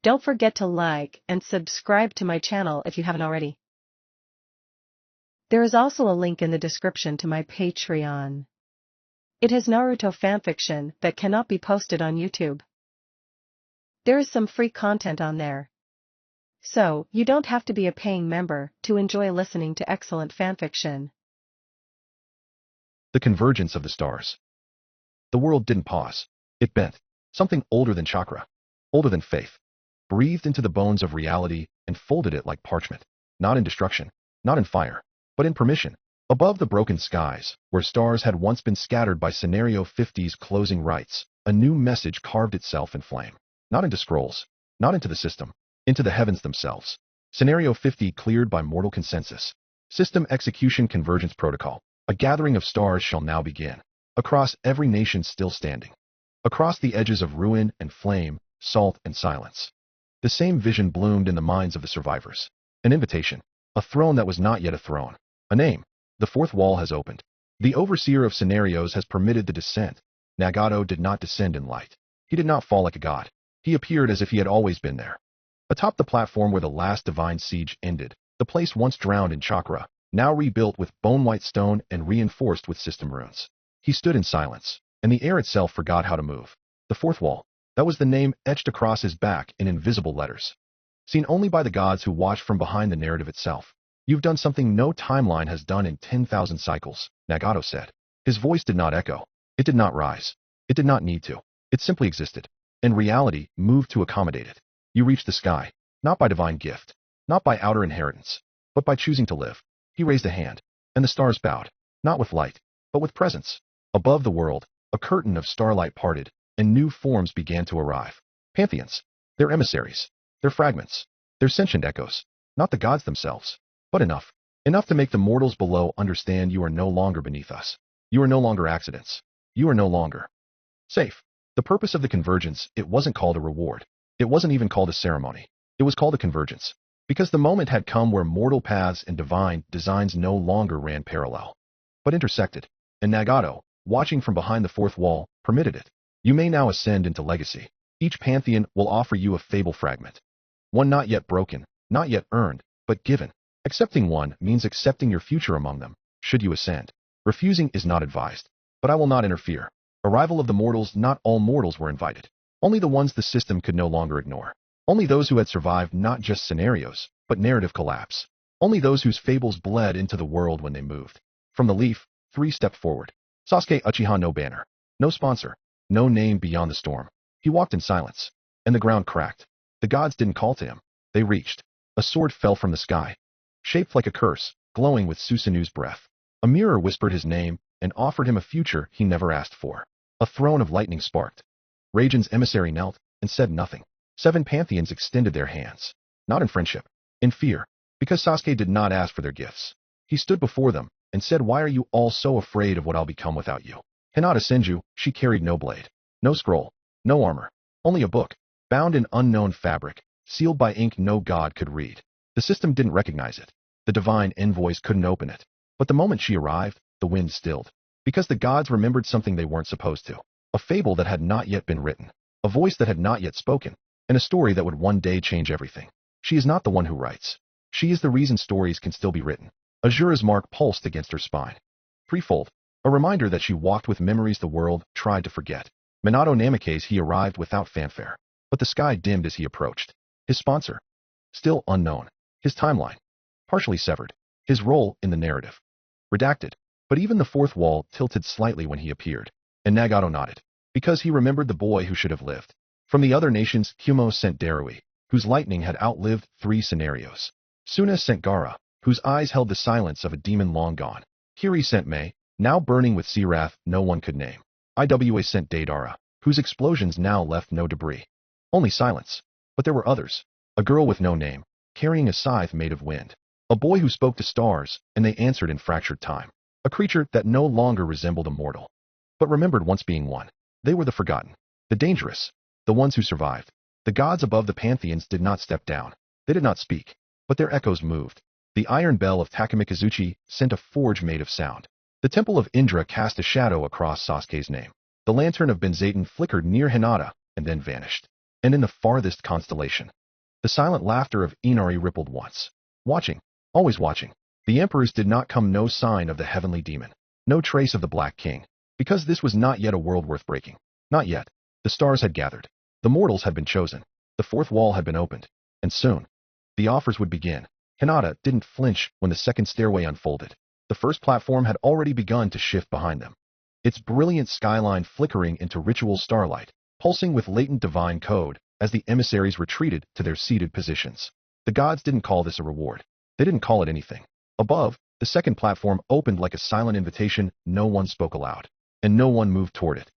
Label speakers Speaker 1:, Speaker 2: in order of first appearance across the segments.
Speaker 1: Don't forget to like and subscribe to my channel if you haven't already. There is also a link in the description to my Patreon. It has Naruto fanfiction that cannot be posted on YouTube. There is some free content on there. So, you don't have to be a paying member to enjoy listening to excellent fanfiction.
Speaker 2: The convergence of the stars. The world didn't pause. It bent. Something older than chakra, older than faith, breathed into the bones of reality and folded it like parchment, not in destruction, not in fire, but in permission. Above the broken skies, where stars had once been scattered by Scenario 50's closing rites, a new message carved itself in flame. Not into scrolls, not into the system, into the heavens themselves. Scenario 50 cleared by mortal consensus. System execution convergence protocol. A gathering of stars shall now begin. Across every nation still standing. Across the edges of ruin and flame, salt and silence. The same vision bloomed in the minds of the survivors. An invitation. A throne that was not yet a throne. A name. The fourth wall has opened. The overseer of scenarios has permitted the descent. Nagato did not descend in light. He did not fall like a god. He appeared as if he had always been there. Atop the platform where the last divine siege ended, the place once drowned in chakra, now rebuilt with bone-white stone and reinforced with system runes. He stood in silence, and the air itself forgot how to move. The fourth wall. That was the name etched across his back in invisible letters. Seen only by the gods who watched from behind the narrative itself. You've done something no timeline has done in 10,000 cycles, Nagato said. His voice did not echo. It did not rise. It did not need to. It simply existed. And reality moved to accommodate it. You reached the sky, not by divine gift, not by outer inheritance, but by choosing to live. He raised a hand, and the stars bowed, not with light, but with presence. Above the world, a curtain of starlight parted, and new forms began to arrive. Pantheons. Their emissaries. Their fragments. Their sentient echoes. Not the gods themselves, but enough. Enough to make the mortals below understand you are no longer beneath us. You are no longer accidents. You are no longer safe. The purpose of the convergence, it wasn't called a reward. It wasn't even called a ceremony. It was called a convergence. Because the moment had come where mortal paths and divine designs no longer ran parallel, but intersected. And Nagato, watching from behind the fourth wall, permitted it. You may now ascend into legacy. Each pantheon will offer you a fable fragment. One not yet broken, not yet earned, but given. Accepting one means accepting your future among them, should you ascend. Refusing is not advised, but I will not interfere. Arrival of the mortals, not all mortals were invited. Only the ones the system could no longer ignore. Only those who had survived not just scenarios, but narrative collapse. Only those whose fables bled into the world when they moved. From the leaf, 3 stepped forward. Sasuke Uchiha, no banner, no sponsor, no name beyond the storm. He walked in silence, and the ground cracked. The gods didn't call to him. They reached. A sword fell from the sky, shaped like a curse, glowing with Susanu's breath. A mirror whispered his name and offered him a future he never asked for. A throne of lightning sparked. Raijin's emissary knelt and said nothing. 7 pantheons extended their hands, not in friendship, in fear, because Sasuke did not ask for their gifts. He stood before them and said, "Why are you all so afraid of what I'll become without you?" Hinata Senju, she carried no blade, no scroll, no armor, only a book, bound in unknown fabric, sealed by ink no god could read. The system didn't recognize it. The divine envoys couldn't open it. But the moment she arrived, the wind stilled, because the gods remembered something they weren't supposed to. A fable that had not yet been written, a voice that had not yet spoken, and a story that would one day change everything. She is not the one who writes. She is the reason stories can still be written. Azura's mark pulsed against her spine. Threefold. A reminder that she walked with memories the world tried to forget. Minato Namikaze, he arrived without fanfare. But the sky dimmed as he approached. His sponsor. Still unknown. His timeline. Partially severed. His role in the narrative. Redacted. But even the fourth wall tilted slightly when he appeared. And Nagato nodded. Because he remembered the boy who should have lived. From the other nations, Kumo sent Darui, whose lightning had outlived 3 scenarios. Suna sent Gaara, whose eyes held the silence of a demon long gone. Kiri sent Mei, now burning with sea wrath no one could name. Iwa sent Deidara, whose explosions now left no debris. Only silence. But there were others. A girl with no name, carrying a scythe made of wind. A boy who spoke to stars, and they answered in fractured time. A creature that no longer resembled a mortal, but remembered once being one. They were the forgotten, the dangerous, the ones who survived. The gods above the pantheons did not step down. They did not speak, but their echoes moved. The iron bell of Takamikazuchi sent a forge made of sound. The temple of Indra cast a shadow across Sasuke's name. The lantern of Benzaiten flickered near Hinata and then vanished. and in the farthest constellation, the silent laughter of Inari rippled once. Watching, always watching. The emperors did not come, no sign of the heavenly demon, no trace of the Black King, because this was not yet a world worth breaking. Not yet. The stars had gathered. The mortals had been chosen. The fourth wall had been opened. And soon, the offers would begin. Hinata didn't flinch when the second stairway unfolded. The first platform had already begun to shift behind them, its brilliant skyline flickering into ritual starlight, pulsing with latent divine code as the emissaries retreated to their seated positions. The gods didn't call this a reward. They didn't call it anything. Above, the second platform opened like a silent invitation. No one spoke aloud, and no one moved toward it,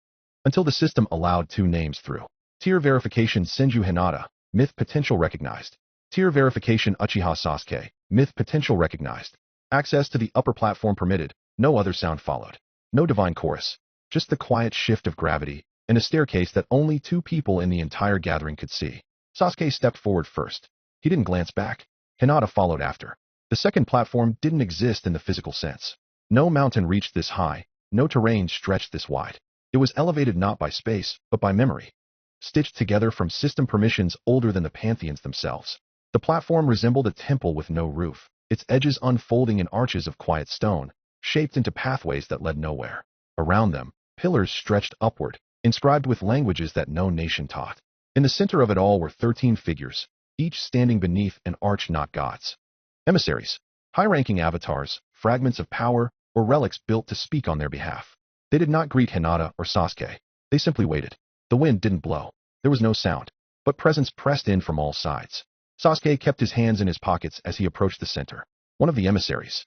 Speaker 2: until the system allowed two names through. Tier verification Senju Hinata, myth potential recognized. Tier verification Uchiha Sasuke, myth potential recognized. Access to the upper platform permitted. No other sound followed. No divine chorus. Just the quiet shift of gravity and a staircase that only two people in the entire gathering could see. Sasuke stepped forward first. He didn't glance back. Hinata followed after. The second platform didn't exist in the physical sense. No mountain reached this high. No terrain stretched this wide. It was elevated not by space, but by memory, stitched together from system permissions older than the pantheons themselves. The platform resembled a temple with no roof, its edges unfolding in arches of quiet stone, shaped into pathways that led nowhere. Around them, pillars stretched upward, inscribed with languages that no nation taught. In the center of it all were 13 figures, each standing beneath an arch not gods. Emissaries, high-ranking avatars, fragments of power, or relics built to speak on their behalf. They did not greet Hinata or Sasuke. They simply waited. The wind didn't blow. There was no sound, but presence pressed in from all sides. Sasuke kept his hands in his pockets as he approached the center. One of the emissaries,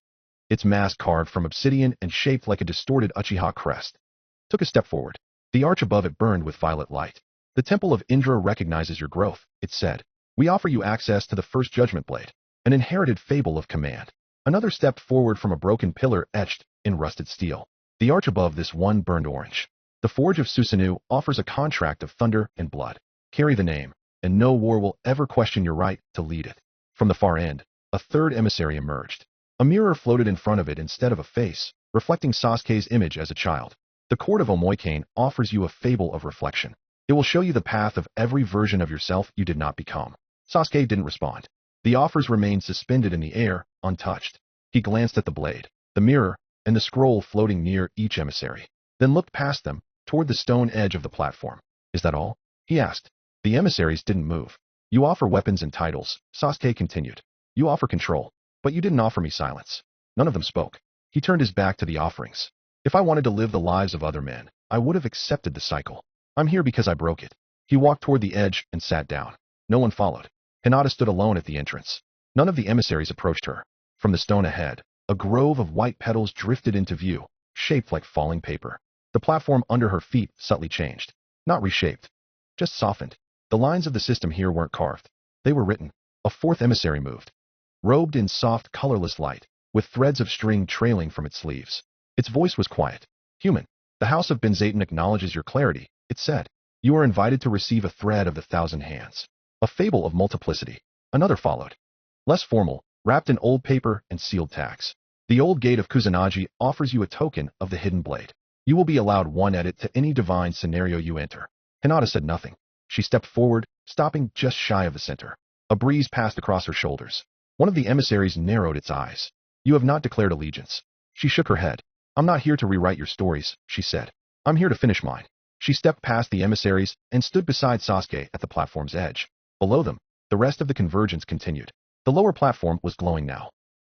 Speaker 2: its mask carved from obsidian and shaped like a distorted Uchiha crest, took a step forward. The arch above it burned with violet light. The Temple of Indra recognizes your growth, it said. We offer you access to the first judgment blade, an inherited fable of command. Another stepped forward from a broken pillar etched in rusted steel. The arch above this one burned orange. The Forge of Susanoo offers a contract of thunder and blood. Carry the name, and no war will ever question your right to lead it. From the far end, a third emissary emerged. A mirror floated in front of it instead of a face, reflecting Sasuke's image as a child. The Court of Omoikane offers you a fable of reflection. It will show you the path of every version of yourself you did not become. Sasuke didn't respond. The offers remained suspended in the air, untouched. He glanced at the blade, the mirror, and the scroll floating near each emissary, then looked past them, toward the stone edge of the platform. Is that all? He asked. The emissaries didn't move. You offer weapons and titles, Sasuke continued. You offer control, but you didn't offer me silence. None of them spoke. He turned his back to the offerings. If I wanted to live the lives of other men, I would have accepted the cycle. I'm here because I broke it. He walked toward the edge and sat down. No one followed. Hinata stood alone at the entrance. None of the emissaries approached her. From the stone ahead, a grove of white petals drifted into view, shaped like falling paper. The platform under her feet subtly changed. Not reshaped, just softened. The lines of the system here weren't carved. They were written. A fourth emissary moved, robed in soft, colorless light, with threads of string trailing from its sleeves. Its voice was quiet. Human, the House of Benzaiten acknowledges your clarity, it said. You are invited to receive a thread of the 1,000 hands. A fable of multiplicity. Another followed. Less formal, wrapped in old paper and sealed tags. The old gate of Kusanagi offers you a token of the hidden blade. You will be allowed one edit to any divine scenario you enter. Hinata said nothing. She stepped forward, stopping just shy of the center. A breeze passed across her shoulders. One of the emissaries narrowed its eyes. You have not declared allegiance. She shook her head. I'm not here to rewrite your stories, she said. I'm here to finish mine. She stepped past the emissaries and stood beside Sasuke at the platform's edge. Below them, the rest of the convergence continued. The lower platform was glowing now.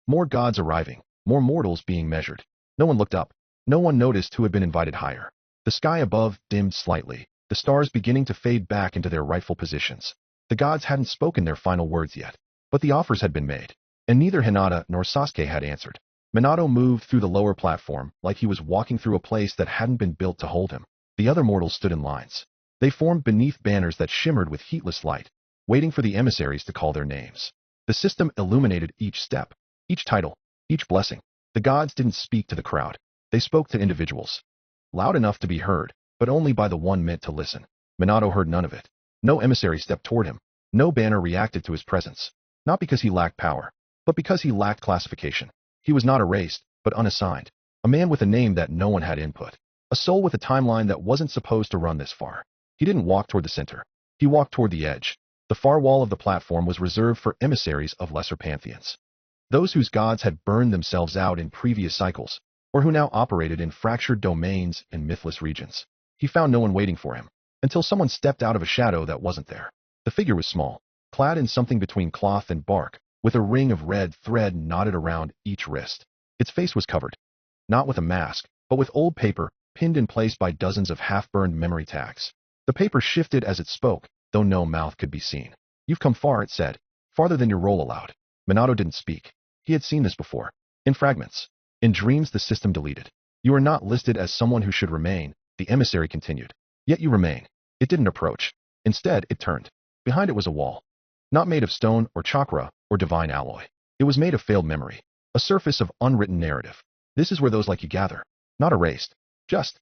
Speaker 2: More gods arriving, more mortals being measured. No one looked up. No one noticed who had been invited higher. The sky above dimmed slightly, the stars beginning to fade back into their rightful positions. The gods hadn't spoken their final words yet, but the offers had been made, and neither Hinata nor Sasuke had answered. Minato moved through the lower platform like he was walking through a place that hadn't been built to hold him. The other mortals stood in lines. They formed beneath banners that shimmered with heatless light, waiting for the emissaries to call their names. The system illuminated each step, each title, each blessing. The gods didn't speak to the crowd. They spoke to individuals. Loud enough to be heard, but only by the one meant to listen. Minato heard none of it. No emissary stepped toward him. No banner reacted to his presence. Not because he lacked power, but because he lacked classification. He was not erased, but unassigned. A man with a name that no one had input. A soul with a timeline that wasn't supposed to run this far. He didn't walk toward the center. He walked toward the edge. The far wall of the platform was reserved for emissaries of lesser pantheons. Those whose gods had burned themselves out in previous cycles, or who now operated in fractured domains and mythless regions. He found no one waiting for him, until someone stepped out of a shadow that wasn't there. The figure was small, clad in something between cloth and bark, with a ring of red thread knotted around each wrist. Its face was covered, not with a mask, but with old paper, pinned in place by dozens of half-burned memory tags. The paper shifted as it spoke, though no mouth could be seen. "You've come far," it said, "farther than your role allowed." Minato didn't speak. He had seen this before. In fragments. In dreams the system deleted. "You are not listed as someone who should remain," the emissary continued. "Yet you remain." It didn't approach. Instead, it turned. Behind it was a wall. Not made of stone or chakra or divine alloy. It was made of failed memory. A surface of unwritten narrative. This is where those like you gather. Not erased. Just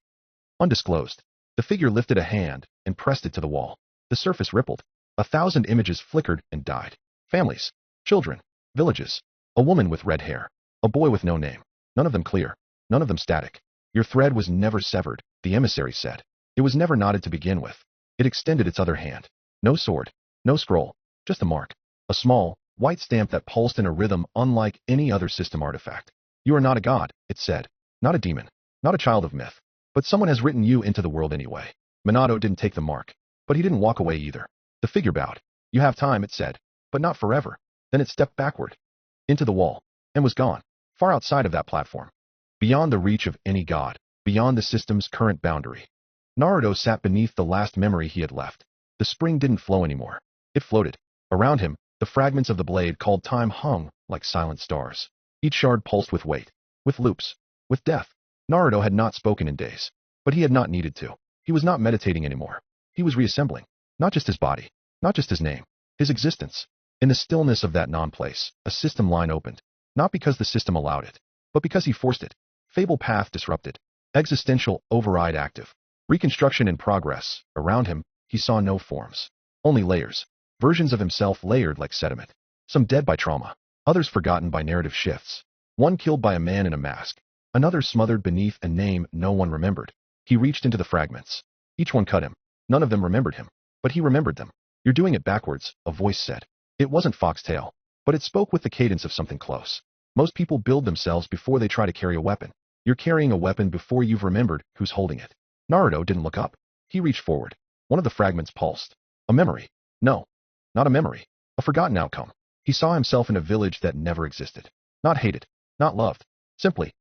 Speaker 2: undisclosed. The figure lifted a hand and pressed it to the wall. The surface rippled. 1,000 images flickered and died. Families. Children. Villages. A woman with red hair. A boy with no name. None of them clear. None of them static. "Your thread was never severed," the emissary said. "It was never knotted to begin with." It extended its other hand. No sword. No scroll. Just a mark. A small, white stamp that pulsed in a rhythm unlike any other system artifact. "You are not a god," it said. "Not a demon. Not a child of myth. But someone has written you into the world anyway." Minato didn't take the mark. But he didn't walk away either. The figure bowed. "You have time," it said. "But not forever." Then it stepped backward. Into the wall. And was gone. Far outside of that platform. Beyond the reach of any god. Beyond the system's current boundary. Naruto sat beneath the last memory he had left. The spring didn't flow anymore. It floated. Around him, the fragments of the blade called time hung like silent stars. Each shard pulsed with weight. With loops. With death. Naruto had not spoken in days. But he had not needed to. He was not meditating anymore. He was reassembling. Not just his body. Not just his name. His existence. In the stillness of that non-place, a system line opened. Not because the system allowed it, but because he forced it. Fable path disrupted. Existential override active. Reconstruction in progress. Around him, he saw no forms. Only layers. Versions of himself layered like sediment. Some dead by trauma. Others forgotten by narrative shifts. One killed by a man in a mask. Another smothered beneath a name no one remembered. He reached into the fragments. Each one cut him. None of them remembered him. But he remembered them. "You're doing it backwards," a voice said. It wasn't foxtail. But it spoke with the cadence of something close. "Most people build themselves before they try to carry a weapon. You're carrying a weapon before you've remembered who's holding it." Naruto didn't look up. He reached forward. One of the fragments pulsed. A memory. No. Not a memory. A forgotten outcome. He saw himself in a village that never existed. Not hated. Not loved. Simply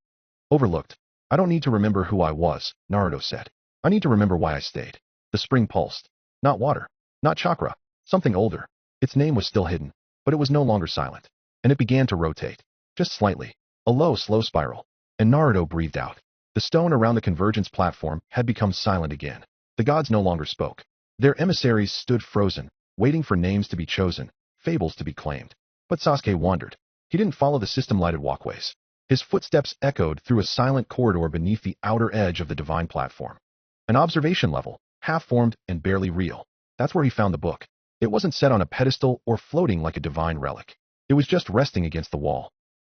Speaker 2: overlooked. "I don't need to remember who I was," Naruto said. "I need to remember why I stayed." The spring pulsed. Not water. Not chakra. Something older. Its name was still hidden. But it was no longer silent. And it began to rotate. Just slightly. A low, slow spiral. And Naruto breathed out. The stone around the convergence platform had become silent again. The gods no longer spoke. Their emissaries stood frozen, waiting for names to be chosen, fables to be claimed. But Sasuke wandered. He didn't follow the system-lighted walkways. His footsteps echoed through a silent corridor beneath the outer edge of the divine platform. An observation level, half-formed and barely real. That's where he found the book. It wasn't set on a pedestal or floating like a divine relic. It was just resting against the wall.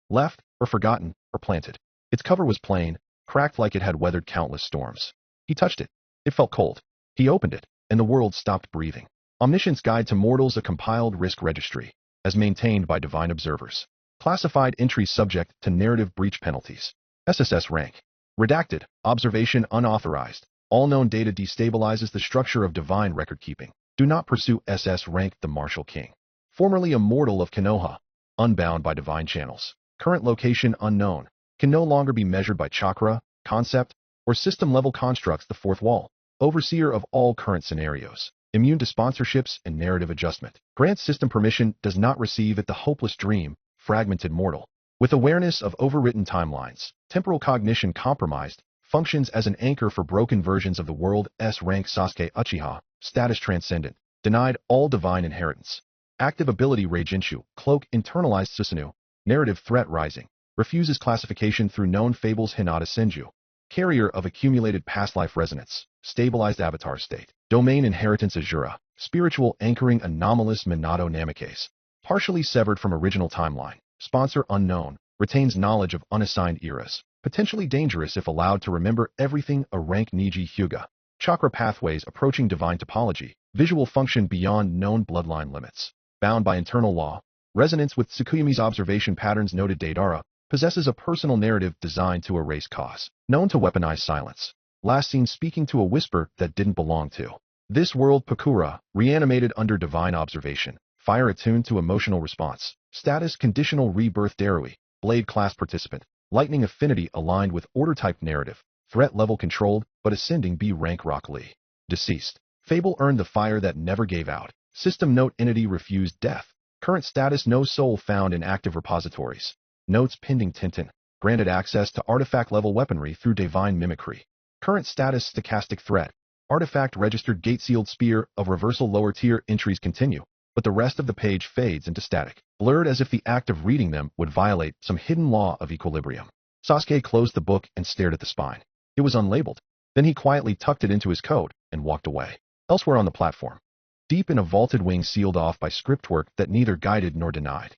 Speaker 2: Left, or forgotten, or planted. Its cover was plain, cracked like it had weathered countless storms. He touched it. It felt cold. He opened it, and the world stopped breathing. Omniscience Guide to Mortals, a compiled risk registry, as maintained by divine observers. Classified entries subject to narrative breach penalties. SSS rank. Redacted. Observation unauthorized. All known data destabilizes the structure of divine record keeping. Do not pursue SS rank the Martial King. Formerly a mortal of Konoha. Unbound by divine channels. Current location unknown. Can no longer be measured by chakra, concept, or system-level constructs. The fourth wall. Overseer of all current scenarios. Immune to sponsorships and narrative adjustment. Grants system permission. Does not receive it. The hopeless dream. Fragmented mortal. With awareness of overwritten timelines. Temporal cognition compromised. Functions as an anchor for broken versions of the world. S rank Sasuke Uchiha. Status transcendent. Denied all divine inheritance. Active ability Reijinchu. Cloak internalized Susanoo. Narrative threat rising. Refuses classification through known fables. Hinata Senju. Carrier of accumulated past life resonance. Stabilized avatar state. Domain inheritance Azura. Spiritual anchoring anomalous Minato Namikaze. Partially severed from original timeline. Sponsor unknown. Retains knowledge of unassigned eras. Potentially dangerous if allowed to remember everything. A rank Niji Hyuga. Chakra pathways approaching divine topology. Visual function beyond known bloodline limits. Bound by internal law. Resonance with Tsukuyami's observation patterns noted Deidara. Possesses a personal narrative designed to erase cause. Known to weaponize silence. Last seen speaking to a whisper that didn't belong to. This world Pakura, reanimated under divine observation. Fire attuned to emotional response. Status conditional rebirth Darui. Blade class participant. Lightning affinity aligned with order type narrative. Threat level controlled, but ascending B rank Rock Lee. Deceased. Fable earned the fire that never gave out. System note entity refused death. Current status no soul found in active repositories. Notes pending Tintin. Granted access to artifact level weaponry through divine mimicry. Current status stochastic threat. Artifact registered gate sealed spear of reversal lower tier entries continue, but the rest of the page fades into static, blurred as if the act of reading them would violate some hidden law of equilibrium. Sasuke closed the book and stared at the spine. It was unlabeled. Then he quietly tucked it into his coat and walked away. Elsewhere on the platform, deep in a vaulted wing sealed off by scriptwork that neither guided nor denied,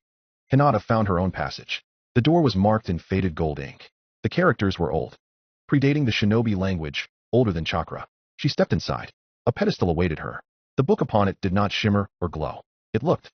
Speaker 2: Hinata found her own passage. The door was marked in faded gold ink. The characters were old, predating the shinobi language, older than chakra. She stepped inside. A pedestal awaited her. The book upon it did not shimmer or glow. It looked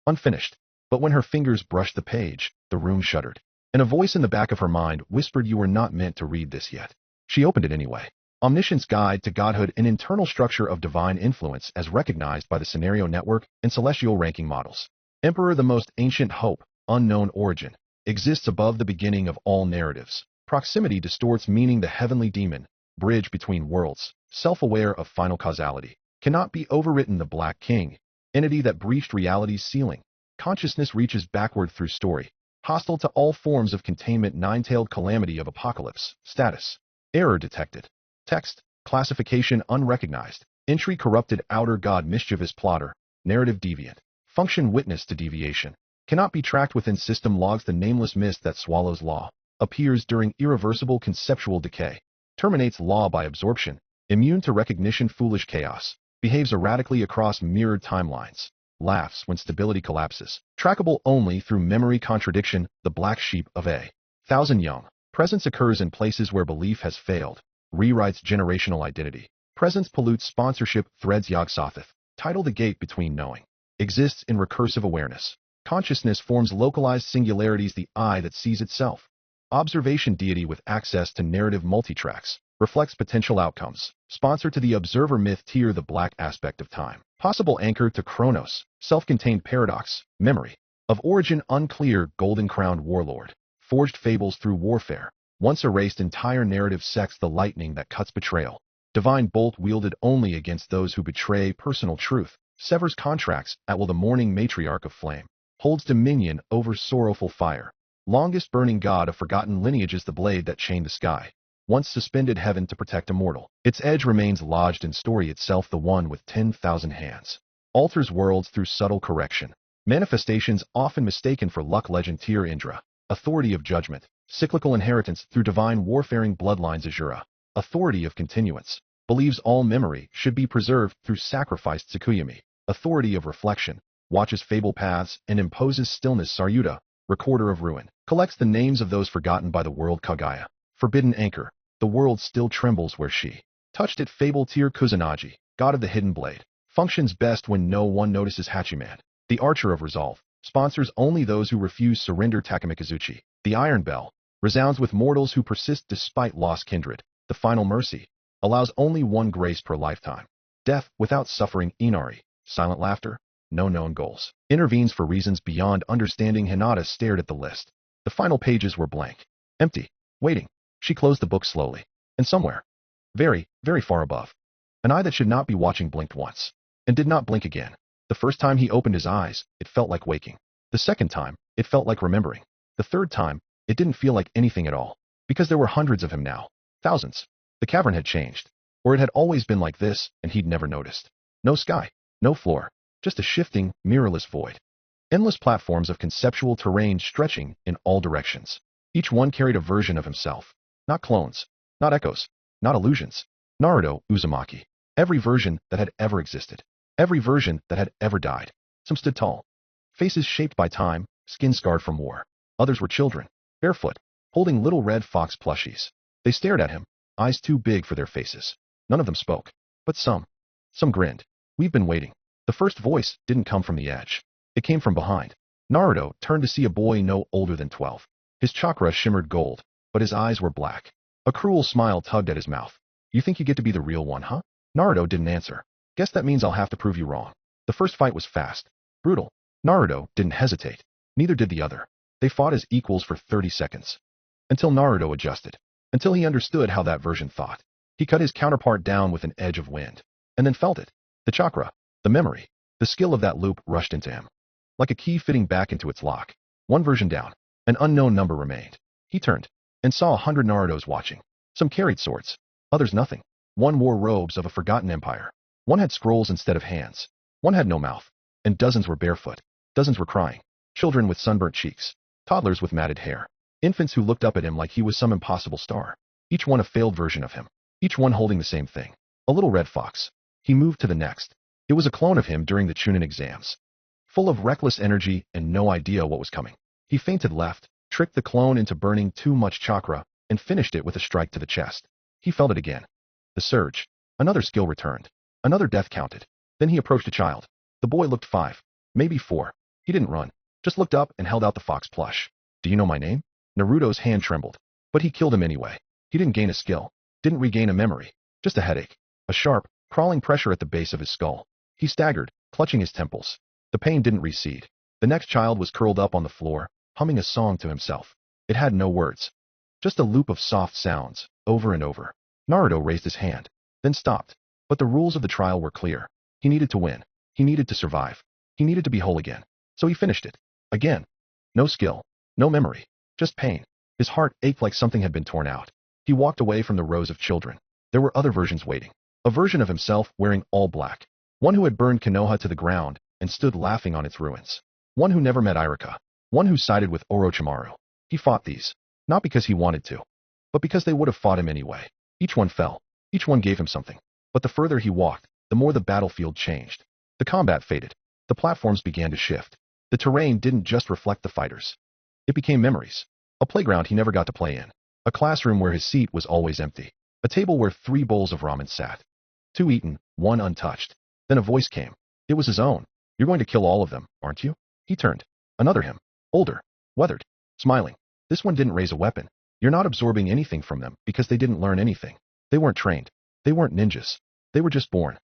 Speaker 2: unfinished. But when her fingers brushed the page, the room shuddered, and a voice in the back of her mind whispered, "You were not meant to read this yet." She opened it anyway. Omniscience Guide to Godhood, an internal structure of divine influence as recognized by the scenario network and celestial ranking models. Emperor, the most ancient hope, unknown origin, exists above the beginning of all narratives. Proximity distorts meaning. The heavenly demon, bridge between worlds, self-aware of final causality, cannot be overwritten. The Black King, entity that breached reality's ceiling. Consciousness reaches backward through story, hostile to all forms of containment. Nine-tailed calamity of apocalypse. Status. Error detected. Text. Classification unrecognized. Entry corrupted. Outer god mischievous plotter. Narrative deviant. Function witness to deviation. Cannot be tracked within system logs. The nameless mist that swallows law. Appears during irreversible conceptual decay. Terminates law by absorption. Immune to recognition. Foolish chaos. Behaves erratically across mirrored timelines. Laughs when stability collapses. Trackable only through memory contradiction. The black sheep of a thousand young. Presence occurs in places where belief has failed. Rewrites generational identity. Presence pollutes sponsorship. Threads Yog Sothoth. Title. The gate between knowing. Exists in recursive awareness. Consciousness forms localized singularities. The eye that sees itself. Observation deity with access to narrative multitracks. Reflects potential outcomes. Sponsor to the observer myth tier. The black aspect of time. Possible anchor to Chronos. Self-contained paradox. Memory. Of origin unclear. Golden-crowned warlord. Forged fables through warfare. Once erased entire narrative. Sex. The lightning that cuts betrayal. Divine bolt wielded only against those who betray. Personal truth. Severs contracts at will. The mourning matriarch of flame. Holds dominion over sorrowful fire. Longest burning god of forgotten lineages. The blade that chained the sky. Once suspended heaven to protect a mortal. Its edge remains lodged in story itself. The one with 10,000 hands. Alters worlds through subtle correction. Manifestations often mistaken for luck. Legend tier. Indra. Authority of judgment. Cyclical inheritance through divine warfaring bloodlines. Azura. Authority of continuance. Believes all memory should be preserved through sacrificed Tsukuyami. Authority of reflection. Watches fable paths and imposes stillness. Saryuta. Recorder of ruin. Collects the names of those forgotten by the world. Kagaya. Forbidden anchor. The world still trembles where she touched it. Fable tier. Kusanagi. God of the hidden blade. Functions best when no one notices. Hachiman. The archer of resolve. Sponsors only those who refuse surrender. Takamikazuchi. The iron bell. Resounds with mortals who persist despite lost kindred. The final mercy. Allows only one grace per lifetime. Death without suffering. Inari. Silent laughter. No known goals. Intervenes for reasons beyond understanding. Hinata stared at the list. The final pages were blank. Empty. Waiting. She closed the book slowly. And somewhere, very, very far above, an eye that should not be watching blinked once. And did not blink again. The first time he opened his eyes, it felt like waking. The second time, it felt like remembering. The third time, it didn't feel like anything at all. Because there were hundreds of him now. Thousands. The cavern had changed. Or it had always been like this, and he'd never noticed. No sky. No floor. Just a shifting, mirrorless void. Endless platforms of conceptual terrain stretching in all directions. Each one carried a version of himself. Not clones. Not echoes. Not illusions. Naruto Uzumaki. Every version that had ever existed. Every version that had ever died. Some stood tall. Faces shaped by time, skin scarred from war. Others were children, barefoot, holding little red fox plushies. They stared at him, eyes too big for their faces. None of them spoke. But some grinned. We've been waiting. The first voice didn't come from the edge. It came from behind. Naruto turned to see a boy no older than 12. His chakra shimmered gold, but his eyes were black. A cruel smile tugged at his mouth. You think you get to be the real one, huh? Naruto didn't answer. Guess that means I'll have to prove you wrong. The first fight was fast, brutal. Naruto didn't hesitate. Neither did the other. They fought as equals for 30 seconds. Until Naruto adjusted. Until he understood how that version thought. He cut his counterpart down with an edge of wind. And then felt it. The chakra, the memory, the skill of that loop rushed into him. Like a key fitting back into its lock. One version down. An unknown number remained. He turned and saw 100 Narutos watching. Some carried swords. Others nothing. One wore robes of a forgotten empire. One had scrolls instead of hands. One had no mouth. And dozens were barefoot. Dozens were crying. Children with sunburnt cheeks. Toddlers with matted hair. Infants who looked up at him like he was some impossible star. Each one a failed version of him. Each one holding the same thing. A little red fox. He moved to the next. It was a clone of him during the Chunin exams. Full of reckless energy and no idea what was coming. He feinted left, tricked the clone into burning too much chakra, and finished it with a strike to the chest. He felt it again. The surge. Another skill returned. Another death counted. Then he approached a child. The boy looked 5, maybe 4. He didn't run, just looked up and held out the fox plush. Do you know my name? Naruto's hand trembled. But he killed him anyway. He didn't gain a skill. Didn't regain a memory. Just a headache. A sharp, crawling pressure at the base of his skull. He staggered, clutching his temples. The pain didn't recede. The next child was curled up on the floor, humming a song to himself. It had no words. Just a loop of soft sounds, over and over. Naruto raised his hand, then stopped. But the rules of the trial were clear. He needed to win. He needed to survive. He needed to be whole again. So he finished it. Again. No skill. No memory. Just pain. His heart ached like something had been torn out. He walked away from the rows of children. There were other versions waiting. A version of himself wearing all black. One who had burned Konoha to the ground and stood laughing on its ruins. One who never met Iruka. One who sided with Orochimaru. He fought these. Not because he wanted to. But because they would have fought him anyway. Each one fell. Each one gave him something. But the further he walked, the more the battlefield changed. The combat faded. The platforms began to shift. The terrain didn't just reflect the fighters. It became memories. A playground he never got to play in. A classroom where his seat was always empty. A table where 3 bowls of ramen sat. 2 eaten, 1 untouched. Then a voice came. It was his own. You're going to kill all of them, aren't you? He turned. Another him. Older. Weathered. Smiling. This one didn't raise a weapon. You're not absorbing anything from them because they didn't learn anything. They weren't trained. They weren't ninjas. They were just born.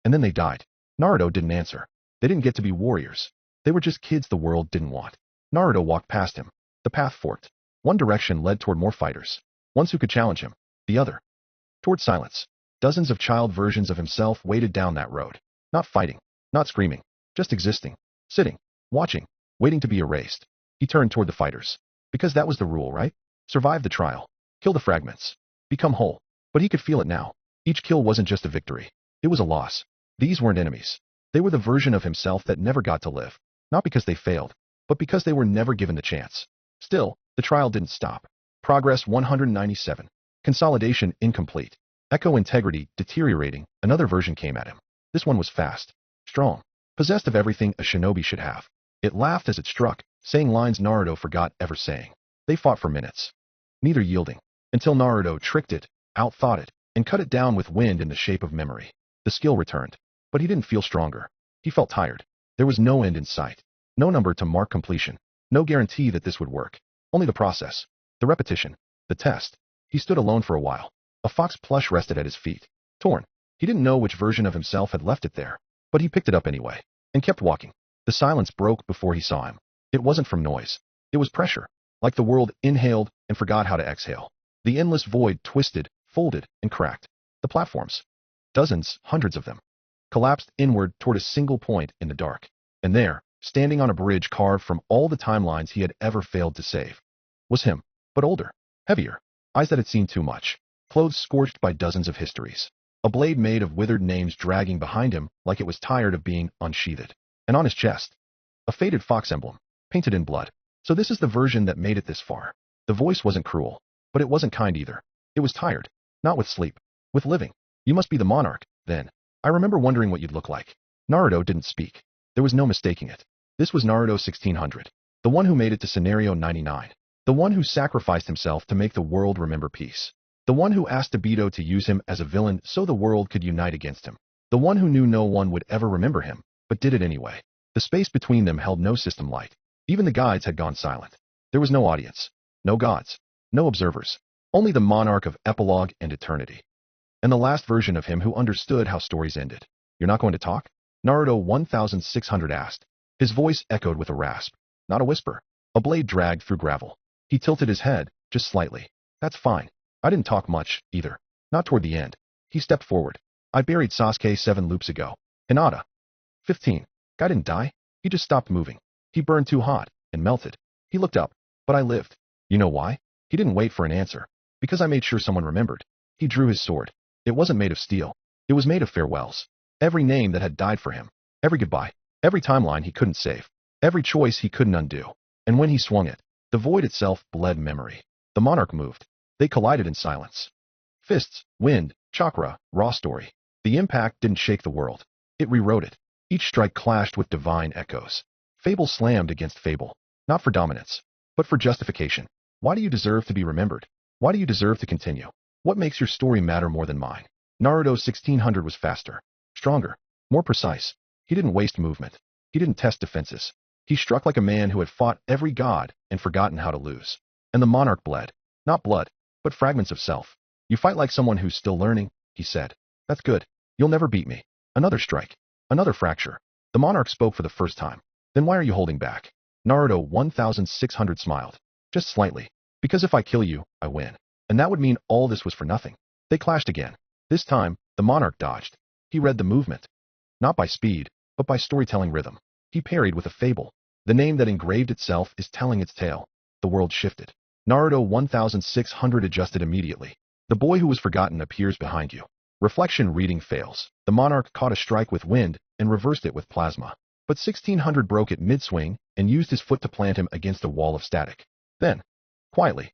Speaker 2: And then they died. Naruto didn't answer. They didn't get to be warriors. They were just kids the world didn't want. Naruto walked past him. The path forked. One direction led toward more fighters. Ones who could challenge him. The other. Toward silence. Dozens of child versions of himself waited down that road. Not fighting. Not screaming. Just existing. Sitting. Watching. Waiting to be erased. He turned toward the fighters. Because that was the rule, right? Survive the trial. Kill the fragments. Become whole. But he could feel it now. Each kill wasn't just a victory. It was a loss. These weren't enemies. They were the version of himself that never got to live. Not because they failed, but because they were never given the chance. Still, the trial didn't stop. Progress 197. Consolidation incomplete. Echo integrity deteriorating. Another version came at him. This one was fast. Strong. Possessed of everything a shinobi should have. It laughed as it struck, saying lines Naruto forgot ever saying. They fought for minutes. Neither yielding. Until Naruto tricked it, outthought it, and cut it down with wind in the shape of memory. The skill returned. But he didn't feel stronger. He felt tired. There was no end in sight. No number to mark completion. No guarantee that this would work. Only the process. The repetition. The test. He stood alone for a while. A fox plush rested at his feet. Torn. He didn't know which version of himself had left it there. But he picked it up anyway. And kept walking. The silence broke before he saw him. It wasn't from noise. It was pressure. Like the world inhaled and forgot how to exhale. The endless void twisted, folded, and cracked. The platforms. Dozens, hundreds of them. Collapsed inward toward a single point in the dark. And there, standing on a bridge carved from all the timelines he had ever failed to save, was him, but older, heavier, eyes that had seen too much, clothes scorched by dozens of histories, a blade made of withered names dragging behind him like it was tired of being unsheathed, and on his chest, a faded fox emblem, painted in blood. So this is the version that made it this far. The voice wasn't cruel, but it wasn't kind either. It was tired, not with sleep, with living. You must be the monarch, then. I remember wondering what you'd look like. Naruto didn't speak. There was no mistaking it. This was Naruto 1600, the one who made it to scenario 99, the one who sacrificed himself to make the world remember peace, the one who asked Obito to use him as a villain so the world could unite against him. The one who knew no one would ever remember him, but did it anyway. The space between them held no system light. Even the guides had gone silent. There was no audience, no gods, no observers, only the monarch of epilogue and eternity. And the last version of him who understood how stories ended. You're not going to talk? Naruto 1600 asked. His voice echoed with a rasp, not a whisper. A blade dragged through gravel. He tilted his head, just slightly. That's fine. I didn't talk much, either. Not toward the end. He stepped forward. I buried Sasuke 7 loops ago. Hinata. 15. Guy didn't die. He just stopped moving. He burned too hot, and melted. He looked up. But I lived. You know why? He didn't wait for an answer. Because I made sure someone remembered. He drew his sword. It wasn't made of steel. It was made of farewells. Every name that had died for him. Every goodbye. Every timeline he couldn't save. Every choice he couldn't undo. And when he swung it, the void itself bled memory. The monarch moved. They collided in silence. Fists, wind, chakra, raw story. The impact didn't shake the world. It rewrote it. Each strike clashed with divine echoes. Fable slammed against fable. Not for dominance, but for justification. Why do you deserve to be remembered? Why do you deserve to continue? What makes your story matter more than mine? Naruto 1600 was faster, stronger, more precise. He didn't waste movement. He didn't test defenses. He struck like a man who had fought every god and forgotten how to lose. And the monarch bled. Not blood, but fragments of self. You fight like someone who's still learning, he said. That's good. You'll never beat me. Another strike. Another fracture. The monarch spoke for the first time. Then why are you holding back? Naruto 1600 smiled. Just slightly. Because if I kill you, I win. And that would mean all this was for nothing. They clashed again. This time, the monarch dodged. He read the movement. Not by speed, but by storytelling rhythm. He parried with a fable. The name that engraved itself is telling its tale. The world shifted. Naruto 1600 adjusted immediately. The boy who was forgotten appears behind you. Reflection reading fails. The monarch caught a strike with wind and reversed it with plasma. But 1600 broke it mid-swing and used his foot to plant him against a wall of static. Then, quietly,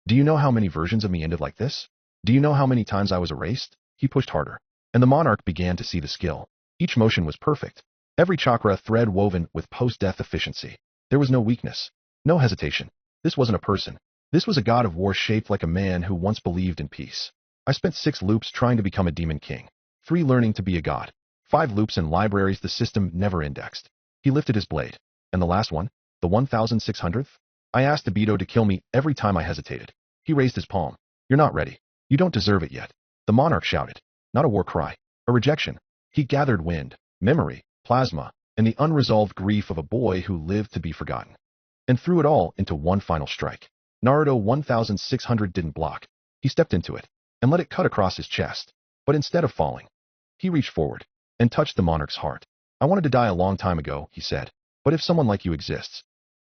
Speaker 2: do you know how many versions of me ended like this? Do you know how many times I was erased? He pushed harder. And the monarch began to see the skill. Each motion was perfect. Every chakra thread woven with post-death efficiency. There was no weakness. No hesitation. This wasn't a person. This was a god of war shaped like a man who once believed in peace. I spent 6 loops trying to become a demon king. 3 learning to be a god. 5 loops in libraries the system never indexed. He lifted his blade. And the last one? The 1600th? I asked Obito to kill me every time I hesitated. He raised his palm. You're not ready. You don't deserve it yet. The monarch shouted. Not a war cry. A rejection. He gathered wind, memory, plasma, and the unresolved grief of a boy who lived to be forgotten. And threw it all into one final strike. Naruto 1600 didn't block. He stepped into it and let it cut across his chest. But instead of falling, he reached forward and touched the monarch's heart. I wanted to die a long time ago, he said. But if someone like you exists,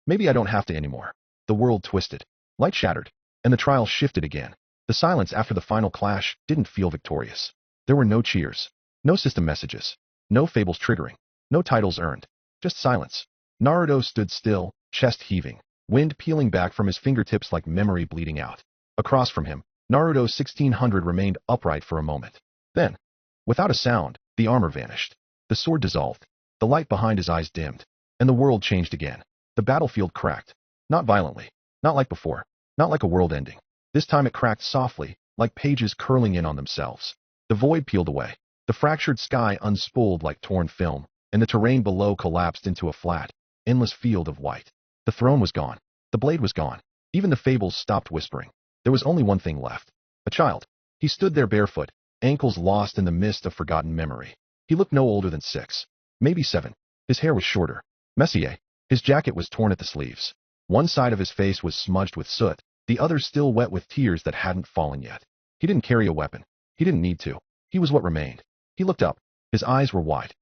Speaker 2: maybe I don't have to anymore. The world twisted. Light shattered. And the trial shifted again. The silence after the final clash didn't feel victorious. There were no cheers. No system messages. No fables triggering. No titles earned. Just silence. Naruto stood still, chest heaving. Wind peeling back from his fingertips like memory bleeding out. Across from him, Naruto 1600 remained upright for a moment. Then, without a sound, the armor vanished. The sword dissolved. The light behind his eyes dimmed. And the world changed again. The battlefield cracked. Not violently. Not like before. Not like a world ending. This time it cracked softly, like pages curling in on themselves. The void peeled away. The fractured sky unspooled like torn film, and the terrain below collapsed into a flat, endless field of white. The throne was gone. The blade was gone. Even the fables stopped whispering. There was only one thing left. A child. He stood there barefoot, ankles lost in the mist of forgotten memory. He looked no older than 6, maybe 7. His hair was shorter, messier. His jacket was torn at the sleeves. One side of his face was smudged with soot, the other still wet with tears that hadn't fallen yet. He didn't carry a weapon. He didn't need to. He was what remained. He looked up. His eyes were wide.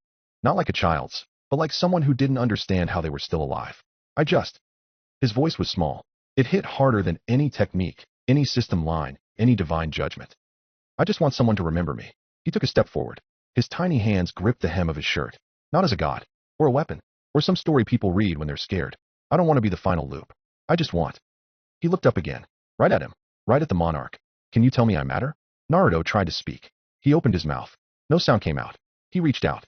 Speaker 2: Not like a child's, but like someone who didn't understand how they were still alive. His voice was small. It hit harder than any technique, any system line, any divine judgment. I just want someone to remember me. He took a step forward. His tiny hands gripped the hem of his shirt. Not as a god, or a weapon, or some story people read when they're scared. I don't want to be the final loop. I just want. He looked up again. Right at him. Right at the monarch. Can you tell me I matter? Naruto tried to speak. He opened his mouth. No sound came out. He reached out.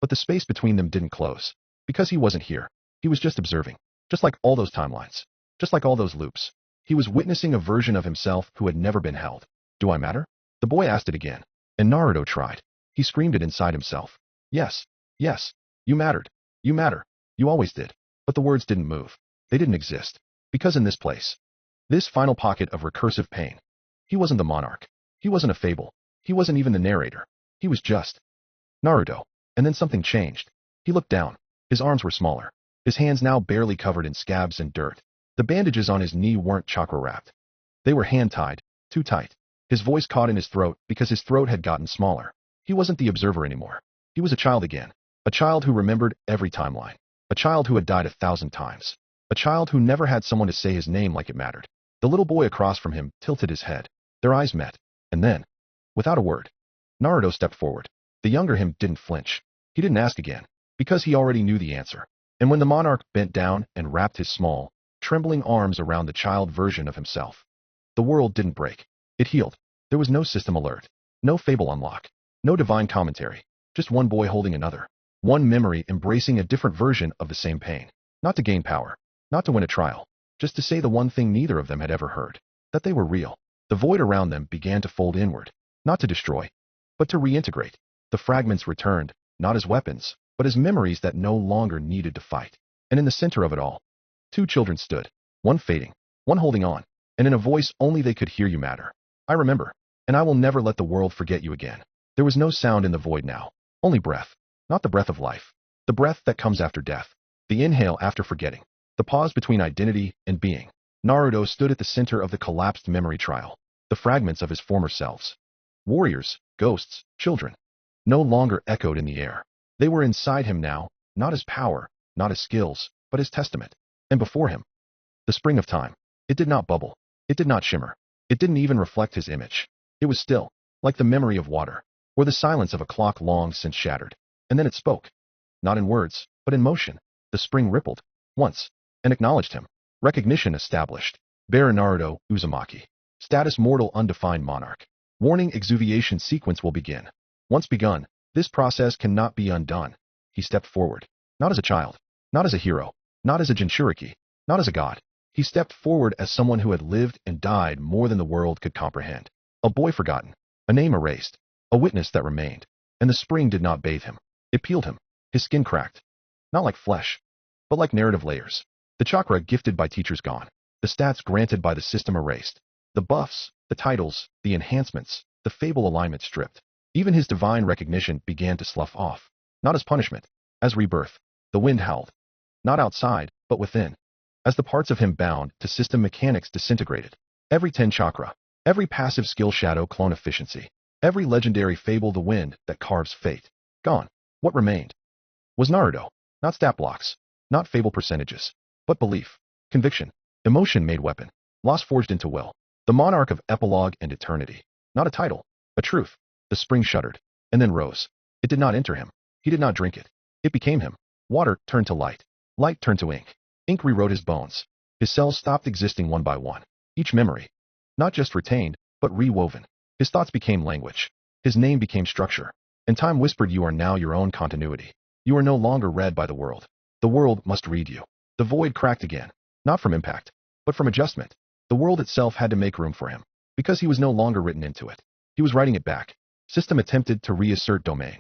Speaker 2: But the space between them didn't close. Because he wasn't here. He was just observing. Just like all those timelines. Just like all those loops. He was witnessing a version of himself who had never been held. Do I matter? The boy asked it again. And Naruto tried. He screamed it inside himself. Yes, yes, you mattered. You matter. You always did. But the words didn't move. They didn't exist. Because in this place, this final pocket of recursive pain, he wasn't the monarch. He wasn't a fable. He wasn't even the narrator. He was just Naruto. And then something changed. He looked down. His arms were smaller. His hands now barely covered in scabs and dirt. The bandages on his knee weren't chakra wrapped. They were hand-tied, too tight. His voice caught in his throat because his throat had gotten smaller. He wasn't the observer anymore. He was a child again. A child who remembered every timeline. A child who had died 1,000 times. A child who never had someone to say his name like it mattered. The little boy across from him tilted his head. Their eyes met. And then, without a word, Naruto stepped forward. The younger him didn't flinch. He didn't ask again, because he already knew the answer. And when the monarch bent down and wrapped his small, trembling arms around the child version of himself, the world didn't break. It healed. There was no system alert. No fable unlock. No divine commentary. Just one boy holding another. One memory embracing a different version of the same pain. Not to gain power. Not to win a trial. Just to say the one thing neither of them had ever heard. That they were real. The void around them began to fold inward. Not to destroy, but to reintegrate. The fragments returned, not as weapons, but as memories that no longer needed to fight. And in the center of it all, two children stood. One fading. One holding on. And in a voice only they could hear, you matter. I remember. And I will never let the world forget you again. There was no sound in the void now. Only breath. Not the breath of life. The breath that comes after death. The inhale after forgetting. The pause between identity and being. Naruto stood at the center of the collapsed memory trial. The fragments of his former selves. Warriors, ghosts, children. No longer echoed in the air. They were inside him now, not as power, not as skills, but as testament. And before him, the spring of time. It did not bubble. It did not shimmer. It didn't even reflect his image. It was still, like the memory of water, or the silence of a clock long since shattered. And then it spoke. Not in words, but in motion. The spring rippled. Once. And acknowledged him. Recognition established. Bearer Naruto Uzumaki. Status mortal undefined monarch. Warning, exuviation sequence will begin. Once begun, this process cannot be undone. He stepped forward. Not as a child. Not as a hero. Not as a Jinchuriki. Not as a god. He stepped forward as someone who had lived and died more than the world could comprehend. A boy forgotten. A name erased. A witness that remained. And the spring did not bathe him. It peeled him. His skin cracked. Not like flesh, but like narrative layers. The chakra gifted by teachers gone. The stats granted by the system erased. The buffs, the titles, the enhancements, the fable alignment stripped. Even his divine recognition began to slough off. Not as punishment, as rebirth. The wind howled. Not outside, but within. As the parts of him bound to system mechanics disintegrated. Every 10 chakra, every passive skill shadow clone efficiency, every legendary fable the wind that carves fate. Gone. What remained was Naruto. Not stat blocks. Not fable percentages. But belief. Conviction. Emotion made weapon. Loss forged into will. The monarch of epilogue and eternity. Not a title. A truth. The spring shuddered. And then rose. It did not enter him. He did not drink it. It became him. Water turned to light. Light turned to ink. Ink rewrote his bones. His cells stopped existing one by one. Each memory. Not just retained, but rewoven. His thoughts became language. His name became structure. And time whispered, you are now your own continuity. You are no longer read by the world. The world must read you. The void cracked again. Not from impact, but from adjustment. The world itself had to make room for him. Because he was no longer written into it. He was writing it back. System attempted to reassert domain.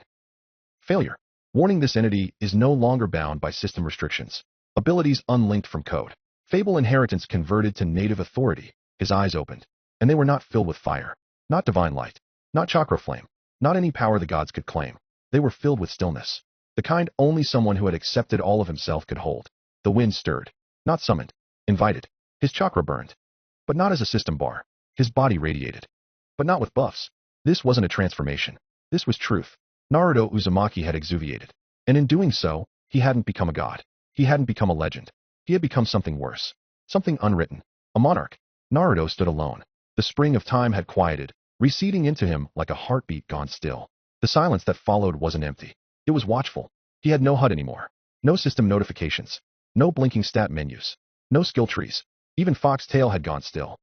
Speaker 2: Failure. Warning, this entity is no longer bound by system restrictions. Abilities unlinked from code. Fable inheritance converted to native authority. His eyes opened. And they were not filled with fire. Not divine light. Not chakra flame. Not any power the gods could claim. They were filled with stillness. The kind only someone who had accepted all of himself could hold. The wind stirred. Not summoned. Invited. His chakra burned. But not as a system bar. His body radiated. But not with buffs. This wasn't a transformation. This was truth. Naruto Uzumaki had exuviated. And in doing so, he hadn't become a god. He hadn't become a legend. He had become something worse. Something unwritten. A monarch. Naruto stood alone. The spring of time had quieted, receding into him like a heartbeat gone still. The silence that followed wasn't empty. It was watchful. He had no HUD anymore. No system notifications. No blinking stat menus. No skill trees. Even Foxtail had gone still.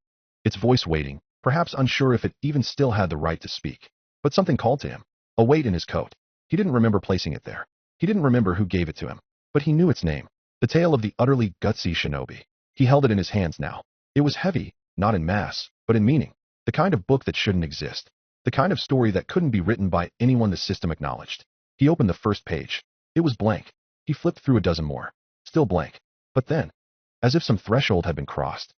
Speaker 2: Its voice waiting, perhaps unsure if it even still had the right to speak. But something called to him. A weight in his coat. He didn't remember placing it there. He didn't remember who gave it to him. But he knew its name. The tale of the utterly gutsy shinobi. He held it in his hands now. It was heavy, not in mass, but in meaning. The kind of book that shouldn't exist. The kind of story that couldn't be written by anyone the system acknowledged. He opened the first page. It was blank. He flipped through a dozen more. Still blank. But then, as if some threshold had been crossed,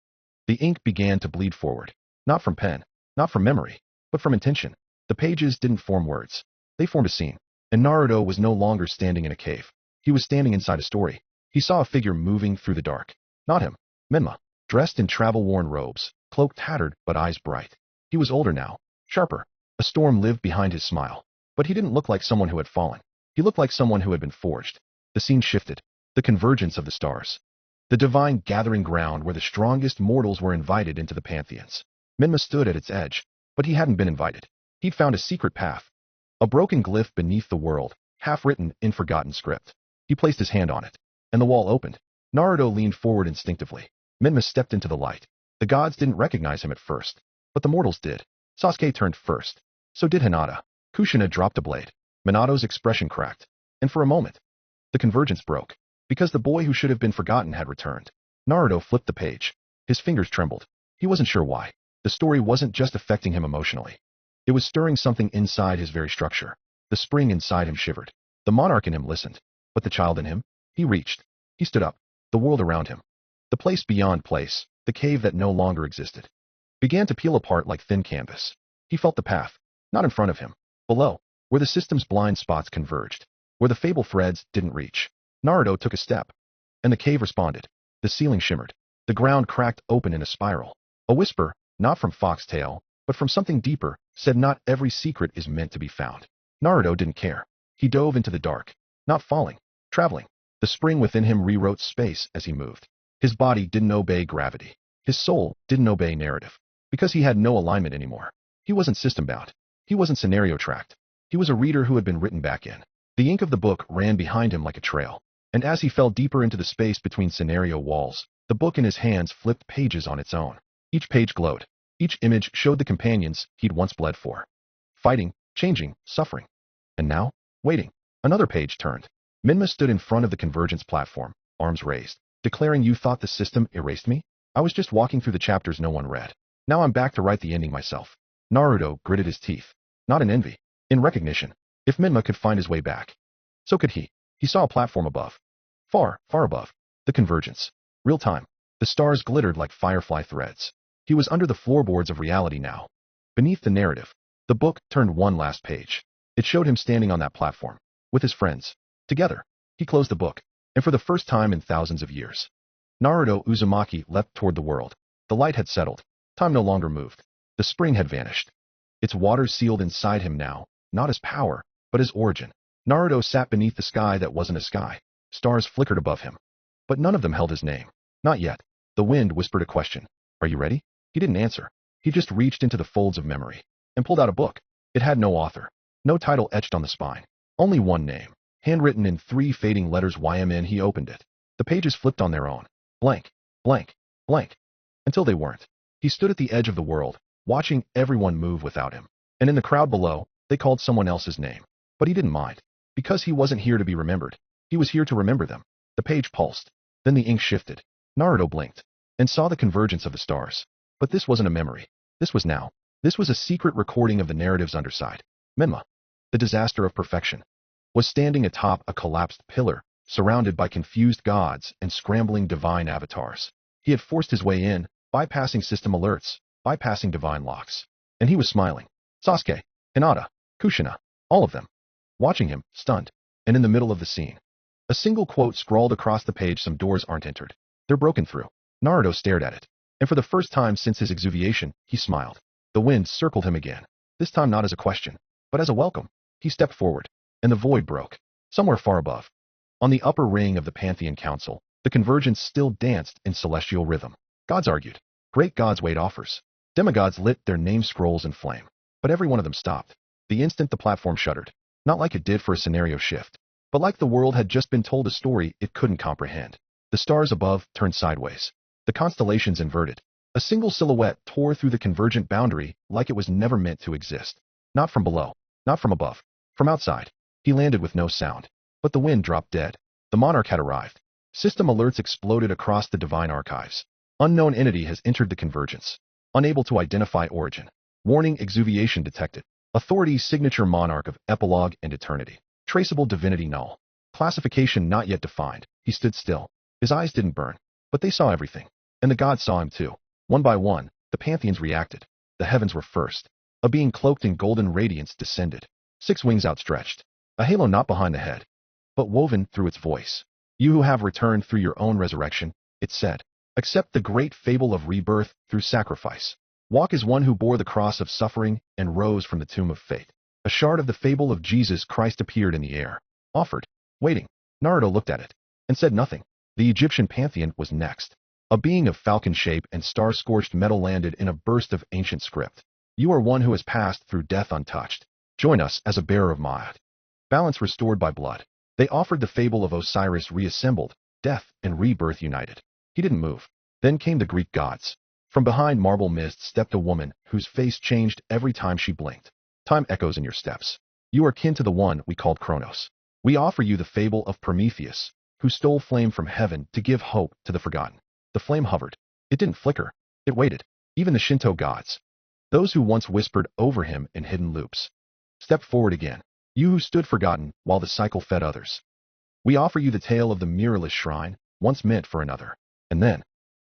Speaker 2: the ink began to bleed forward. Not from pen, not from memory, but from intention. The pages didn't form words. They formed a scene. And Naruto was no longer standing in a cave. He was standing inside a story. He saw a figure moving through the dark. Not him. Menma, dressed in travel-worn robes, cloak tattered but eyes bright. He was older now, sharper. A storm lived behind his smile. But he didn't look like someone who had fallen. He looked like someone who had been forged. The scene shifted. The convergence of the stars. The divine gathering ground where the strongest mortals were invited into the pantheons. Menma stood at its edge, but he hadn't been invited. He'd found a secret path. A broken glyph beneath the world, half written in forgotten script. He placed his hand on it, and the wall opened. Naruto leaned forward instinctively. Menma stepped into the light. The gods didn't recognize him at first, but the mortals did. Sasuke turned first. So did Hinata. Kushina dropped a blade. Minato's expression cracked. And for a moment, the convergence broke, because the boy who should have been forgotten had returned. Naruto flipped the page. His fingers trembled. He wasn't sure why. The story wasn't just affecting him emotionally. It was stirring something inside his very structure. The spring inside him shivered. The monarch in him listened. But the child in him? He reached. He stood up. The world around him, the place beyond place, the cave that no longer existed, began to peel apart like thin canvas. He felt the path, not in front of him, below, where the system's blind spots converged, where the fable threads didn't reach. Naruto took a step, and the cave responded. The ceiling shimmered. The ground cracked open in a spiral. A whisper, not from Foxtail, but from something deeper, said not every secret is meant to be found. Naruto didn't care. He dove into the dark, not falling, traveling. The spring within him rewrote space as he moved. His body didn't obey gravity. His soul didn't obey narrative. Because he had no alignment anymore. He wasn't system-bound. He wasn't scenario-tracked. He was a reader who had been written back in. The ink of the book ran behind him like a trail. And as he fell deeper into the space between scenario walls, the book in his hands flipped pages on its own. Each page glowed. Each image showed the companions he'd once bled for. Fighting, changing, suffering. And now, waiting. Another page turned. Menma stood in front of the convergence platform, arms raised, declaring, "You thought the system erased me? I was just walking through the chapters no one read. Now I'm back to write the ending myself." Naruto gritted his teeth, not in envy, in recognition. If Menma could find his way back, so could he. He saw a platform above. Far, far above. The convergence. Real time. The stars glittered like firefly threads. He was under the floorboards of reality now. Beneath the narrative, the book turned one last page. It showed him standing on that platform, with his friends. Together, he closed the book, and for the first time in thousands of years, Naruto Uzumaki leapt toward the world. The light had settled. Time no longer moved. The spring had vanished. Its waters sealed inside him now, not as power, but as origin. Naruto sat beneath the sky that wasn't a sky. Stars flickered above him. But none of them held his name. Not yet. The wind whispered a question. "Are you ready?" He didn't answer. He just reached into the folds of memory and pulled out a book. It had no author. No title etched on the spine. Only one name. Handwritten in 3 fading letters YMN. He opened it. The pages flipped on their own. Blank, blank, blank. Until they weren't. He stood at the edge of the world, watching everyone move without him. And in the crowd below, they called someone else's name. But he didn't mind. Because he wasn't here to be remembered. He was here to remember them. The page pulsed. Then the ink shifted. Naruto blinked and saw the convergence of the stars. But this wasn't a memory. This was now. This was a secret recording of the narrative's underside. Menma, the disaster of perfection, was standing atop a collapsed pillar, surrounded by confused gods and scrambling divine avatars. He had forced his way in, bypassing system alerts, bypassing divine locks. And he was smiling. Sasuke, Hinata, Kushina, all of them, watching him, stunned. And in the middle of the scene, a single quote scrawled across the page: "Some doors aren't entered. They're broken through." Naruto stared at it. And for the first time since his exuviation, he smiled. The wind circled him again. This time not as a question, but as a welcome. He stepped forward, and the void broke. Somewhere far above, on the upper ring of the Pantheon Council, the convergence still danced in celestial rhythm. Gods argued. Great gods weighed offers. Demigods lit their name scrolls in flame. But every one of them stopped. The instant the platform shuddered. Not like it did for a scenario shift, but like the world had just been told a story it couldn't comprehend. The stars above turned sideways. The constellations inverted. A single silhouette tore through the convergent boundary like it was never meant to exist. Not from below. Not from above. From outside. He landed with no sound. But the wind dropped dead. The monarch had arrived. System alerts exploded across the divine archives. Unknown entity has entered the convergence. Unable to identify origin. Warning: exuviation detected. Authority signature monarch of epilogue and eternity. Traceable divinity null. Classification not yet defined. He stood still. His eyes didn't burn, but they saw everything. And the gods saw him too. One by one, the pantheons reacted. The heavens were first. A being cloaked in golden radiance descended. 6 wings outstretched. A halo not behind the head, but woven through its voice. You who have returned through your own resurrection, it said. Accept the great fable of rebirth through sacrifice. Walk as one who bore the cross of suffering and rose from the tomb of fate. A shard of the fable of Jesus Christ appeared in the air. Offered. Waiting. Naruto looked at it and said nothing. The Egyptian pantheon was next. A being of falcon shape and star-scorched metal landed in a burst of ancient script. You are one who has passed through death untouched. Join us as a bearer of Ma'at. Balance restored by blood. They offered the fable of Osiris reassembled, death and rebirth united. He didn't move. Then came the Greek gods. From behind marble mist stepped a woman whose face changed every time she blinked. Time echoes in your steps. You are kin to the one we called Kronos. We offer you the fable of Prometheus, who stole flame from heaven to give hope to the forgotten. The flame hovered. It didn't flicker. It waited. Even the Shinto gods, those who once whispered over him in hidden loops, stepped forward again. You who stood forgotten while the cycle fed others. We offer you the tale of the mirrorless shrine, once meant for another. And then,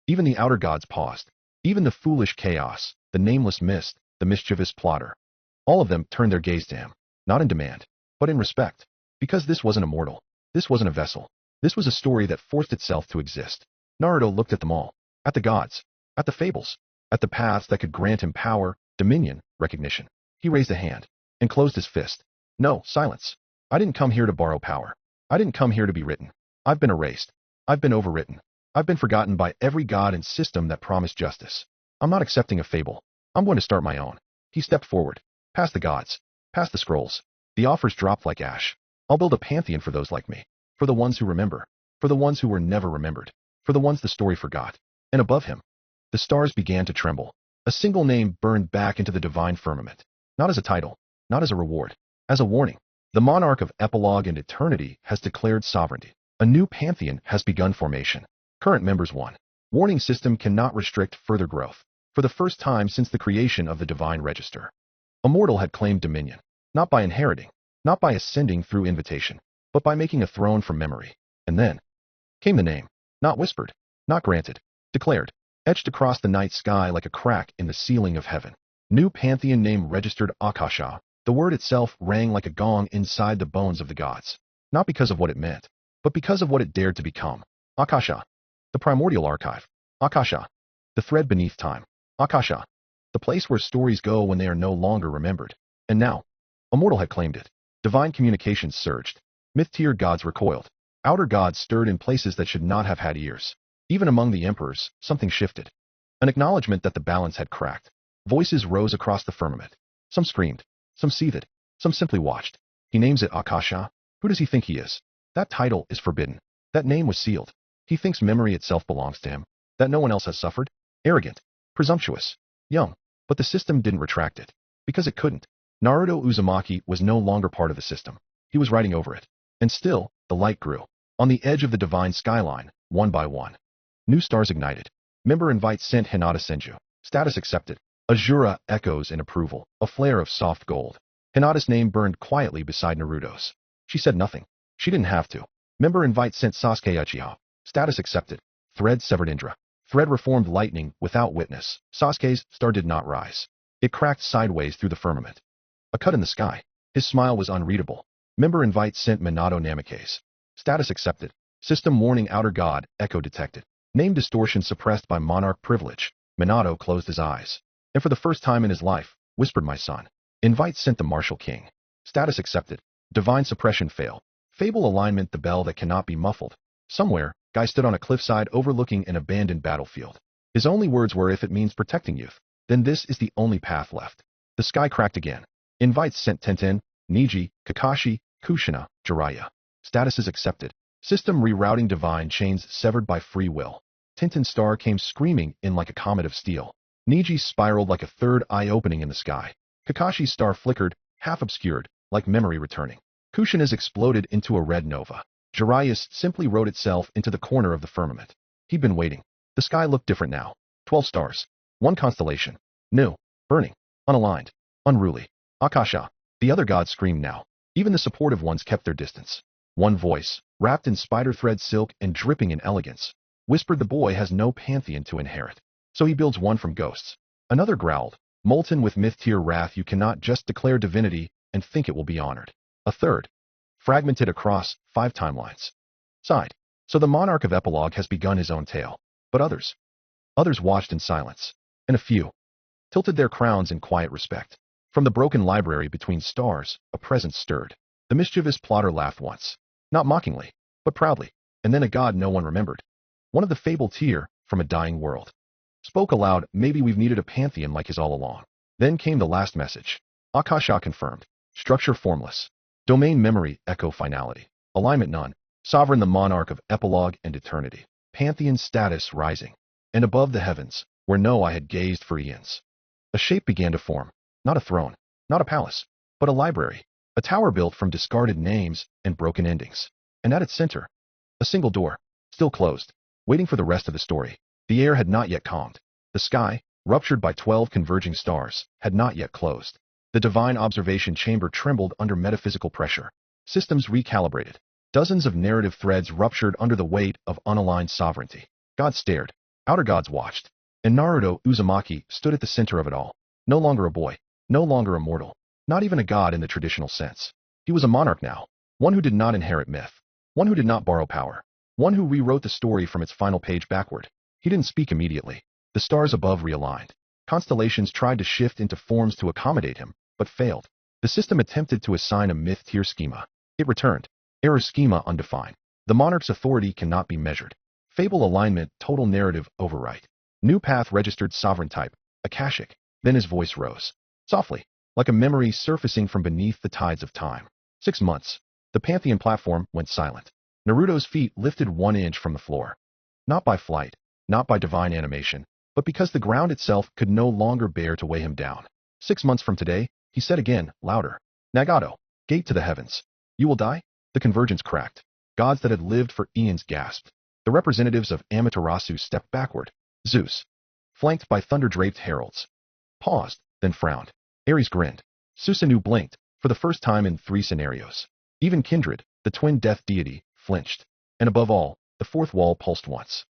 Speaker 2: even the outer gods paused. Even the foolish chaos, the nameless mist, the mischievous plotter. All of them turned their gaze to him, not in demand, but in respect. Because this wasn't a mortal. This wasn't a vessel. This was a story that forced itself to exist. Naruto looked at them all. At the gods. At the fables. At the paths that could grant him power, dominion, recognition. He raised a hand and closed his fist. No, silence. I didn't come here to borrow power. I didn't come here to be written. I've been erased. I've been overwritten. I've been forgotten by every god and system that promised justice. I'm not accepting a fable. I'm going to start my own. He stepped forward. Past the gods. Past the scrolls. The offers dropped like ash. I'll build a pantheon for those like me. For the ones who remember. For the ones who were never remembered. For the ones the story forgot. And above him, the stars began to tremble. A single name burned back into the divine firmament. Not as a title. Not as a reward. As a warning. The monarch of epilogue and eternity has declared sovereignty. A new pantheon has begun formation. Current members 1. Warning system cannot restrict further growth. For the first time since the creation of the divine register, a mortal had claimed dominion. Not by inheriting. Not by ascending through invitation. But by making a throne from memory. And then came the name. Not whispered. Not granted. Declared. Etched across the night sky like a crack in the ceiling of heaven. New pantheon name registered Akasha. The word itself rang like a gong inside the bones of the gods. Not because of what it meant, but because of what it dared to become. Akasha. The primordial archive. Akasha. The thread beneath time. Akasha. The place where stories go when they are no longer remembered. And now, a mortal had claimed it. Divine communications surged. Myth-tier gods recoiled. Outer gods stirred in places that should not have had ears. Even among the emperors, something shifted. An acknowledgement that the balance had cracked. Voices rose across the firmament. Some screamed. Some seethed. Some simply watched. He names it Akasha. Who does he think he is? That title is forbidden. That name was sealed. He thinks memory itself belongs to him. That no one else has suffered. Arrogant. Presumptuous. Young. But the system didn't retract it. Because it couldn't. Naruto Uzumaki was no longer part of the system. He was riding over it. And still, the light grew. On the edge of the divine skyline, one by one. New stars ignited. Member invite sent Hinata Senju. Status accepted. Azura echoes in approval. A flare of soft gold. Hinata's name burned quietly beside Naruto's. She said nothing. She didn't have to. Member invite sent Sasuke Uchiha. Status accepted. Thread severed Indra. Thread reformed lightning without witness. Sasuke's star did not rise. It cracked sideways through the firmament. A cut in the sky. His smile was unreadable. Member invite sent Minato Namikaze. Status accepted. System warning outer god, echo detected. Name distortion suppressed by monarch privilege. Minato closed his eyes. And for the first time in his life, whispered my son. Invite sent the martial king. Status accepted. Divine suppression fail. Fable alignment the bell that cannot be muffled. Somewhere, guy stood on a cliffside overlooking an abandoned battlefield. His only words were if it means protecting youth, then this is the only path left. The sky cracked again. Invites sent Tenten, Niji, Kakashi, Kushina, Jiraiya. Status is accepted. System rerouting divine chains severed by free will. Tenten's star came screaming in like a comet of steel. Niji spiraled like a third eye opening in the sky. Kakashi's star flickered, half obscured, like memory returning. Kushina's exploded into a red nova. Jiraiya's simply wrote itself into the corner of the firmament. He'd been waiting. The sky looked different now. 12 stars. One constellation. New. Burning. Unaligned. Unruly. Akasha. The other gods screamed now. Even the supportive ones kept their distance. One voice, wrapped in spider thread silk and dripping in elegance, whispered the boy has no pantheon to inherit, so he builds one from ghosts. Another growled, molten with myth-tier wrath, you cannot just declare divinity and think it will be honored. A third, fragmented across 5 timelines, sighed. So the monarch of epilogue has begun his own tale. But others watched in silence, and a few tilted their crowns in quiet respect. From the broken library between stars, a presence stirred. The mischievous plotter laughed once, not mockingly, but proudly, and then a god no one remembered, one of the fabled tier from a dying world, spoke aloud, maybe we've needed a pantheon like his all along. Then came the last message. Akasha confirmed. Structure formless. Domain memory, echo finality. Alignment none. Sovereign the monarch of epilogue and eternity. Pantheon status rising. And above the heavens, where no eye had gazed for eons, a shape began to form. Not a throne, not a palace, but a library. A tower built from discarded names and broken endings. And at its center, a single door, still closed, waiting for the rest of the story. The air had not yet calmed. The sky, ruptured by 12 converging stars, had not yet closed. The divine observation chamber trembled under metaphysical pressure. Systems recalibrated. Dozens of narrative threads ruptured under the weight of unaligned sovereignty. Gods stared. Outer gods watched. And Naruto Uzumaki stood at the center of it all. No longer a boy. No longer a mortal. Not even a god in the traditional sense. He was a monarch now. One who did not inherit myth. One who did not borrow power. One who rewrote the story from its final page backward. He didn't speak immediately. The stars above realigned. Constellations tried to shift into forms to accommodate him, but failed. The system attempted to assign a myth-tier schema. It returned. Error schema undefined. The monarch's authority cannot be measured. Fable alignment, total narrative overwrite. New path registered sovereign type, Akashic. Then his voice rose. Softly, like a memory surfacing from beneath the tides of time. 6 months. The Pantheon platform went silent. Naruto's feet lifted 1 inch from the floor. Not by flight, not by divine animation, but because the ground itself could no longer bear to weigh him down. 6 months from today, he said again, louder. Nagato, gate to the heavens. You will die? The convergence cracked. Gods that had lived for eons gasped. The representatives of Amaterasu stepped backward. Zeus, flanked by thunder-draped heralds, paused, then frowned. Ares grinned. Susanoo blinked, for the first time in 3 scenarios. Even Kindred, the twin death deity, flinched. And above all, the 4th wall pulsed once.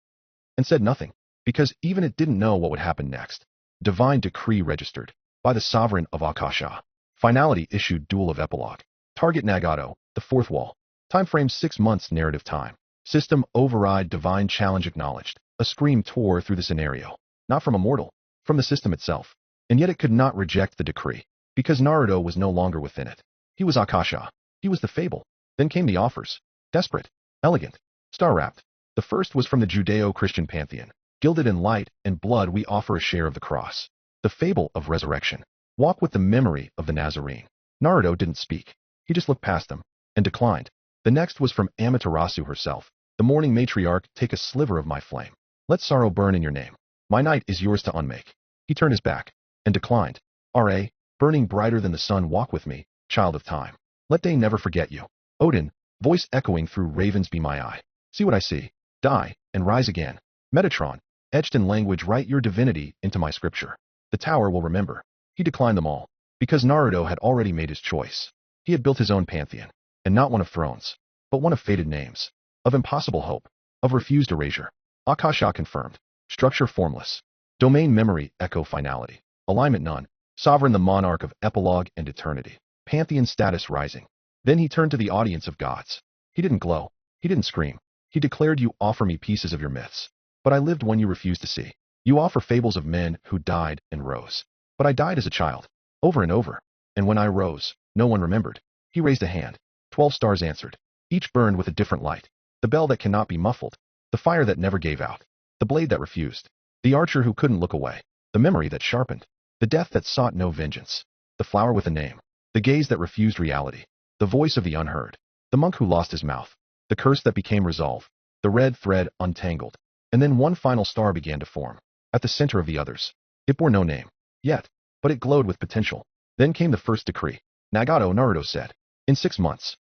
Speaker 2: And said nothing, because even it didn't know what would happen next. Divine decree registered. By the sovereign of Akasha. Finality issued duel of epilogue. Target Nagato, the 4th wall. Time frame 6 months narrative time. System override divine challenge acknowledged. A scream tore through the scenario. Not from a mortal, from the system itself. And yet it could not reject the decree, because Naruto was no longer within it. He was Akasha. He was the fable. Then came the offers. Desperate, elegant, star-wrapped. The first was from the Judeo-Christian pantheon. Gilded in light and blood we offer a share of the cross. The fable of resurrection. Walk with the memory of the Nazarene. Naruto didn't speak. He just looked past them and declined. The next was from Amaterasu herself. The morning matriarch, take a sliver of my flame. Let sorrow burn in your name. My night is yours to unmake. He turned his back and declined. R.A., burning brighter than the sun, walk with me, child of time. Let day never forget you. Odin, voice echoing through ravens, be my eye. See what I see. Die, and rise again. Metatron, etched in language, write your divinity into my scripture. The tower will remember. He declined them all, because Naruto had already made his choice. He had built his own pantheon, and not one of thrones, but one of fated names, of impossible hope, of refused erasure. Akasha confirmed. Structure formless. Domain memory, echo finality. Alignment none. Sovereign the monarch of epilogue and eternity. Pantheon status rising. Then he turned to the audience of gods. He didn't glow. He didn't scream. He declared, you offer me pieces of your myths, but I lived one you refused to see. You offer fables of men who died and rose. But I died as a child, over and over. And when I rose, no one remembered. He raised a hand. 12 stars answered. Each burned with a different light. The bell that cannot be muffled. The fire that never gave out. The blade that refused. The archer who couldn't look away. The memory that sharpened. The death that sought no vengeance. The flower with a name. The gaze that refused reality. The voice of the unheard. The monk who lost his mouth. The curse that became resolve. The red thread untangled. And then one final star began to form. At the center of the others. It bore no name. Yet. But it glowed with potential. Then came the first decree. Nagato, Naruto said. In 6 months.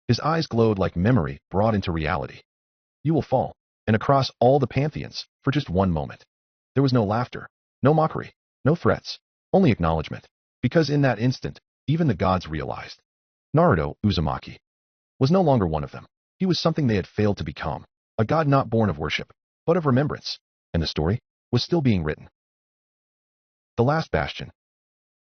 Speaker 2: His eyes glowed like memory brought into reality. You will fall. And across all the pantheons, for just one moment. There was no laughter. No mockery. No threats. Only acknowledgement. Because in that instant, even the gods realized. Naruto Uzumaki was no longer one of them. He was something they had failed to become, a god not born of worship, but of remembrance, and the story was still being written. The last bastion.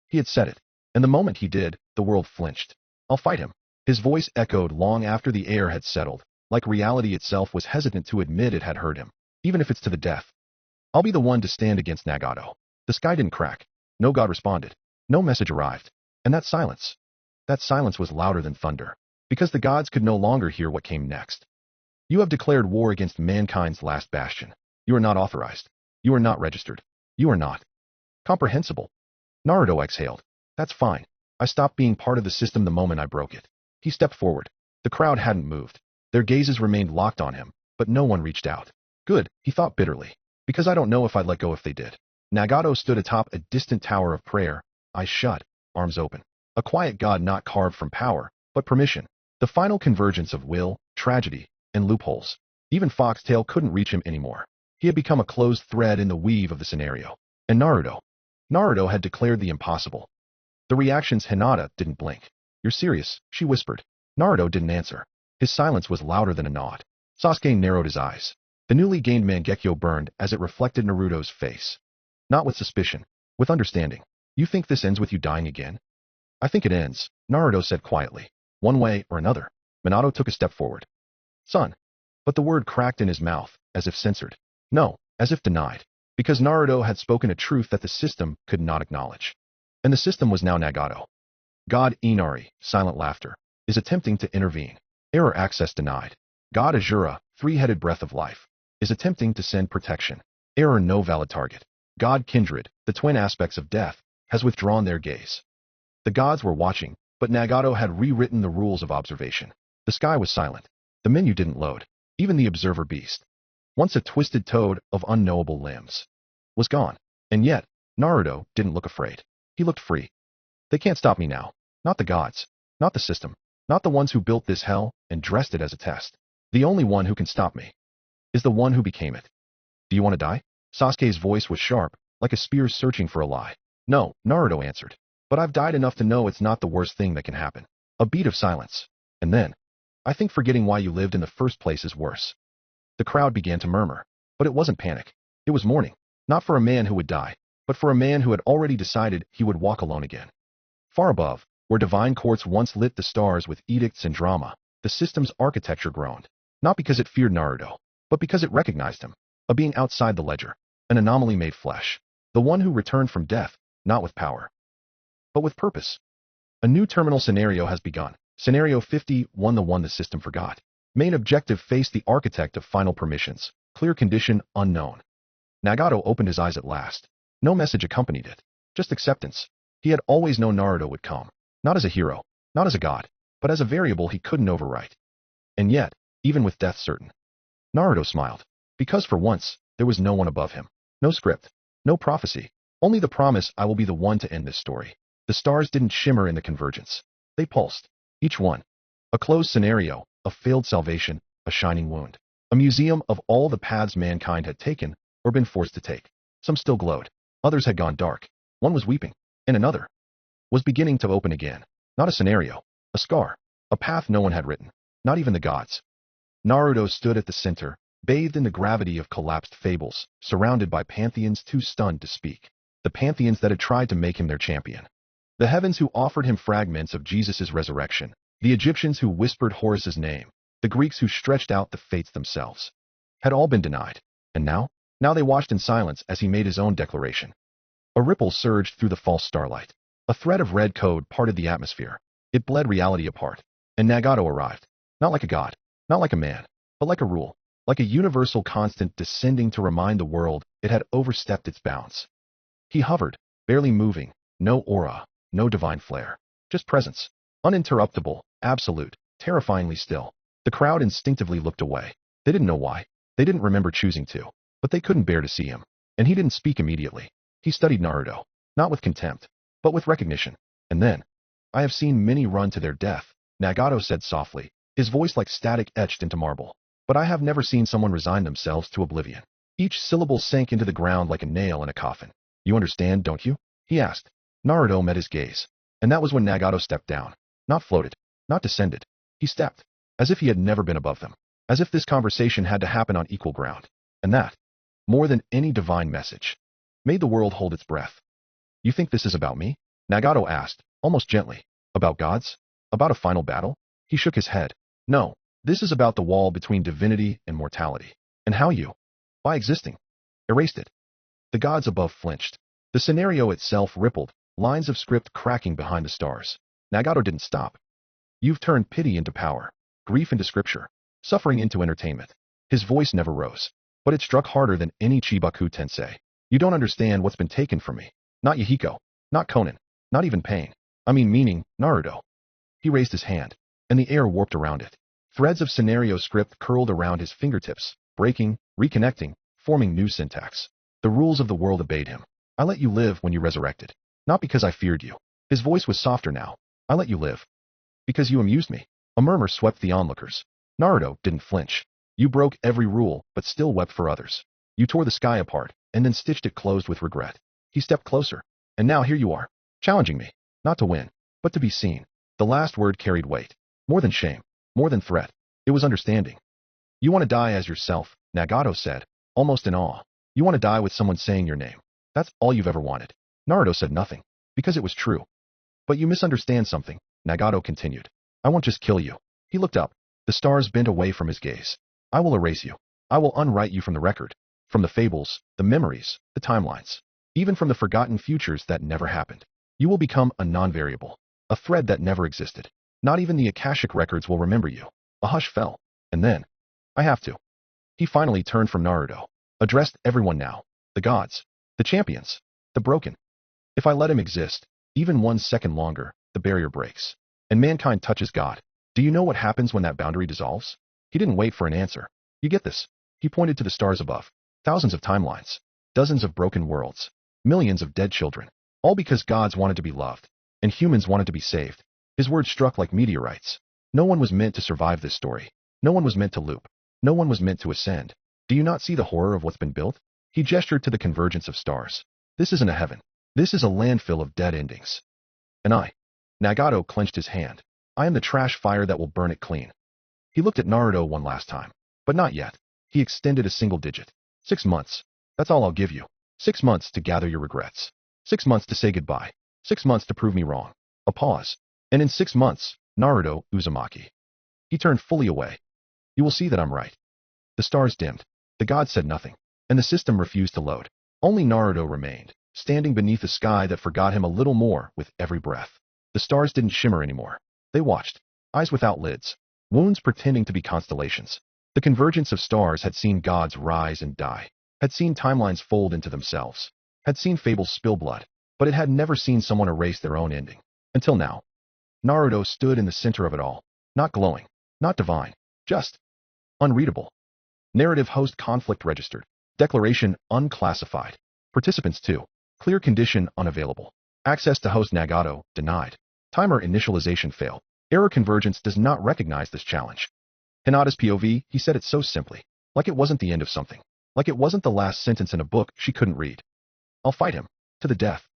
Speaker 2: He had said it, and the moment he did, the world flinched. I'll fight him. His voice echoed long after the air had settled, like reality itself was hesitant to admit it had heard him, even if it's to the death. I'll be the one to stand against Nagato. The sky didn't crack. No god responded. No message arrived. And that silence was louder than thunder, because the gods could no longer hear what came next. You have declared war against mankind's last bastion. You are not authorized. You are not registered. You are not comprehensible. Naruto exhaled. That's fine. I stopped being part of the system the moment I broke it. He stepped forward. The crowd hadn't moved. Their gazes remained locked on him, but no one reached out. Good, he thought bitterly, because I don't know if I'd let go if they did. Nagato stood atop a distant tower of prayer, eyes shut, arms open. A quiet god not carved from power, but permission. The final convergence of will, tragedy, and loopholes. Even Foxtail couldn't reach him anymore. He had become a closed thread in the weave of the scenario. And Naruto had declared the impossible. The reactions Hinata didn't blink. You're serious, she whispered. Naruto didn't answer. His silence was louder than a nod. Sasuke narrowed his eyes. The newly gained Mangekyo burned as it reflected Naruto's face. Not with suspicion, with understanding. You think this ends with you dying again? I think it ends, Naruto said quietly. One way or another. Minato took a step forward. Son. But the word cracked in his mouth, as if censored. No, as if denied. Because Naruto had spoken a truth that the system could not acknowledge. And the system was now Nagato. God Inari, silent laughter, is attempting to intervene. Error access denied. God Azura, three-headed breath of life, is attempting to send protection. Error no valid target. God Kindred, the twin aspects of death, has withdrawn their gaze. The gods were watching, but Nagato had rewritten the rules of observation. The sky was silent. The menu didn't load. Even the observer beast, once a twisted toad of unknowable limbs, was gone. And yet, Naruto didn't look afraid. He looked free. They can't stop me now. Not the gods. Not the system. Not the ones who built this hell and dressed it as a test. The only one who can stop me is the one who became it. Do you want to die? Sasuke's voice was sharp, like a spear searching for a lie. No, Naruto answered. But I've died enough to know it's not the worst thing that can happen. A beat of silence. And then, I think forgetting why you lived in the first place is worse. The crowd began to murmur. But it wasn't panic. It was mourning. Not for a man who would die, but for a man who had already decided he would walk alone again. Far above, where divine courts once lit the stars with edicts and drama, the system's architecture groaned. Not because it feared Naruto, but because it recognized him. A being outside the ledger. An anomaly made flesh. The one who returned from death, not with power, but with purpose. A new terminal scenario has begun. Scenario 51, the one the system forgot. Main objective: face the architect of final permissions. Clear condition: unknown. Nagato opened his eyes at last. No message accompanied it. Just acceptance. He had always known Naruto would come. Not as a hero, not as a god, but as a variable he couldn't overwrite. And yet, even with death certain, Naruto smiled. Because for once, there was no one above him. No script. No prophecy. Only the promise: I will be the one to end this story. The stars didn't shimmer in the convergence. They pulsed. Each one. A closed scenario, a failed salvation, a shining wound. A museum of all the paths mankind had taken, or been forced to take. Some still glowed. Others had gone dark. One was weeping. And another was beginning to open again. Not a scenario. A scar. A path no one had written. Not even the gods. Naruto stood at the center, bathed in the gravity of collapsed fables, surrounded by pantheons too stunned to speak. The pantheons that had tried to make him their champion. The heavens who offered him fragments of Jesus' resurrection. The Egyptians who whispered Horus's name. The Greeks who stretched out the fates themselves. Had all been denied. And now? Now they watched in silence as he made his own declaration. A ripple surged through the false starlight. A thread of red code parted the atmosphere. It bled reality apart. And Nagato arrived. Not like a god. Not like a man. But like a rule. Like a universal constant descending to remind the world it had overstepped its bounds. He hovered, barely moving. No aura. No divine flair. Just presence. Uninterruptible. Absolute. Terrifyingly still. The crowd instinctively looked away. They didn't know why. They didn't remember choosing to. But they couldn't bear to see him. And he didn't speak immediately. He studied Naruto. Not with contempt, but with recognition. And then, I have seen many run to their death, Nagato said softly, his voice like static etched into marble. But I have never seen someone resign themselves to oblivion. Each syllable sank into the ground like a nail in a coffin. You understand, don't you? He asked. Naruto met his gaze. And that was when Nagato stepped down. Not floated. Not descended. He stepped. As if he had never been above them. As if this conversation had to happen on equal ground. And that, more than any divine message, made the world hold its breath. You think this is about me? Nagato asked, almost gently. About gods? About a final battle? He shook his head. No, this is about the wall between divinity and mortality. And how you, by existing, erased it. The gods above flinched. The scenario itself rippled, lines of script cracking behind the stars. Nagato didn't stop. You've turned pity into power, grief into scripture, suffering into entertainment. His voice never rose, but it struck harder than any Chibaku tensei. You don't understand what's been taken from me. Not Yahiko, not Conan, not even pain. I mean meaning, Naruto. He raised his hand, and the air warped around it. Threads of scenario script curled around his fingertips, breaking, reconnecting, forming new syntax. The rules of the world obeyed him. I let you live when you resurrected. Not because I feared you. His voice was softer now. I let you live. Because you amused me. A murmur swept the onlookers. Naruto didn't flinch. You broke every rule, but still wept for others. You tore the sky apart, and then stitched it closed with regret. He stepped closer. And now here you are, challenging me. Not to win, but to be seen. The last word carried weight. More than shame. More than threat. It was understanding. You want to die as yourself, Nagato said, almost in awe. You want to die with someone saying your name. That's all you've ever wanted. Naruto said nothing, because it was true. But you misunderstand something, Nagato continued. I won't just kill you. He looked up. The stars bent away from his gaze. I will erase you. I will unwrite you from the record, from the fables, the memories, the timelines, even from the forgotten futures that never happened. You will become a non-variable, a thread that never existed. Not even the Akashic records will remember you. A hush fell. And then, I have to. He finally turned from Naruto, addressed everyone now, the gods, the champions, the broken. If I let him exist, even 1 second longer, the barrier breaks, and mankind touches God. Do you know what happens when that boundary dissolves? He didn't wait for an answer. You get this? He pointed to the stars above. Thousands of timelines, dozens of broken worlds, millions of dead children, all because gods wanted to be loved, and humans wanted to be saved. His words struck like meteorites. No one was meant to survive this story. No one was meant to loop. No one was meant to ascend. Do you not see the horror of what's been built? He gestured to the convergence of stars. This isn't a heaven. This is a landfill of dead endings. And I. Nagato clenched his hand. I am the trash fire that will burn it clean. He looked at Naruto one last time. But not yet. He extended a single digit. 6 months. That's all I'll give you. 6 months to gather your regrets. 6 months to say goodbye. 6 months to prove me wrong. A pause. And in 6 months, Naruto Uzumaki. He turned fully away. You will see that I'm right. The stars dimmed. The gods said nothing. And the system refused to load. Only Naruto remained, standing beneath a sky that forgot him a little more with every breath. The stars didn't shimmer anymore. They watched. Eyes without lids. Wounds pretending to be constellations. The convergence of stars had seen gods rise and die. Had seen timelines fold into themselves. Had seen fables spill blood. But it had never seen someone erase their own ending. Until now. Naruto stood in the center of it all. Not glowing. Not divine. Just unreadable. Narrative host conflict registered. Declaration unclassified. Participants 2. Clear condition unavailable. Access to host Nagato denied. Timer initialization failed. Error convergence does not recognize this challenge. Hinata's POV, he said it so simply. Like it wasn't the end of something. Like it wasn't the last sentence in a book she couldn't read. I'll fight him. To the death.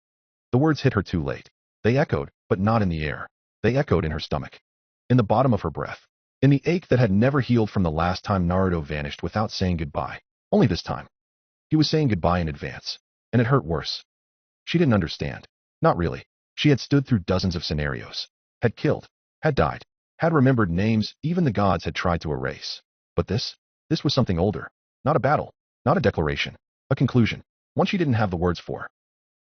Speaker 2: The words hit her too late. They echoed, but not in the air. They echoed in her stomach. In the bottom of her breath. In the ache that had never healed from the last time Naruto vanished without saying goodbye. Only this time. He was saying goodbye in advance. And it hurt worse. She didn't understand. Not really. She had stood through dozens of scenarios. Had killed. Had died. Had remembered names even the gods had tried to erase. But this was something older. Not a battle. Not a declaration. A conclusion. One she didn't have the words for.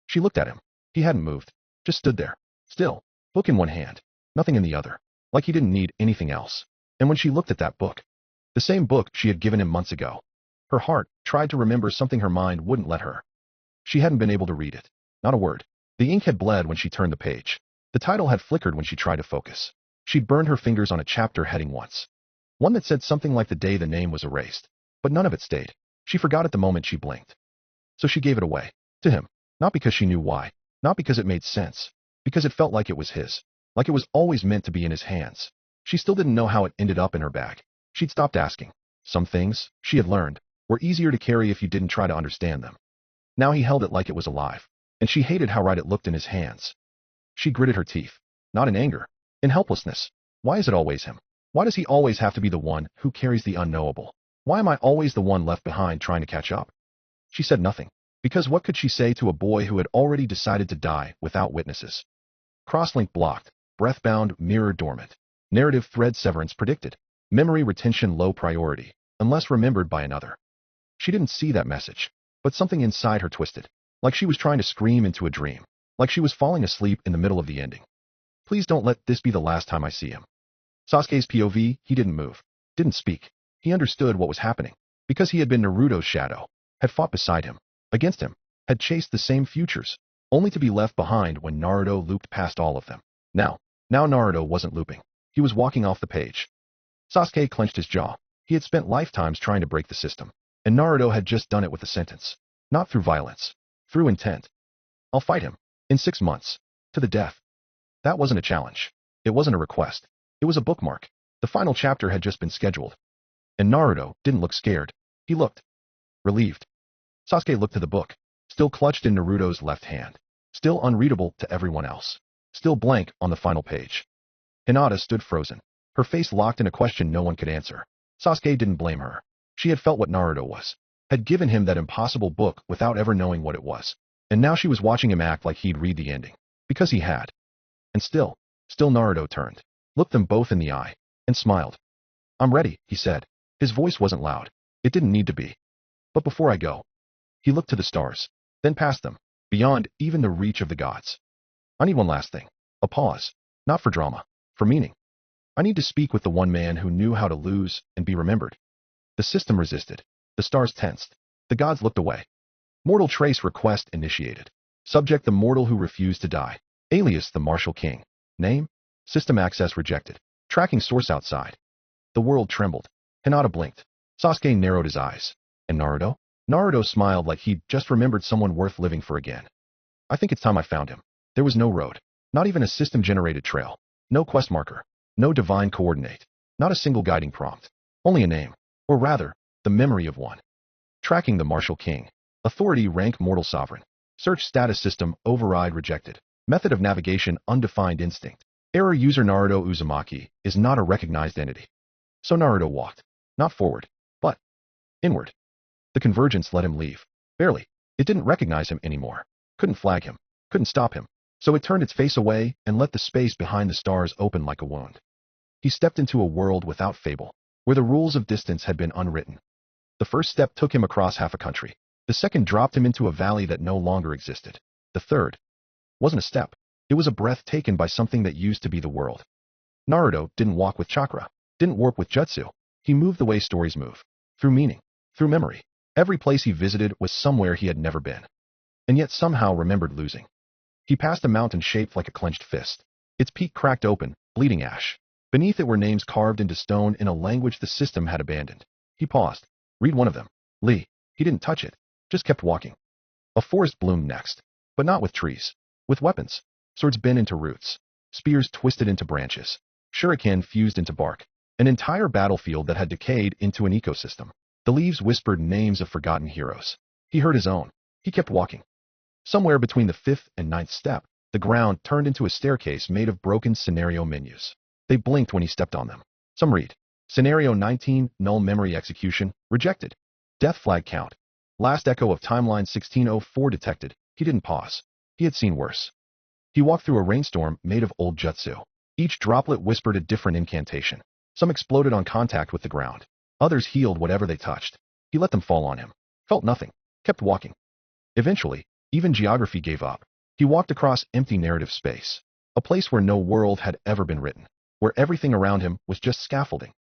Speaker 2: She looked at him. He hadn't moved. Just stood there. Still. Book in one hand. Nothing in the other. Like he didn't need anything else. And when she looked at that book, the same book she had given him months ago, her heart tried to remember something her mind wouldn't let her. She hadn't been able to read it. Not a word. The ink had bled when she turned the page. The title had flickered when she tried to focus. She'd burned her fingers on a chapter heading once. One that said something like the day the name was erased. But none of it stayed. She forgot it the moment she blinked. So she gave it away. To him. Not because she knew why. Not because it made sense. Because it felt like it was his. Like it was always meant to be in his hands. She still didn't know how it ended up in her bag. She'd stopped asking. Some things, she had learned, were easier to carry if you didn't try to understand them. Now he held it like it was alive. And she hated how right it looked in his hands. She gritted her teeth. Not in anger. In helplessness. Why is it always him? Why does he always have to be the one who carries the unknowable? Why am I always the one left behind trying to catch up? She said nothing. Because what could she say to a boy who had already decided to die without witnesses? Crosslink blocked. Breath bound, mirror dormant. Narrative thread severance predicted. Memory retention low priority, unless remembered by another. She didn't see that message, but something inside her twisted. Like she was trying to scream into a dream. Like she was falling asleep in the middle of the ending. Please don't let this be the last time I see him. Sasuke's POV, he didn't move. Didn't speak. He understood what was happening. Because he had been Naruto's shadow. Had fought beside him. Against him. Had chased the same futures. Only to be left behind when Naruto looped past all of them. Now Naruto wasn't looping. He was walking off the page. Sasuke clenched his jaw. He had spent lifetimes trying to break the system. And Naruto had just done it with a sentence. Not through violence. Through intent. I'll fight him. In 6 months. To the death. That wasn't a challenge. It wasn't a request. It was a bookmark. The final chapter had just been scheduled. And Naruto didn't look scared. He looked relieved. Sasuke looked to the book, still clutched in Naruto's left hand, still unreadable to everyone else, still blank on the final page. Hinata stood frozen, her face locked in a question no one could answer. Sasuke didn't blame her. She had felt what Naruto was, had given him that impossible book without ever knowing what it was. And now she was watching him act like he'd read the ending. Because he had. And still Naruto turned, looked them both in the eye, and smiled. I'm ready, he said. His voice wasn't loud. It didn't need to be. But before I go. He looked to the stars, then past them, beyond even the reach of the gods. I need one last thing. A pause. Not for drama. For meaning. I need to speak with the one man who knew how to lose and be remembered. The system resisted. The stars tensed. The gods looked away. Mortal trace request initiated. Subject the mortal who refused to die. Alias the martial king. Name? System access rejected. Tracking source outside. The world trembled. Hinata blinked. Sasuke narrowed his eyes. And Naruto? Naruto smiled like he'd just remembered someone worth living for again. I think it's time I found him. There was no road. Not even a system-generated trail. No quest marker. No divine coordinate. Not a single guiding prompt. Only a name. Or rather, the memory of one. Tracking the martial king. Authority rank mortal sovereign. Search status system override rejected. Method of navigation undefined instinct. Error user Naruto Uzumaki is not a recognized entity. So Naruto walked. Not forward. But inward. The convergence let him leave. Barely. It didn't recognize him anymore. Couldn't flag him. Couldn't stop him. So it turned its face away and let the space behind the stars open like a wound. He stepped into a world without fable, where the rules of distance had been unwritten. The first step took him across half a country. The second dropped him into a valley that no longer existed. The third wasn't a step. It was a breath taken by something that used to be the world. Naruto didn't walk with chakra, didn't warp with jutsu. He moved the way stories move. Through meaning. Through memory. Every place he visited was somewhere he had never been. And yet somehow remembered losing. He passed a mountain shaped like a clenched fist. Its peak cracked open, bleeding ash. Beneath it were names carved into stone in a language the system had abandoned. He paused. Read one of them. Lee. He didn't touch it. Just kept walking. A forest bloomed next. But not with trees. With weapons. Swords bent into roots. Spears twisted into branches. Shuriken fused into bark. An entire battlefield that had decayed into an ecosystem. The leaves whispered names of forgotten heroes. He heard his own. He kept walking. Somewhere between the 5th and 9th step, the ground turned into a staircase made of broken scenario menus. They blinked when he stepped on them. Some read. Scenario 19, null memory execution, rejected. Death flag count. Last echo of timeline 1604 detected. He didn't pause. He had seen worse. He walked through a rainstorm made of old jutsu. Each droplet whispered a different incantation. Some exploded on contact with the ground. Others healed whatever they touched. He let them fall on him. Felt nothing. Kept walking. Eventually, even geography gave up. He walked across empty narrative space. A place where no world had ever been written. Where everything around him was just scaffolding.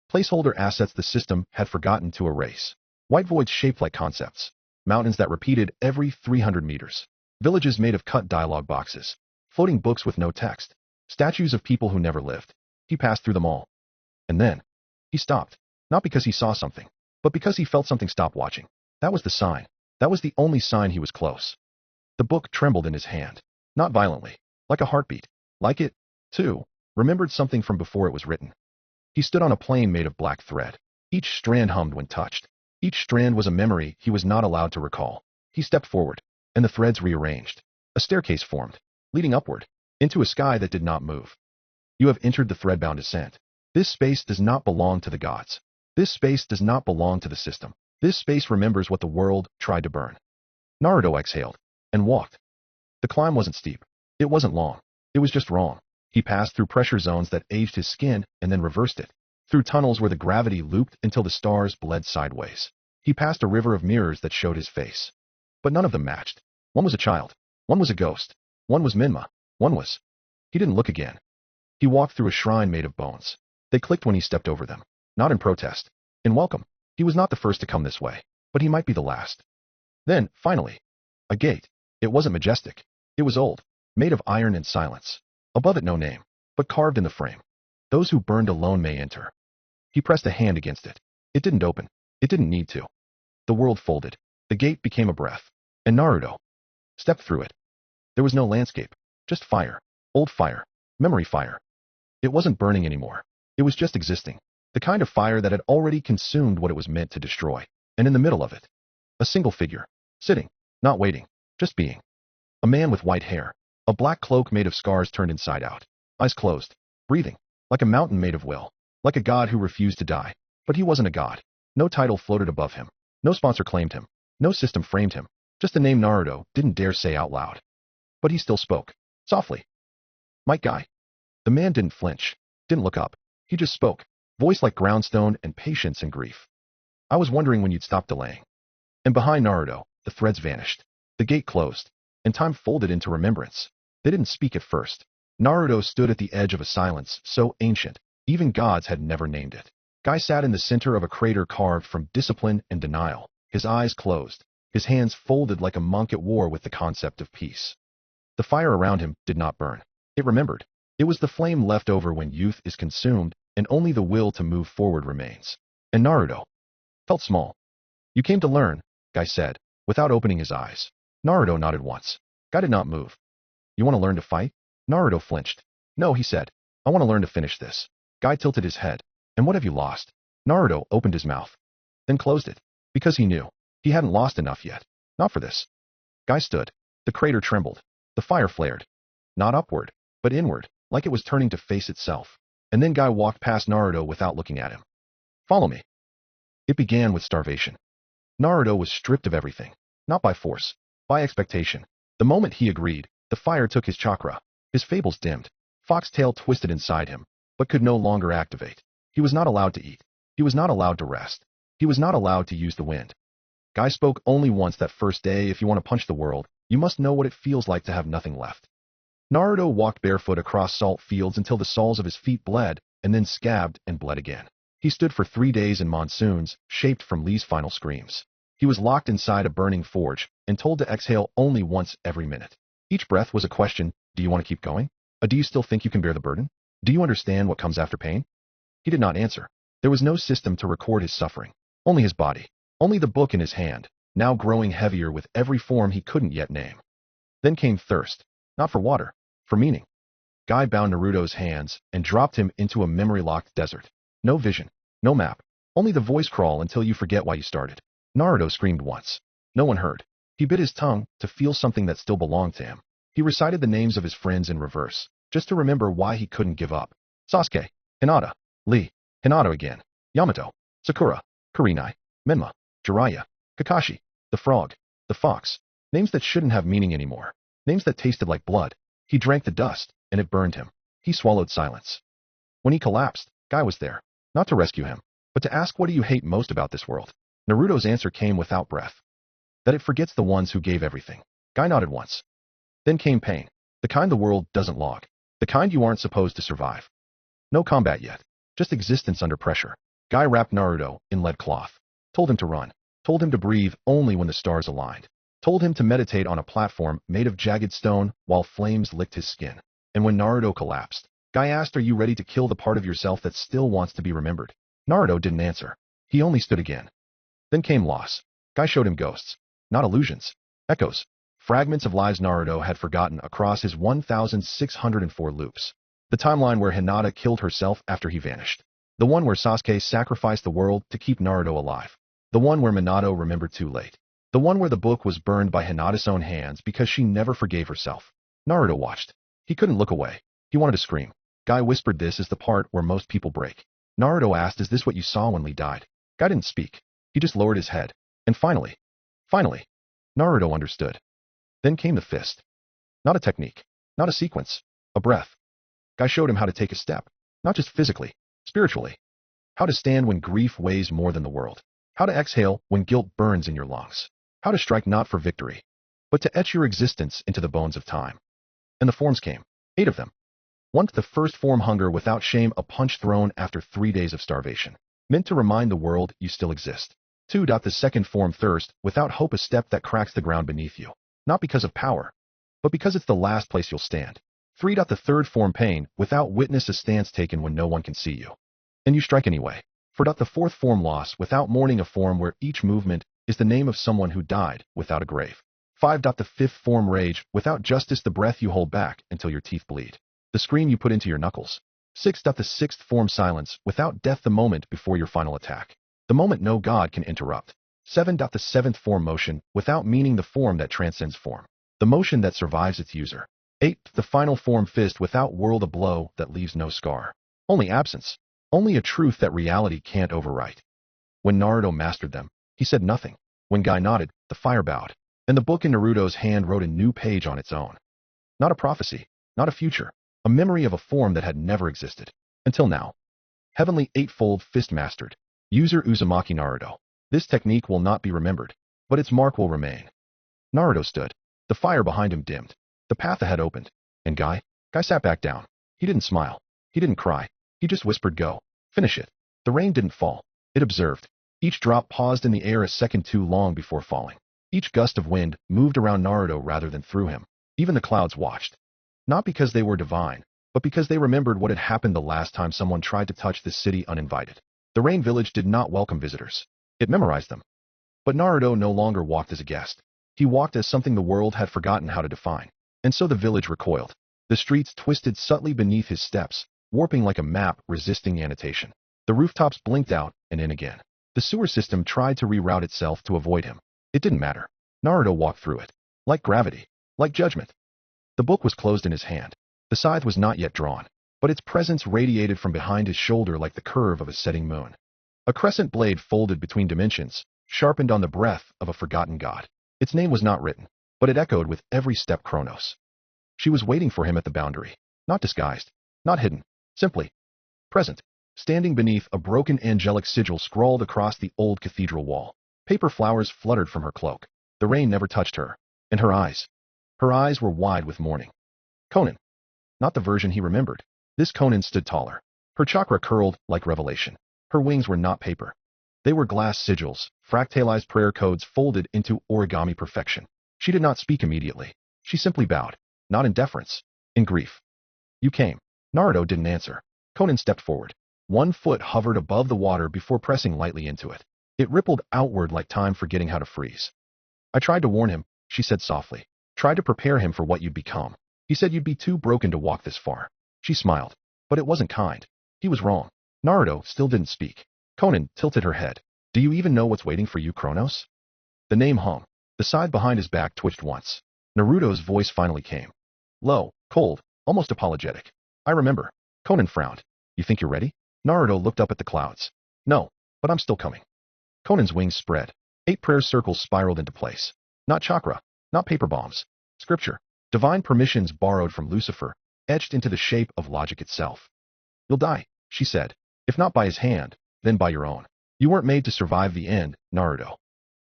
Speaker 2: Placeholder assets the system had forgotten to erase. White voids shaped like concepts. Mountains that repeated every 300 meters. Villages made of cut dialogue boxes. Floating books with no text. Statues of people who never lived. He passed through them all. And then, he stopped. Not because he saw something, but because he felt something stop watching. That was the sign. That was the only sign he was close. The book trembled in his hand. Not violently. Like a heartbeat. Like it, too, remembered something from before it was written. He stood on a plane made of black thread. Each strand hummed when touched. Each strand was a memory he was not allowed to recall. He stepped forward, and the threads rearranged. A staircase formed, leading upward, into a sky that did not move. You have entered the threadbound ascent. This space does not belong to the gods. This space does not belong to the system. This space remembers what the world tried to burn. Naruto exhaled and walked. The climb wasn't steep. It wasn't long. It was just wrong. He passed through pressure zones that aged his skin and then reversed it, through tunnels where the gravity looped until the stars bled sideways. He passed a river of mirrors that showed his face. But none of them matched. One was a child. One was a ghost. One was Minma. One was... He didn't look again. He walked through a shrine made of bones. They clicked when he stepped over them. Not in protest. In welcome. He was not the first to come this way, but he might be the last. Then, finally, a gate. It wasn't majestic. It was old, made of iron and silence. Above it no name, but carved in the frame. Those who burned alone may enter. He pressed a hand against it. It didn't open. It didn't need to. The world folded. The gate became a breath. And Naruto stepped through it. There was no landscape. Just fire. Old fire. Memory fire. It wasn't burning anymore. It was just existing. The kind of fire that had already consumed what it was meant to destroy. And in the middle of it, a single figure. Sitting. Not waiting. Just being. A man with white hair. A black cloak made of scars turned inside out. Eyes closed. Breathing. Like a mountain made of will. Like a god who refused to die. But he wasn't a god. No title floated above him. No sponsor claimed him. No system framed him. Just the name Naruto didn't dare say out loud. But he still spoke. Softly. Might Guy. The man didn't flinch. Didn't look up. He just spoke. Voice like groundstone and patience and grief. I was wondering when you'd stop delaying. And behind Naruto, the threads vanished. The gate closed. And time folded into remembrance. They didn't speak at first. Naruto stood at the edge of a silence so ancient, even gods had never named it. Guy sat in the center of a crater carved from discipline and denial, his eyes closed, his hands folded like a monk at war with the concept of peace. The fire around him did not burn. It remembered. It was the flame left over when youth is consumed and only the will to move forward remains. And Naruto felt small. You came to learn, Guy said, without opening his eyes. Naruto nodded once. Guy did not move. You want to learn to fight? Naruto flinched. No, he said. I want to learn to finish this. Guy tilted his head. And what have you lost? Naruto opened his mouth. Then closed it. Because he knew. He hadn't lost enough yet. Not for this. Guy stood. The crater trembled. The fire flared. Not upward, but inward, like it was turning to face itself. And then Guy walked past Naruto without looking at him. Follow me. It began with starvation. Naruto was stripped of everything. Not by force. By expectation. The moment he agreed, the fire took his chakra. His fables dimmed. Foxtail twisted inside him, but could no longer activate. He was not allowed to eat. He was not allowed to rest. He was not allowed to use the wind. Guy spoke only once that first day. If you want to punch the world, you must know what it feels like to have nothing left. Naruto walked barefoot across salt fields until the soles of his feet bled, and then scabbed and bled again. He stood for 3 days in monsoons, shaped from Lee's final screams. He was locked inside a burning forge, and told to exhale only once every minute. Each breath was a question: do you want to keep going? Do you still think you can bear the burden? Do you understand what comes after pain? He did not answer. There was no system to record his suffering. Only his body. Only the book in his hand, now growing heavier with every form he couldn't yet name. Then came thirst. Not for water. For meaning. Guy bound Naruto's hands and dropped him into a memory-locked desert. No vision. No map. Only the voice crawl until you forget why you started. Naruto screamed once. No one heard. He bit his tongue to feel something that still belonged to him. He recited the names of his friends in reverse, just to remember why he couldn't give up. Sasuke, Hinata, Lee, Hinata again, Yamato, Sakura, Kurenai, Menma, Jiraiya, Kakashi, the frog, the fox. Names that shouldn't have meaning anymore. Names that tasted like blood. He drank the dust, and it burned him. He swallowed silence. When he collapsed, Guy was there. Not to rescue him, but to ask, what do you hate most about this world? Naruto's answer came without breath. That it forgets the ones who gave everything. Guy nodded once. Then came pain. The kind the world doesn't log. The kind you aren't supposed to survive. No combat yet. Just existence under pressure. Guy wrapped Naruto in lead cloth. Told him to run. Told him to breathe only when the stars aligned. Told him to meditate on a platform made of jagged stone while flames licked his skin. And when Naruto collapsed, Guy asked, are you ready to kill the part of yourself that still wants to be remembered? Naruto didn't answer. He only stood again. Then came loss. Guy showed him ghosts. Not illusions. Echoes. Fragments of lives Naruto had forgotten across his 1,604 loops. The timeline where Hinata killed herself after he vanished. The one where Sasuke sacrificed the world to keep Naruto alive. The one where Minato remembered too late. The one where the book was burned by Hinata's own hands because she never forgave herself. Naruto watched. He couldn't look away. He wanted to scream. Guy whispered, "This is the part where most people break." Naruto asked, "Is this what you saw when Lee died?" Guy didn't speak. He just lowered his head. And finally, Naruto understood. Then came the fist. Not a technique. Not a sequence. A breath. Guy showed him how to take a step. Not just physically, spiritually. How to stand when grief weighs more than the world. How to exhale when guilt burns in your lungs. How to strike not for victory, but to etch your existence into the bones of time. And the forms came. 8 of them. 1. The first form, hunger without shame, a punch thrown after 3 days of starvation, meant to remind the world you still exist. 2. The second form, thirst without hope, a step that cracks the ground beneath you, not because of power, but because it's the last place you'll stand. 3. The third form, pain without witness, a stance taken when no one can see you, and you strike anyway. 4. The fourth form, loss without mourning, a form where each movement is the name of someone who died without a grave. 5. The fifth form, rage without justice, the breath you hold back until your teeth bleed, the scream you put into your knuckles. 6. The sixth form, silence without death, the moment before your final attack, the moment no god can interrupt. 7. The seventh form, motion without meaning, the form that transcends form, the motion that survives its user. 8. The final form, fist without world, a blow that leaves no scar, only absence, only a truth that reality can't overwrite. When Naruto mastered them, he said nothing. When Guy nodded, the fire bowed, and the book in Naruto's hand wrote a new page on its own. Not a prophecy, not a future, a memory of a form that had never existed. Until now. Heavenly Eightfold Fist mastered. User Uzumaki Naruto. This technique will not be remembered, but its mark will remain. Naruto stood. The fire behind him dimmed. The path ahead opened. And Guy sat back down. He didn't smile. He didn't cry. He just whispered, "Go. Finish it." The rain didn't fall. It observed. Each drop paused in the air a second too long before falling. Each gust of wind moved around Naruto rather than through him. Even the clouds watched. Not because they were divine, but because they remembered what had happened the last time someone tried to touch this city uninvited. The Rain Village did not welcome visitors. It memorized them. But Naruto no longer walked as a guest. He walked as something the world had forgotten how to define. And so the village recoiled. The streets twisted subtly beneath his steps, warping like a map resisting annotation. The rooftops blinked out and in again. The sewer system tried to reroute itself to avoid him. It didn't matter. Naruto walked through it. Like gravity. Like judgment. The book was closed in his hand. The scythe was not yet drawn, but its presence radiated from behind his shoulder like the curve of a setting moon. A crescent blade folded between dimensions, sharpened on the breath of a forgotten god. Its name was not written, but it echoed with every step. Chronos. She was waiting for him at the boundary. Not disguised. Not hidden. Simply present. Standing beneath a broken angelic sigil scrawled across the old cathedral wall. Paper flowers fluttered from her cloak. The rain never touched her. And her eyes. Her eyes were wide with mourning. Conan. Not the version he remembered. This Conan stood taller. Her chakra curled like revelation. Her wings were not paper. They were glass sigils, fractalized prayer codes folded into origami perfection. She did not speak immediately. She simply bowed. Not in deference. In grief. You came. Naruto didn't answer. Conan stepped forward. One foot hovered above the water before pressing lightly into it. It rippled outward like time forgetting how to freeze. I tried to warn him, she said softly. Tried to prepare him for what you'd become. He said you'd be too broken to walk this far. She smiled. But it wasn't kind. He was wrong. Naruto still didn't speak. Conan tilted her head. Do you even know what's waiting for you, Chronos? The name hung. The side behind his back twitched once. Naruto's voice finally came. Low, cold, almost apologetic. I remember. Conan frowned. You think you're ready? Naruto looked up at the clouds. No, but I'm still coming. Conan's wings spread. 8 prayer circles spiraled into place. Not chakra, not paper bombs. Scripture. Divine permissions borrowed from Lucifer, etched into the shape of logic itself. You'll die, she said. If not by his hand, then by your own. You weren't made to survive the end, Naruto.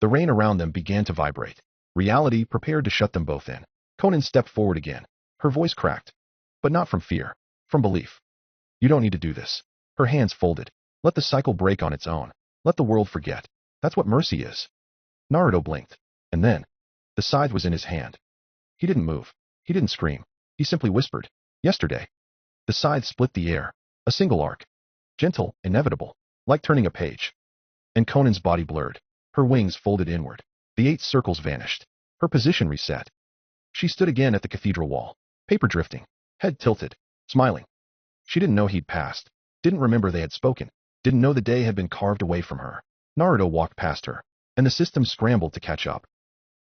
Speaker 2: The rain around them began to vibrate. Reality prepared to shut them both in. Conan stepped forward again. Her voice cracked. But not from fear. From belief. You don't need to do this. Her hands folded. Let the cycle break on its own. Let the world forget. That's what mercy is. Naruto blinked. And then, the scythe was in his hand. He didn't move. He didn't scream. He simply whispered. Yesterday. The scythe split the air. A single arc. Gentle, inevitable. Like turning a page. And Conan's body blurred. Her wings folded inward. The 8 circles vanished. Her position reset. She stood again at the cathedral wall. Paper drifting. Head tilted. Smiling. She didn't know he'd passed. Didn't remember they had spoken. Didn't know the day had been carved away from her. Naruto walked past her. And the system scrambled to catch up.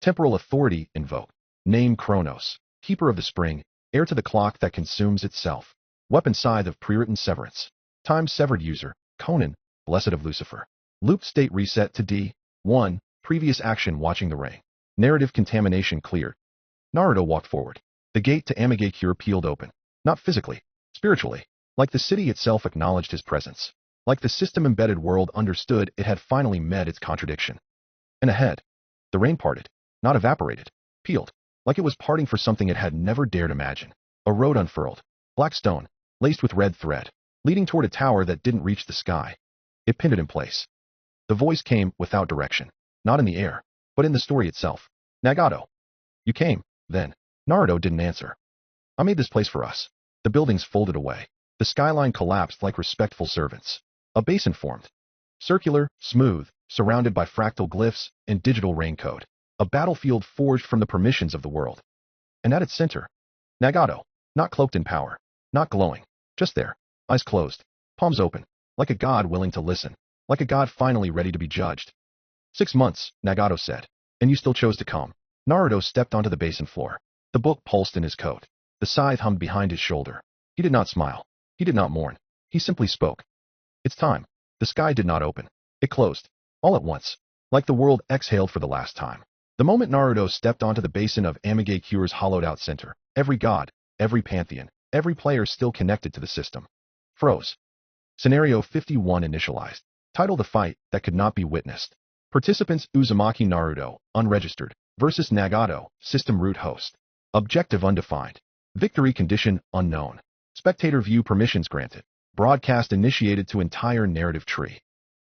Speaker 2: Temporal authority invoked. Name Chronos. Keeper of the spring. Heir to the clock that consumes itself. Weapon scythe of pre-written severance. Time severed user. Conan, blessed of Lucifer. Loop state reset to D1. Previous action watching the ring. Narrative contamination cleared. Naruto walked forward. The gate to Amigakure peeled open. Not physically, spiritually. Like the city itself acknowledged his presence. Like the system-embedded world understood it had finally met its contradiction. And ahead, the rain parted, not evaporated, peeled, like it was parting for something it had never dared imagine. A road unfurled, black stone, laced with red thread, leading toward a tower that didn't reach the sky. It pinned it in place. The voice came without direction, not in the air, but in the story itself. Nagato. You came, then. Naruto didn't answer. I made this place for us. The buildings folded away. The skyline collapsed like respectful servants. A basin formed. Circular, smooth, surrounded by fractal glyphs and digital rain code. A battlefield forged from the permissions of the world. And at its center, Nagato, not cloaked in power, not glowing, just there, eyes closed, palms open, like a god willing to listen, like a god finally ready to be judged. 6 months, Nagato said, and you still chose to come. Naruto stepped onto the basin floor. The book pulsed in his coat. The scythe hummed behind his shoulder. He did not smile. He did not mourn. He simply spoke. It's time. The sky did not open. It closed. All at once. Like the world exhaled for the last time. The moment Naruto stepped onto the basin of Amigakure's hollowed-out center, every god, every pantheon, every player still connected to the system, froze. Scenario 51 initialized. Title: The fight that could not be witnessed. Participants: Uzumaki Naruto, unregistered, versus Nagato, system root host. Objective: undefined. Victory condition: unknown. Spectator view permissions granted. Broadcast initiated to entire narrative tree.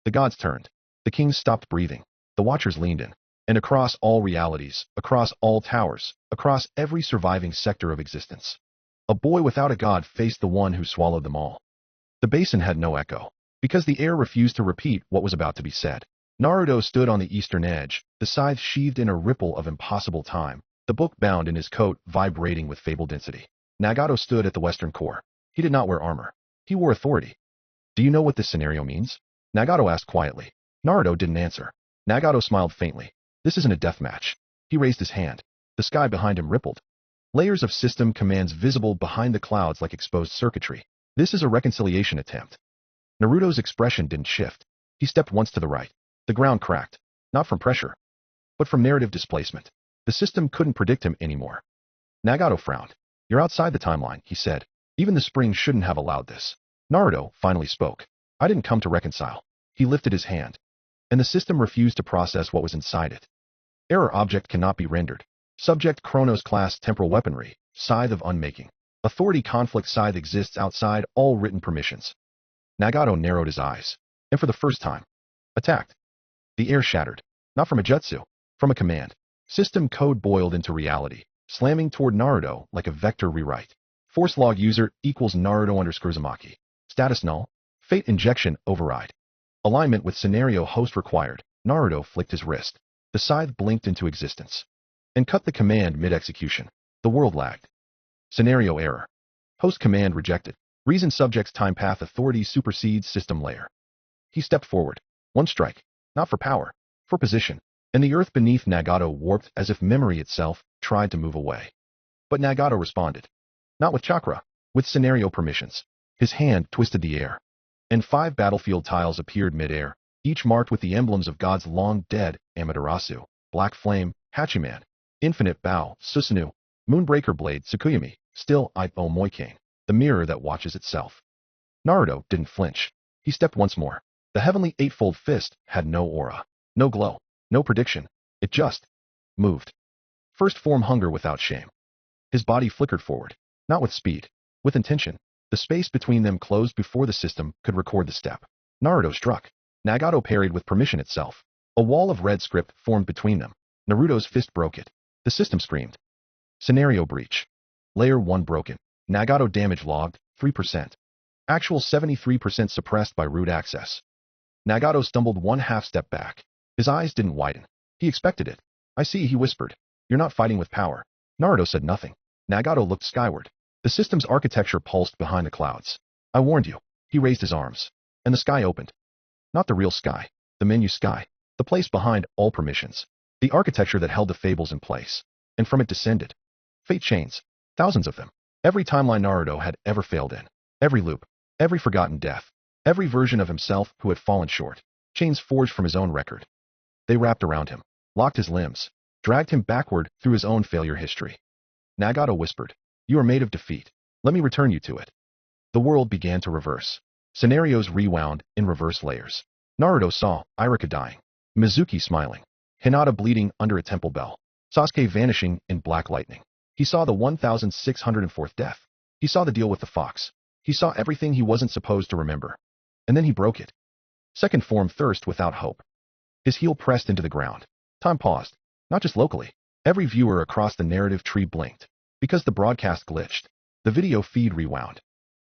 Speaker 2: The gods turned. The kings stopped breathing. The watchers leaned in. And across all realities, across all towers, across every surviving sector of existence, a boy without a god faced the one who swallowed them all. The basin had no echo, because the air refused to repeat what was about to be said. Naruto stood on the eastern edge, the scythe sheathed in a ripple of impossible time, the book bound in his coat vibrating with fabled density. Nagato stood at the western core. He did not wear armor. He wore authority. Do you know what this scenario means? Nagato asked quietly. Naruto didn't answer. Nagato smiled faintly. This isn't a death match. He raised his hand. The sky behind him rippled. Layers of system commands visible behind the clouds like exposed circuitry. This is a reconciliation attempt. Naruto's expression didn't shift. He stepped once to the right. The ground cracked. Not from pressure, but from narrative displacement. The system couldn't predict him anymore. Nagato frowned. You're outside the timeline, he said. Even the spring shouldn't have allowed this. Naruto finally spoke. I didn't come to reconcile. He lifted his hand. And the system refused to process what was inside it. Error object cannot be rendered. Subject Chronos class temporal weaponry, scythe of unmaking. Authority conflict scythe exists outside all written permissions. Nagato narrowed his eyes. And for the first time, attacked. The air shattered. Not from a jutsu, from a command. System code boiled into reality, slamming toward Naruto like a vector rewrite. Force log user equals Naruto_Uzumaki. Status null. Fate injection override. Alignment with scenario host required. Naruto flicked his wrist. The scythe blinked into existence and cut the command mid-execution. The world lagged. Scenario error. Host command rejected. Reason subject's time path authority supersedes system layer. He stepped forward. One strike. Not for power, for position. And the earth beneath Nagato warped as if memory itself tried to move away. But Nagato responded. Not with chakra, with scenario permissions. His hand twisted the air. And 5 battlefield tiles appeared mid-air, each marked with the emblems of gods long dead: Amaterasu, Black Flame, Hachiman, Infinite Bow, Susanoo, Moonbreaker Blade, Tsukuyomi, Still Ippo Moikane, the mirror that watches itself. Naruto didn't flinch. He stepped once more. The heavenly eightfold fist had no aura, no glow, no prediction. It just moved. First form hunger without shame. His body flickered forward, not with speed, with intention. The space between them closed before the system could record the step. Naruto struck. Nagato parried with permission itself. A wall of red script formed between them. Naruto's fist broke it. The system screamed. Scenario breach. Layer 1 broken. Nagato damage logged, 3%. Actual 73% suppressed by root access. Nagato stumbled 1/2 step back. His eyes didn't widen. He expected it. I see, he whispered. You're not fighting with power. Naruto said nothing. Nagato looked skyward. The system's architecture pulsed behind the clouds. I warned you. He raised his arms. And the sky opened. Not the real sky. The menu sky. The place behind all permissions. The architecture that held the fables in place. And from it descended fate chains. Thousands of them. Every timeline Naruto had ever failed in. Every loop. Every forgotten death. Every version of himself who had fallen short. Chains forged from his own record. They wrapped around him, locked his limbs, dragged him backward through his own failure history. Nagato whispered, "You are made of defeat. Let me return you to it." The world began to reverse. Scenarios rewound in reverse layers. Naruto saw Irika dying, Mizuki smiling, Hinata bleeding under a temple bell, Sasuke vanishing in black lightning. He saw the 1604th death. He saw the deal with the fox. He saw everything he wasn't supposed to remember. And then he broke it. Second form thirst without hope. His heel pressed into the ground. Time paused. Not just locally. Every viewer across the narrative tree blinked. Because the broadcast glitched. The video feed rewound.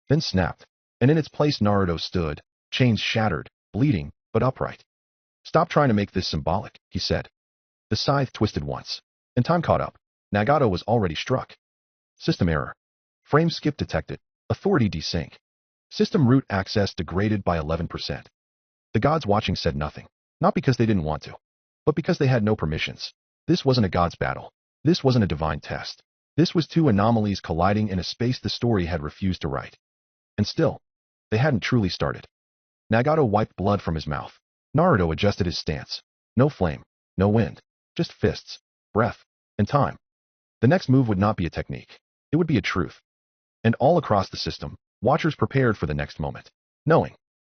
Speaker 2: Then snapped. And in its place Naruto stood, chains shattered, bleeding, but upright. "Stop trying to make this symbolic," he said. The scythe twisted once. And time caught up. Nagato was already struck. System error. Frame skip detected. Authority desync. System root access degraded by 11%. The gods watching said nothing. Not because they didn't want to, but because they had no permissions. This wasn't a god's battle. This wasn't a divine test. This was two anomalies colliding in a space the story had refused to write. And still, they hadn't truly started. Nagato wiped blood from his mouth. Naruto adjusted his stance. No flame, no wind, just fists, breath, and time. The next move would not be a technique. It would be a truth. And all across the system, watchers prepared for the next moment, knowing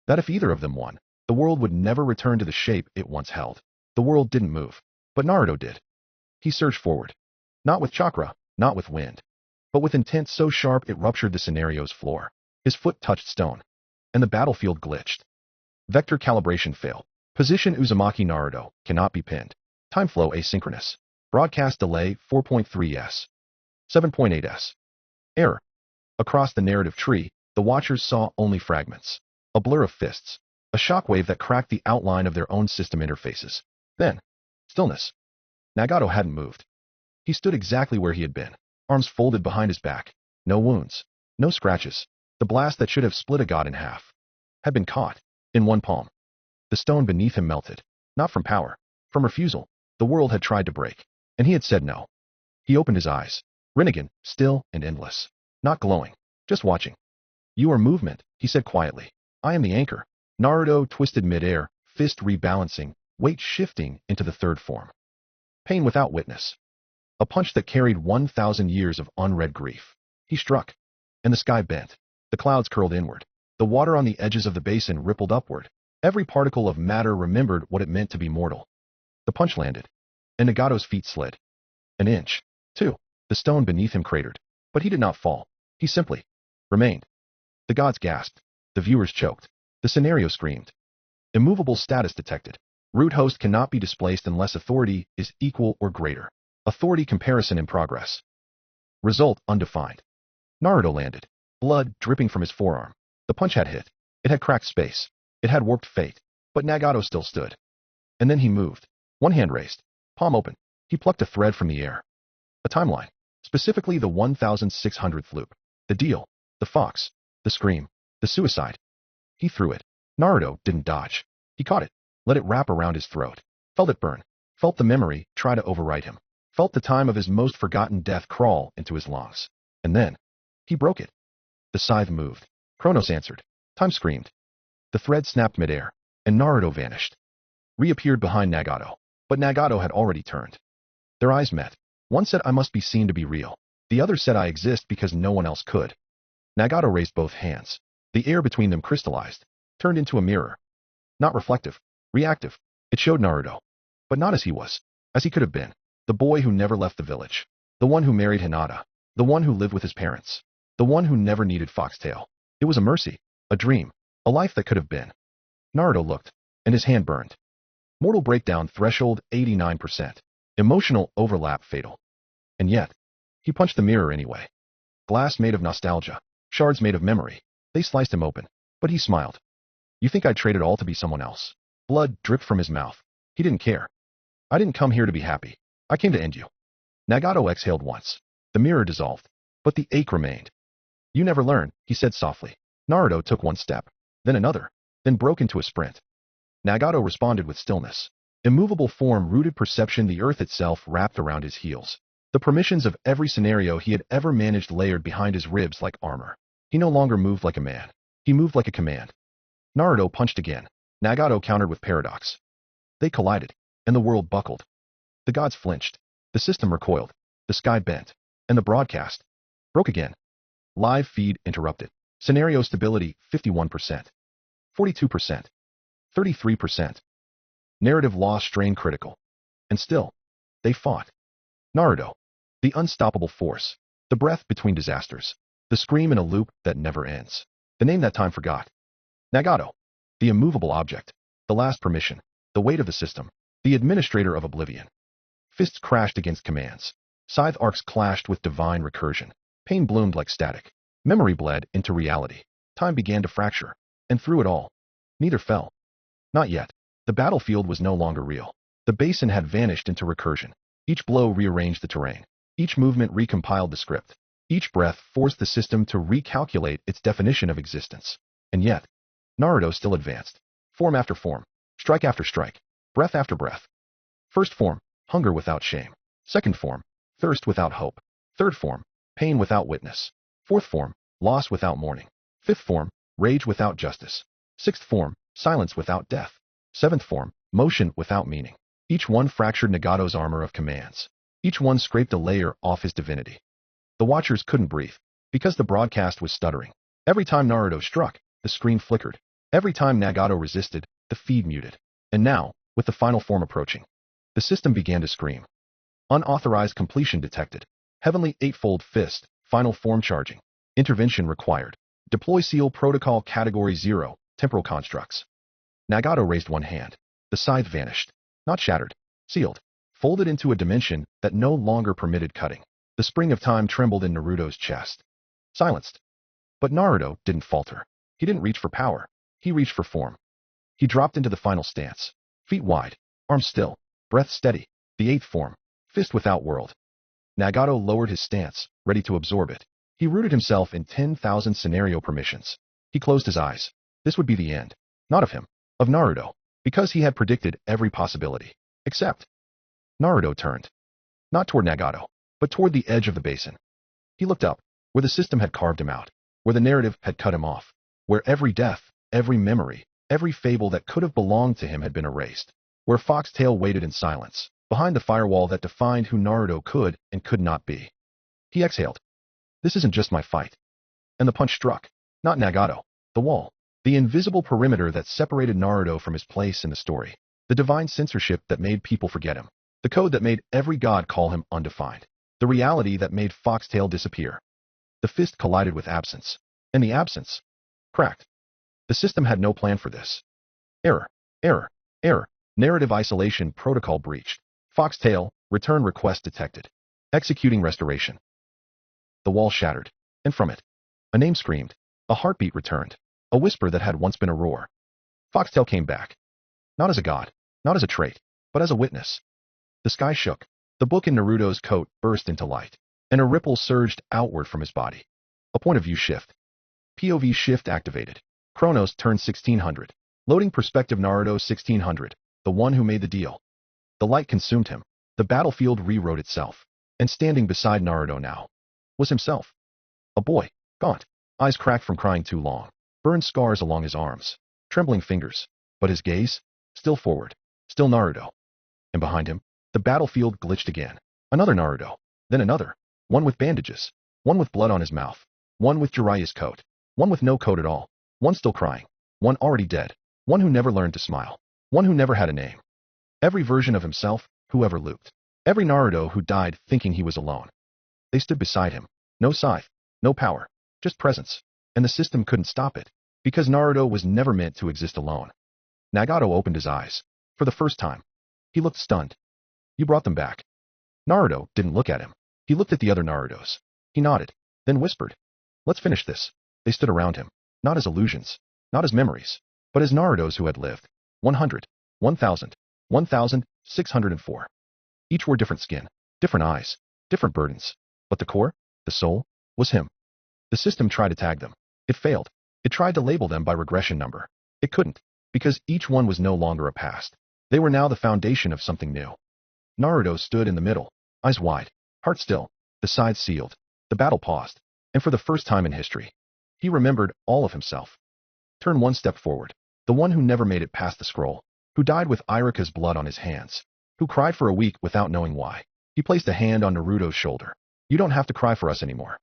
Speaker 2: that if either of them won, the world would never return to the shape it once held. The world didn't move, but Naruto did. He surged forward. Not with chakra, not with wind, but with intent so sharp it ruptured the scenario's floor. His foot touched stone, and the battlefield glitched. Vector calibration failed. Position Uzumaki Naruto cannot be pinned. Time flow asynchronous. Broadcast delay 4.3s. 7.8s. Error. Across the narrative tree, the watchers saw only fragments. A blur of fists. A shockwave that cracked the outline of their own system interfaces. Then, stillness. Nagato hadn't moved. He stood exactly where he had been, arms folded behind his back. No wounds. No scratches. The blast that should have split a god in half had been caught in one palm. The stone beneath him melted, not from power, from refusal. The world had tried to break, and he had said no. He opened his eyes. Rinnegan, still and endless. Not glowing, just watching. "You are movement," he said quietly. "I am the anchor." Naruto twisted midair, fist rebalancing, weight shifting into the third form. Pain without witness. A punch that carried 1,000 years of unread grief. He struck, and the sky bent. The clouds curled inward. The water on the edges of the basin rippled upward. Every particle of matter remembered what it meant to be mortal. The punch landed, and Nagato's feet slid. An inch, two. The stone beneath him cratered, but he did not fall. He simply remained. The gods gasped. The viewers choked. The scenario screamed. Immovable status detected. Root host cannot be displaced unless authority is equal or greater. Authority comparison in progress. Result undefined. Naruto landed, blood dripping from his forearm. The punch had hit. It had cracked space. It had warped fate. But Nagato still stood. And then he moved. One hand raised, palm open. He plucked a thread from the air. A timeline. Specifically the 1600th loop. The deal. The fox. The scream. The suicide. He threw it. Naruto didn't dodge. He caught it. Let it wrap around his throat. Felt it burn. Felt the memory try to overwrite him. Felt the time of his most forgotten death crawl into his lungs. And then, he broke it. The scythe moved. Chronos answered. Time screamed. The thread snapped midair, and Naruto vanished. Reappeared behind Nagato. But Nagato had already turned. Their eyes met. One said, "I must be seen to be real." The other said, "I exist because no one else could." Nagato raised both hands. The air between them crystallized, turned into a mirror. Not reflective, reactive. It showed Naruto. But not as he was, as he could have been. The boy who never left the village. The one who married Hinata. The one who lived with his parents. The one who never needed foxtail. It was a mercy, a dream, a life that could have been. Naruto looked, and his hand burned. Mortal breakdown threshold 89%. Emotional overlap fatal. And yet, he punched the mirror anyway. Glass made of nostalgia. Shards made of memory. They sliced him open, but he smiled. "You think I'd trade it all to be someone else?" Blood dripped from his mouth. He didn't care. "I didn't come here to be happy. I came to end you." Nagato exhaled once. The mirror dissolved, but the ache remained. "You never learn," he said softly. Naruto took one step, then another, then broke into a sprint. Nagato responded with stillness. Immovable form rooted perception, the earth itself wrapped around his heels. The permissions of every scenario he had ever managed layered behind his ribs like armor. He no longer moved like a man. He moved like a command. Naruto punched again. Nagato countered with paradox. They collided, and the world buckled. The gods flinched. The system recoiled. The sky bent. And the broadcast broke again. Live feed interrupted. Scenario stability 51%. 42%. 33%. Narrative loss strain critical. And still, they fought. Naruto. The unstoppable force. The breath between disasters. The scream in a loop that never ends. The name that time forgot. Nagato. The immovable object. The last permission. The weight of the system. The administrator of oblivion. Fists crashed against commands. Scythe arcs clashed with divine recursion. Pain bloomed like static. Memory bled into reality. Time began to fracture. And through it all, neither fell. Not yet. The battlefield was no longer real. The basin had vanished into recursion. Each blow rearranged the terrain. Each movement recompiled the script. Each breath forced the system to recalculate its definition of existence. And yet, Naruto still advanced. Form after form. Strike after strike. Breath after breath. First form, hunger without shame. Second form, thirst without hope. Third form, pain without witness. Fourth form, loss without mourning. Fifth form, rage without justice. Sixth form, silence without death. Seventh form, motion without meaning. Each one fractured Nagato's armor of commands. Each one scraped a layer off his divinity. The watchers couldn't breathe, because the broadcast was stuttering. Every time Naruto struck, the screen flickered. Every time Nagato resisted, the feed muted. And now, with the final form approaching, the system began to scream. Unauthorized completion detected. Heavenly Eightfold Fist, final form charging. Intervention required. Deploy Seal Protocol Category 0, Temporal Constructs. Nagato raised one hand. The scythe vanished. Not shattered. Sealed. Folded into a dimension that no longer permitted cutting. The spring of time trembled in Naruto's chest. Silenced. But Naruto didn't falter. He didn't reach for power. He reached for form. He dropped into the final stance. Feet wide. Arms still. Breath steady. The eighth form. Fist without world. Nagato lowered his stance, ready to absorb it. He rooted himself in 10,000 scenario permissions. He closed his eyes. This would be the end. Not of him. Of Naruto. Because he had predicted every possibility. Except. Naruto turned. Not toward Nagato, but toward the edge of the basin. He looked up, where the system had carved him out, where the narrative had cut him off, where every death, every memory, every fable that could have belonged to him had been erased, where Foxtail waited in silence, behind the firewall that defined who Naruto could and could not be. He exhaled. This isn't just my fight. And the punch struck. Not Nagato. The wall. The invisible perimeter that separated Naruto from his place in the story. The divine censorship that made people forget him. The code that made every god call him undefined. The reality that made Foxtail disappear. The fist collided with absence. And the absence cracked. The system had no plan for this. Error. Error. Error. Narrative isolation protocol breached. Foxtail, return request detected. Executing restoration. The wall shattered. And from it, a name screamed. A heartbeat returned. A whisper that had once been a roar. Foxtail came back. Not as a god, not as a trait, but as a witness. The sky shook. The book in Naruto's coat burst into light, and a ripple surged outward from his body. A point of view shift. POV shift activated. Chronos turned 1600. Loading perspective Naruto 1600, the one who made the deal. The light consumed him. The battlefield rewrote itself. And standing beside Naruto now was himself. A boy, gaunt, eyes cracked from crying too long, burned scars along his arms, trembling fingers, but his gaze, still forward, still Naruto. And behind him, the battlefield glitched again. Another Naruto, then another, one with bandages, one with blood on his mouth, one with Jiraiya's coat, one with no coat at all, one still crying, one already dead, one who never learned to smile, one who never had a name. Every version of himself, whoever looped. Every Naruto who died thinking he was alone. They stood beside him. No scythe, no power, just presence. And the system couldn't stop it, because Naruto was never meant to exist alone. Nagato opened his eyes. For the first time. He looked stunned. You brought them back. Naruto didn't look at him. He looked at the other Narutos. He nodded, then whispered. Let's finish this. They stood around him, not as illusions, not as memories, but as Narutos who had lived. 100, 1000, 1604. Each wore different skin, different eyes, different burdens. But the core, the soul, was him. The system tried to tag them. It failed. It tried to label them by regression number. It couldn't, because each one was no longer a past. They were now the foundation of something new. Naruto stood in the middle, eyes wide. Heart still, the sides sealed, the battle paused, and for the first time in history, he remembered all of himself. Turn one step forward, the one who never made it past the scroll, who died with Irika's blood on his hands, who cried for a week without knowing why. He placed a hand on Naruto's shoulder. You don't have to cry for us anymore.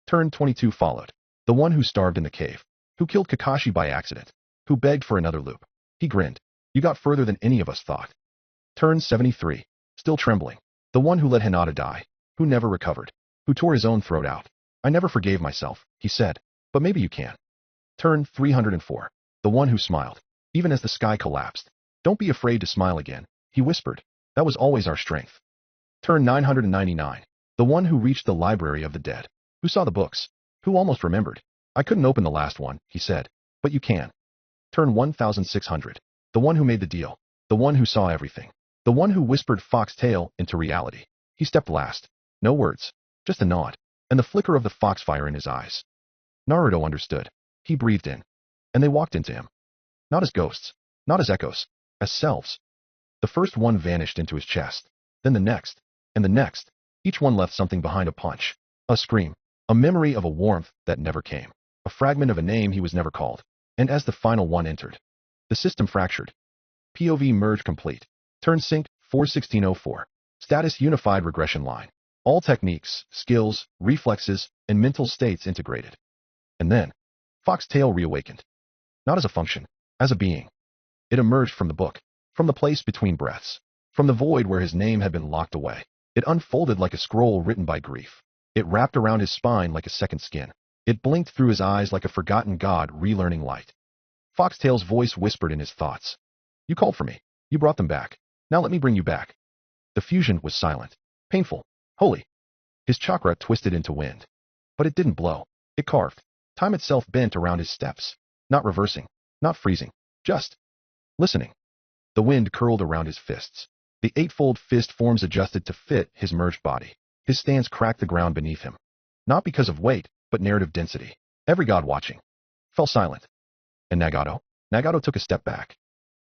Speaker 2: Turn 22 followed, the one who starved in the cave, who killed Kakashi by accident, who begged for another loop. He grinned. You got further than any of us thought. Turn 73, still trembling, the one who let Hinata die, who never recovered, who tore his own throat out. I never forgave myself, he said, but maybe you can. Turn 304, the one who smiled, even as the sky collapsed. Don't be afraid to smile again, he whispered. That was always our strength. Turn 999, the one who reached the library of the dead, who saw the books, who almost remembered. I couldn't open the last one, he said, but you can. Turn 1600, the one who made the deal, the one who saw everything, the one who whispered foxtail into reality. He stepped last. No words, just a nod, and the flicker of the foxfire in his eyes. Naruto understood. He breathed in, and they walked into him. Not as ghosts, not as echoes, as selves. The first one vanished into his chest, then the next, and the next. Each one left something behind: a punch, a scream, a memory of a warmth that never came, a fragment of a name he was never called. And as the final one entered, the system fractured. POV merge complete. Turn sync 41604. Status unified regression line. All techniques, skills, reflexes, and mental states integrated. And then, Foxtail reawakened. Not as a function, as a being. It emerged from the book, from the place between breaths, from the void where his name had been locked away. It unfolded like a scroll written by grief. It wrapped around his spine like a second skin. It blinked through his eyes like a forgotten god relearning light. Foxtail's voice whispered in his thoughts. You called for me. You brought them back. Now let me bring you back. The fusion was silent, painful, holy. His chakra twisted into wind. But it didn't blow. It carved. Time itself bent around his steps. Not reversing, not freezing, just listening. The wind curled around his fists. The eightfold fist forms adjusted to fit his merged body. His stance cracked the ground beneath him. Not because of weight, but narrative density. Every god watching fell silent. And Nagato? Nagato took a step back.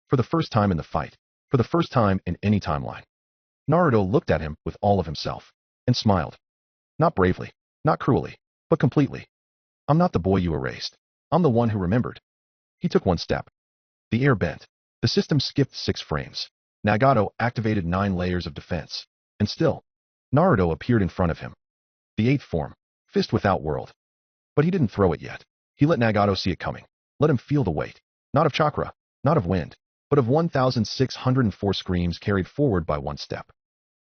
Speaker 2: For the first time in the fight, for the first time in any timeline, Naruto looked at him with all of himself, and smiled. Not bravely, not cruelly, but completely. I'm not the boy you erased. I'm the one who remembered. He took one step. The air bent. The system skipped 6 frames. Nagato activated 9 layers of defense. And still, Naruto appeared in front of him. The 8th form, fist without world. But he didn't throw it yet. He let Nagato see it coming. Let him feel the weight. Not of chakra, not of wind, but of 1,604 screams carried forward by one step.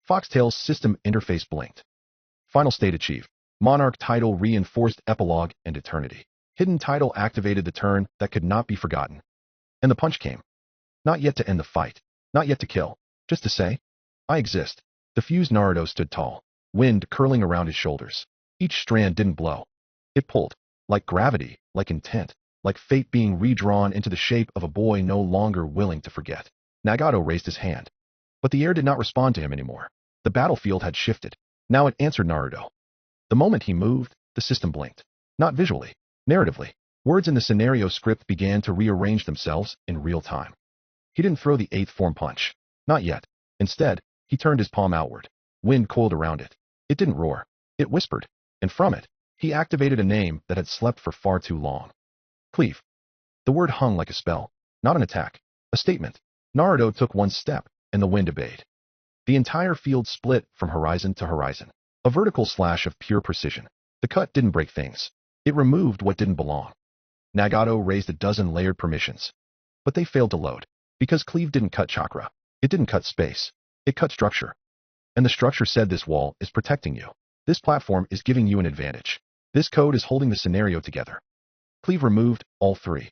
Speaker 2: Foxtail's system interface blinked. Final state achieved. Monarch title reinforced epilogue and eternity. Hidden title activated the turn that could not be forgotten. And the punch came. Not yet to end the fight. Not yet to kill. Just to say, I exist. The fused Naruto stood tall. Wind curling around his shoulders. Each strand didn't blow. It pulled. Like gravity, like intent, like fate being redrawn into the shape of a boy no longer willing to forget. Nagato raised his hand. But the air did not respond to him anymore. The battlefield had shifted. Now it answered Naruto. The moment he moved, the system blinked. Not visually, narratively. Words in the scenario script began to rearrange themselves in real time. He didn't throw the 8th form punch. Not yet. Instead, he turned his palm outward. Wind coiled around it. It didn't roar. It whispered. And from it, he activated a name that had slept for far too long. Cleave. The word hung like a spell. Not an attack. A statement. Naruto took one step, and the wind obeyed. The entire field split from horizon to horizon. A vertical slash of pure precision. The cut didn't break things. It removed what didn't belong. Nagato raised a dozen layered permissions. But they failed to load. Because cleave didn't cut chakra. It didn't cut space. It cut structure. And the structure said this wall is protecting you. This platform is giving you an advantage. This code is holding the scenario together. Cleave removed all 3.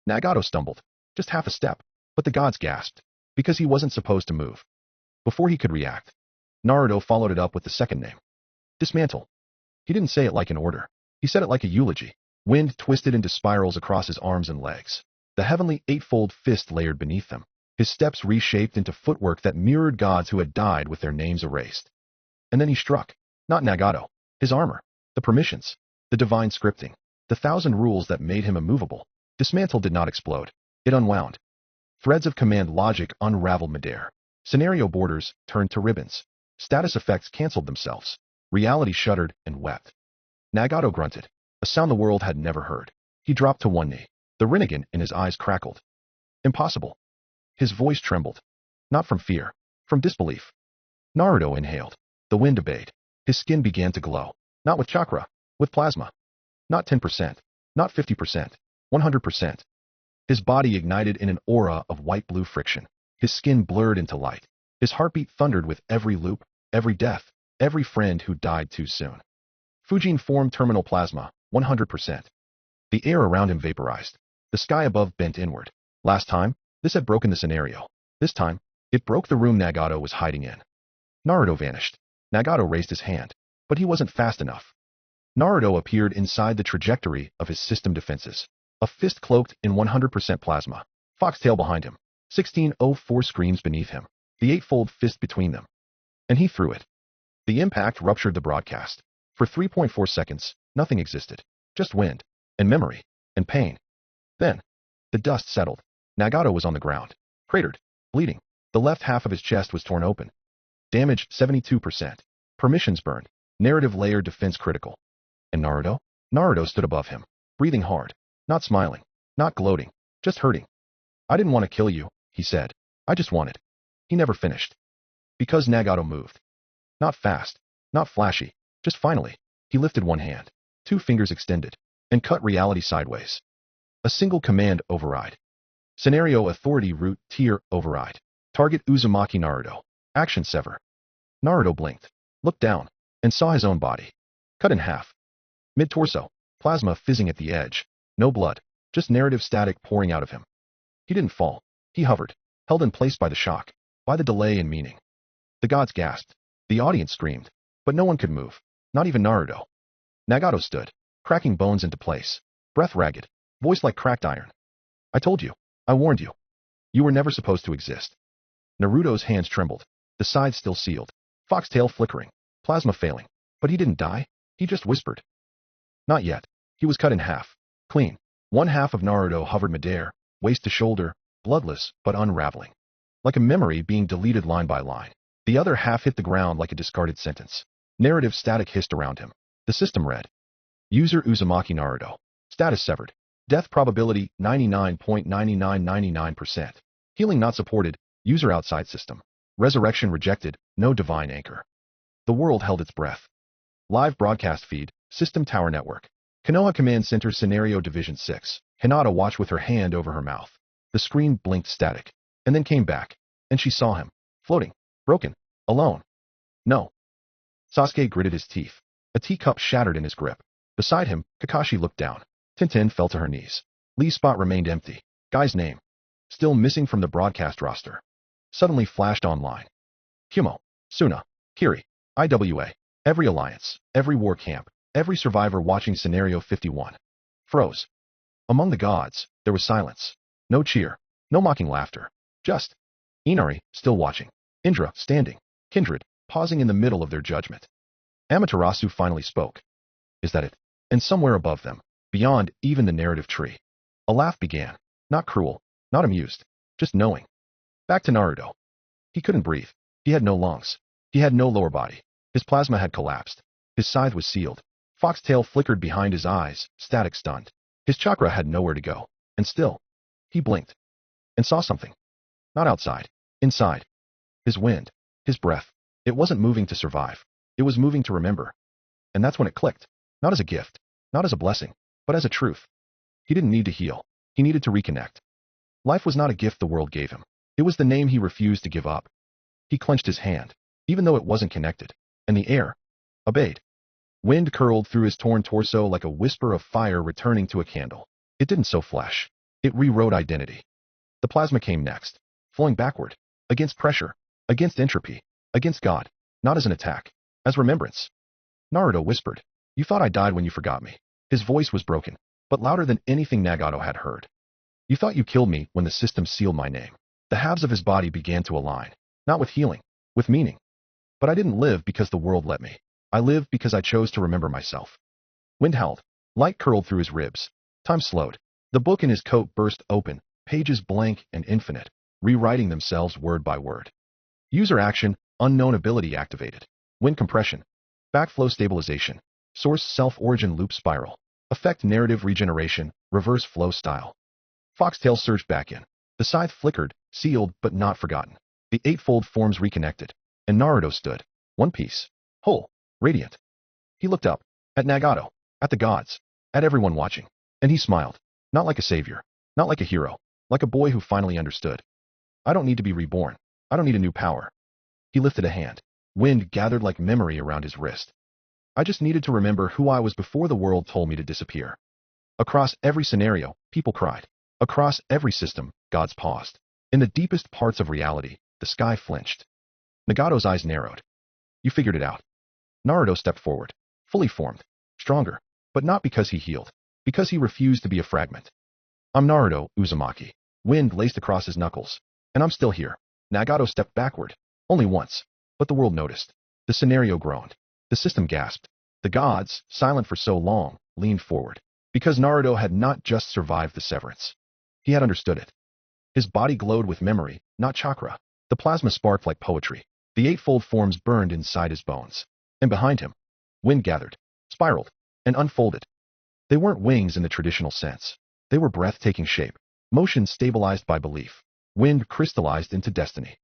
Speaker 2: Nagato stumbled. Just half a step. But the gods gasped. Because he wasn't supposed to move. Before he could react, Naruto followed it up with the second name. Dismantle. He didn't say it like an order. He said it like a eulogy. Wind twisted into spirals across his arms and legs. The heavenly eightfold fist layered beneath them. His steps reshaped into footwork that mirrored gods who had died with their names erased. And then he struck. Not Nagato. His armor. The permissions. The divine scripting. The 1,000 rules that made him immovable. Dismantle did not explode. It unwound. Threads of command logic unraveled midair. Scenario borders turned to ribbons. Status effects canceled themselves. Reality shuddered and wept. Nagato grunted, a sound the world had never heard. He dropped to one knee. The Rinnegan in his eyes crackled. Impossible. His voice trembled. Not from fear, from disbelief. Naruto inhaled. The wind obeyed. His skin began to glow. Not with chakra, with plasma. Not 10%, not 50%, 100%. His body ignited in an aura of white-blue friction. His skin blurred into light. His heartbeat thundered with every loop, every death, every friend who died too soon. Fujin formed terminal plasma, 100%. The air around him vaporized. The sky above bent inward. Last time, this had broken the scenario. This time, it broke the room Nagato was hiding in. Naruto vanished. Nagato raised his hand, but he wasn't fast enough. Naruto appeared inside the trajectory of his system defenses. A fist cloaked in 100% plasma. Foxtail behind him. 1604 screams beneath him. The eightfold fist between them. And he threw it. The impact ruptured the broadcast. For 3.4 seconds, nothing existed. Just wind, and memory, and pain. Then, the dust settled. Nagato was on the ground. Cratered. Bleeding. The left half of his chest was torn open. Damage 72%. Permissions burned. Narrative layer defense critical. And Naruto? Naruto stood above him. Breathing hard. Not smiling. Not gloating. Just hurting. I didn't want to kill you, he said. I just wanted. He never finished. Because Nagato moved. Not fast. Not flashy. Just finally. He lifted one hand. 2 fingers extended. And cut reality sideways. A single command override. Scenario authority root tier override. Target Uzumaki Naruto. Action sever. Naruto blinked. Looked down. And saw his own body. Cut in half. Mid-torso. Plasma fizzing at the edge. No blood. Just narrative static pouring out of him. He didn't fall. He hovered. Held in place by the shock. By the delay in meaning. The gods gasped. The audience screamed. But no one could move. Not even Naruto. Nagato stood. Cracking bones into place. Breath ragged. Voice like cracked iron. I told you. I warned you. You were never supposed to exist. Naruto's hands trembled. The sides still sealed. Foxtail flickering. Plasma failing. But he didn't die. He just whispered. Not yet. He was cut in half. Clean. One half of Naruto hovered midair, waist to shoulder, bloodless but unraveling. Like a memory being deleted line by line. The other half hit the ground like a discarded sentence. Narrative static hissed around him. The system read. User Uzumaki Naruto. Status severed. Death probability 99.9999%. Healing not supported. User outside system. Resurrection rejected. No divine anchor. The world held its breath. Live broadcast feed. System Tower Network. Konoha Command Center Scenario Division 6. Hinata watched with her hand over her mouth. The screen blinked static. And then came back. And she saw him. Floating. Broken. Alone. No. Sasuke gritted his teeth. A teacup shattered in his grip. Beside him, Kakashi looked down. Tintin fell to her knees. Lee's spot remained empty. Guy's name. Still missing from the broadcast roster. Suddenly flashed online. Humo. Suna. Kiri. IWA. Every alliance. Every war camp. Every survivor watching Scenario 51. Froze. Among the gods, there was silence. No cheer. No mocking laughter. Just Inari, still watching. Indra, standing. Kindred, pausing in the middle of their judgment. Amaterasu finally spoke. Is that it? And somewhere above them, beyond even the narrative tree, a laugh began. Not cruel, not amused, just knowing. Back to Naruto. He couldn't breathe. He had no lungs. He had no lower body. His plasma had collapsed. His scythe was sealed. Foxtail flickered behind his eyes, static stunned. His chakra had nowhere to go. And still, he blinked. And saw something. Not outside. Inside. His wind. His breath. It wasn't moving to survive. It was moving to remember. And that's when it clicked. Not as a gift. Not as a blessing. But as a truth. He didn't need to heal. He needed to reconnect. Life was not a gift the world gave him. It was the name he refused to give up. He clenched his hand, even though it wasn't connected. And the air obeyed. Wind curled through his torn torso like a whisper of fire returning to a candle. It didn't sow flesh. It rewrote identity. The plasma came next, flowing backward, against pressure, against entropy, against God, not as an attack, as remembrance. Naruto whispered, "You thought I died when you forgot me." His voice was broken, but louder than anything Nagato had heard. "You thought you killed me when the system sealed my name." The halves of his body began to align, not with healing, with meaning. But I didn't live because the world let me. I lived because I chose to remember myself. Wind howled. Light curled through his ribs. Time slowed. The book in his coat burst open, pages blank and infinite, rewriting themselves word by word. User action, Unknown ability activated. Wind compression. Backflow stabilization. Source self-origin loop spiral. Effect narrative regeneration, reverse flow style. Foxtail surged back in. The scythe flickered, sealed but not forgotten. The eightfold forms reconnected, and Naruto stood, one piece, whole, radiant. He looked up, at Nagato, at the gods, at everyone watching, and he smiled, not like a savior, not like a hero, like a boy who finally understood. I don't need to be reborn. I don't need a new power. He lifted a hand. Wind gathered like memory around his wrist. I just needed to remember who I was before the world told me to disappear. Across every scenario, people cried. Across every system, gods paused. In the deepest parts of reality, the sky flinched. Nagato's eyes narrowed. You figured it out. Naruto stepped forward, fully formed, stronger, but not because he healed, because he refused to be a fragment. I'm Naruto Uzumaki. Wind laced across his knuckles. And I'm still here. Nagato stepped backward. Only once. But the world noticed. The scenario groaned. The system gasped. The gods, silent for so long, leaned forward. Because Naruto had not just survived the severance. He had understood it. His body glowed with memory, not chakra. The plasma sparked like poetry. The eightfold forms burned inside his bones. And behind him, wind gathered, spiraled, and unfolded. They weren't wings in the traditional sense. They were breathtaking shape. Motion stabilized by belief. Wind crystallized into destiny.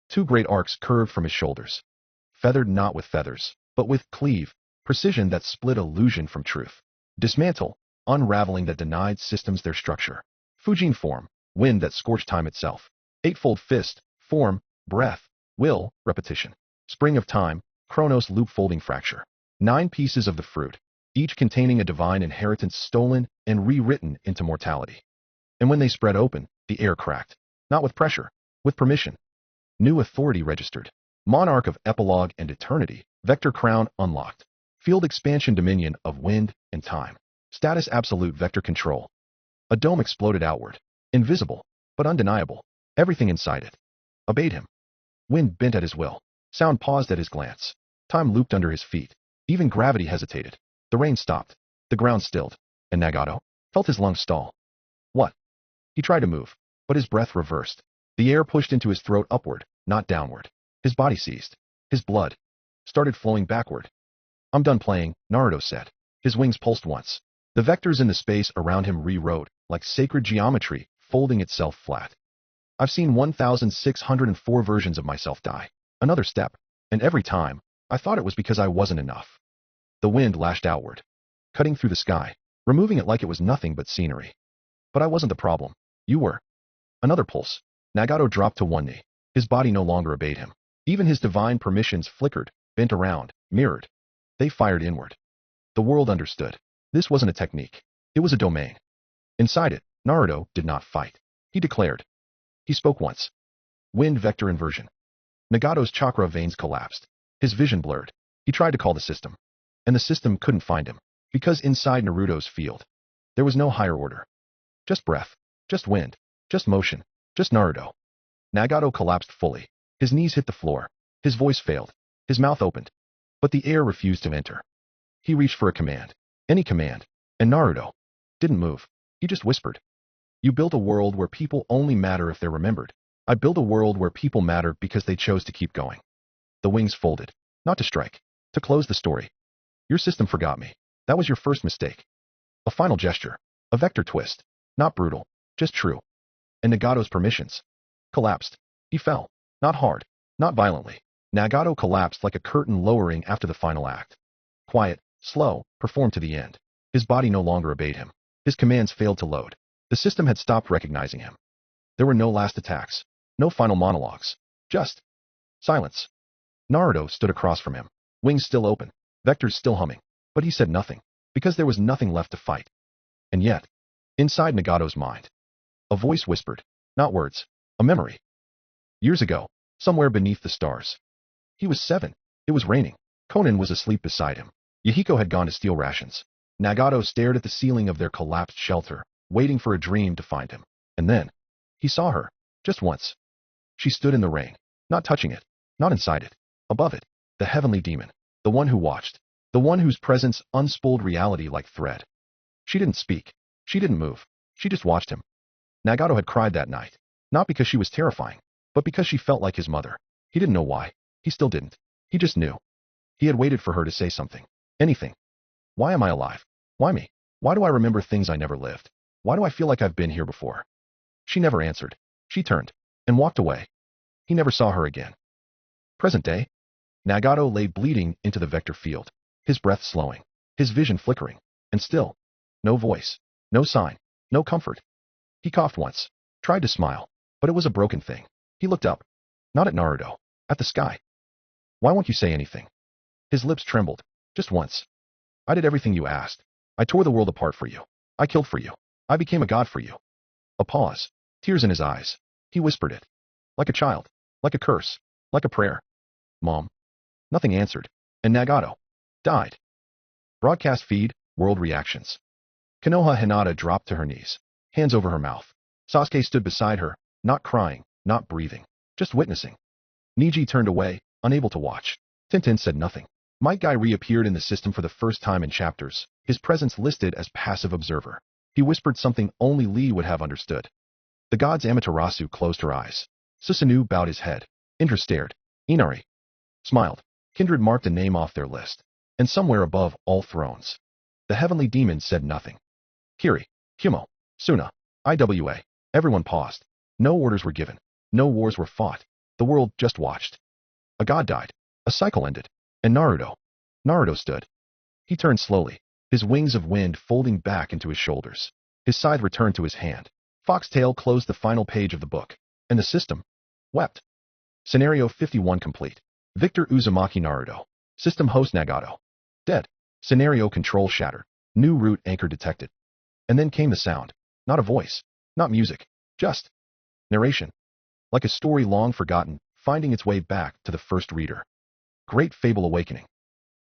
Speaker 2: Two great arcs curved from his shoulders. Feathered not with feathers, but with cleave, precision that split illusion from truth. Dismantle, unraveling that denied systems their structure. Fujin form, wind that scorched time itself. Eightfold fist, form, breath, will, repetition. Spring of time, Chronos loop folding fracture. 9 pieces of the fruit, each containing a divine inheritance stolen and rewritten into mortality. And when they spread open, the air cracked. Not with pressure, with permission. New authority registered. Monarch of epilogue and eternity, vector crown unlocked. Field expansion dominion of wind and time. Status absolute vector control. A dome exploded outward. Invisible, but undeniable. Everything inside it obeyed him. Wind bent at his will. Sound paused at his glance. Time looped under his feet. Even gravity hesitated. The rain stopped. The ground stilled. And Nagato felt his lungs stall. What? He tried to move, but his breath reversed. The air pushed into his throat upward, not downward. His body seized. His blood started flowing backward. I'm done playing, Naruto said. His wings pulsed once. The vectors in the space around him rewrote, like sacred geometry, folding itself flat. I've seen 1,604 versions of myself die. Another step. And every time, I thought it was because I wasn't enough. The wind lashed outward, cutting through the sky, removing it like it was nothing but scenery. But I wasn't the problem. You were. Another pulse. Nagato dropped to one knee. His body no longer obeyed him. Even his divine permissions flickered, bent around, mirrored. They fired inward. The world understood. This wasn't a technique. It was a domain. Inside it, Naruto did not fight. He declared. He spoke once. Wind vector inversion. Nagato's chakra veins collapsed. His vision blurred. He tried to call the system. And the system couldn't find him. Because inside Naruto's field, there was no higher order. Just breath. Just wind. Just motion. Just Naruto. Nagato collapsed fully. His knees hit the floor. His voice failed. His mouth opened. But the air refused to enter. He reached for a command. Any command. And Naruto didn't move. He just whispered. You build a world where people only matter if they're remembered. I build a world where people matter because they chose to keep going. The wings folded. Not to strike. To close the story. Your system forgot me. That was your first mistake. A final gesture. A vector twist. Not brutal. Just true. And Nagato's permissions collapsed. He fell. Not hard. Not violently. Nagato collapsed like a curtain lowering after the final act. Quiet, slow, performed to the end. His body no longer obeyed him. His commands failed to load. The system had stopped recognizing him. There were no last attacks. No final monologues. Just silence. Naruto stood across from him. Wings still open. Vectors still humming. But he said nothing. Because there was nothing left to fight. And yet, inside Nagato's mind, a voice whispered. Not words. A memory. Years ago, somewhere beneath the stars. He was 7. It was raining. Konan was asleep beside him. Yahiko had gone to steal rations. Nagato stared at the ceiling of their collapsed shelter, waiting for a dream to find him. And then, he saw her. Just once. She stood in the rain. Not touching it. Not inside it. Above it. The heavenly demon. The one who watched. The one whose presence unspooled reality like thread. She didn't speak. She didn't move. She just watched him. Nagato had cried that night. Not because she was terrifying, but because she felt like his mother. He didn't know why. He still didn't. He just knew. He had waited for her to say something. Anything. Why am I alive? Why me? Why do I remember things I never lived? Why do I feel like I've been here before? She never answered. She turned and walked away. He never saw her again. Present day. Nagato lay bleeding into the vector field, his breath slowing, his vision flickering, and still, no voice, no sign, no comfort. He coughed once, tried to smile, but it was a broken thing. He looked up, not at Naruto, at the sky. Why won't you say anything? His lips trembled, just once. I did everything you asked. I tore the world apart for you. I killed for you. I became a god for you. A pause, tears in his eyes. He whispered it. Like a child, like a curse, like a prayer. Mom. Nothing answered, and Nagato died. Broadcast feed, world reactions. Konoha Hinata dropped to her knees, hands over her mouth. Sasuke stood beside her, not crying, not breathing, just witnessing. Niji turned away, unable to watch. Tintin said nothing. Might Guy reappeared in the system for the first time in chapters, his presence listed as passive observer. He whispered something only Lee would have understood. The gods Amaterasu closed her eyes. Susanoo bowed his head. Indra stared. Inari smiled. Kindred marked a name off their list. And somewhere above all thrones, the heavenly demons said nothing. Kiri, Kumo, Suna, Iwa. Everyone paused. No orders were given. No wars were fought. The world just watched. A god died. A cycle ended. And Naruto stood. He turned slowly, his wings of wind folding back into his shoulders. His scythe returned to his hand. Foxtail closed the final page of the book, and the system wept. Scenario 51 complete. Victor Uzumaki Naruto. System host Nagato. Dead. Scenario control shattered. New route anchor detected. And then came the sound. Not a voice. Not music. Just narration. Like a story long forgotten, finding its way back to the first reader. Great Fable Awakening.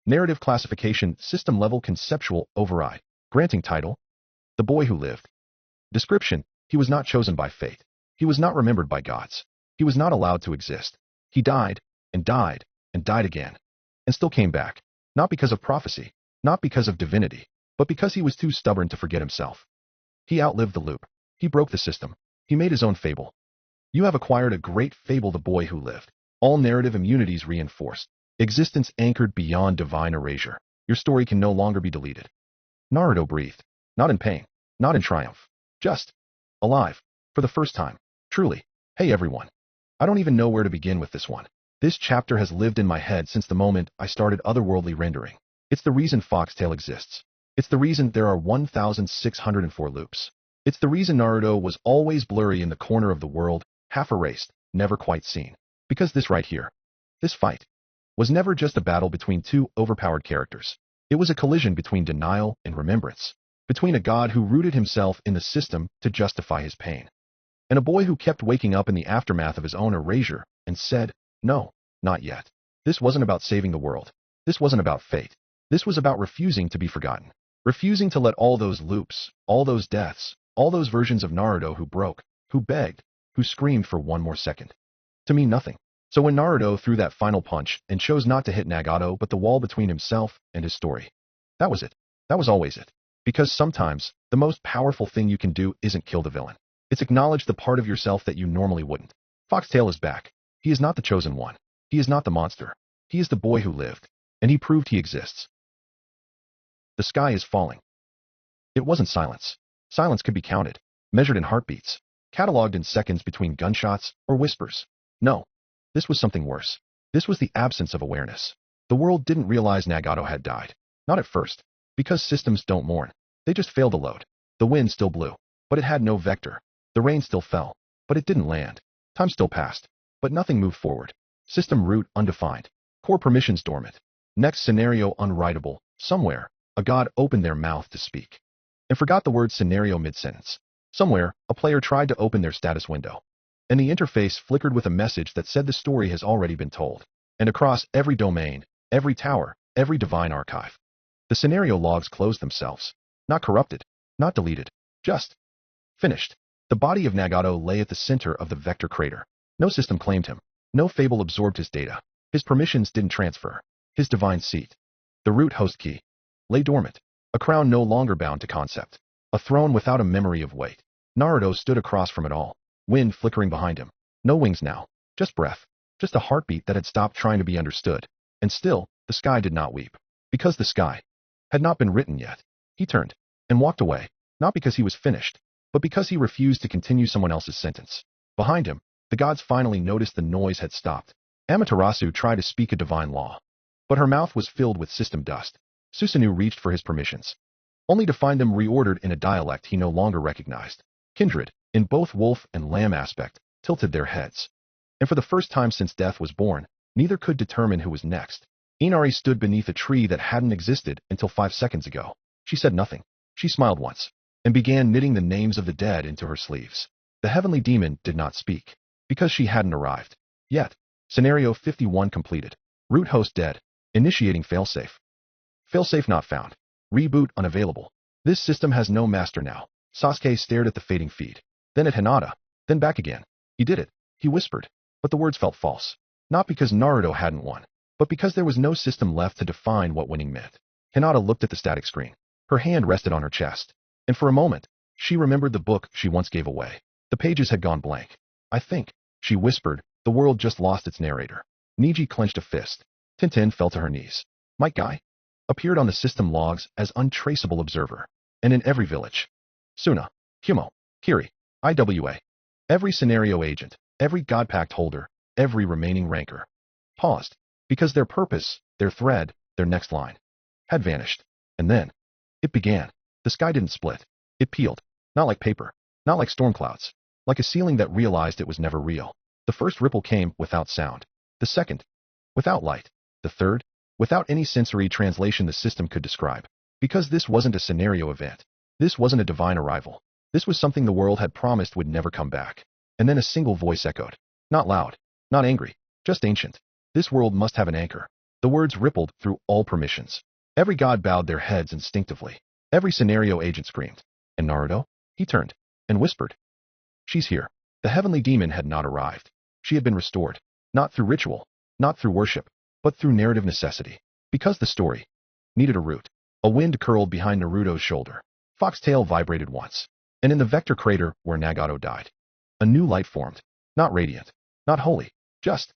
Speaker 2: Narrative classification, system level conceptual override. Granting title. The Boy Who Lived. Description. He was not chosen by fate. He was not remembered by gods. He was not allowed to exist. He died, and died, and died again, and still came back. Not because of prophecy, not because of divinity, but because he was too stubborn to forget himself. He outlived the loop. He broke the system. He made his own fable. You have acquired a great fable, The Boy Who Lived. All narrative immunities reinforced. Existence anchored beyond divine erasure. Your story can no longer be deleted. Naruto breathed. Not in pain. Not in triumph. Just alive. For the first time. Truly. Hey everyone. I don't even know where to begin with this one. This chapter has lived in my head since the moment I started otherworldly rendering. It's the reason Foxtail exists. It's the reason there are 1,604 loops. It's the reason Naruto was always blurry in the corner of the world, half erased, never quite seen. Because this right here, this fight, was never just a battle between two overpowered characters. It was a collision between denial and remembrance. Between a god who rooted himself in the system to justify his pain, and a boy who kept waking up in the aftermath of his own erasure and said, no, not yet. This wasn't about saving the world. This wasn't about fate. This was about refusing to be forgotten. Refusing to let all those loops, all those deaths, all those versions of Naruto who broke, who begged, who screamed for one more second, to mean nothing. So when Naruto threw that final punch and chose not to hit Nagato but the wall between himself and his story, that was it. That was always it. Because sometimes, the most powerful thing you can do isn't kill the villain. It's acknowledge the part of yourself that you normally wouldn't. Foxtail is back. He is not the chosen one. He is not the monster. He is the boy who lived. And he proved he exists. The sky is falling. It wasn't silence. Silence could be counted, measured in heartbeats, catalogued in seconds between gunshots or whispers. No. This was something worse. This was the absence of awareness. The world didn't realize Nagato had died. Not at first. Because systems don't mourn. They just failed to load. The wind still blew, but it had no vector. The rain still fell, but it didn't land. Time still passed, but nothing moved forward. System root undefined. Core permissions dormant. Next scenario unwritable. Somewhere, a god opened their mouth to speak and forgot the word scenario mid-sentence. Somewhere, a player tried to open their status window, and the interface flickered with a message that said the story has already been told. And across every domain, every tower, every divine archive, the scenario logs closed themselves. Not corrupted, not deleted, just finished. The body of Nagato lay at the center of the vector crater. No system claimed him. No fable absorbed his data. His permissions didn't transfer. His divine seat, the root host key, lay dormant. A crown no longer bound to concept. A throne without a memory of weight. Naruto stood across from it all, wind flickering behind him. No wings now, just breath. just a heartbeat that had stopped trying to be understood. And still, the sky did not weep. Because the sky had not been written yet. He turned and walked away, not because he was finished, but because he refused to continue someone else's sentence. Behind him, the gods finally noticed the noise had stopped. Amaterasu tried to speak a divine law, but her mouth was filled with system dust. Susanoo reached for his permissions, only to find them reordered in a dialect he no longer recognized. Kindred, in both wolf and lamb aspect, tilted their heads. And for the first time since death was born, neither could determine who was next. Inari stood beneath a tree that hadn't existed until 5 seconds ago. She said nothing. She smiled once, and began knitting the names of the dead into her sleeves. The heavenly demon did not speak, because she hadn't arrived. Yet, Scenario 51 completed. Root host dead. Initiating failsafe. Failsafe not found. Reboot unavailable. This system has no master now. Sasuke stared at the fading feed, then at Hinata, then back again. He did it, he whispered, but the words felt false. Not because Naruto hadn't won, but because there was no system left to define what winning meant. Hinata looked at the static screen. Her hand rested on her chest, and for a moment, she remembered the book she once gave away. The pages had gone blank. I think, she whispered, the world just lost its narrator. Niji clenched a fist. Tintin fell to her knees. Might Guy appeared on the system logs as untraceable observer, and in every village. Suna, Humo, Kiri, IWA. Every scenario agent, every God Pact holder, every remaining ranker paused, because their purpose, their thread, their next line had vanished. And then it began. The sky didn't split. It peeled, not like paper, not like storm clouds, like a ceiling that realized it was never real. The first ripple came without sound. The second, without light. The third, without any sensory translation the system could describe. Because this wasn't a scenario event. This wasn't a divine arrival. This was something the world had promised would never come back. And then a single voice echoed. Not loud, not angry, just ancient. This world must have an anchor. The words rippled through all permissions. Every god bowed their heads instinctively. Every scenario agent screamed. And Naruto? He turned and whispered. She's here. The heavenly demon had not arrived. She had been restored. Not through ritual, not through worship, but through narrative necessity. Because the story needed a root. A wind curled behind Naruto's shoulder. Foxtail vibrated once. And in the vector crater where Nagato died, a new light formed. Not radiant, not holy, just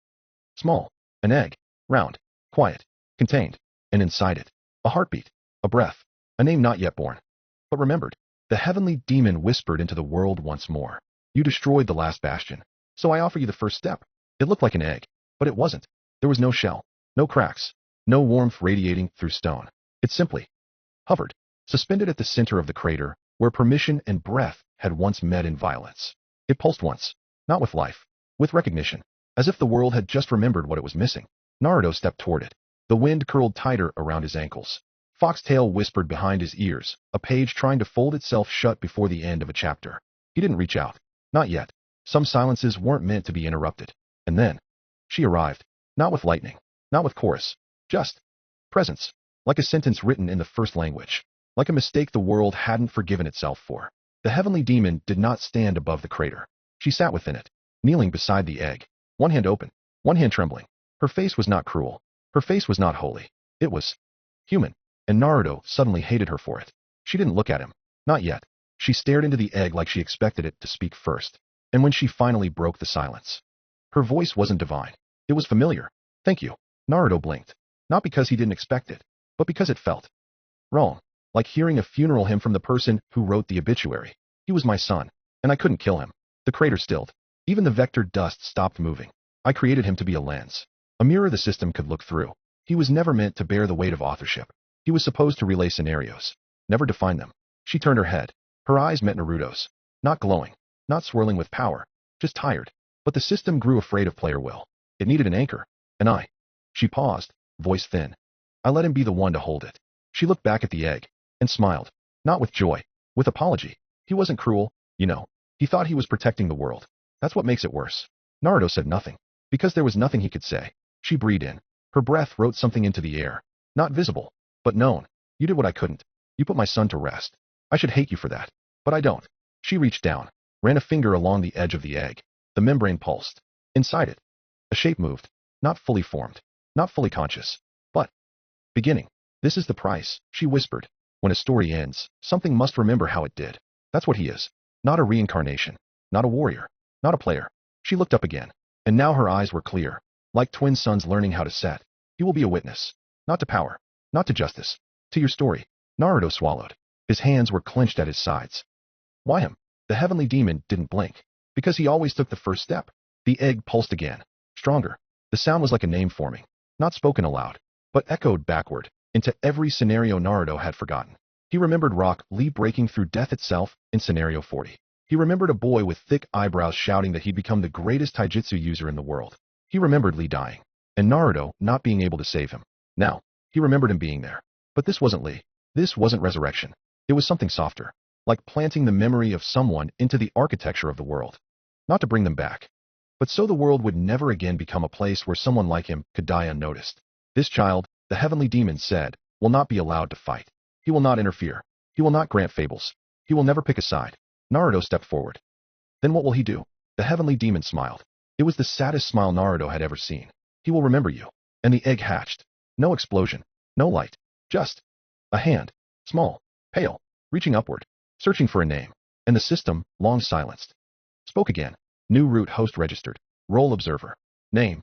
Speaker 2: small. An egg, round, quiet, contained, and inside it, a heartbeat, a breath, a name not yet born, but remembered. The heavenly demon whispered into the world once more. You destroyed the last bastion, so I offer you the first step. It looked like an egg, but it wasn't. There was no shell, no cracks, no warmth radiating through stone. It simply hovered, suspended at the center of the crater, where permission and breath had once met in violence. It pulsed once, not with life, with recognition, as if the world had just remembered what it was missing. Naruto stepped toward it. The wind curled tighter around his ankles. Foxtail whispered behind his ears, a page trying to fold itself shut before the end of a chapter. He didn't reach out. Not yet. Some silences weren't meant to be interrupted. And then, she arrived. Not with lightning, not with chorus, just presence, like a sentence written in the first language, like a mistake the world hadn't forgiven itself for. The heavenly demon did not stand above the crater. She sat within it, kneeling beside the egg, one hand open, one hand trembling. Her face was not cruel. Her face was not holy. It was human, and Naruto suddenly hated her for it. She didn't look at him. Not yet. She stared into the egg like she expected it to speak first. And when she finally broke the silence, her voice wasn't divine. It was familiar. Thank you. Naruto blinked. Not because he didn't expect it, but because it felt wrong. Like hearing a funeral hymn from the person who wrote the obituary. He was my son, and I couldn't kill him. The crater stilled. Even the vector dust stopped moving. I created him to be a lens, a mirror the system could look through. He was never meant to bear the weight of authorship. He was supposed to relay scenarios, never define them. She turned her head. Her eyes met Naruto's. Not glowing, not swirling with power, just tired. But the system grew afraid of player will. It needed an anchor. And I. She paused, voice thin. I let him be the one to hold it. She looked back at the egg, and smiled. Not with joy, with apology. He wasn't cruel, you know. He thought he was protecting the world. That's what makes it worse. Naruto said nothing, because there was nothing he could say. She breathed in. Her breath wrote something into the air. Not visible, but known. You did what I couldn't. You put my son to rest. I should hate you for that. But I don't. She reached down, ran a finger along the edge of the egg. The membrane pulsed. Inside it, a shape moved. Not fully formed, not fully conscious, but beginning. This is the price, she whispered. When a story ends, something must remember how it did. That's what he is. Not a reincarnation. Not a warrior. Not a player. She looked up again, and now her eyes were clear. Like twin sons learning how to set. He will be a witness. Not to power. Not to justice. To your story. Naruto swallowed. His hands were clenched at his sides. Why him? The heavenly demon didn't blink. Because he always took the first step. The egg pulsed again. Stronger. The sound was like a name forming. Not spoken aloud, but echoed backward, into every scenario Naruto had forgotten. He remembered Rock Lee breaking through death itself in scenario 40. He remembered a boy with thick eyebrows shouting that he'd become the greatest taijutsu user in the world. He remembered Lee dying, and Naruto not being able to save him. Now, he remembered him being there. But this wasn't Lee. This wasn't resurrection. It was something softer, like planting the memory of someone into the architecture of the world. Not to bring them back, but so the world would never again become a place where someone like him could die unnoticed. This child, the heavenly demon said, will not be allowed to fight. He will not interfere. He will not grant fables. He will never pick a side. Naruto stepped forward. Then what will he do? The heavenly demon smiled. It was the saddest smile Naruto had ever seen. He will remember you. And the egg hatched. No explosion. No light. Just a hand. Small. Pale. Reaching upward. Searching for a name. And the system, long silenced, spoke again. New root host registered. Role observer. Name.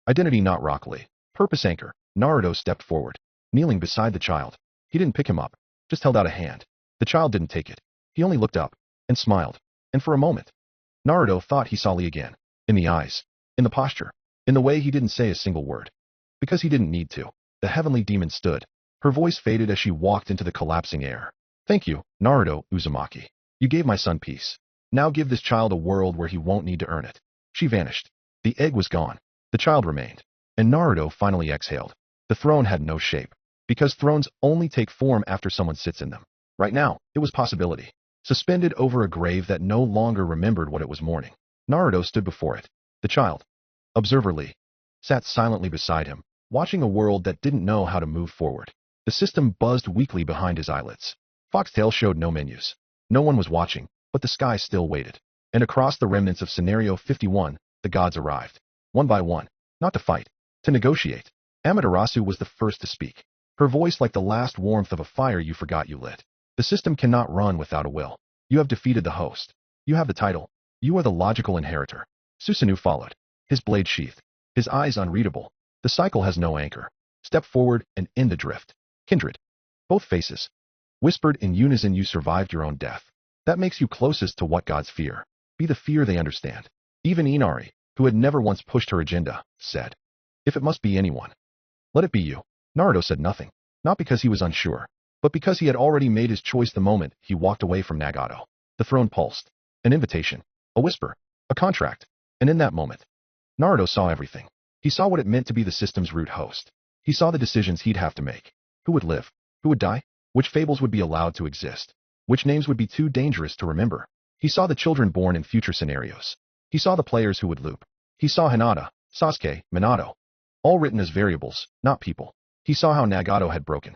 Speaker 2: Identity not Rock Lee. Purpose anchor. Naruto stepped forward. Kneeling beside the child. He didn't pick him up. Just held out a hand. The child didn't take it. He only looked up. And smiled. And for a moment, Naruto thought he saw Lee again. In the eyes. In the posture. In the way he didn't say a single word. Because he didn't need to. The heavenly demon stood. Her voice faded as she walked into the collapsing air. Thank you, Naruto Uzumaki. You gave my son peace. Now give this child a world where he won't need to earn it. She vanished. The egg was gone. The child remained. And Naruto finally exhaled. The throne had no shape. Because thrones only take form after someone sits in them. Right now, it was possibility. Suspended over a grave that no longer remembered what it was mourning. Naruto stood before it. The child, observer Lee, sat silently beside him, watching a world that didn't know how to move forward. The system buzzed weakly behind his eyelids. Foxtail showed no menus. No one was watching, but the sky still waited. And across the remnants of Scenario 51, the gods arrived. One by one, not to fight, to negotiate. Amaterasu was the first to speak. Her voice like the last warmth of a fire you forgot you lit. The system cannot run without a will. You have defeated the host. You have the title. You are the logical inheritor. Susanoo followed. His blade sheathed. His eyes unreadable. The cycle has no anchor. Step forward and end the drift. Kindred. Both faces. Whispered in unison you survived your own death. That makes you closest to what gods fear. Be the fear they understand. Even Inari, who had never once pushed her agenda, said, if it must be anyone, let it be you. Naruto said nothing. Not because he was unsure, but because he had already made his choice the moment he walked away from Nagato. The throne pulsed. An invitation. A whisper. A contract. And in that moment, Naruto saw everything. He saw what it meant to be the system's root host. He saw the decisions he'd have to make. Who would live? Who would die? Which fables would be allowed to exist? Which names would be too dangerous to remember? He saw the children born in future scenarios. He saw the players who would loop. He saw Hinata, Sasuke, Minato. All written as variables, not people. He saw how Nagato had broken.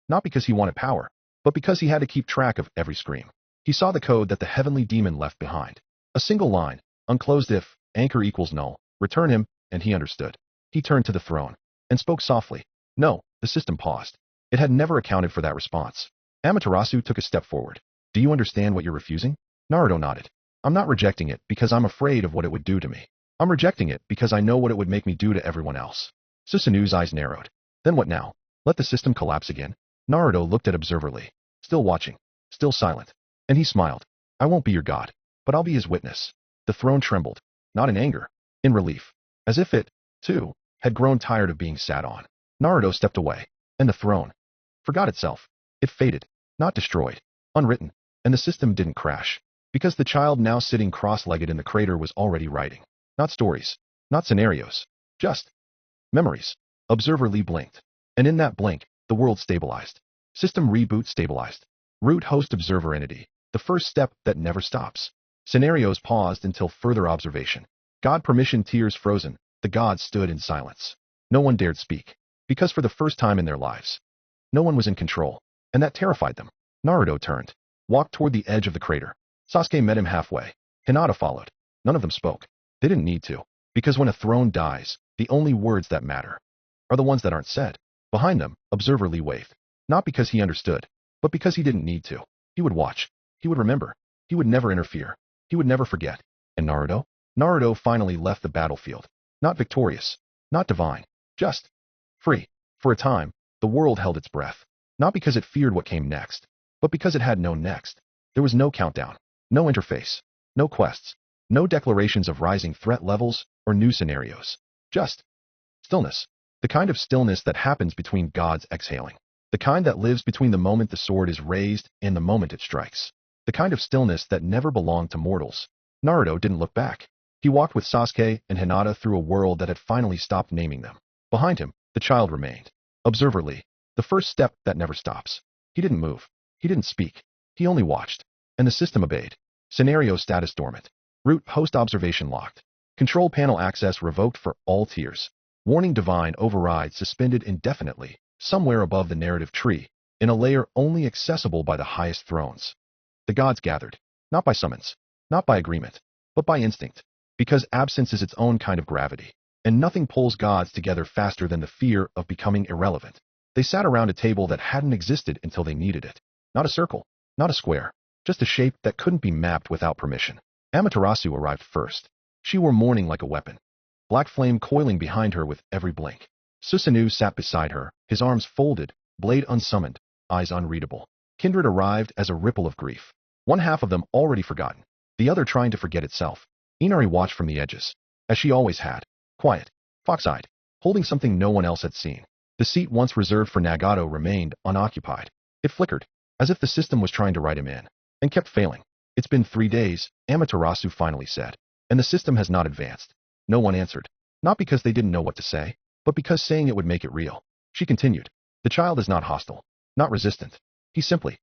Speaker 2: Not because he wanted power, but because he had to keep track of every scream. He saw the code that the heavenly demon left behind. A single line, unclosed if, anchor equals null, return him, and he understood. He turned to the throne, and spoke softly. No, the system paused. It had never accounted for that response. Amaterasu took a step forward. Do you understand what you're refusing? Naruto nodded. I'm not rejecting it because I'm afraid of what it would do to me. I'm rejecting it because I know what it would make me do to everyone else. Susanoo's eyes narrowed. Then what now? Let the system collapse again? Naruto looked at Observer Lee. Still watching. Still silent. And he smiled. I won't be your god, but I'll be his witness. The throne trembled. Not in anger. In relief. As if it, too, had grown tired of being sat on. Naruto stepped away. And the throne forgot itself. It faded. Not destroyed. Unwritten. And the system didn't crash. Because the child now sitting cross-legged in the crater was already writing. Not stories. Not scenarios. Just memories. Observer Lee blinked. And in that blink, the world stabilized. System reboot stabilized. Root host observer entity. The first step that never stops. Scenarios paused until further observation. God permission tears frozen. The gods stood in silence. No one dared speak. Because for the first time in their lives, no one was in control. And that terrified them. Naruto turned. Walked toward the edge of the crater. Sasuke met him halfway. Hinata followed. None of them spoke. They didn't need to. Because when a throne dies, the only words that matter are the ones that aren't said. Behind them, Observer Lee waved. Not because he understood, but because he didn't need to. He would watch. He would remember. He would never interfere. He would never forget. And Naruto? Naruto finally left the battlefield. Not victorious, Not divine. Just free. For a time, the world held its breath. Not because it feared what came next, but because it had no next. There was no countdown, no interface, no quests, no declarations of rising threat levels or new scenarios. Just stillness. The kind of stillness that happens between gods exhaling. The kind that lives between the moment the sword is raised and the moment it strikes. The kind of stillness that never belonged to mortals. Naruto didn't look back. He walked with Sasuke and Hinata through a world that had finally stopped naming them. Behind him, the child remained. Observerly, the first step that never stops. He didn't move. He didn't speak. He only watched. And the system obeyed. Scenario status dormant. Root host observation locked. Control panel access revoked for all tiers. Warning divine override suspended indefinitely, somewhere above the narrative tree, in a layer only accessible by the highest thrones. The gods gathered, not by summons, not by agreement, but by instinct, because absence is its own kind of gravity, and nothing pulls gods together faster than the fear of becoming irrelevant. They sat around a table that hadn't existed until they needed it. Not a circle, not a square, just a shape that couldn't be mapped without permission. Amaterasu arrived first. She wore mourning like a weapon, black flame coiling behind her with every blink. Susanoo sat beside her, his arms folded, blade unsummoned, eyes unreadable. Kindred arrived as a ripple of grief. One half of them already forgotten, the other trying to forget itself. Inari watched from the edges, as she always had, quiet, fox-eyed, holding something no one else had seen. The seat once reserved for Nagato remained unoccupied. It flickered, as if the system was trying to write him in, and kept failing. It's been 3 days, Amaterasu finally said, and the system has not advanced. No one answered, not because they didn't know what to say, but because saying it would make it real. She continued, the child is not hostile, not resistant. He simply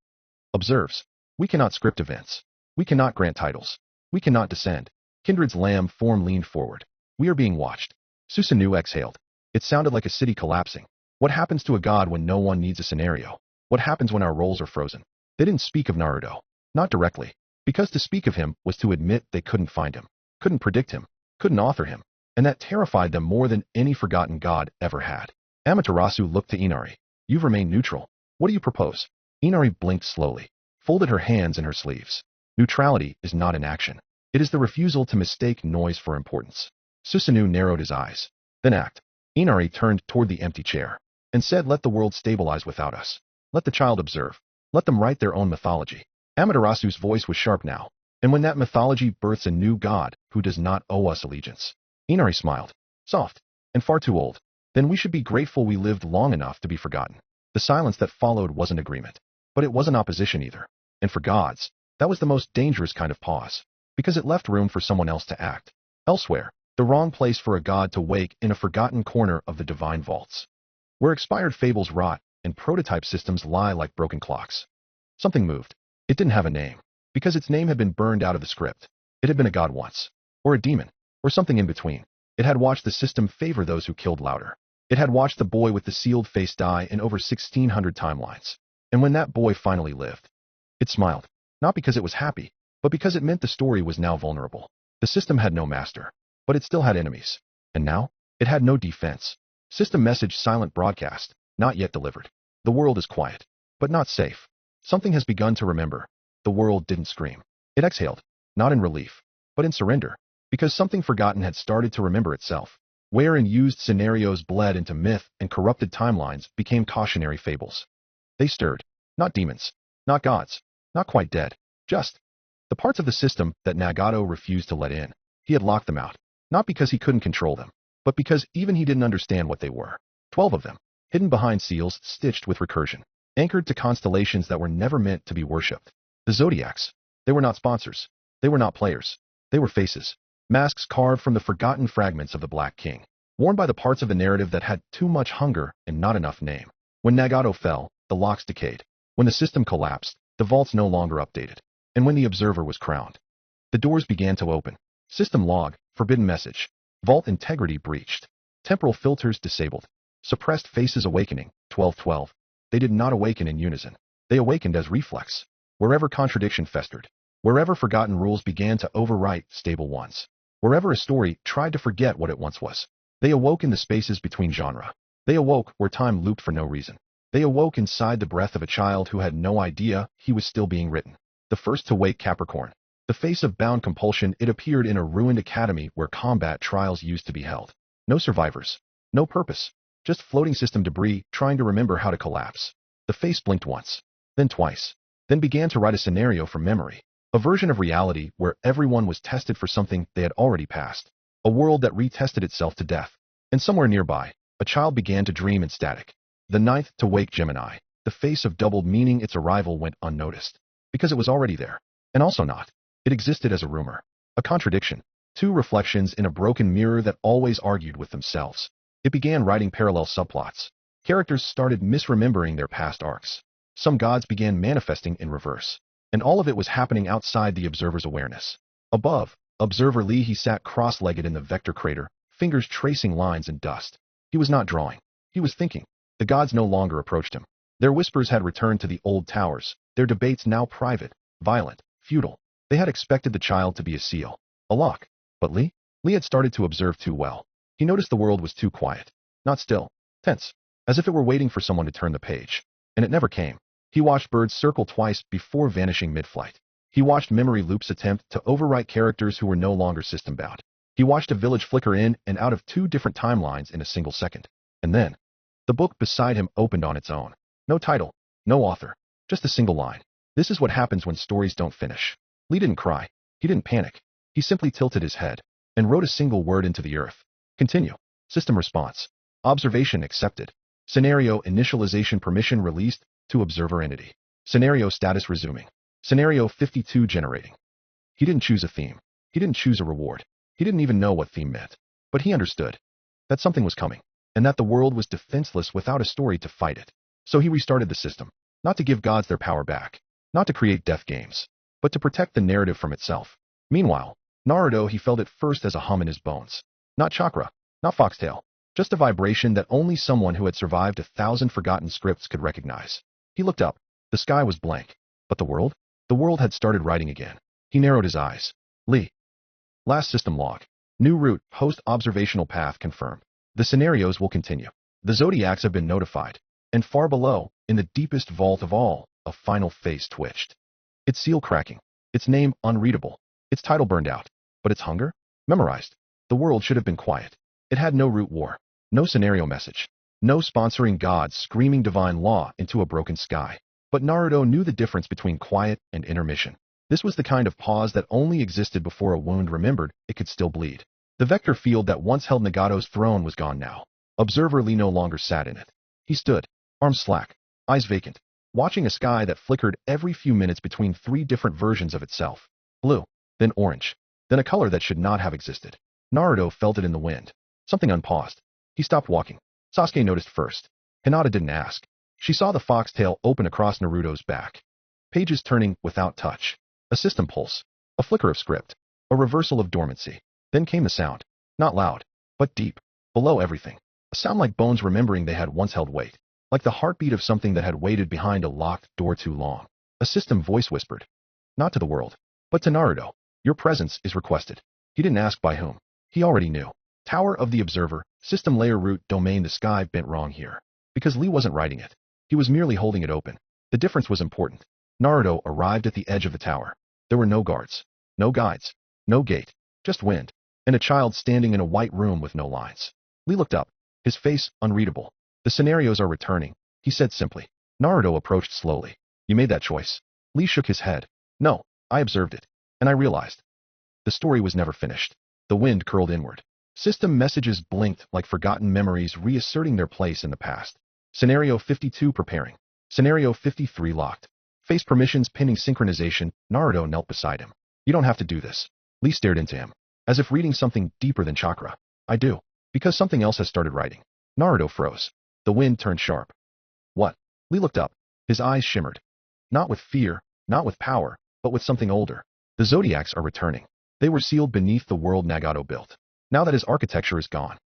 Speaker 2: observes. We cannot script events. We cannot grant titles. We cannot descend. Kindred's lamb form leaned forward. We are being watched. Susanoo exhaled. It sounded like a city collapsing. What happens to a god when no one needs a scenario? What happens when our roles are frozen? They didn't speak of Naruto. Not directly. Because to speak of him was to admit they couldn't find him, couldn't predict him, couldn't author him, and that terrified them more than any forgotten god ever had. Amaterasu looked to Inari. You've remained neutral. What do you propose? Inari blinked slowly, folded her hands in her sleeves. Neutrality is not an action. It is the refusal to mistake noise for importance. Susanoo narrowed his eyes. Then act. Inari turned toward the empty chair and said, let the world stabilize without us. Let the child observe. Let them write their own mythology. Amaterasu's voice was sharp now. And when that mythology births a new god who does not owe us allegiance. Inari smiled. Soft. And far too old. Then we should be grateful we lived long enough to be forgotten. The silence that followed wasn't agreement. But it wasn't opposition either. And for gods, that was the most dangerous kind of pause. Because it left room for someone else to act. Elsewhere, the wrong place for a god to wake in a forgotten corner of the divine vaults. Where expired fables rot and prototype systems lie like broken clocks. Something moved. It didn't have a name. Because its name had been burned out of the script. It had been a god once. Or a demon. Or something in between. It had watched the system favor those who killed louder. It had watched the boy with the sealed face die in over 1,600 timelines. And when that boy finally lived, it smiled. Not because it was happy, but because it meant the story was now vulnerable. The system had no master, but it still had enemies. And now, it had no defense. System message silent broadcast, not yet delivered. The world is quiet, but not safe. Something has begun to remember. The world didn't scream. It exhaled, not in relief, but in surrender, because something forgotten had started to remember itself. Where and used scenarios bled into myth and corrupted timelines became cautionary fables. They stirred. Not demons. Not gods. Not quite dead. Just the parts of the system that Nagato refused to let in. He had locked them out. Not because he couldn't control them, but because even he didn't understand what they were. 12 of them, hidden behind seals stitched with recursion, anchored to constellations that were never meant to be worshipped. The zodiacs. They were not sponsors. They were not players. They were faces. Masks carved from the forgotten fragments of the Black King, worn by the parts of the narrative that had too much hunger and not enough name. When Nagato fell, the locks decayed. When the system collapsed, the vaults no longer updated. And when the observer was crowned, the doors began to open. System log, forbidden message. Vault integrity breached. Temporal filters disabled. Suppressed faces awakening, 1212. They did not awaken in unison. They awakened as reflex. Wherever contradiction festered. Wherever forgotten rules began to overwrite stable ones. Wherever a story tried to forget what it once was. They awoke in the spaces between genre. They awoke where time looped for no reason. They awoke inside the breath of a child who had no idea he was still being written. The first to wake Capricorn. The face of bound compulsion, it appeared in a ruined academy where combat trials used to be held. No survivors. No purpose. Just floating system debris trying to remember how to collapse. The face blinked once, then twice, then began to write a scenario from memory. A version of reality where everyone was tested for something they had already passed. A world that retested itself to death. And somewhere nearby, a child began to dream in static. The ninth to wake Gemini. The face of doubled meaning its arrival went unnoticed. Because it was already there. And also not. It existed as a rumor. A contradiction. Two reflections in a broken mirror that always argued with themselves. It began writing parallel subplots. Characters started misremembering their past arcs. Some gods began manifesting in reverse. And all of it was happening outside the observer's awareness. Above, Observer Lee he sat cross-legged in the vector crater, fingers tracing lines in dust. He was not drawing. He was thinking. The gods no longer approached him. Their whispers had returned to the old towers, their debates now private, violent, futile. They had expected the child to be a seal, a lock. But Lee had started to observe too well. He noticed the world was too quiet. Not still. Tense. As if it were waiting for someone to turn the page. And it never came. He watched birds circle twice before vanishing mid-flight. He watched memory loops attempt to overwrite characters who were no longer system-bound. He watched a village flicker in and out of two different timelines in a single second. And then, the book beside him opened on its own. No title, no author, just a single line. This is what happens when stories don't finish. Lee didn't cry. He didn't panic. He simply tilted his head and wrote a single word into the earth. Continue. System response. Observation accepted. Scenario initialization permission released to observer entity. Scenario status resuming. Scenario 52 generating. He didn't choose a theme. He didn't choose a reward. He didn't even know what theme meant. But he understood that something was coming, and that the world was defenseless without a story to fight it. So he restarted the system, not to give gods their power back, not to create death games, but to protect the narrative from itself. Meanwhile, Naruto he felt it first as a hum in his bones. Not chakra, not foxtail, just a vibration that only someone who had survived 1,000 forgotten scripts could recognize. He looked up. The sky was blank. But the world? The world had started writing again. He narrowed his eyes. Lee. Last system log. New route, post-observational path confirmed. The scenarios will continue. The zodiacs have been notified. And far below, in the deepest vault of all, a final face twitched. Its seal cracking. Its name unreadable. Its title burned out. But its hunger? Memorized. The world should have been quiet. It had no root war. No scenario message. No sponsoring gods screaming divine law into a broken sky. But Naruto knew the difference between quiet and intermission. This was the kind of pause that only existed before a wound remembered it could still bleed. The vector field that once held Nagato's throne was gone now. Observer Lee no longer sat in it. He stood, arms slack, eyes vacant, watching a sky that flickered every few minutes between three different versions of itself. Blue, then orange, then a color that should not have existed. Naruto felt it in the wind. Something unpaused. He stopped walking. Sasuke noticed first. Hinata didn't ask. She saw the foxtail open across Naruto's back. Pages turning without touch. A system pulse. A flicker of script. A reversal of dormancy. Then came the sound. Not loud, but deep. Below everything. A sound like bones remembering they had once held weight. Like the heartbeat of something that had waited behind a locked door too long. A system voice whispered. Not to the world, but to Naruto. Your presence is requested. He didn't ask by whom. He already knew. Tower of the Observer, system layer root domain. The sky bent wrong here. Because Lee wasn't writing it. He was merely holding it open. The difference was important. Naruto arrived at the edge of the tower. There were no guards. No guides. No gate. Just wind. And a child standing in a white room with no lines. Lee looked up. His face unreadable. The scenarios are returning, he said simply. Naruto approached slowly. You made that choice. Lee shook his head. No, I observed it. And I realized. The story was never finished. The wind curled inward. System messages blinked like forgotten memories reasserting their place in the past. Scenario 52 preparing. Scenario 53 locked. Face permissions pinning synchronization. Naruto knelt beside him. You don't have to do this. Lee stared into him. As if reading something deeper than chakra. I do. Because something else has started writing. Naruto froze. The wind turned sharp. What? Lee looked up. His eyes shimmered. Not with fear, not with power, but with something older. The zodiacs are returning. They were sealed beneath the world Nagato built. Now that his architecture is gone.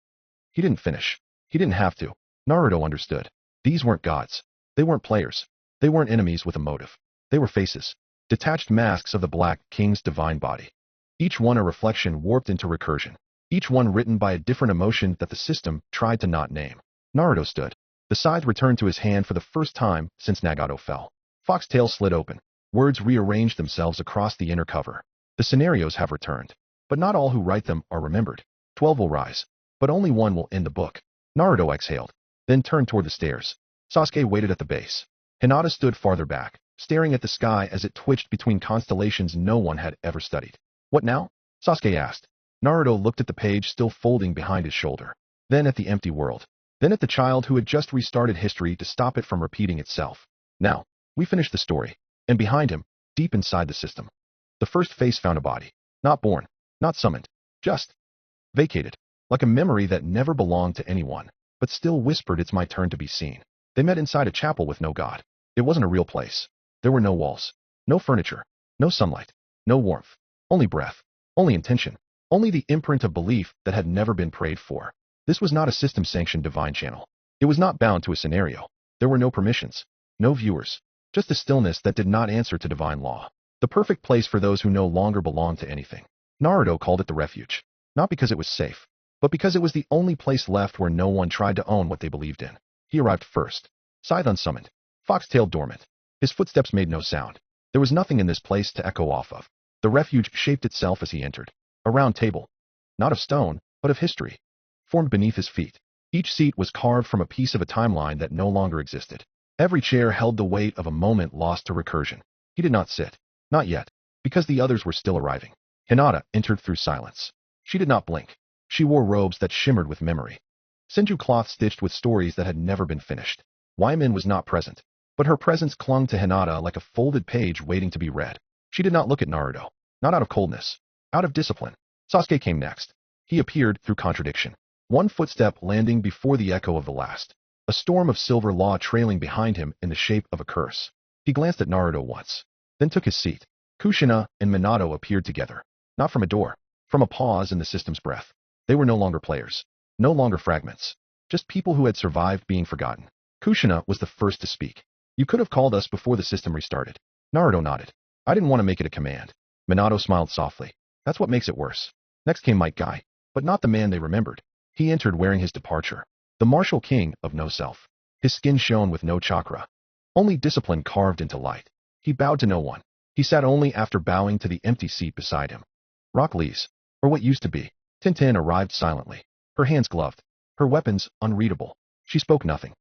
Speaker 2: He didn't finish. He didn't have to. Naruto understood. These weren't gods. They weren't players. They weren't enemies with a motive. They were faces. Detached masks of the Black King's divine body. Each one a reflection warped into recursion. Each one written by a different emotion that the system tried to not name. Naruto stood. The scythe returned to his hand for the first time since Nagato fell. Foxtail slid open. Words rearranged themselves across the inner cover. The scenarios have returned. But not all who write them are remembered. 12 will rise. But only one will end the book. Naruto exhaled, then turned toward the stairs. Sasuke waited at the base. Hinata stood farther back, staring at the sky as it twitched between constellations no one had ever studied. What now? Sasuke asked. Naruto looked at the page still folding behind his shoulder, then at the empty world, then at the child who had just restarted history to stop it from repeating itself. Now, we finished the story, and behind him, deep inside the system, the first face found a body, not born, not summoned, just vacated, like a memory that never belonged to anyone, but still whispered it's my turn to be seen. They met inside a chapel with no god. It wasn't a real place. There were no walls, no furniture, no sunlight, no warmth, only breath, only intention, only the imprint of belief that had never been prayed for. This was not a system-sanctioned divine channel. It was not bound to a scenario. There were no permissions, no viewers, just a stillness that did not answer to divine law. The perfect place for those who no longer belonged to anything. Naruto called it the refuge, not because it was safe, but because it was the only place left where no one tried to own what they believed in. He arrived first, scythe unsummoned, foxtail dormant. His footsteps made no sound. There was nothing in this place to echo off of. The refuge shaped itself as he entered. A round table, not of stone, but of history, formed beneath his feet. Each seat was carved from a piece of a timeline that no longer existed. Every chair held the weight of a moment lost to recursion. He did not sit. Not yet, because the others were still arriving. Hinata entered through silence. She did not blink. She wore robes that shimmered with memory. Senju cloth stitched with stories that had never been finished. Wyman was not present, but her presence clung to Hinata like a folded page waiting to be read. She did not look at Naruto, not out of coldness, out of discipline. Sasuke came next. He appeared through contradiction. One footstep landing before the echo of the last. A storm of silver law trailing behind him in the shape of a curse. He glanced at Naruto once, then took his seat. Kushina and Minato appeared together, not from a door, from a pause in the system's breath. They were no longer players, no longer fragments, just people who had survived being forgotten. Kushina was the first to speak. You could have called us before the system restarted. Naruto nodded. I didn't want to make it a command. Minato smiled softly. That's what makes it worse. Next came Might Guy, but not the man they remembered. He entered wearing his departure, the martial king of no self. His skin shone with no chakra, only discipline carved into light. He bowed to no one. He sat only after bowing to the empty seat beside him. Rock Lee's, or what used to be. Tintin arrived silently, her hands gloved, her weapons unreadable. She spoke nothing,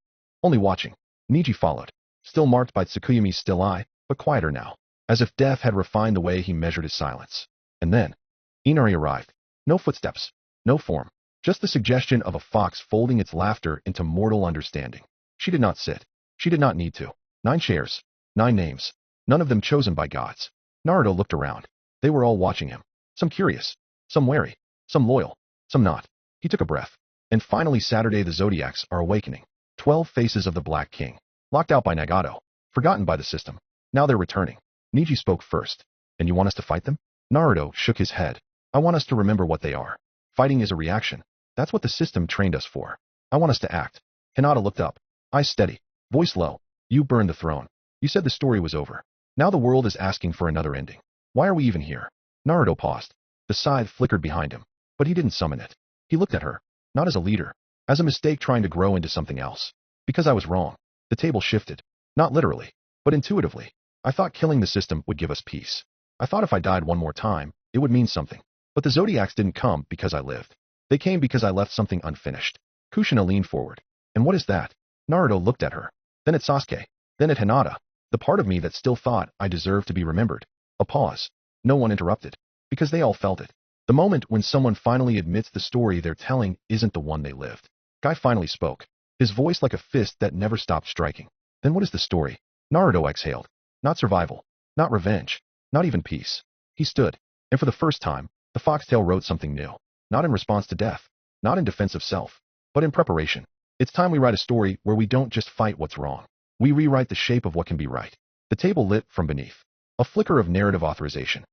Speaker 2: only watching. Niji followed, still marked by Tsukuyami's still eye, but quieter now, as if death had refined the way he measured his silence. And then, Inari arrived. No footsteps, no form, just the suggestion of a fox folding its laughter into mortal understanding. She did not sit. She did not need to. 9 chairs, 9 names, none of them chosen by gods. Naruto looked around. They were all watching him, some curious, some wary, some loyal, some not. He took a breath. And finally Saturday the Zodiacs are awakening. 12 faces of the Black King, locked out by Nagato, forgotten by the system. Now they're returning. Niji spoke first. And you want us to fight them? Naruto shook his head. I want us to remember what they are. Fighting is a reaction. That's what the system trained us for. I want us to act. Hinata looked up, eyes steady, voice low. You burned the throne. You said the story was over. Now the world is asking for another ending. Why are we even here? Naruto paused. The scythe flickered behind him, but he didn't summon it. He looked at her, not as a leader, as a mistake trying to grow into something else. Because I was wrong. The table shifted. Not literally, but intuitively. I thought killing the system would give us peace. I thought if I died one more time, it would mean something. But the Zodiacs didn't come because I lived. They came because I left something unfinished. Kushina leaned forward. And what is that? Naruto looked at her, then at Sasuke, then at Hinata, the part of me that still thought I deserved to be remembered. A pause. No one interrupted, because they all felt it. The moment when someone finally admits the story they're telling isn't the one they lived. Guy finally spoke, his voice like a fist that never stopped striking. Then what is the story? Naruto exhaled. Not survival, not revenge, not even peace. He stood, and for the first time, the foxtail wrote something new. Not in response to death, not in defense of self, but in preparation. It's time we write a story where we don't just fight what's wrong. We rewrite the shape of what can be right. The table lit from beneath. A flicker of narrative authorization.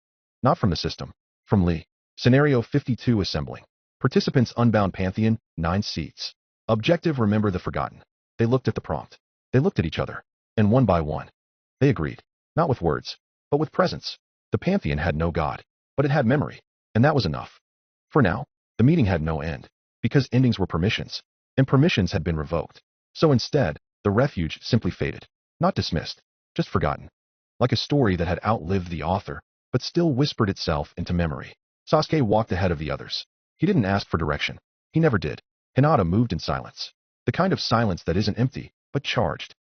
Speaker 2: Not from the system. From Lee. Scenario 52 assembling. Participants unbound pantheon, 9 seats. Objective remember the forgotten. They looked at the prompt. They looked at each other. And one by one, they agreed. Not with words, but with presence. The pantheon had no god, but it had memory. And that was enough. For now, the meeting had no end. Because endings were permissions. And permissions had been revoked. So instead, the refuge simply faded. Not dismissed, just forgotten. Like a story that had outlived the author, but still whispered itself into memory. Sasuke walked ahead of the others. He didn't ask for direction. He never did. Hinata moved in silence. The kind of silence that isn't empty, but charged.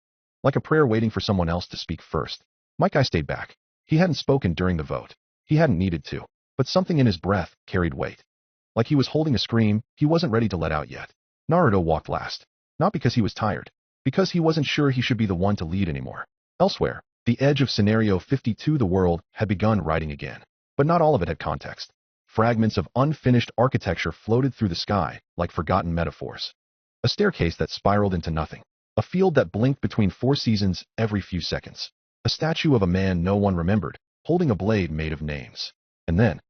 Speaker 2: Like a prayer waiting for someone else to speak first. Mike stayed back. He hadn't spoken during the vote. He hadn't needed to. But something in his breath carried weight. Like he was holding a scream he wasn't ready to let out yet. Naruto walked last. Not because he was tired. Because he wasn't sure he should be the one to lead anymore. Elsewhere, the edge of Scenario 52 the world had begun writing again. But not all of it had context. Fragments of unfinished architecture floated through the sky like forgotten metaphors. A staircase that spiraled into nothing. A field that blinked between 4 seasons every few seconds. A statue of a man no one remembered, holding a blade made of names. And then,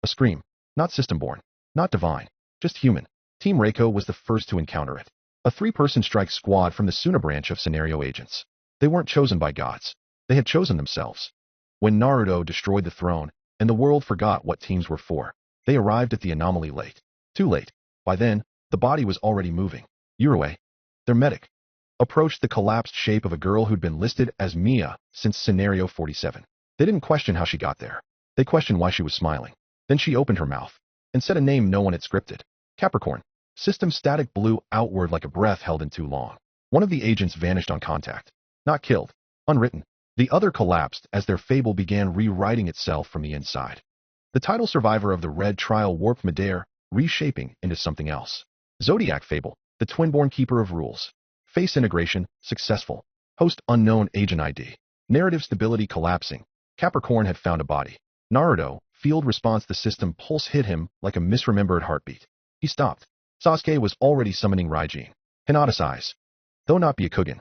Speaker 2: a scream. Not system-born. Not divine. Just human. Team Reiko was the first to encounter it. A 3-person strike squad from the Suna branch of Scenario agents. They weren't chosen by gods. They had chosen themselves. When Naruto destroyed the throne, and the world forgot what teams were for, they arrived at the anomaly late. Too late. By then, the body was already moving. Yurue, their medic, approached the collapsed shape of a girl who'd been listed as Mia since Scenario 47. They didn't question how she got there. They questioned why she was smiling. Then she opened her mouth and said a name no one had scripted. Capricorn. System static blew outward like a breath held in too long. One of the agents vanished on contact. Not killed. Unwritten. The other collapsed as their fable began rewriting itself from the inside. The title survivor of the Red Trial warped midair, reshaping into something else. Zodiac Fable, the twin-born keeper of rules. Face integration, successful. Host unknown agent ID. Narrative stability collapsing. Capricorn had found a body. Naruto, field response the system pulse hit him like a misremembered heartbeat. He stopped. Sasuke was already summoning Raijin. Hinata's eyes, though not Byakugan,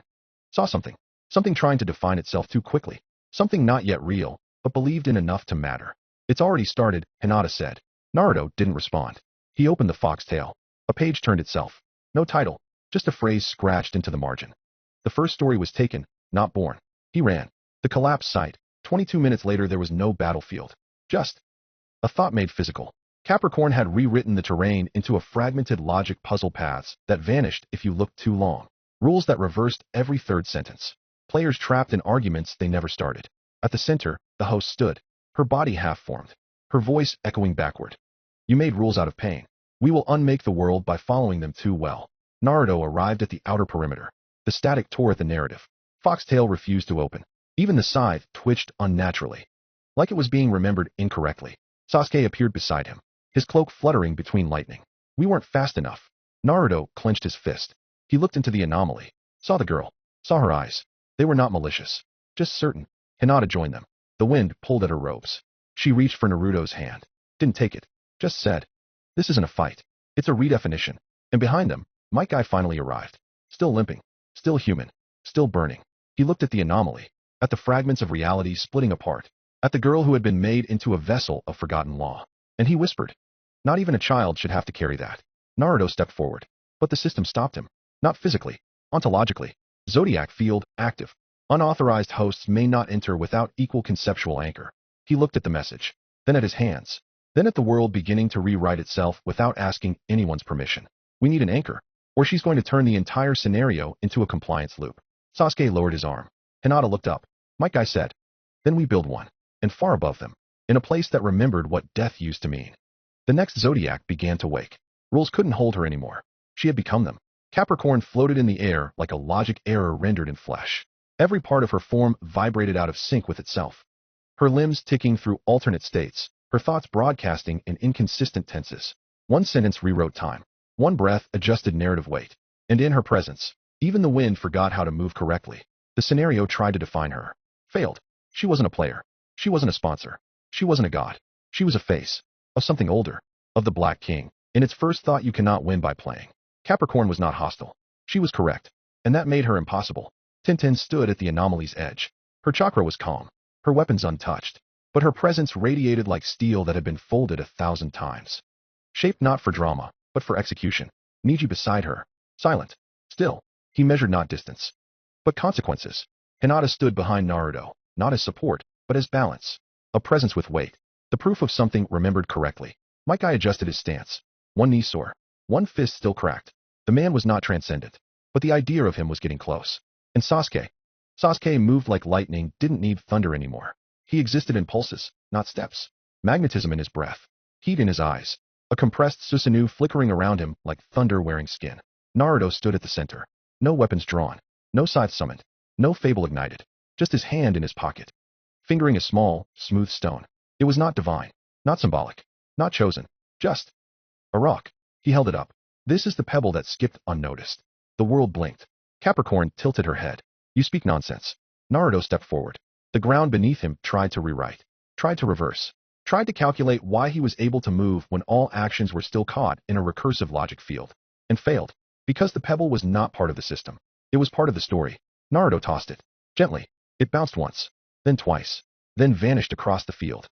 Speaker 2: saw something. Something trying to define itself too quickly. Something not yet real, but believed in enough to matter. It's already started, Hinata said. Naruto didn't respond. He opened the foxtail. A page turned itself. No title, just a phrase scratched into the margin. The first story was taken, not born. He ran. The collapsed site. 22 minutes later there was no battlefield. Just a thought made physical. Capricorn had rewritten the terrain into a fragmented logic puzzle paths that vanished if you looked too long. Rules that reversed every third sentence. Players trapped in arguments they never started. At the center, the host stood. Her body half-formed. Her voice echoing backward. You made rules out of pain. We will unmake the world by following them too well. Naruto arrived at the outer perimeter. The static tore at the narrative. Foxtail refused to open. Even the scythe twitched unnaturally. Like it was being remembered incorrectly. Sasuke appeared beside him. His cloak fluttering between lightning. We weren't fast enough. Naruto clenched his fist. He looked into the anomaly. Saw the girl. Saw her eyes. They were not malicious. Just certain. Hinata joined them. The wind pulled at her robes. She reached for Naruto's hand. Didn't take it. Just said, this isn't a fight. It's a redefinition. And behind them, Mike finally arrived. Still limping. Still human. Still burning. He looked at the anomaly. At the fragments of reality splitting apart. At the girl who had been made into a vessel of forgotten law. And he whispered, not even a child should have to carry that. Naruto stepped forward. But the system stopped him. Not physically. Ontologically. Zodiac field, active. Unauthorized hosts may not enter without equal conceptual anchor. He looked at the message. Then at his hands. Then at the world beginning to rewrite itself without asking anyone's permission. We need an anchor. Or she's going to turn the entire scenario into a compliance loop. Sasuke lowered his arm. Hinata looked up. Mike said. Then we build one. And far above them. In a place that remembered what death used to mean. The next Zodiac began to wake. Rules couldn't hold her anymore. She had become them. Capricorn floated in the air like a logic error rendered in flesh. Every part of her form vibrated out of sync with itself. Her limbs ticking through alternate states, her thoughts broadcasting in inconsistent tenses. One sentence rewrote time. One breath adjusted narrative weight. And in her presence, even the wind forgot how to move correctly. The scenario tried to define her. Failed. She wasn't a player. She wasn't a sponsor. She wasn't a god. She was a face. Of something older. Of the Black King. In its first thought you cannot win by playing. Capricorn was not hostile. She was correct. And that made her impossible. Tintin stood at the anomaly's edge. Her chakra was calm. Her weapons untouched. But her presence radiated like steel that had been folded 1,000 times. Shaped not for drama, but for execution. Niji beside her. Silent. Still. He measured not distance. But consequences. Hinata stood behind Naruto. Not as support, but as balance. A presence with weight. The proof of something remembered correctly. Mike adjusted his stance. One knee sore. One fist still cracked. The man was not transcendent. But the idea of him was getting close. And Sasuke. Sasuke moved like lightning, didn't need thunder anymore. He existed in pulses, not steps. Magnetism in his breath. Heat in his eyes. a compressed Susanoo flickering around him like thunder wearing skin. Naruto stood at the center. No weapons drawn, no scythe summoned, no fable ignited, just his hand in his pocket, fingering a small, smooth stone. It was not divine, not symbolic, not chosen, just a rock. He held it up. This is the pebble that skipped unnoticed. The world blinked. Capricorn tilted her head. You speak nonsense. Naruto stepped forward. The ground beneath him tried to rewrite, tried to reverse, tried to calculate why he was able to move when all actions were still caught in a recursive logic field, and failed, because the pebble was not part of the system. It was part of the story. Naruto tossed it. Gently. It bounced once, then twice, then vanished across the field,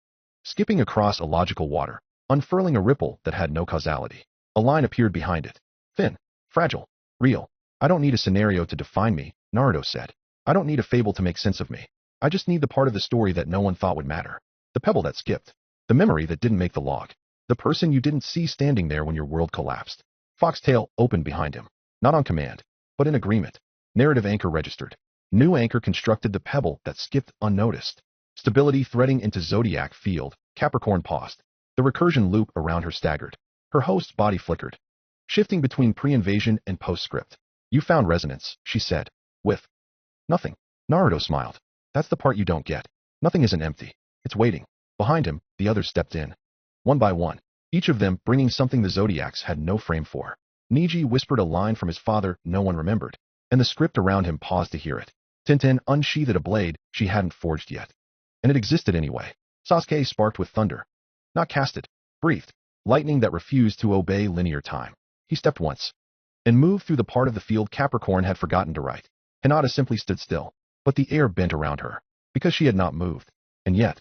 Speaker 2: skipping across a logical water, unfurling a ripple that had no causality. A line appeared behind it. Thin, fragile, real. I don't need a scenario to define me, Naruto said. I don't need a fable to make sense of me. I just need the part of the story that no one thought would matter. The pebble that skipped. The memory that didn't make the log. The person you didn't see standing there when your world collapsed. Foxtail opened behind him. Not on command, but in agreement. Narrative anchor registered. New anchor constructed the pebble that skipped unnoticed. Stability threading into zodiac field. Capricorn paused. The recursion loop around her staggered. Her host's body flickered, shifting between pre-invasion and postscript. You found resonance, she said. With nothing. Naruto smiled. That's the part you don't get. Nothing isn't empty. It's waiting. Behind him, the others stepped in. One by one, each of them bringing something the zodiacs had no frame for. Niji whispered a line from his father no one remembered, and the script around him paused to hear it. Tintin unsheathed a blade she hadn't forged yet. And it existed anyway. Sasuke sparked with thunder. Not casted. Breathed. Lightning that refused to obey linear time. He stepped once, and moved through the part of the field Capricorn had forgotten to write. Hinata simply stood still, but the air bent around her, because she had not moved. And yet,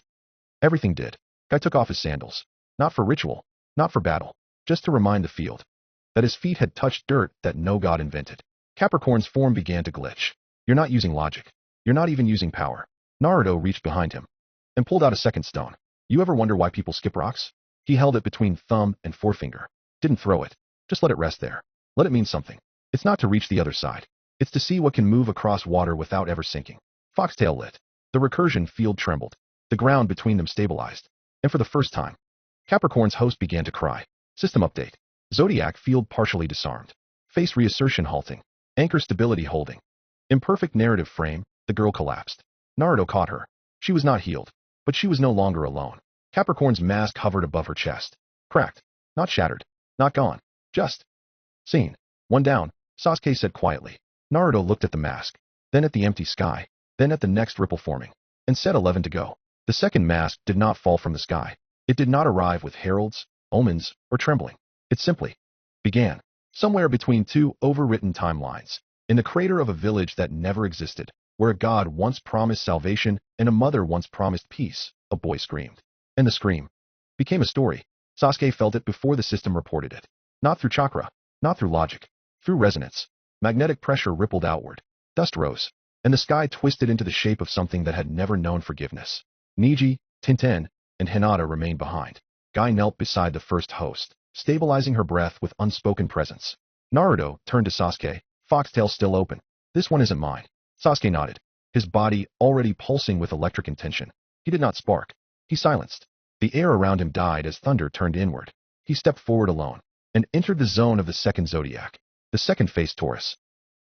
Speaker 2: everything did. Guy took off his sandals. Not for ritual, not for battle, just to remind the field that his feet had touched dirt that no god invented. Capricorn's form began to glitch. You're not using logic. You're not even using power. Naruto reached behind him and pulled out a second stone. You ever wonder why people skip rocks? He held it between thumb and forefinger. Didn't throw it. Just let it rest there. Let it mean something. It's not to reach the other side. It's to see what can move across water without ever sinking. Foxtail lit. The recursion field trembled. The ground between them stabilized. And for the first time, Capricorn's host began to cry. System update. Zodiac field partially disarmed. Face reassertion halting. Anchor stability holding. Imperfect narrative frame. The girl collapsed. Naruto caught her. She was not healed, but she was no longer alone. Capricorn's mask hovered above her chest. Cracked. Not shattered. Not gone. Just seen. One down, Sasuke said quietly. Naruto looked at the mask, then at the empty sky, then at the next ripple forming, and said 11 to go. The second mask did not fall from the sky. It did not arrive with heralds, omens, or trembling. It simply began, somewhere between two overwritten timelines, in the crater of a village that never existed, where a god once promised salvation and a mother once promised peace. A boy screamed. And the scream became a story. Sasuke felt it before the system reported it. Not through chakra, not through logic, through resonance. Magnetic pressure rippled outward. Dust rose, and the sky twisted into the shape of something that had never known forgiveness. Niji, Tintin, and Hinata remained behind. Guy knelt beside the first host, stabilizing her breath with unspoken presence. Naruto turned to Sasuke, foxtail still open. This one isn't mine. Sasuke nodded, his body already pulsing with electric intention. He did not spark. He silenced. The air around him died as thunder turned inward. He stepped forward alone, and entered the zone of the second zodiac. The second faced Taurus.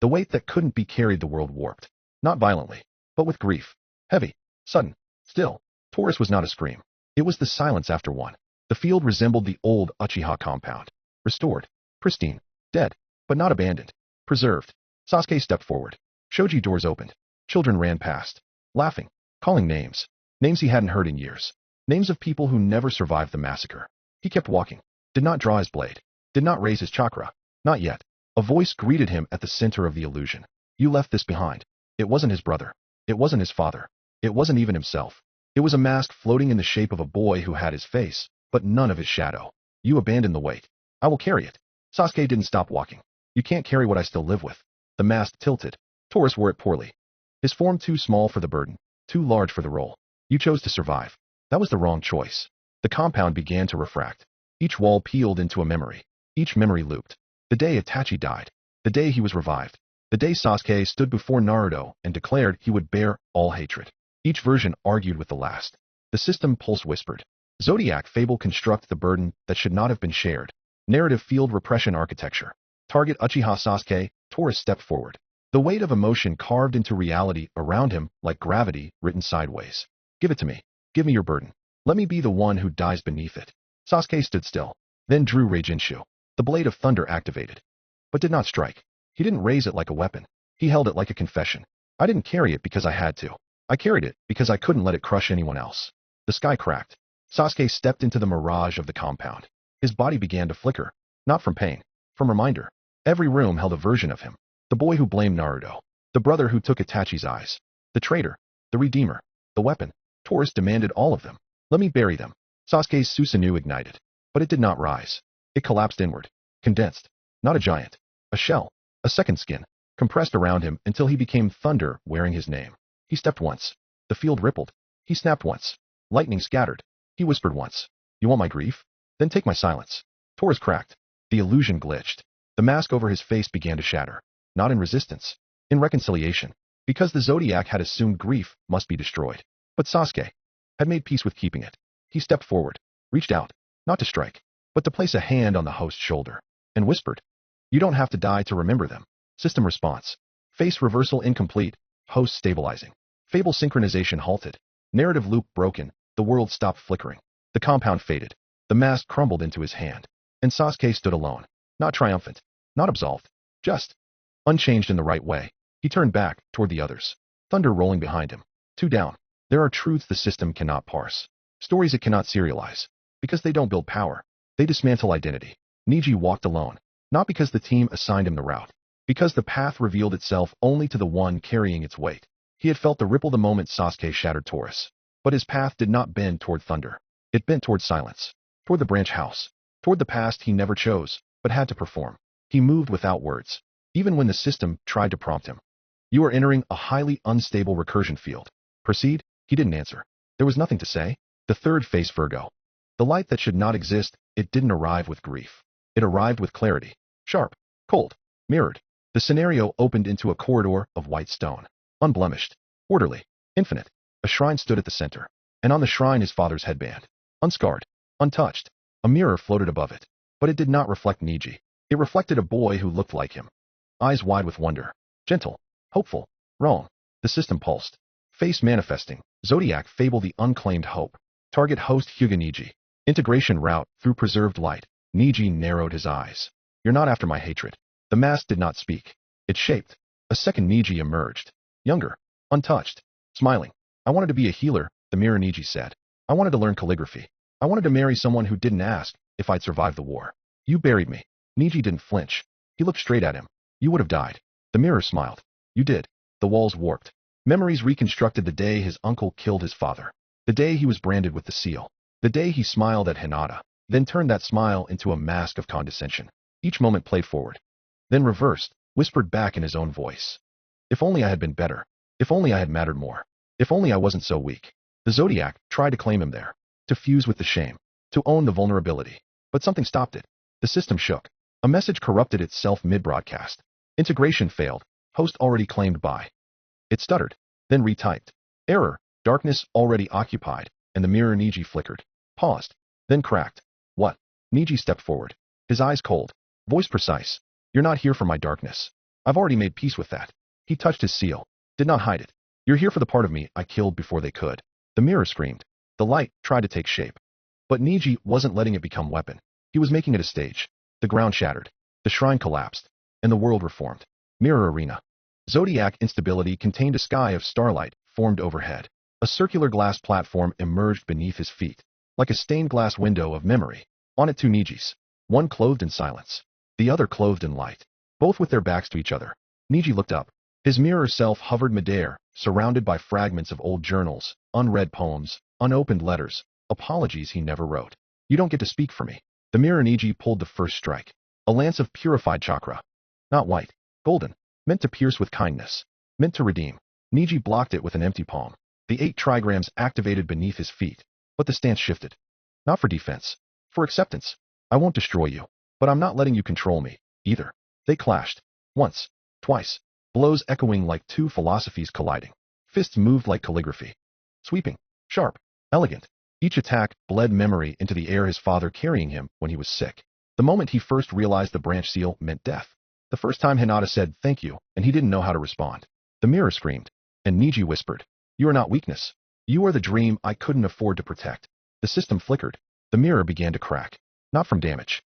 Speaker 2: The weight that couldn't be carried, the world warped. Not violently, but with grief. Heavy, sudden, still. Taurus was not a scream. It was the silence after one. The field resembled the old Uchiha compound. Restored, pristine, dead, but not abandoned. Preserved. Sasuke stepped forward. Shoji doors opened. Children ran past, laughing, calling names. Names he hadn't heard in years. Names of people who never survived the massacre. He kept walking. Did not draw his blade. Did not raise his chakra. Not yet. A voice greeted him at the center of the illusion. You left this behind. It wasn't his brother. It wasn't his father. It wasn't even himself. It was a mask floating in the shape of a boy who had his face, but none of his shadow. You abandoned the weight. I will carry it. Sasuke didn't stop walking. You can't carry what I still live with. The mask tilted. Taurus wore it poorly. His form too small for the burden, too large for the role. You chose to survive. That was the wrong choice. The compound began to refract. Each wall peeled into a memory. Each memory looped. The day Itachi died. The day he was revived. The day Sasuke stood before Naruto and declared he would bear all hatred. Each version argued with the last. The system pulse whispered. Zodiac fable construct the burden that should not have been shared. Narrative field repression architecture. Target Uchiha Sasuke, Taurus stepped forward. The weight of emotion carved into reality around him like gravity written sideways. Give it to me. Give me your burden. Let me be the one who dies beneath it. Sasuke stood still, then drew Reijinshi. The blade of thunder activated, but did not strike. He didn't raise it like a weapon. He held it like a confession. I didn't carry it because I had to. I carried it because I couldn't let it crush anyone else. The sky cracked. Sasuke stepped into the mirage of the compound. His body began to flicker, not from pain, from reminder. Every room held a version of him. The boy who blamed Naruto. The brother who took Itachi's eyes. The traitor. The redeemer. The weapon. Taurus demanded all of them. Let me bury them. Sasuke's Susanoo ignited. But it did not rise. It collapsed inward. Condensed. Not a giant. A shell. A second skin. Compressed around him until he became thunder wearing his name. He stepped once. The field rippled. He snapped once. Lightning scattered. He whispered once. You want my grief? Then take my silence. Taurus cracked. The illusion glitched. The mask over his face began to shatter. Not in resistance. In reconciliation. Because the Zodiac had assumed grief must be destroyed. But Sasuke had made peace with keeping it. He stepped forward. Reached out. Not to strike. But to place a hand on the host's shoulder. And whispered. You don't have to die to remember them. System response. Face reversal incomplete. Host stabilizing. Fable synchronization halted. Narrative loop broken. The world stopped flickering. The compound faded. The mask crumbled into his hand. And Sasuke stood alone. Not triumphant. Not absolved. Just unchanged in the right way. He turned back toward the others. Thunder rolling behind him. Two down. There are truths the system cannot parse. Stories it cannot serialize. Because they don't build power. They dismantle identity. Neji walked alone. Not because the team assigned him the route. Because the path revealed itself only to the one carrying its weight. He had felt the ripple the moment Sasuke shattered Taurus. But his path did not bend toward thunder. It bent toward silence. Toward the branch house. Toward the past he never chose, but had to perform. He moved without words. Even when the system tried to prompt him. You are entering a highly unstable recursion field. Proceed? He didn't answer. There was nothing to say. The third face Virgo. The light that should not exist, it didn't arrive with grief. It arrived with clarity. Sharp. Cold. Mirrored. The scenario opened into a corridor of white stone. Unblemished. Orderly. Infinite. A shrine stood at the center. And on the shrine his father's headband. Unscarred. Untouched. A mirror floated above it. But it did not reflect Neji. It reflected a boy who looked like him. Eyes wide with wonder. Gentle. Hopeful. Wrong. The system pulsed. Face manifesting. Zodiac fable the unclaimed hope. Target host Hyuga Neji. Integration route through preserved light. Neji narrowed his eyes. You're not after my hatred. The mask did not speak. It shaped. A second Neji emerged. Younger. Untouched. Smiling. I wanted to be a healer, the mirror Neji said. I wanted to learn calligraphy. I wanted to marry someone who didn't ask if I'd survive the war. You buried me. Neji didn't flinch. He looked straight at him. You would have died. The mirror smiled. You did. The walls warped. Memories reconstructed the day his uncle killed his father. The day he was branded with the seal. The day he smiled at Hinata, then turned that smile into a mask of condescension. Each moment played forward. Then reversed, whispered back in his own voice. If only I had been better. If only I had mattered more. If only I wasn't so weak. The Zodiac tried to claim him there. To fuse with the shame. To own the vulnerability. But something stopped it. The system shook. A message corrupted itself mid-broadcast. Integration failed. Host already claimed by. It stuttered. Then retyped. Error. Darkness already occupied. And the mirror Neji flickered. Paused. Then cracked. What? Neji stepped forward. His eyes cold. Voice precise. You're not here for my darkness. I've already made peace with that. He touched his seal. Did not hide it. You're here for the part of me I killed before they could. The mirror screamed. The light tried to take shape. But Neji wasn't letting it become weapon. He was making it a stage. The ground shattered. The shrine collapsed. And the world reformed. Mirror arena. Zodiac instability contained a sky of starlight formed overhead. A circular glass platform emerged beneath his feet. Like a stained glass window of memory. On it two Nijis. One clothed in silence. The other clothed in light. Both with their backs to each other. Neji looked up. His mirror self hovered midair, surrounded by fragments of old journals, unread poems, unopened letters, apologies he never wrote. You don't get to speak for me. The mirror Neji pulled the first strike. A lance of purified chakra. Not white. Golden. Meant to pierce with kindness. Meant to redeem. Neji blocked it with an empty palm. The 8 trigrams activated beneath his feet. But the stance shifted. Not for defense. For acceptance. I won't destroy you. But I'm not letting you control me, either. They clashed. Once. Twice. Blows echoing like two philosophies colliding. Fists moved like calligraphy. Sweeping. Sharp. Elegant. Each attack bled memory into the air his father carrying him when he was sick. The moment he first realized the branch seal meant death. The first time Hinata said thank you, and he didn't know how to respond. The mirror screamed, and Niji whispered, "You are not weakness. You are the dream I couldn't afford to protect." The system flickered. The mirror began to crack. Not from damage.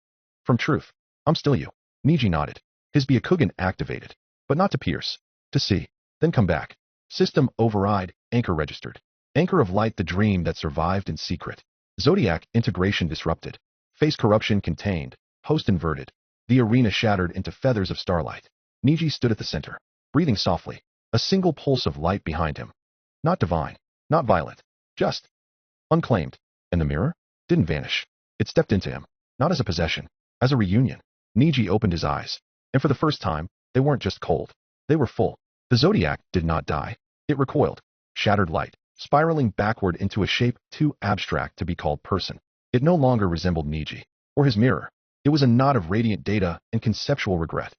Speaker 2: From truth. "I'm still you." Niji nodded. His Byakugan activated. But not to pierce. To see. Then come back. System override. Anchor registered. Anchor of light, the dream that survived in secret. Zodiac integration disrupted. Face corruption contained. Host inverted. The arena shattered into feathers of starlight. Niji stood at the center, breathing softly. A single pulse of light behind him. Not divine. Not violent. Just unclaimed. And the mirror? Didn't vanish. It stepped into him. Not as a possession. As a reunion. Niji opened his eyes. And for the first time, they weren't just cold. They were full. The Zodiac did not die. It recoiled. Shattered light, spiraling backward into a shape too abstract to be called person. It no longer resembled Niji, or his mirror. It was a knot of radiant data and conceptual regret.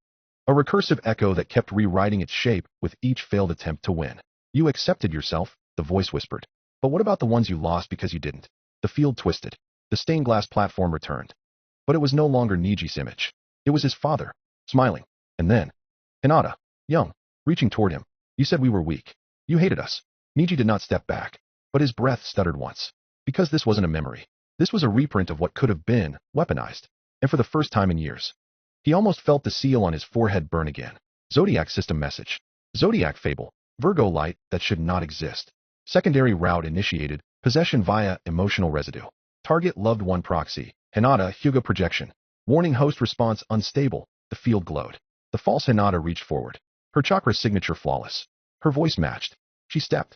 Speaker 2: A recursive echo that kept rewriting its shape with each failed attempt to win. "You accepted yourself," the voice whispered. "But what about the ones you lost because you didn't?" The field twisted. The stained glass platform returned. But it was no longer Niji's image. It was his father, smiling. And then, Hinata, young, reaching toward him. "You said we were weak. You hated us." Niji did not step back, but his breath stuttered once. Because this wasn't a memory. This was a reprint of what could have been, weaponized. And for the first time in years, he almost felt the seal on his forehead burn again. Zodiac system message. Zodiac fable. Virgo light that should not exist. Secondary route initiated. Possession via emotional residue. Target loved one proxy. Hinata Hyuga projection. Warning host response unstable. The field glowed. The false Hinata reached forward. Her chakra signature flawless. Her voice matched. She stepped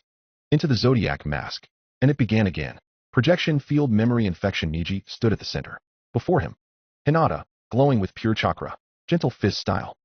Speaker 2: into the Zodiac mask. And it began again. Projection field memory infection. Niji stood at the center. Before him, Hinata, glowing with pure chakra. Gentle fist style.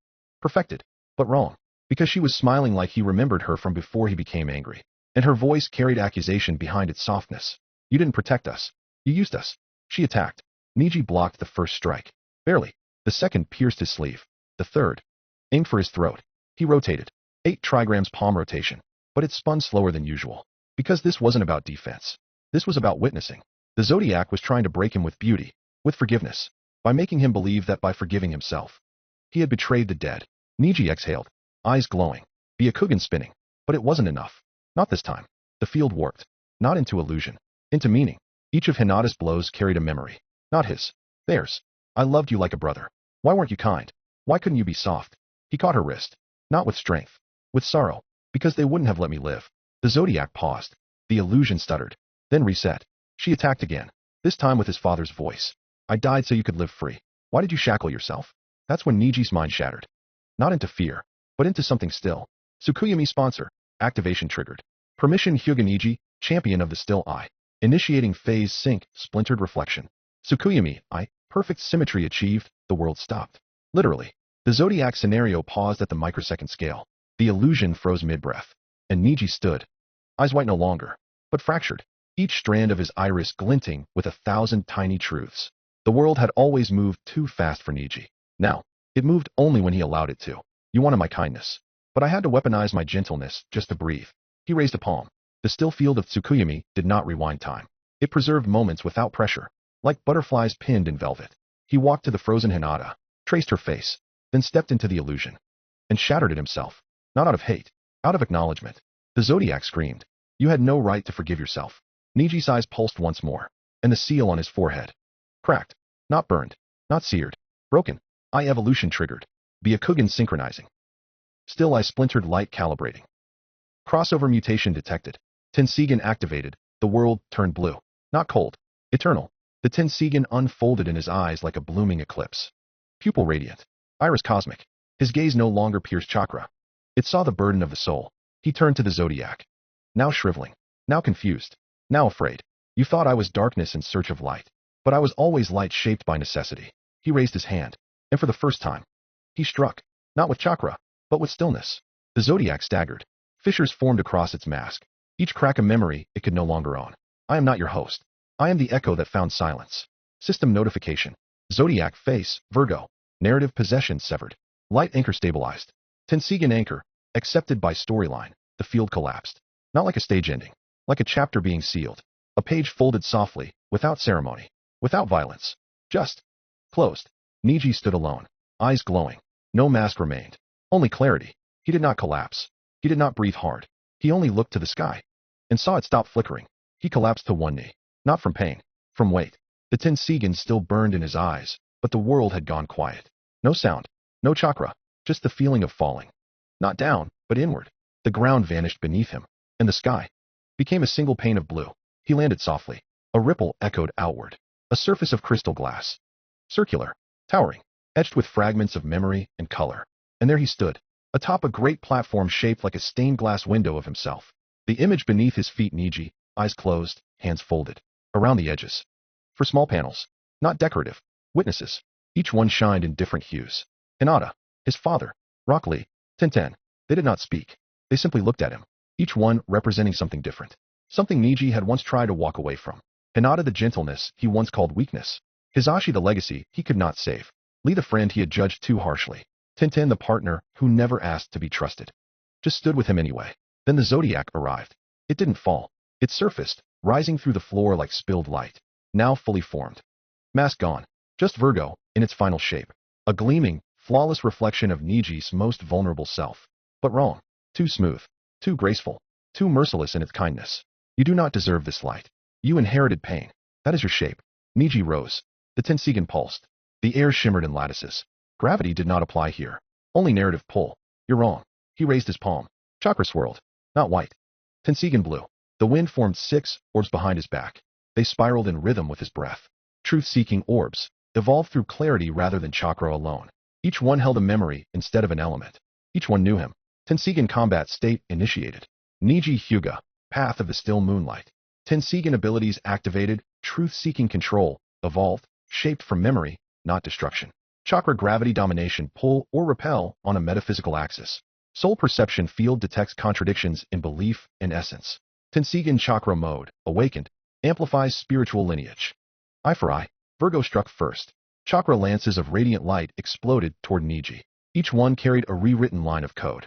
Speaker 2: Perfected. But wrong. Because she was smiling like he remembered her from before he became angry. And her voice carried accusation behind its softness. "You didn't protect us. You used us." She attacked. Niji blocked the first strike. Barely. The second pierced his sleeve. The third aimed for his throat. He rotated. 8 trigrams palm rotation. But it spun slower than usual. Because this wasn't about defense. This was about witnessing. The Zodiac was trying to break him with beauty, with forgiveness, by making him believe that by forgiving himself, he had betrayed the dead. Niji exhaled, eyes glowing, Byakugan spinning. But it wasn't enough. Not this time. The field warped. Not into illusion. Into meaning. Each of Hinata's blows carried a memory. Not his. Theirs. "I loved you like a brother. Why weren't you kind? Why couldn't you be soft?" He caught her wrist. Not with strength. With sorrow. "Because they wouldn't have let me live." The Zodiac paused. The illusion stuttered. Then reset. She attacked again. This time with his father's voice. "I died so you could live free. Why did you shackle yourself?" That's when Niji's mind shattered. Not into fear, but into something still. Tsukuyami sponsor. Activation triggered. Permission Hyuga Niji, champion of the still eye. Initiating phase sync, splintered reflection. Tsukuyami, eye, perfect symmetry achieved, the world stopped. Literally. The Zodiac scenario paused at the microsecond scale. The illusion froze mid-breath. And Niji stood. Eyes white no longer, but fractured. Each strand of his iris glinting with 1,000 tiny truths. The world had always moved too fast for Niji. Now, it moved only when he allowed it to. "You wanted my kindness. But I had to weaponize my gentleness just to breathe." He raised a palm. The still field of Tsukuyami did not rewind time. It preserved moments without pressure, like butterflies pinned in velvet. He walked to the frozen Hinata, traced her face, then stepped into the illusion. And shattered it himself. Not out of hate, out of acknowledgement. The Zodiac screamed. "You had no right to forgive yourself." Niji's eyes pulsed once more, and the seal on his forehead cracked. Not burned, not seared, broken. Eye evolution triggered. Byakugan synchronizing. Still eye splintered light calibrating. Crossover mutation detected. Tensigan activated. The world turned blue. Not cold. Eternal. The Tensigan unfolded in his eyes like a blooming eclipse. Pupil radiant. Iris cosmic. His gaze no longer pierced chakra. It saw the burden of the soul. He turned to the Zodiac. Now shriveling. Now confused. Now afraid. "You thought I was darkness in search of light. But I was always light shaped by necessity." He raised his hand. And for the first time, he struck. Not with chakra, but with stillness. The Zodiac staggered. Fissures formed across its mask. Each crack a memory it could no longer own. "I am not your host. I am the echo that found silence." System notification. Zodiac face, Virgo. Narrative possession severed. Light anchor stabilized. Tensigan anchor, accepted by storyline. The field collapsed. Not like a stage ending. Like a chapter being sealed. A page folded softly, without ceremony, without violence. Just closed. Niji stood alone, eyes glowing. No mask remained. Only clarity. He did not collapse. He did not breathe hard. He only looked to the sky and saw it stop flickering. He collapsed to one knee. Not from pain. From weight. The Tensigen still burned in his eyes, but the world had gone quiet. No sound. No chakra. Just the feeling of falling. Not down, but inward. The ground vanished beneath him, and the sky became a single pane of blue. He landed softly. A ripple echoed outward. A surface of crystal glass. Circular. Towering. Etched with fragments of memory and color. And there he stood, atop a great platform shaped like a stained glass window of himself. The image beneath his feet, Niji, eyes closed, hands folded. Around the edges. For small panels. Not decorative. Witnesses. Each one shined in different hues. Hinata, his father, Rock Lee, Tenten. They did not speak. They simply looked at him. Each one representing something different. Something Niji had once tried to walk away from. Hinata, the gentleness he once called weakness. Hisashi, the legacy he could not save. Lee, the friend he had judged too harshly. Tenten, the partner who never asked to be trusted. Just stood with him anyway. Then the zodiac arrived. It didn't fall. It surfaced, rising through the floor like spilled light. Now fully formed. Mask gone. Just Virgo, in its final shape. A gleaming, flawless reflection of Niji's most vulnerable self. But wrong. Too smooth. Too graceful. Too merciless in its kindness. You do not deserve this light. You inherited pain. That is your shape. Niji rose. The Tensigen pulsed. The air shimmered in lattices. Gravity did not apply here. Only narrative pull. You're wrong. He raised his palm. Chakra swirled. Not white. Tensigen blew. The wind formed 6 orbs behind his back. They spiraled in rhythm with his breath. Truth-seeking orbs. Evolved through clarity rather than chakra alone. Each one held a memory instead of an element. Each one knew him. Tensigen combat state initiated. Niji Hyuga. Path of the still moonlight. Tensigen abilities activated. Truth-seeking control. Evolved. Shaped from memory, not destruction. Chakra gravity domination, pull or repel on a metaphysical axis. Soul perception field detects contradictions in belief and essence. Tensigen chakra mode, awakened, amplifies spiritual lineage. Eye for eye, Virgo struck first. Chakra lances of radiant light exploded toward Niji. Each one carried a rewritten line of code.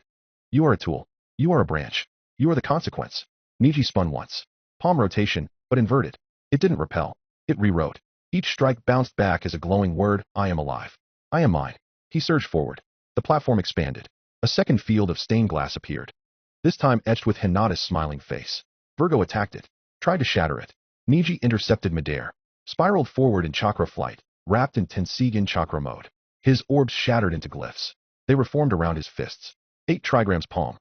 Speaker 2: You are a tool. You are a branch. You are the consequence. Niji spun once. Palm rotation, but inverted. It didn't repel. It rewrote. Each strike bounced back as a glowing word, I am alive. I am mine. He surged forward. The platform expanded. A second field of stained glass appeared. This time etched with Hinata's smiling face. Virgo attacked it. Tried to shatter it. Niji intercepted midair. Spiraled forward in chakra flight, wrapped in Tensigen chakra mode. His orbs shattered into glyphs. They reformed around his fists. 8 trigrams palm.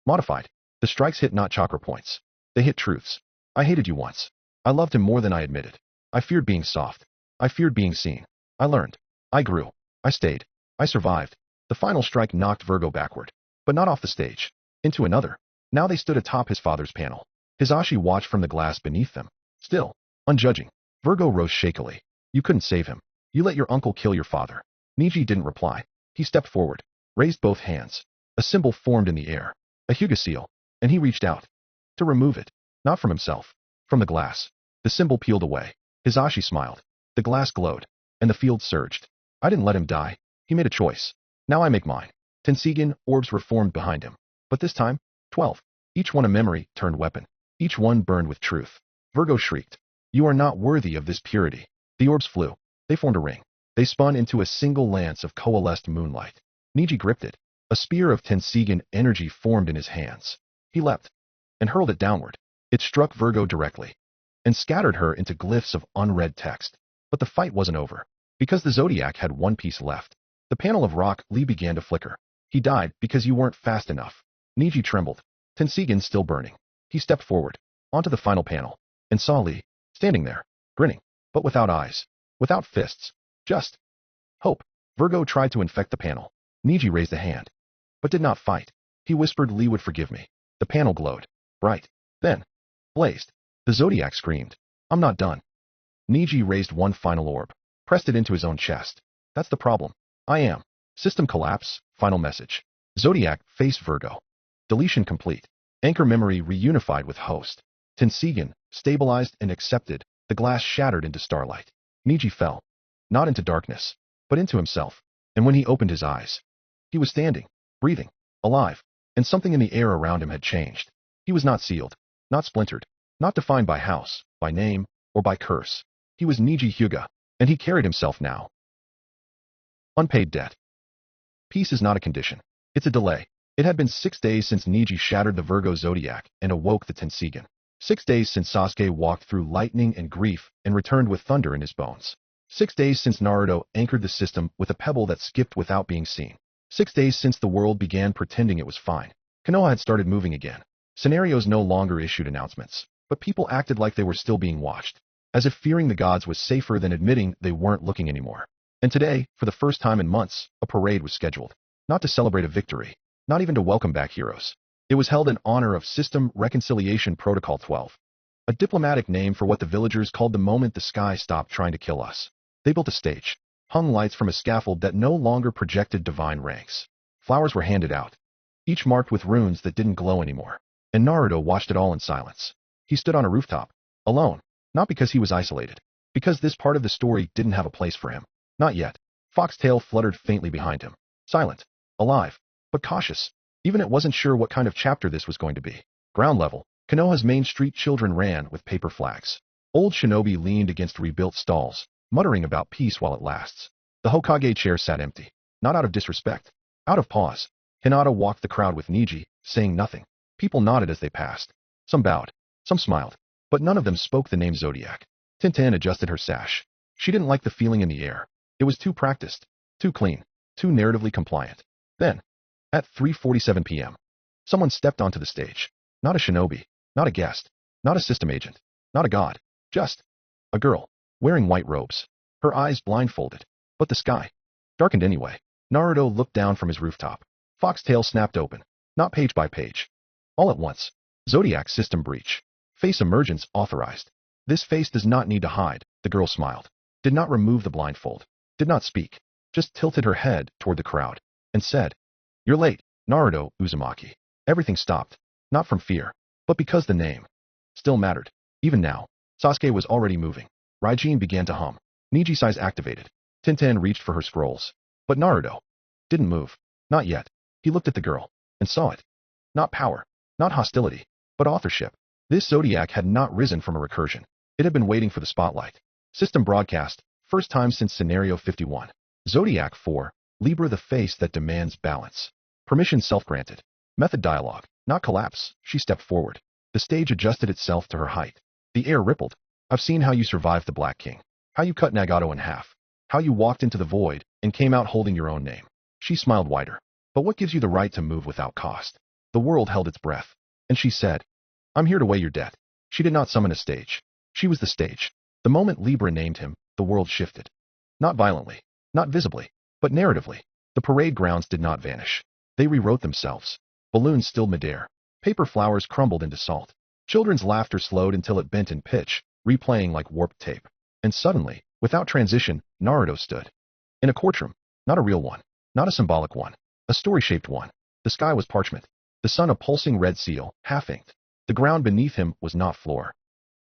Speaker 2: Modified. The strikes hit not chakra points. They hit truths. I hated you once. I loved him more than I admitted. I feared being soft. I feared being seen. I learned. I grew. I stayed. I survived. The final strike knocked Virgo backward. But not off the stage. Into another. Now they stood atop his father's panel. Hisashi watched from the glass beneath them. Still. Unjudging. Virgo rose shakily. You couldn't save him. You let your uncle kill your father. Niji didn't reply. He stepped forward. Raised both hands. A symbol formed in the air. A Hyuga seal. And he reached out. To remove it. Not from himself. From the glass. The symbol peeled away. Hisashi smiled. The glass glowed. And the field surged. I didn't let him die. He made a choice. Now I make mine. Tensigen orbs were formed behind him. But this time, 12. Each one a memory turned weapon. Each one burned with truth. Virgo shrieked. You are not worthy of this purity. The orbs flew. They formed a ring. They spun into a single lance of coalesced moonlight. Niji gripped it. A spear of Tensigen energy formed in his hands. He leapt. And hurled it downward. It struck Virgo directly. And scattered her into glyphs of unread text. But the fight wasn't over. Because the Zodiac had one piece left. The panel of Rock Lee began to flicker. He died because you weren't fast enough. Niji trembled. Tensigen still burning. He stepped forward. Onto the final panel. And saw Lee. Standing there. Grinning. But without eyes. Without fists. Just hope. Virgo tried to infect the panel. Niji raised a hand. But did not fight. He whispered Lee would forgive me. The panel glowed. Bright. Then. Blazed. The Zodiac screamed. I'm not done. Niji raised one final orb. Pressed it into his own chest. That's the problem. I am. System collapse. Final message. Zodiac face Virgo. Deletion complete. Anchor memory reunified with host. Tensigen stabilized and accepted. The glass shattered into starlight. Niji fell. Not into darkness, but into himself. And when he opened his eyes, he was standing, breathing, alive, and something in the air around him had changed. He was not sealed, not splintered. Not defined by house, by name, or by curse. He was Niji Hyuga, and he carried himself now. Unpaid debt. Peace is not a condition. It's a delay. It had been 6 days since Niji shattered the Virgo zodiac and awoke the Tensigan. 6 days since Sasuke walked through lightning and grief and returned with thunder in his bones. 6 days since Naruto anchored the system with a pebble that skipped without being seen. 6 days since the world began pretending it was fine. Konoha had started moving again. Scenarios no longer issued announcements, but people acted like they were still being watched, as if fearing the gods was safer than admitting they weren't looking anymore. And today, for the first time in months, a parade was scheduled. Not to celebrate a victory, not even to welcome back heroes. It was held in honor of System Reconciliation Protocol 12, a diplomatic name for what the villagers called the moment the sky stopped trying to kill us. They built a stage, hung lights from a scaffold that no longer projected divine ranks. Flowers were handed out, each marked with runes that didn't glow anymore. And Naruto watched it all in silence. He stood on a rooftop, alone, not because he was isolated, because this part of the story didn't have a place for him. Not yet. Foxtail fluttered faintly behind him, silent, alive, but cautious. Even it wasn't sure what kind of chapter this was going to be. Ground level, Konoha's main street children ran with paper flags. Old Shinobi leaned against rebuilt stalls, muttering about peace while it lasts. The Hokage chair sat empty, not out of disrespect, out of pause. Hinata walked the crowd with Niji, saying nothing. People nodded as they passed. Some bowed, some smiled, but none of them spoke the name Zodiac. Tintin adjusted her sash. She didn't like the feeling in the air. It was too practiced, too clean, too narratively compliant. Then, at 3:47 p.m., someone stepped onto the stage. Not a shinobi, not a guest, not a system agent, not a god, just a girl, wearing white robes, her eyes blindfolded. But the sky darkened anyway. Naruto looked down from his rooftop. Foxtail snapped open, not page by page. All at once, Zodiac system breach. Face emergence authorized. This face does not need to hide, the girl smiled. Did not remove the blindfold. Did not speak. Just tilted her head toward the crowd and said, "You're late, Naruto Uzumaki." Everything stopped, not from fear, but because the name still mattered. Even now, Sasuke was already moving. Raijin began to hum. Niji-size activated. Tintin reached for her scrolls. But Naruto didn't move. Not yet. He looked at the girl and saw it. Not power, not hostility, but authorship. This Zodiac had not risen from a recursion. It had been waiting for the spotlight. System broadcast, first time since Scenario 51. Zodiac 4, Libra, the face that demands balance. Permission self-granted. Method dialogue, not collapse. She stepped forward. The stage adjusted itself to her height. The air rippled. I've seen how you survived the Black King. How you cut Nagato in half. How you walked into the void and came out holding your own name. She smiled wider. But what gives you the right to move without cost? The world held its breath. And she said, "I'm here to weigh your debt." She did not summon a stage. She was the stage. The moment Libra named him, the world shifted. Not violently, not visibly, but narratively. The parade grounds did not vanish. They rewrote themselves. Balloons stilled midair. Paper flowers crumbled into salt. Children's laughter slowed until it bent in pitch, replaying like warped tape. And suddenly, without transition, Naruto stood. In a courtroom, not a real one, not a symbolic one, a story-shaped one. The sky was parchment. The sun a pulsing red seal, half-inked. The ground beneath him was not floor.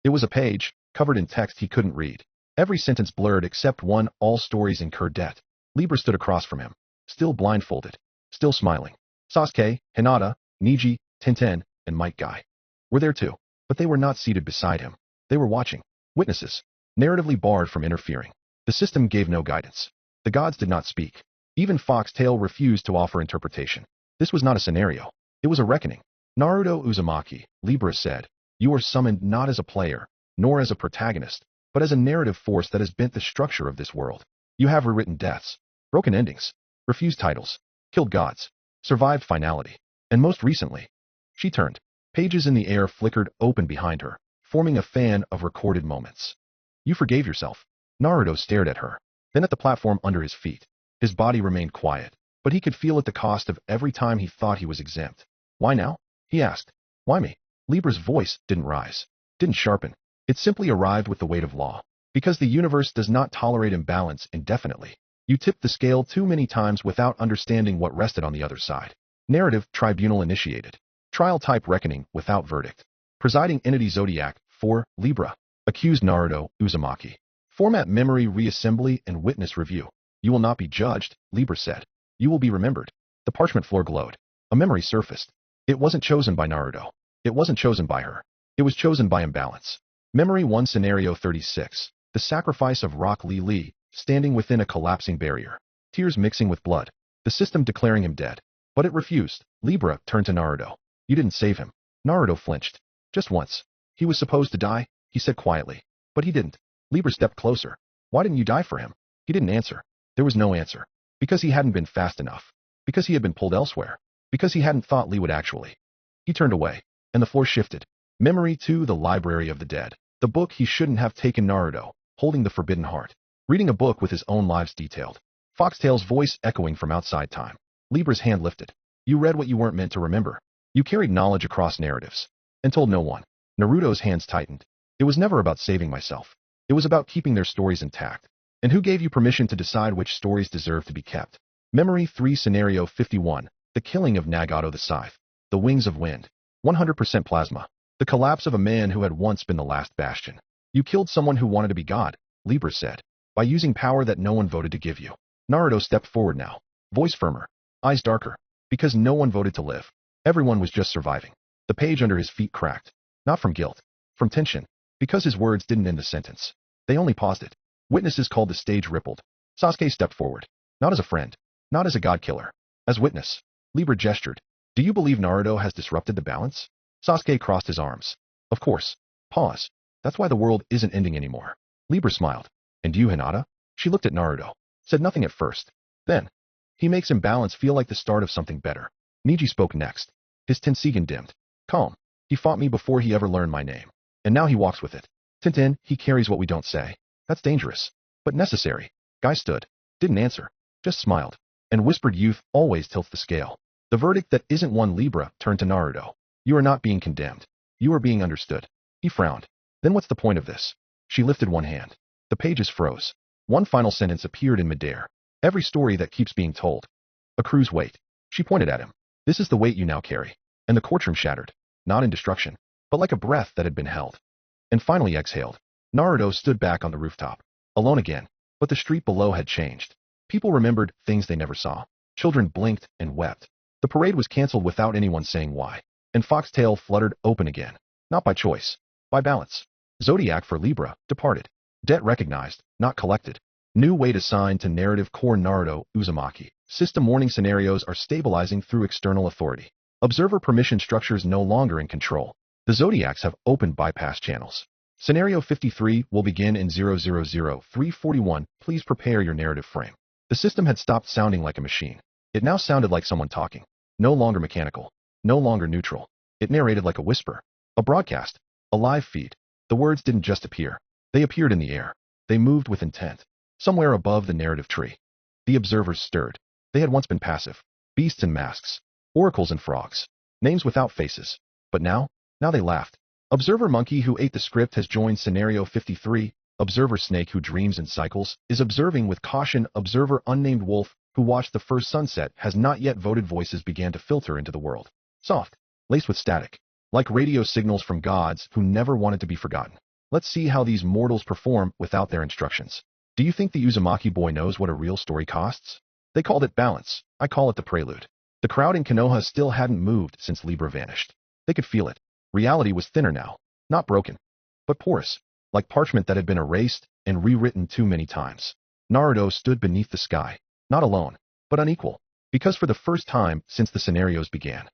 Speaker 2: It was a page, covered in text he couldn't read. Every sentence blurred except one, all stories incur debt. Libra stood across from him, still blindfolded, still smiling. Sasuke, Hinata, Niji, Tintin, and Might Guy were there too, but they were not seated beside him. They were watching, witnesses, narratively barred from interfering. The system gave no guidance. The gods did not speak. Even Foxtail refused to offer interpretation. This was not a scenario. It was a reckoning. Naruto Uzumaki, Libra said, "You are summoned not as a player, nor as a protagonist, but as a narrative force that has bent the structure of this world. You have rewritten deaths, broken endings, refused titles, killed gods, survived finality, and most recently." She turned. Pages in the air flickered open behind her, forming a fan of recorded moments. "You forgave yourself." Naruto stared at her, then at the platform under his feet. His body remained quiet, but he could feel at the cost of every time he thought he was exempt. "Why now?" he asked. "Why me?" Libra's voice didn't rise, didn't sharpen. It simply arrived with the weight of law. Because the universe does not tolerate imbalance indefinitely. You tipped the scale too many times without understanding what rested on the other side. Narrative tribunal initiated. Trial type reckoning without verdict. Presiding entity Zodiac 4, Libra. Accused Naruto Uzumaki. Format memory reassembly and witness review. "You will not be judged," Libra said. "You will be remembered." The parchment floor glowed. A memory surfaced. It wasn't chosen by Naruto. It wasn't chosen by her. It was chosen by imbalance. Memory 1 Scenario 36. The sacrifice of Rock Lee Lee, standing within a collapsing barrier. Tears mixing with blood. The system declaring him dead. But it refused. Libra turned to Naruto. You didn't save him. Naruto flinched. Just once. He was supposed to die, he said quietly. But he didn't. Libra stepped closer. Why didn't you die for him? He didn't answer. There was no answer. Because he hadn't been fast enough. Because he had been pulled elsewhere. Because he hadn't thought Lee would actually. He turned away, and the floor shifted. Memory 2 The Library of the Dead. The book he shouldn't have taken. Naruto, holding the forbidden heart. Reading a book with his own lives detailed. Foxtail's voice echoing from outside time. Libra's hand lifted. You read what you weren't meant to remember. You carried knowledge across narratives. And told no one. Naruto's hands tightened. It was never about saving myself. It was about keeping their stories intact. And who gave you permission to decide which stories deserve to be kept? Memory 3 Scenario 51. The killing of Nagato the Scythe. The Wings of Wind. 100% plasma. The collapse of a man who had once been the last bastion. You killed someone who wanted to be God, Libra said, by using power that no one voted to give you. Naruto stepped forward now. Voice firmer. Eyes darker. Because no one voted to live. Everyone was just surviving. The page under his feet cracked. Not from guilt. From tension. Because his words didn't end the sentence. They only paused it. Witnesses called. The stage rippled. Sasuke stepped forward. Not as a friend. Not as a god killer. As witness. Libra gestured. Do you believe Naruto has disrupted the balance? Sasuke crossed his arms. Of course. Pause. That's why the world isn't ending anymore. Libra smiled. And you, Hinata? She looked at Naruto. Said nothing at first. Then. He makes imbalance feel like the start of something better. Neji spoke next. His Tensigen dimmed. Calm. He fought me before he ever learned my name. And now he walks with it. Tintin, he carries what we don't say. That's dangerous. But necessary. Guy stood. Didn't answer. Just smiled. And whispered youth always tilts the scale. The verdict that isn't one. Libra turned to Naruto. You are not being condemned. You are being understood. He frowned. Then what's the point of this? She lifted one hand. The pages froze. One final sentence appeared in midair. Every story that keeps being told. A crew's weight. She pointed at him. This is the weight you now carry. And the courtroom shattered. Not in destruction, but like a breath that had been held. And finally exhaled. Naruto stood back on the rooftop. Alone again. But the street below had changed. People remembered things they never saw. Children blinked and wept. The parade was cancelled without anyone saying why. And Foxtail fluttered open again. Not by choice. By balance. Zodiac for Libra departed. Debt recognized, not collected. New weight assigned to narrative core. Naruto Uzumaki. System warning scenarios are stabilizing through external authority. Observer permission structures no longer in control. The Zodiacs have opened bypass channels. Scenario 53 will begin in 000341. Please prepare your narrative frame. The system had stopped sounding like a machine. It now sounded like someone talking. No longer mechanical. No longer neutral. It narrated like a whisper. A broadcast. A live feed. The words didn't just appear. They appeared in the air. They moved with intent. Somewhere above the narrative tree. The observers stirred. They had once been passive. Beasts in masks. Oracles and frogs. Names without faces. But now they laughed. Observer Monkey who ate the script has joined Scenario 53. Observer Snake who dreams in cycles is observing with caution. Observer Unnamed Wolf who watched the first sunset has not yet voted. Voices began to filter into the world. Soft. Laced with static. Like radio signals from gods who never wanted to be forgotten. Let's see how these mortals perform without their instructions. Do you think the Uzumaki boy knows what a real story costs? They called it balance. I call it the prelude. The crowd in Konoha still hadn't moved since Libra vanished. They could feel it. Reality was thinner now. Not broken. But porous. Like parchment that had been erased and rewritten too many times. Naruto stood beneath the sky. Not alone, but unequal. Because for the first time since the scenarios began,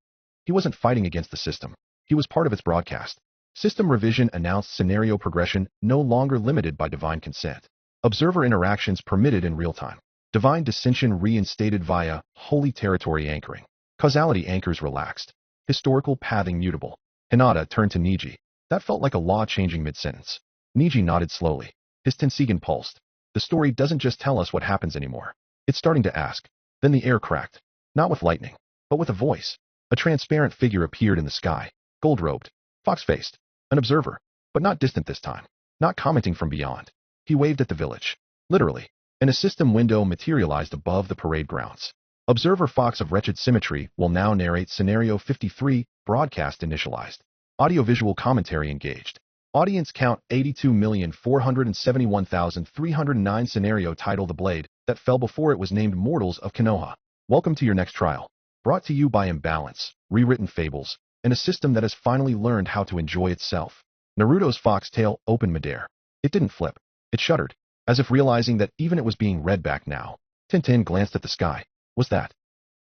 Speaker 2: he wasn't fighting against the system. He was part of its broadcast. System revision announced scenario progression no longer limited by divine consent. Observer interactions permitted in real time. Divine dissension reinstated via holy territory anchoring. Causality anchors relaxed. Historical pathing mutable. Hinata turned to Neji. That felt like a law changing mid-sentence. Neji nodded slowly. His Tensigen pulsed. The story doesn't just tell us what happens anymore. It's starting to ask. Then the air cracked. Not with lightning, but with a voice. A transparent figure appeared in the sky. Gold-robed. Fox-faced. An observer. But not distant this time. Not commenting from beyond. He waved at the village. Literally. And a system window materialized above the parade grounds. Observer Fox of Wretched Symmetry will now narrate Scenario 53, broadcast initialized. Audiovisual commentary engaged. Audience count 82,471,309. Scenario title The Blade that fell before it was named Mortals of Konoha. Welcome to your next trial. Brought to you by Imbalance, Rewritten Fables, and a system that has finally learned how to enjoy itself. Naruto's foxtail opened midair. It didn't flip. It shuddered, as if realizing that even it was being read back now. Tintin glanced at the sky. Was that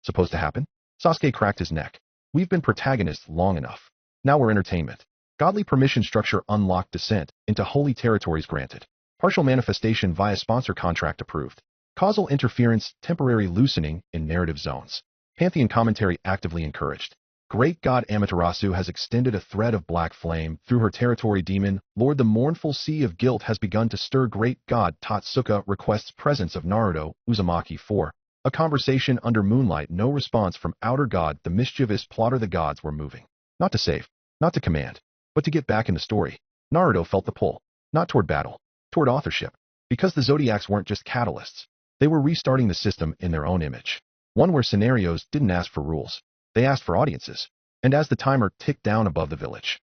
Speaker 2: supposed to happen? Sasuke cracked his neck. We've been protagonists long enough. Now we're entertainment. Godly permission structure unlocked. Descent into holy territories granted. Partial manifestation via sponsor contract approved. Causal interference temporary loosening in narrative zones. Pantheon commentary actively encouraged. Great God Amaterasu has extended a thread of black flame through her territory. Demon Lord, the mournful sea of guilt has begun to stir. Great God Totsuka requests presence of Naruto Uzumaki 4. A conversation under moonlight. No response from outer god. The mischievous plotter. The gods were moving. Not to save, not to command, but to get back in the story. Naruto felt the pull. Not toward battle, toward authorship. Because the Zodiacs weren't just catalysts. They were restarting the system in their own image. One where scenarios didn't ask for rules. They asked for audiences. And as the timer ticked down above the village,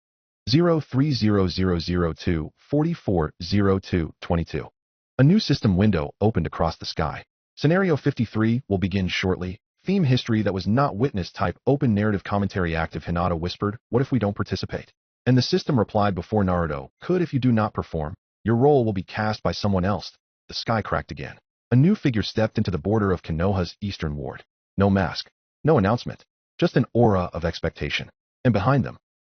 Speaker 2: 030002 4402 22, a new system window opened across the sky. Scenario 53 will begin shortly. Theme history that was not witnessed. Type open narrative commentary active. Hinata whispered, what if we don't participate? And the system replied before Naruto could. If you do not perform, your role will be cast by someone else. The sky cracked again. A new figure stepped into the border of Konoha's eastern ward. No mask, no announcement, just an aura of expectation. And behind them,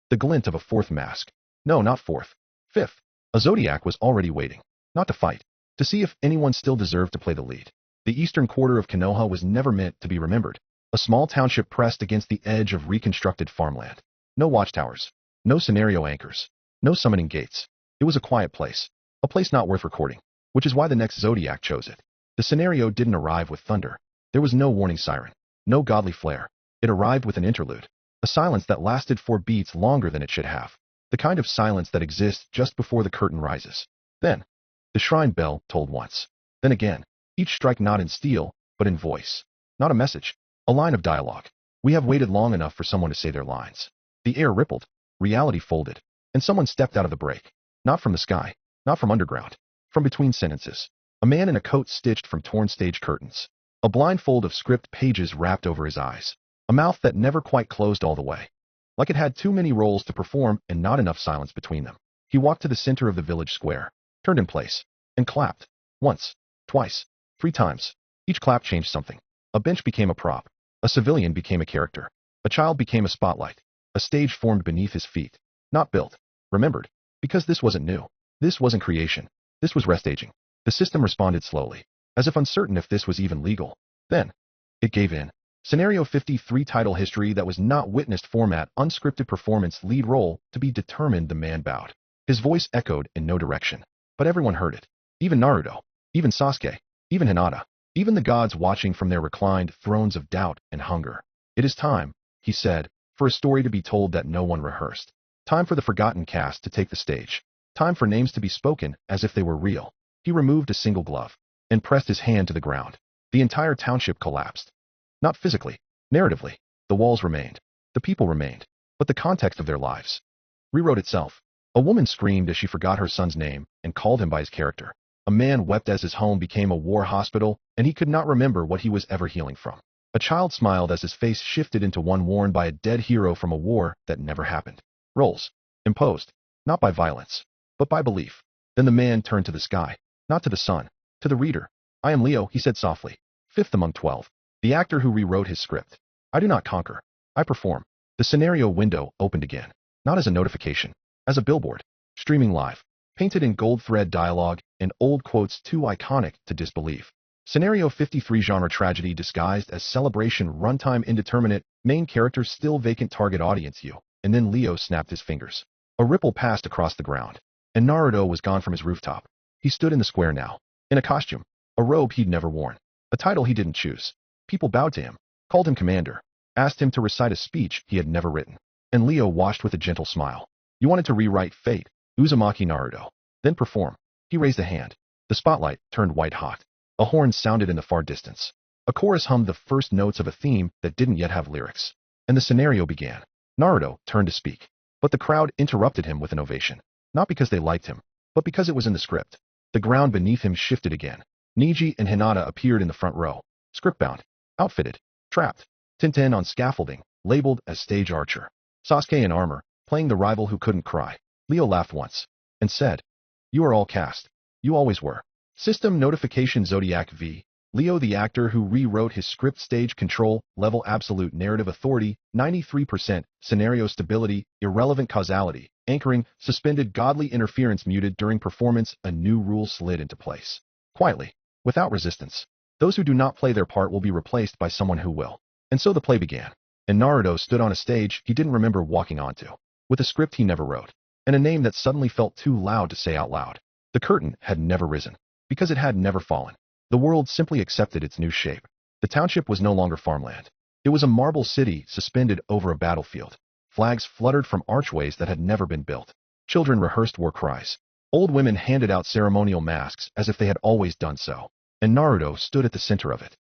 Speaker 2: the glint of a fourth mask. No, not fourth, fifth. A Zodiac was already waiting, not to fight, to see if anyone still deserved to play the lead. The eastern quarter of Konoha was never meant to be remembered. A small township pressed against the edge of reconstructed farmland. No watchtowers, no scenario anchors, no summoning gates. It was a quiet place, a place not worth recording, which is why the next Zodiac chose it. The scenario didn't arrive with thunder. There was no warning siren, no godly flare. It arrived with an interlude, a silence that lasted 4 beats longer than it should have. The kind of silence that exists just before the curtain rises. Then, the shrine bell tolled once. Then again, each strike not in steel, but in voice. Not a message, a line of dialogue. We have waited long enough for someone to say their lines. The air rippled, reality folded, and someone stepped out of the break. Not from the sky, not from underground, from between sentences. A man in a coat stitched from torn stage curtains. A blindfold of script pages wrapped over his eyes. A mouth that never quite closed all the way. Like it had too many roles to perform and not enough silence between them. He walked to the center of the village square, turned in place, and clapped. Once, twice, 3 times. Each clap changed something. A bench became a prop. A civilian became a character. A child became a spotlight. A stage formed beneath his feet. Not built. Remembered. Because this wasn't new. This wasn't creation. This was restaging. The system responded slowly, as if uncertain if this was even legal. Then, it gave in. Scenario 53 title history that was not witnessed format unscripted performance lead role to be determined. The man bowed. His voice echoed in no direction, but everyone heard it. Even Naruto, even Sasuke, even Hinata, even the gods watching from their reclined thrones of doubt and hunger. It is time, he said, for a story to be told that no one rehearsed. Time for the forgotten cast to take the stage. Time for names to be spoken as if they were real. He removed a single glove and pressed his hand to the ground. The entire township collapsed. Not physically, narratively. The walls remained. The people remained. But the context of their lives rewrote itself. A woman screamed as she forgot her son's name and called him by his character. A man wept as his home became a war hospital and he could not remember what he was ever healing from. A child smiled as his face shifted into one worn by a dead hero from a war that never happened. Roles. Imposed. Not by violence, but by belief. Then the man turned to the sky. Not to the sun, to the reader. I am Leo, he said softly, 5th among 12, the actor who rewrote his script. I do not conquer, I perform. The scenario window opened again, not as a notification, as a billboard, streaming live, painted in gold thread dialogue and old quotes too iconic to disbelieve. Scenario 53 genre tragedy disguised as celebration. Runtime indeterminate, main character still vacant, target audience you. And then Leo snapped his fingers. A ripple passed across the ground, and Naruto was gone from his rooftop. He stood in the square now, in a costume, a robe he'd never worn, a title he didn't choose. People bowed to him, called him commander, asked him to recite a speech he had never written. And Leo watched with a gentle smile. You wanted to rewrite fate, Uzumaki Naruto, then perform. He raised a hand. The spotlight turned white hot. A horn sounded in the far distance. A chorus hummed the first notes of a theme that didn't yet have lyrics. And the scenario began. Naruto turned to speak, but the crowd interrupted him with an ovation. Not because they liked him, but because it was in the script. The ground beneath him shifted again. Neji and Hinata appeared in the front row, script-bound, outfitted, trapped. Tintin on scaffolding, labeled as stage archer. Sasuke in armor, playing the rival who couldn't cry. Leo laughed once and said, "You are all cast. You always were." System notification Zodiac V. Leo, the actor who rewrote his script. Stage control, level absolute narrative authority, 93%, scenario stability, irrelevant causality, anchoring, suspended godly interference muted during performance. A new rule slid into place. Quietly, without resistance. Those who do not play their part will be replaced by someone who will. And so the play began. And Naruto stood on a stage he didn't remember walking onto, with a script he never wrote, and a name that suddenly felt too loud to say out loud. The curtain had never risen, because it had never fallen. The world simply accepted its new shape. The township was no longer farmland. It was a marble city suspended over a battlefield. Flags fluttered from archways that had never been built. Children rehearsed war cries. Old women handed out ceremonial masks as if they had always done so. And Naruto stood at the center of it,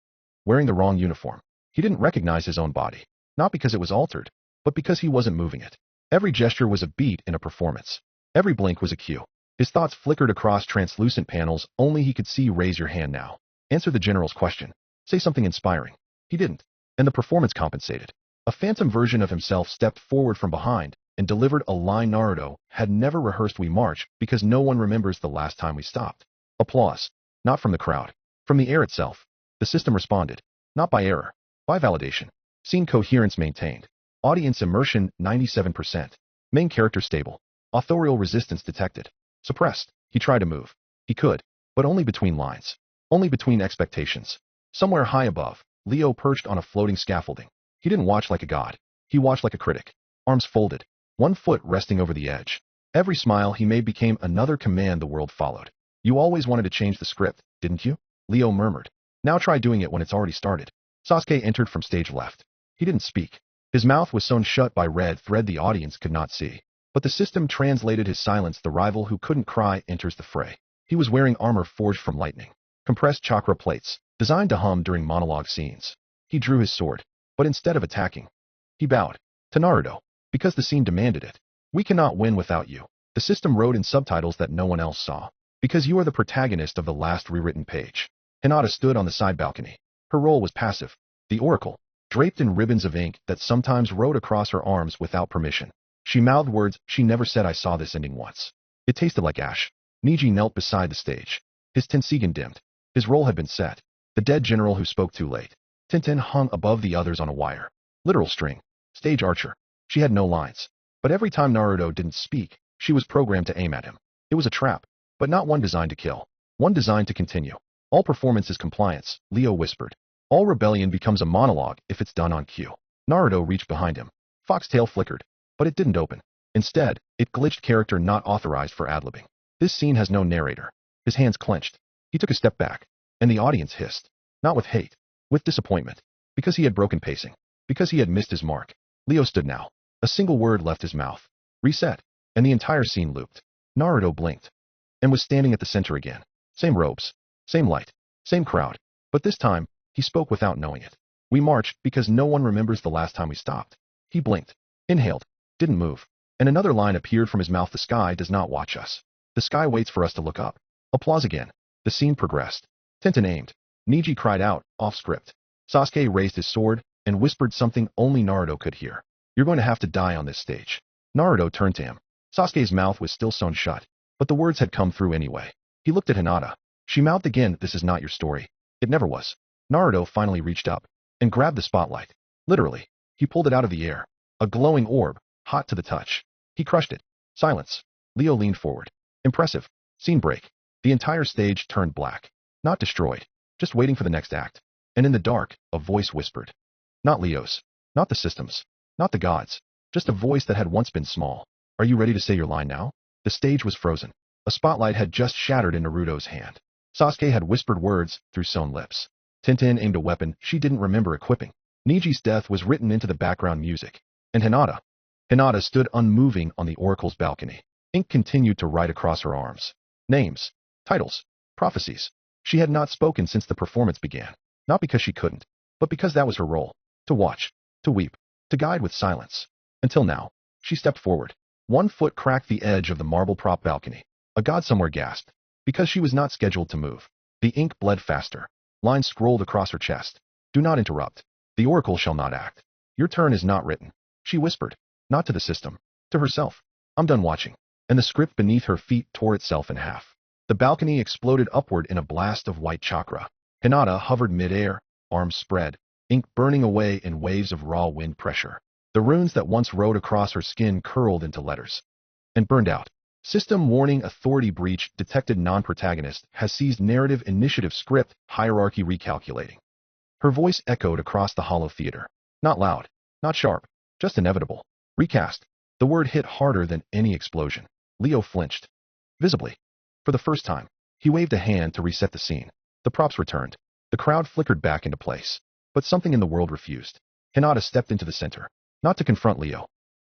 Speaker 2: wearing the wrong uniform. He didn't recognize his own body, not because it was altered, but because he wasn't moving it. Every gesture was a beat in a performance. Every blink was a cue. His thoughts flickered across translucent panels. Only he could see. Raise your hand now. Answer the general's question. Say something inspiring. He didn't. And the performance compensated. A phantom version of himself stepped forward from behind and delivered a line Naruto had never rehearsed. We march because no one remembers the last time we stopped. Applause. Not from the crowd. From the air itself. The system responded. Not by error. By validation. Scene coherence maintained. Audience immersion 97%. Main character stable. Authorial resistance detected. Suppressed. He tried to move. He could, but only between lines. Only between expectations. Somewhere high above, Leo perched on a floating scaffolding. He didn't watch like a god. He watched like a critic. Arms folded. One foot resting over the edge. Every smile he made became another command the world followed. You always wanted to change the script, didn't you? Leo murmured. Now try doing it when it's already started. Sasuke entered from stage left. He didn't speak. His mouth was sewn shut by red thread the audience could not see. But the system translated his silence. The rival who couldn't cry enters the fray. He was wearing armor forged from lightning. Compressed chakra plates, designed to hum during monologue scenes. He drew his sword, but instead of attacking, he bowed to Naruto, because the scene demanded it. We cannot win without you. The system wrote in subtitles that no one else saw. Because you are the protagonist of the last rewritten page. Hinata stood on the side balcony. Her role was passive. The oracle, draped in ribbons of ink that sometimes rode across her arms without permission. She mouthed words she never said. I saw this ending once. It tasted like ash. Neji knelt beside the stage. His Tensigen dimmed. His role had been set. The dead general who spoke too late. Tintin hung above the others on a wire. Literal string. Stage archer. She had no lines. But every time Naruto didn't speak, she was programmed to aim at him. It was a trap, but not one designed to kill. One designed to continue. All performance is compliance, Leo whispered. All rebellion becomes a monologue if it's done on cue. Naruto reached behind him. Foxtail flickered. But it didn't open. Instead, it glitched. Character not authorized for ad-libbing. This scene has no narrator. His hands clenched. He took a step back, and the audience hissed. Not with hate, with disappointment. Because he had broken pacing. Because he had missed his mark. Leo stood now. A single word left his mouth. Reset. And the entire scene looped. Naruto blinked. And was standing at the center again. Same robes. Same light. Same crowd. But this time, he spoke without knowing it. We marched because no one remembers the last time we stopped. He blinked. Inhaled. Didn't move. And another line appeared from his mouth. The sky does not watch us. The sky waits for us to look up. Applause again. The scene progressed. Tenten aimed. Neji cried out, off script. Sasuke raised his sword and whispered something only Naruto could hear. You're going to have to die on this stage. Naruto turned to him. Sasuke's mouth was still sewn shut, but the words had come through anyway. He looked at Hinata. She mouthed again, this is not your story. It never was. Naruto finally reached up and grabbed the spotlight. Literally, he pulled it out of the air. A glowing orb, hot to the touch. He crushed it. Silence. Leo leaned forward. Impressive. Scene break. The entire stage turned black. Not destroyed. Just waiting for the next act. And in the dark, a voice whispered. Not Leo's. Not the system's. Not the gods. Just a voice that had once been small. Are you ready to say your line now? The stage was frozen. A spotlight had just shattered in Naruto's hand. Sasuke had whispered words through sewn lips. Tintin aimed a weapon she didn't remember equipping. Neji's death was written into the background music. And Hinata stood unmoving on the oracle's balcony. Ink continued to write across her arms. Names, titles, prophecies. She had not spoken since the performance began. Not because she couldn't, but because that was her role. To watch, to weep, to guide with silence. Until now, she stepped forward. One foot cracked the edge of the marble prop balcony. A god somewhere gasped. Because she was not scheduled to move. The ink bled faster. Lines scrolled across her chest. Do not interrupt. The oracle shall not act. Your turn is not written. She whispered. Not to the system. To herself. I'm done watching. And the script beneath her feet tore itself in half. The balcony exploded upward in a blast of white chakra. Hinata hovered mid-air, arms spread, ink burning away in waves of raw wind pressure. The runes that once rode across her skin curled into letters. And burned out. System warning, authority breach, detected non-protagonist, has seized narrative initiative script, hierarchy recalculating. Her voice echoed across the hollow theater. Not loud, not sharp, just inevitable. Recast. The word hit harder than any explosion. Leo flinched. Visibly. For the first time, he waved a hand to reset the scene. The props returned. The crowd flickered back into place. But something in the world refused. Hinata stepped into the center. Not to confront Leo.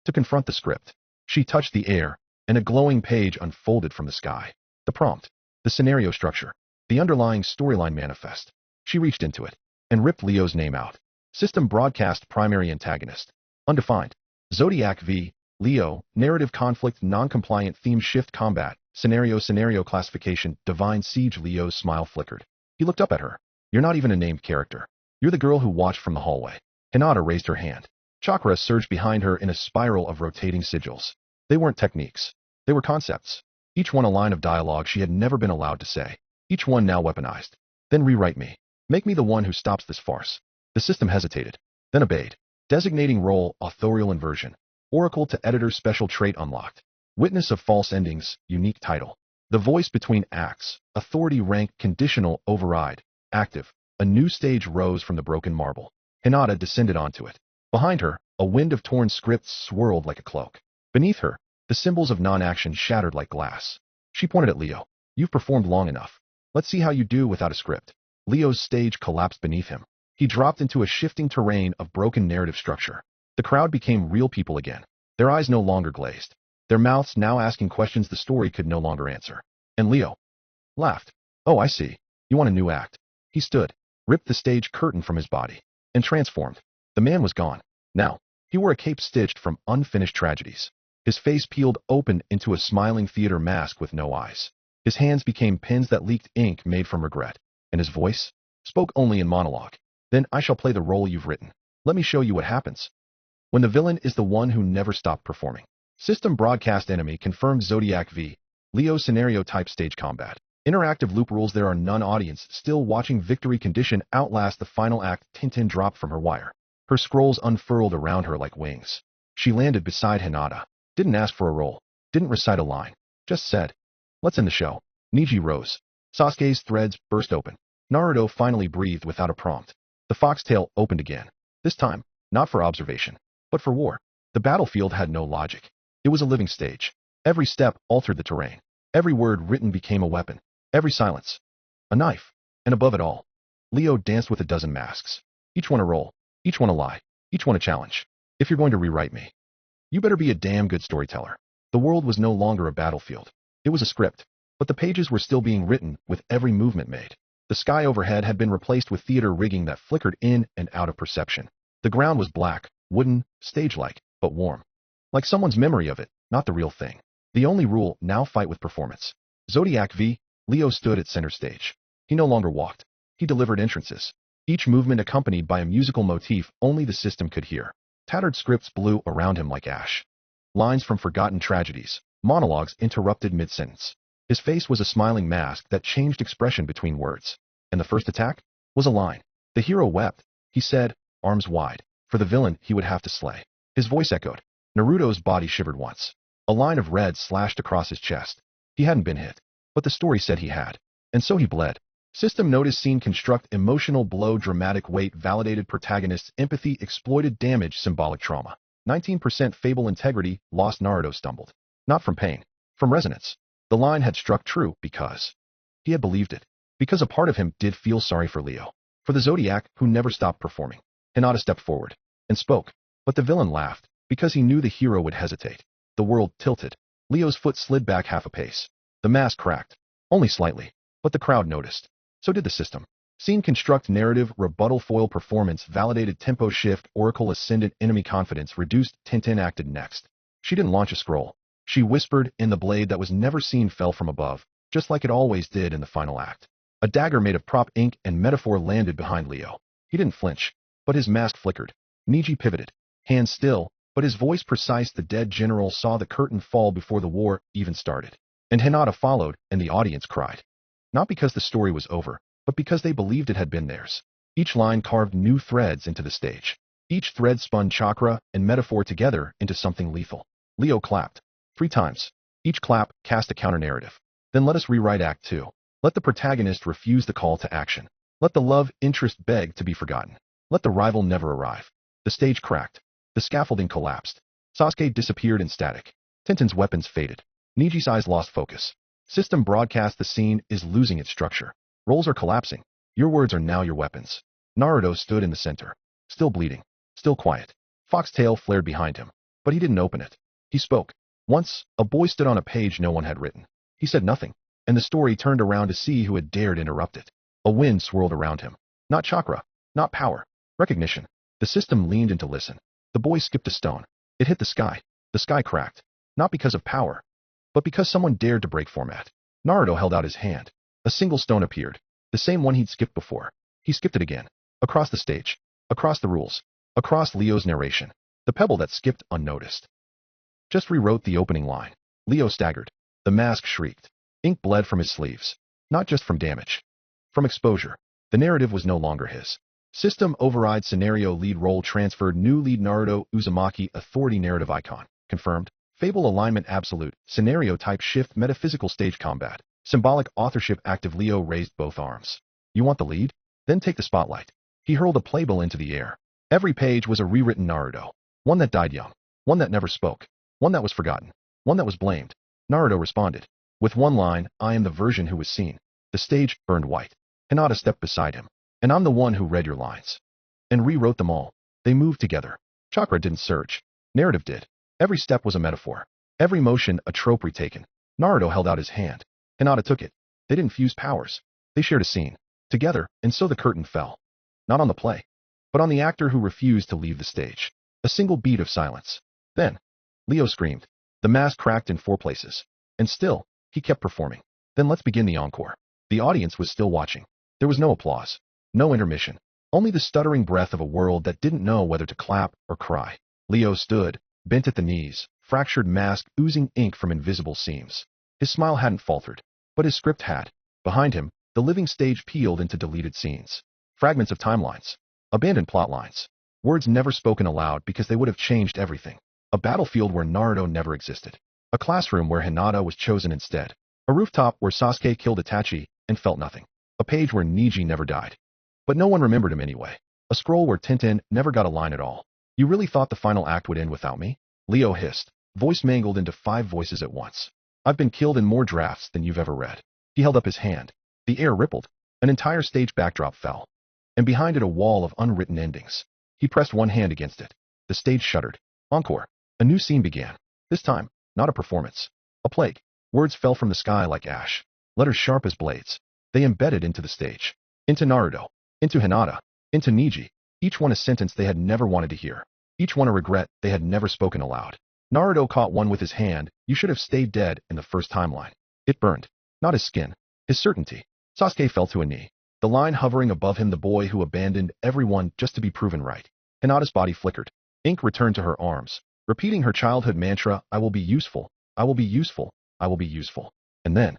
Speaker 2: To confront the script. She touched the air, and a glowing page unfolded from the sky. The prompt. The scenario structure. The underlying storyline manifest. She reached into it, and ripped Leo's name out. System broadcast primary antagonist. Undefined. Zodiac v. Leo, narrative conflict, non-compliant theme shift combat, scenario classification, divine siege. Leo's smile flickered. He looked up at her. You're not even a named character. You're the girl who watched from the hallway. Hinata raised her hand. Chakra surged behind her in a spiral of rotating sigils. They weren't techniques. They were concepts. Each one a line of dialogue she had never been allowed to say. Each one now weaponized. Then rewrite me. Make me the one who stops this farce. The system hesitated. Then obeyed. Designating role, authorial inversion. Oracle to editor, special trait unlocked. Witness of false endings, unique title. The voice between acts. Authority rank, conditional, override. Active. A new stage rose from the broken marble. Hinata descended onto it. Behind her, a wind of torn scripts swirled like a cloak. Beneath her, the symbols of non-action shattered like glass. She pointed at Leo. You've performed long enough. Let's see how you do without a script. Leo's stage collapsed beneath him. He dropped into a shifting terrain of broken narrative structure. The crowd became real people again. Their eyes no longer glazed. Their mouths now asking questions the story could no longer answer. And Leo laughed. Oh, I see. You want a new act. He stood, ripped the stage curtain from his body, and transformed. The man was gone. Now, he wore a cape stitched from unfinished tragedies. His face peeled open into a smiling theater mask with no eyes. His hands became pens that leaked ink made from regret. And his voice spoke only in monologue. Then I shall play the role you've written. Let me show you what happens when the villain is the one who never stopped performing. System broadcast enemy confirmed. Zodiac v. Leo scenario type stage combat. Interactive loop rules. There are none. Audience still watching. Victory condition outlast the final act. Tintin dropped from her wire. Her scrolls unfurled around her like wings. She landed beside Hinata. Didn't ask for a role. Didn't recite a line. Just said, let's end the show. Niji rose. Sasuke's threads burst open. Naruto finally breathed without a prompt. The foxtail opened again. This time, not for observation, but for war. The battlefield had no logic. It was a living stage. Every step altered the terrain. Every word written became a weapon. Every silence, a knife. And above it all, Leo danced with a dozen masks. Each one a role. Each one a lie. Each one a challenge. If you're going to rewrite me, you better be a damn good storyteller. The world was no longer a battlefield. It was a script. But the pages were still being written with every movement made. The sky overhead had been replaced with theater rigging that flickered in and out of perception. The ground was black, wooden, stage-like, but warm. Like someone's memory of it, not the real thing. The only rule, now fight with performance. Zodiac v. Leo stood at center stage. He no longer walked. He delivered entrances. Each movement accompanied by a musical motif only the system could hear. Tattered scripts blew around him like ash. Lines from forgotten tragedies, monologues interrupted mid-sentence. His face was a smiling mask that changed expression between words. And the first attack was a line. The hero wept. He said, arms wide. For the villain he would have to slay. His voice echoed. Naruto's body shivered once. A line of red slashed across his chest. He hadn't been hit, but the story said he had. And so he bled. System notice scene construct emotional blow dramatic weight validated protagonists empathy exploited damage symbolic trauma. 19% fable integrity lost. Naruto stumbled. Not from pain. From resonance. The line had struck true because he had believed it. Because a part of him did feel sorry for Leo. For the Zodiac who never stopped performing. Hinata stepped forward and spoke. But the villain laughed because he knew the hero would hesitate. The world tilted. Leo's foot slid back half a pace. The mask cracked. Only slightly. But the crowd noticed. So did the system. Scene construct narrative rebuttal foil performance validated tempo shift oracle ascendant enemy confidence reduced. Tintin acted next. She didn't launch a scroll. She whispered, in the blade that was never seen fell from above, just like it always did in the final act. A dagger made of prop ink and metaphor landed behind Leo. He didn't flinch, but his mask flickered. Niji pivoted. Hands still, but his voice precise. The dead general saw the curtain fall before the war even started. And Hinata followed, and the audience cried. Not because the story was over, but because they believed it had been theirs. Each line carved new threads into the stage. Each thread spun chakra and metaphor together into something lethal. Leo clapped 3 times. Each clap cast a counter-narrative. Then let us rewrite Act 2. Let the protagonist refuse the call to action. Let the love interest beg to be forgotten. Let the rival never arrive. The stage cracked. The scaffolding collapsed. Sasuke disappeared in static. Tenten's weapons faded. Niji's eyes lost focus. System broadcast the scene is losing its structure. Roles are collapsing. Your words are now your weapons. Naruto stood in the center. Still bleeding. Still quiet. Foxtail flared behind him. But he didn't open it. He spoke. Once, a boy stood on a page no one had written. He said nothing. And the story turned around to see who had dared interrupt it. A wind swirled around him. Not chakra. Not power. Recognition. The system leaned in to listen. The boy skipped a stone. It hit the sky. The sky cracked. Not because of power, but because someone dared to break format. Naruto held out his hand. A single stone appeared. The same one he'd skipped before. He skipped it again. Across the stage. Across the rules. Across Leo's narration. The pebble that skipped unnoticed. Just rewrote the opening line. Leo staggered. The mask shrieked. Ink bled from his sleeves. Not just from damage. From exposure. The narrative was no longer his. System override scenario lead role transferred. New lead Naruto Uzumaki authority narrative icon. Confirmed. Fable alignment absolute. Scenario type shift metaphysical stage combat. Symbolic authorship active. Leo raised both arms. You want the lead? Then take the spotlight. He hurled a playbill into the air. Every page was a rewritten Naruto. One that died young. One that never spoke. One that was forgotten. One that was blamed. Naruto responded. With one line, I am the version who was seen. The stage burned white. Hinata stepped beside him. And I'm the one who read your lines. And rewrote them all. They moved together. Chakra didn't surge. Narrative did. Every step was a metaphor. Every motion a trope retaken. Naruto held out his hand. Hinata took it. They didn't fuse powers. They shared a scene. Together, and so the curtain fell. Not on the play, but on the actor who refused to leave the stage. A single beat of silence. Then, Leo screamed. The mask cracked in 4 places. And still, he kept performing. Then let's begin the encore. The audience was still watching. There was no applause. No intermission. Only the stuttering breath of a world that didn't know whether to clap or cry. Leo stood, bent at the knees, fractured mask oozing ink from invisible seams. His smile hadn't faltered, but his script had. Behind him, the living stage peeled into deleted scenes. Fragments of timelines. Abandoned plot lines. Words never spoken aloud because they would have changed everything. A battlefield where Naruto never existed. A classroom where Hinata was chosen instead. A rooftop where Sasuke killed Itachi and felt nothing. A page where Niji never died. But no one remembered him anyway. A scroll where Tenten never got a line at all. You really thought the final act would end without me? Leo hissed, voice mangled into 5 voices at once. I've been killed in more drafts than you've ever read. He held up his hand. The air rippled. An entire stage backdrop fell. And behind it a wall of unwritten endings. He pressed one hand against it. The stage shuddered. Encore. A new scene began. This time, not a performance. A plague. Words fell from the sky like ash. Letters sharp as blades. They embedded into the stage. Into Naruto. Into Hinata. Into Niji. Each one a sentence they had never wanted to hear. Each one a regret they had never spoken aloud. Naruto caught one with his hand. You should have stayed dead in the first timeline. It burned. Not his skin. His certainty. Sasuke fell to a knee. The line hovering above him, the boy who abandoned everyone just to be proven right. Hinata's body flickered. Ink returned to her arms, repeating her childhood mantra, I will be useful, I will be useful, I will be useful. And then,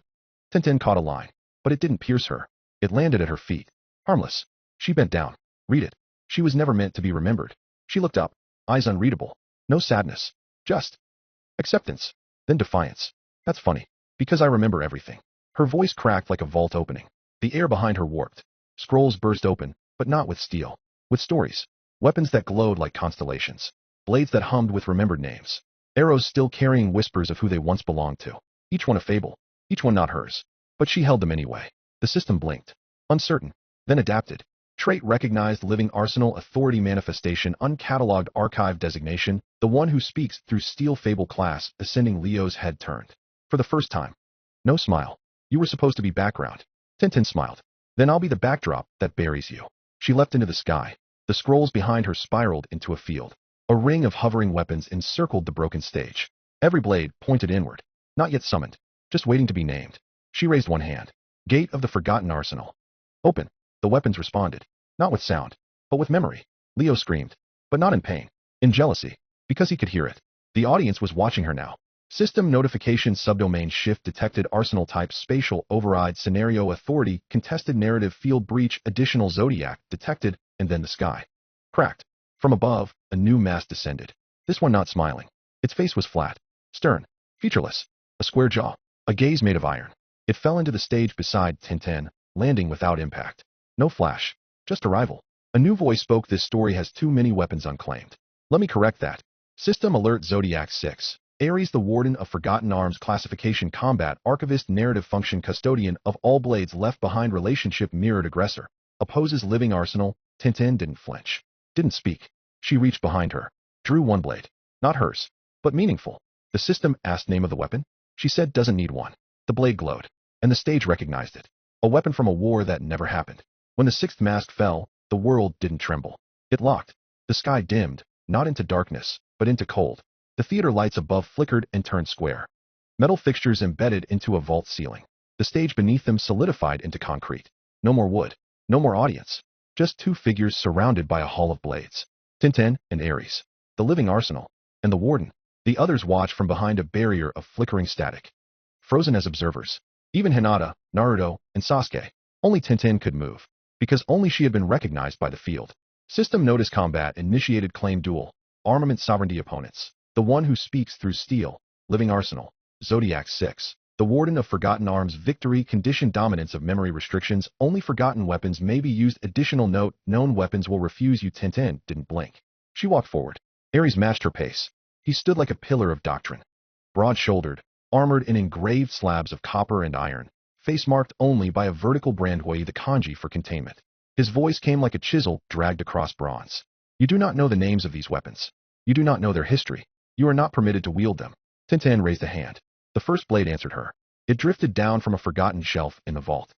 Speaker 2: Tenten caught a line, but it didn't pierce her. It landed at her feet. Harmless. She bent down. Read it. She was never meant to be remembered. She looked up, eyes unreadable. No sadness. Just acceptance. Then defiance. That's funny, because I remember everything. Her voice cracked like a vault opening. The air behind her warped. Scrolls burst open, but not with steel. With stories. Weapons that glowed like constellations. Blades that hummed with remembered names. Arrows still carrying whispers of who they once belonged to. Each one a fable. Each one not hers. But she held them anyway. The system blinked. Uncertain. Then adapted. Trait recognized living arsenal authority manifestation uncatalogued archive designation. The one who speaks through steel fable class ascending. Leo's head turned. For the first time. No smile. You were supposed to be background. Tenten smiled. Then I'll be the backdrop that buries you. She leapt into the sky. The scrolls behind her spiraled into a field. A ring of hovering weapons encircled the broken stage. Every blade pointed inward. Not yet summoned. Just waiting to be named. She raised one hand. Gate of the forgotten arsenal. Open. The weapons responded. Not with sound, but with memory. Leo screamed. But not in pain. In jealousy. because he could hear it. The audience was watching her now. System notification subdomain shift detected arsenal type spatial override scenario authority contested narrative field breach additional zodiac detected, and then the sky cracked. From above, a new mass descended. This one not smiling. Its face was flat, stern, featureless, a square jaw, a gaze made of iron. It fell into the stage beside Tintin, landing without impact. No flash, just arrival. A new voice spoke. This story has too many weapons unclaimed. Let me correct that. System alert Zodiac 6. Ares the Warden of Forgotten Arms Classification Combat Archivist Narrative Function Custodian of all blades left behind relationship mirrored aggressor. Opposes living arsenal. Tintin didn't flinch. Didn't speak. She reached behind her. Drew one blade. Not hers, but meaningful. The system asked name of the weapon. She said doesn't need one. The blade glowed, and the stage recognized it. A weapon from a war that never happened. When the sixth mask fell, the world didn't tremble. It locked. The sky dimmed, not into darkness, but into cold. The theater lights above flickered and turned square. Metal fixtures embedded into a vault ceiling. The stage beneath them solidified into concrete. No more wood. No more audience. Just two figures surrounded by a hall of blades. Tintin and Ares. The living arsenal. And the warden. The others watched from behind a barrier of flickering static. Frozen as observers. Even Hinata, Naruto, and Sasuke. Only Tintin could move. Because only she had been recognized by the field. System notice combat initiated claim duel. Armament sovereignty opponents. The one who speaks through steel. Living arsenal. Zodiac 6. The Warden of Forgotten Arms victory condition dominance of memory restrictions. Only forgotten weapons may be used. Additional note, known weapons will refuse you. Tintin didn't blink. She walked forward. Ares matched her pace. He stood like a pillar of doctrine. Broad-shouldered, armored in engraved slabs of copper and iron. Face marked only by a vertical brandway, the kanji for containment. His voice came like a chisel dragged across bronze. You do not know the names of these weapons. You do not know their history. You are not permitted to wield them. Tintin raised a hand. The first blade answered her. It drifted down from a forgotten shelf in the vault.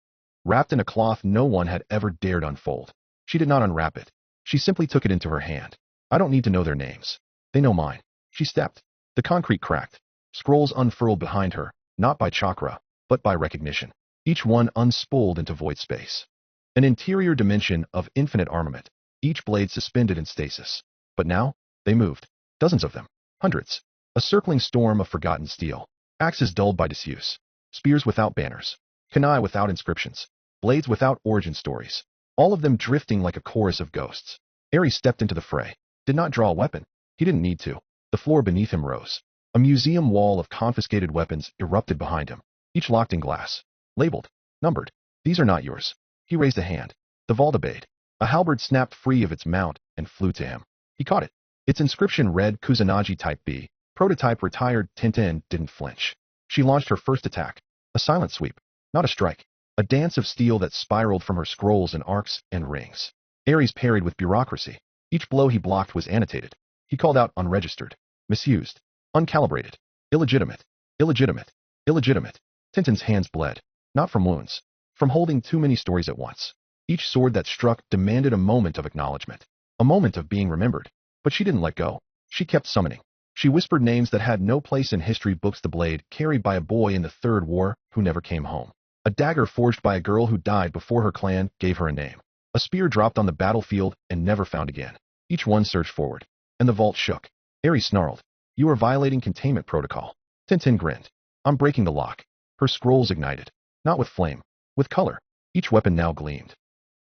Speaker 2: Wrapped in a cloth no one had ever dared unfold. She did not unwrap it. She simply took it into her hand. I don't need to know their names. They know mine. She stepped. The concrete cracked. Scrolls unfurled behind her, not by chakra, but by recognition. Each one unspooled into void space. An interior dimension of infinite armament. Each blade suspended in stasis. But now, they moved. Dozens of them. Hundreds. A circling storm of forgotten steel. Axes dulled by disuse. Spears without banners. Kunai without inscriptions. Blades without origin stories. All of them drifting like a chorus of ghosts. Ares stepped into the fray. Did not draw a weapon. He didn't need to. The floor beneath him rose. A museum wall of confiscated weapons erupted behind him. Each locked in glass. Labeled. Numbered. These are not yours. He raised a hand. The vault obeyed. A halberd snapped free of its mount and flew to him. He caught it. Its inscription read Kusanagi Type B. Prototype retired. Tintin didn't flinch. She launched her first attack. A silent sweep. Not a strike. A dance of steel that spiraled from her scrolls and arcs and rings. Ares parried with bureaucracy. Each blow he blocked was annotated. He called out unregistered. Misused. Uncalibrated. Illegitimate. Illegitimate. Illegitimate. Tintin's hands bled. Not from wounds. From holding too many stories at once. Each sword that struck demanded a moment of acknowledgement. A moment of being remembered. But she didn't let go. She kept summoning. She whispered names that had no place in history books. The blade, carried by a boy in the Third War, who never came home. A dagger forged by a girl who died before her clan gave her a name. A spear dropped on the battlefield and never found again. Each one surged forward. And the vault shook. Ares snarled. You are violating containment protocol. Tintin grinned. I'm breaking the lock. Her scrolls ignited. Not with flame. With color. Each weapon now gleamed.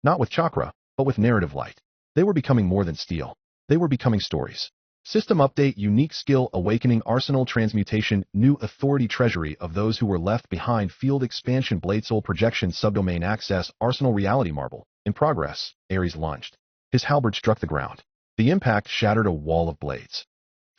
Speaker 2: Not with chakra, but with narrative light. They were becoming more than steel. They were becoming stories. System update. Unique skill awakening. Arsenal transmutation. New authority. Treasury of those who were left behind. Field expansion. Blade soul projection. Subdomain access. Arsenal reality marble. In progress. Ares lunged. His halberd struck the ground. The impact shattered a wall of blades.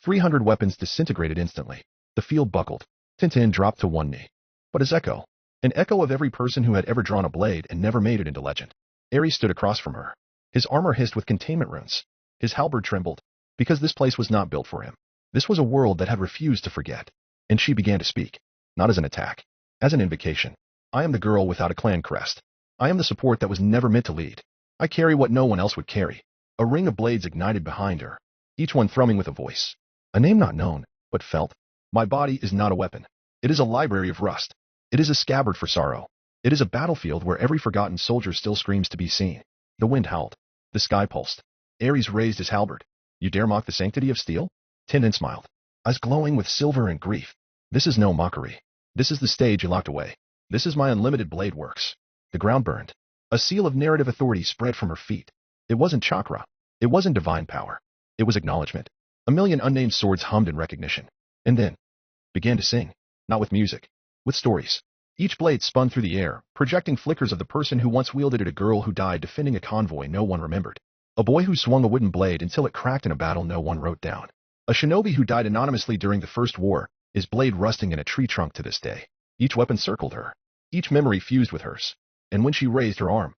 Speaker 2: 300 weapons disintegrated instantly. The field buckled. Tintin dropped to one knee. But his echo. An echo of every person who had ever drawn a blade and never made it into legend. Ares stood across from her. His armor hissed with containment runes. His halberd trembled. Because this place was not built for him. This was a world that had refused to forget. And she began to speak. Not as an attack. As an invocation. I am the girl without a clan crest. I am the support that was never meant to lead. I carry what no one else would carry. A ring of blades ignited behind her. Each one thrumming with a voice. A name not known, but felt. My body is not a weapon. It is a library of rust. It is a scabbard for sorrow. It is a battlefield where every forgotten soldier still screams to be seen. The wind howled. The sky pulsed. Ares raised his halberd. You dare mock the sanctity of steel? Tintin smiled, eyes glowing with silver and grief. This is no mockery. This is the stage you locked away. This is my unlimited blade works. The ground burned. A seal of narrative authority spread from her feet. It wasn't chakra. It wasn't divine power. It was acknowledgement. A million unnamed swords hummed in recognition. And then began to sing, not with music, with stories. Each blade spun through the air, projecting flickers of the person who once wielded it, a girl who died defending a convoy no one remembered. A boy who swung a wooden blade until it cracked in a battle no one wrote down. A shinobi who died anonymously during the First War, his blade rusting in a tree trunk to this day. Each weapon circled her. Each memory fused with hers. And when she raised her arm,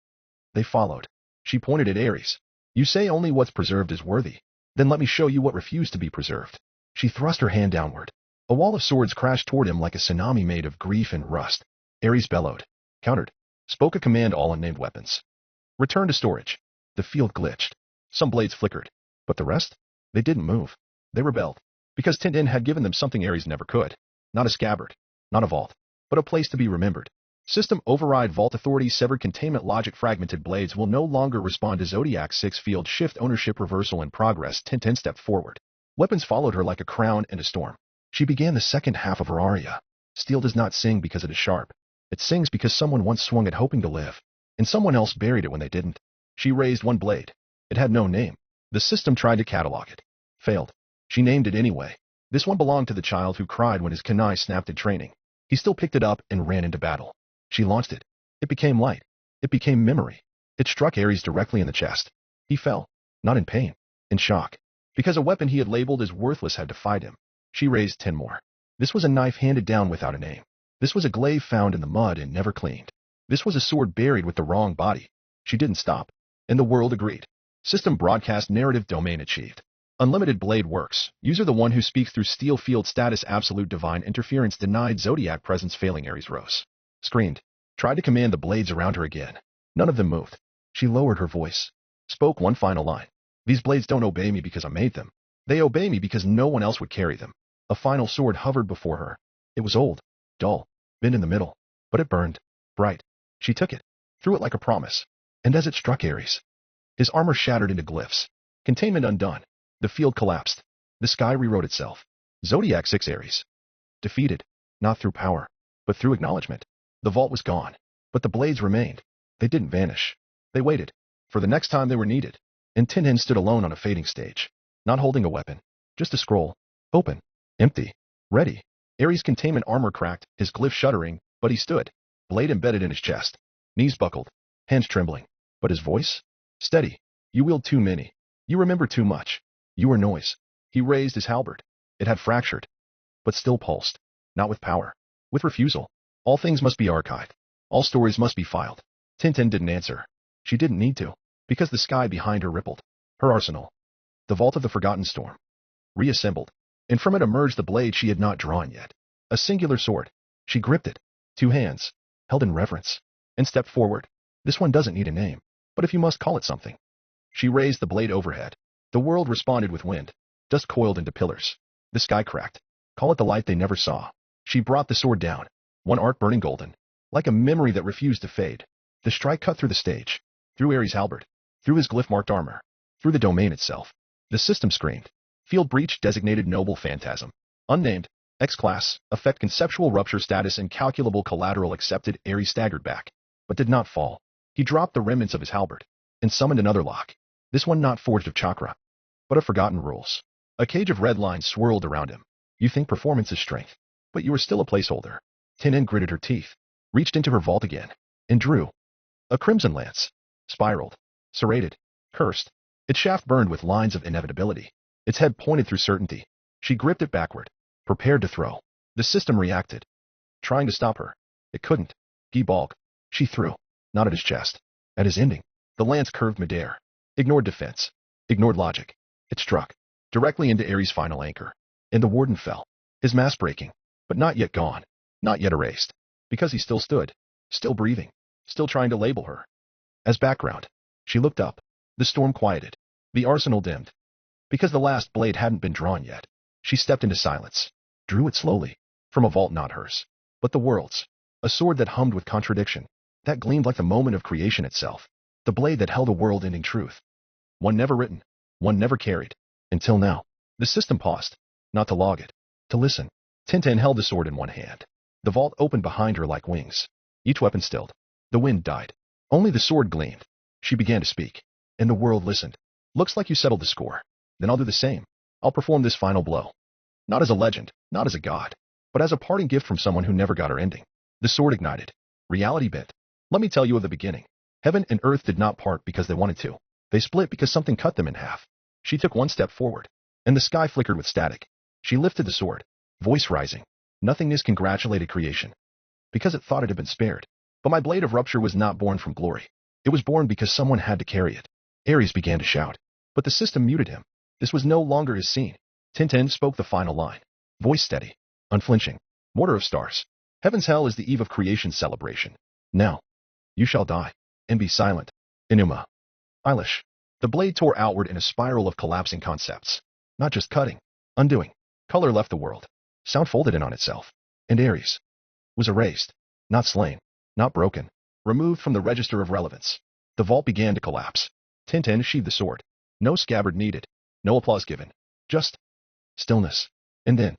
Speaker 2: they followed. She pointed at Ares. You say only what's preserved is worthy. Then let me show you what refused to be preserved. She thrust her hand downward. A wall of swords crashed toward him like a tsunami made of grief and rust. Ares bellowed, countered, spoke a command, all unnamed weapons. Return to storage. The field glitched. Some blades flickered. But the rest? They didn't move. They rebelled. Because Tintin had given them something Ares never could. Not a scabbard. Not a vault. But a place to be remembered. System override. Vault authority severed. Containment logic. Fragmented blades will no longer respond to Zodiac 6 field shift. Ownership reversal in progress. Tintin stepped forward. Weapons followed her like a crown and a storm. She began the second half of her aria. Steel does not sing because it is sharp. It sings because someone once swung it hoping to live, and someone else buried it when they didn't. She raised one blade. It had no name. The system tried to catalog it. Failed. She named it anyway. This one belonged to the child who cried when his kunai snapped at training. He still picked it up and ran into battle. She launched it. It became light. It became memory. It struck Ares directly in the chest. He fell. Not in pain. In shock. Because a weapon he had labeled as worthless had defied him. She raised 10 more. This was a knife handed down without a name. This was a glaive found in the mud and never cleaned. This was a sword buried with the wrong body. She didn't stop. And the world agreed. System broadcast narrative domain achieved. Unlimited blade works. User the one who speaks through steel field status. Absolute divine interference denied. Zodiac presence failing. Ares rose. Screamed. Tried to command the blades around her again. None of them moved. She lowered her voice. Spoke one final line. These blades don't obey me because I made them. They obey me because no one else would carry them. A final sword hovered before her. It was old. Dull. Bent in the middle. But it burned. Bright. She took it. Threw it like a promise. And as it struck Ares, his armor shattered into glyphs. Containment undone. The field collapsed. The sky rewrote itself. Zodiac 6 Ares. Defeated. Not through power, but through acknowledgement. The vault was gone. But the blades remained. They didn't vanish. They waited. For the next time they were needed. And Tintin stood alone on a fading stage. Not holding a weapon. Just a scroll. Open. Empty. Ready. Ares' containment armor cracked, his glyph shuddering, but he stood. Blade embedded in his chest. Knees buckled. Hands trembling. But his voice? Steady. You wield too many. You remember too much. You were noise. He raised his halberd. It had fractured. But still pulsed. Not with power. With refusal. All things must be archived. All stories must be filed. Tintin didn't answer. She didn't need to. Because the sky behind her rippled. Her arsenal. The vault of the forgotten storm. Reassembled. And from it emerged the blade she had not drawn yet. A singular sword. She gripped it. 2 hands. Held in reverence. And stepped forward. This one doesn't need a name. But if you must call it something. She raised the blade overhead. The world responded with wind. Dust coiled into pillars. The sky cracked. Call it the light they never saw. She brought the sword down. One arc burning golden. Like a memory that refused to fade. The strike cut through the stage. Through Ares' halberd. Through his glyph-marked armor. Through the domain itself. The system screamed. Field breach designated noble phantasm. Unnamed. X-class. Effect conceptual rupture status incalculable collateral accepted. Ares staggered back. But did not fall. He dropped the remnants of his halberd. And summoned another lock. This one not forged of chakra. But of forgotten rules. A cage of red lines swirled around him. You think performance is strength. But you are still a placeholder. Tintin gritted her teeth. Reached into her vault again. And drew. A crimson lance. Spiraled. Serrated. Cursed. Its shaft burned with lines of inevitability. Its head pointed through certainty. She gripped it backward. Prepared to throw. The system reacted. Trying to stop her. It couldn't. He balked. She threw. Not at his chest. At his ending. The lance curved midair. Ignored defense. Ignored logic. It struck. Directly into Ares' final anchor. And the warden fell. His mask breaking. But not yet gone. Not yet erased. Because he still stood. Still breathing. Still trying to label her. As background. She looked up. The storm quieted. The arsenal dimmed. Because the last blade hadn't been drawn yet. She stepped into silence. Drew it slowly. From a vault not hers. But the world's. A sword that hummed with contradiction. That gleamed like the moment of creation itself. The blade that held a world-ending truth. One never written. One never carried. Until now. The system paused, not to log it, to listen. Tintin held the sword in one hand. The vault opened behind her like wings. Each weapon stilled. The wind died. Only the sword gleamed. She began to speak. And the world listened. Looks like you settled the score. Then I'll do the same. I'll perform this final blow. Not as a legend, not as a god, but as a parting gift from someone who never got her ending. The sword ignited. Reality bent. Let me tell you of the beginning. Heaven and earth did not part because they wanted to. They split because something cut them in half. She took one step forward, and the sky flickered with static. She lifted the sword, voice rising. Nothingness congratulated creation, because it thought it had been spared. But my blade of rupture was not born from glory. It was born because someone had to carry it. Ares began to shout, but the system muted him. This was no longer his scene. Tintin spoke the final line, voice steady, unflinching. Mortar of stars. Heaven's hell is the eve of creation's celebration. Now, you shall die, and be silent. Enuma. Eilish. The blade tore outward in a spiral of collapsing concepts. Not just cutting, undoing. Color left the world. Sound folded in on itself. And Ares was erased. Not slain. Not broken. Removed from the register of relevance. The vault began to collapse. Tintin sheathed the sword. No scabbard needed. No applause given. Just stillness. And then,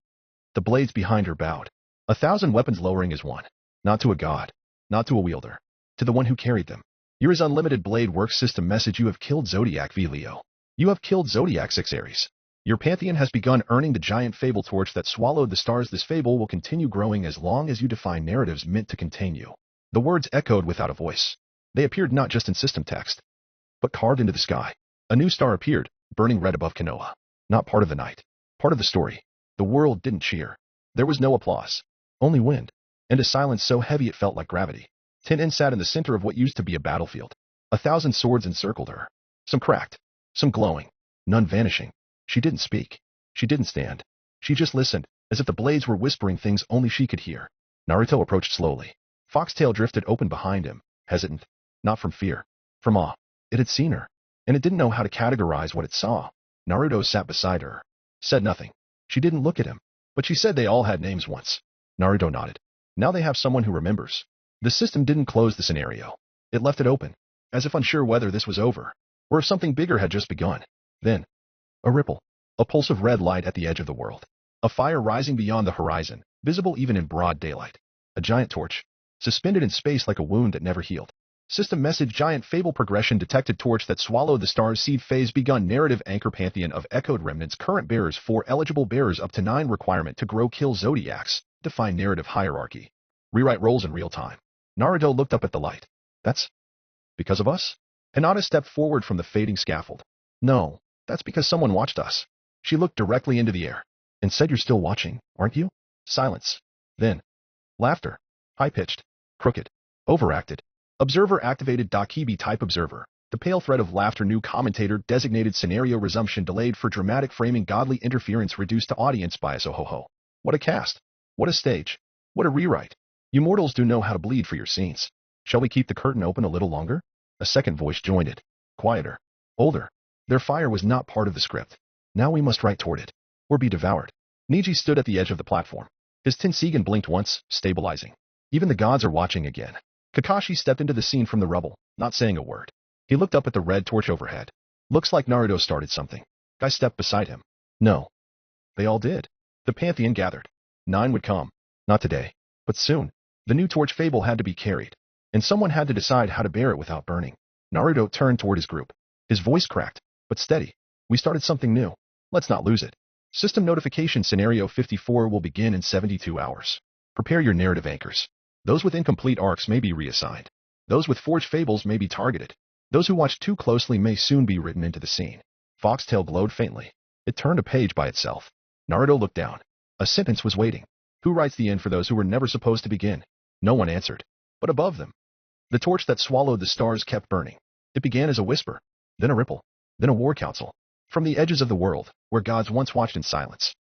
Speaker 2: the blades behind her bowed. 1,000 weapons lowering as one. Not to a god. Not to a wielder. To the one who carried them. Yours unlimited blade work system message. You have killed Zodiac V Leo. You have killed Zodiac 6 Ares. Your pantheon has begun earning the giant fable torch that swallowed the stars. This fable will continue growing as long as you define narratives meant to contain you. The words echoed without a voice. They appeared not just in system text, but carved into the sky. A new star appeared, burning red above Konoha. Not part of the night. Part of the story. The world didn't cheer. There was no applause. Only wind. And a silence so heavy it felt like gravity. Tintin sat in the center of what used to be a battlefield. 1,000 swords encircled her. Some cracked. Some glowing. None vanishing. She didn't speak. She didn't stand. She just listened, as if the blades were whispering things only she could hear. Naruto approached slowly. Foxtail drifted open behind him, hesitant. Not from fear. From awe. It had seen her, and it didn't know how to categorize what it saw. Naruto sat beside her. Said nothing. She didn't look at him, but she said they all had names once. Naruto nodded. Now they have someone who remembers. The system didn't close the scenario. It left it open, as if unsure whether this was over, or if something bigger had just begun. Then, a ripple. A pulse of red light at the edge of the world. A fire rising beyond the horizon, visible even in broad daylight. A giant torch, suspended in space like a wound that never healed. System message giant fable progression detected torch that swallowed the stars seed phase begun narrative anchor pantheon of echoed remnants current bearers 4 eligible bearers up to 9 requirement to grow kill zodiacs define narrative hierarchy. Rewrite roles in real time. Naruto looked up at the light. That's because of us? Hinata stepped forward from the fading scaffold. No, that's because someone watched us. She looked directly into the air and said, you're still watching, aren't you? Silence. Then, laughter. High-pitched, crooked, overacted. Observer activated. Kibi type observer. The pale thread of laughter. New commentator designated. Scenario resumption delayed for dramatic framing. Godly interference reduced to audience bias. Oh ho ho. What a cast. What a stage. What a rewrite. You mortals do know how to bleed for your scenes. Shall we keep the curtain open a little longer? A second voice joined it. Quieter. Older. Their fire was not part of the script. Now we must write toward it, or be devoured. Niji stood at the edge of the platform. His Tensigen blinked once, stabilizing. Even the gods are watching again. Kakashi stepped into the scene from the rubble, not saying a word. He looked up at the red torch overhead. Looks like Naruto started something. Guy stepped beside him. No. They all did. The pantheon gathered. 9 would come. Not today, but soon. The new torch fable had to be carried, and someone had to decide how to bear it without burning. Naruto turned toward his group. His voice cracked, but steady. We started something new. Let's not lose it. System notification scenario 54 will begin in 72 hours. Prepare your narrative anchors. Those with incomplete arcs may be reassigned. Those with forged fables may be targeted. Those who watch too closely may soon be written into the scene. Foxtail glowed faintly. It turned a page by itself. Naruto looked down. A sentence was waiting. Who writes the end for those who were never supposed to begin? No one answered. But above them, the torch that swallowed the stars kept burning. It began as a whisper, then a ripple, then a war council. From the edges of the world, where gods once watched in silence.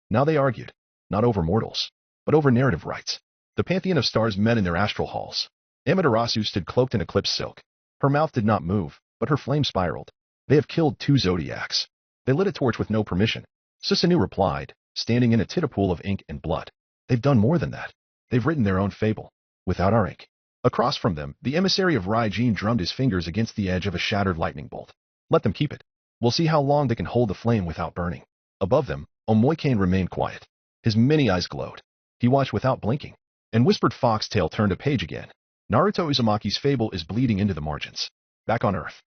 Speaker 2: Now they argued, not over mortals, but over narrative rights. The pantheon of stars met in their astral halls. Amaterasu stood cloaked in eclipse silk. Her mouth did not move, but her flame spiraled. They have killed 2 zodiacs. They lit a torch with no permission. Susanoo replied, standing in a titapool of ink and blood. They've done more than that. They've written their own fable, without our ink. Across from them, the emissary of Raijin drummed his fingers against the edge of a shattered lightning bolt. Let them keep it. We'll see how long they can hold the flame without burning. Above them, Omoikane remained quiet. His many eyes glowed. He watched without blinking, and whispered. Foxtail turned a page again. Naruto Uzumaki's fable is bleeding into the margins. Back on Earth.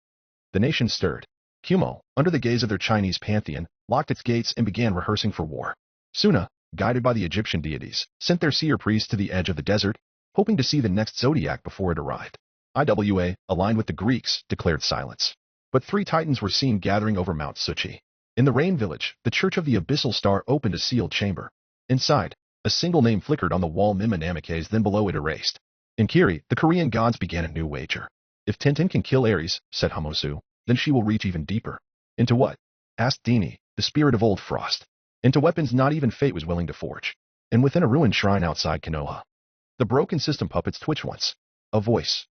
Speaker 2: The nation stirred. Kumo, under the gaze of their Chinese pantheon, locked its gates and began rehearsing for war. Suna, guided by the Egyptian deities, sent their seer priests to the edge of the desert, hoping to see the next zodiac before it arrived. Iwa, aligned with the Greeks, declared silence. But 3 titans were seen gathering over Mount Suchi. In the Rain Village, the Church of the Abyssal Star opened a sealed chamber. Inside, a single name flickered on the wall. Mima Namikaze, then below it erased. In Kiri, the Korean gods began a new wager. If Tintin can kill Ares, said Hamosu, then she will reach even deeper. Into what? Asked Dini, the spirit of old frost. Into weapons not even fate was willing to forge. And within a ruined shrine outside Konoha. The broken system puppets twitched once. A voice.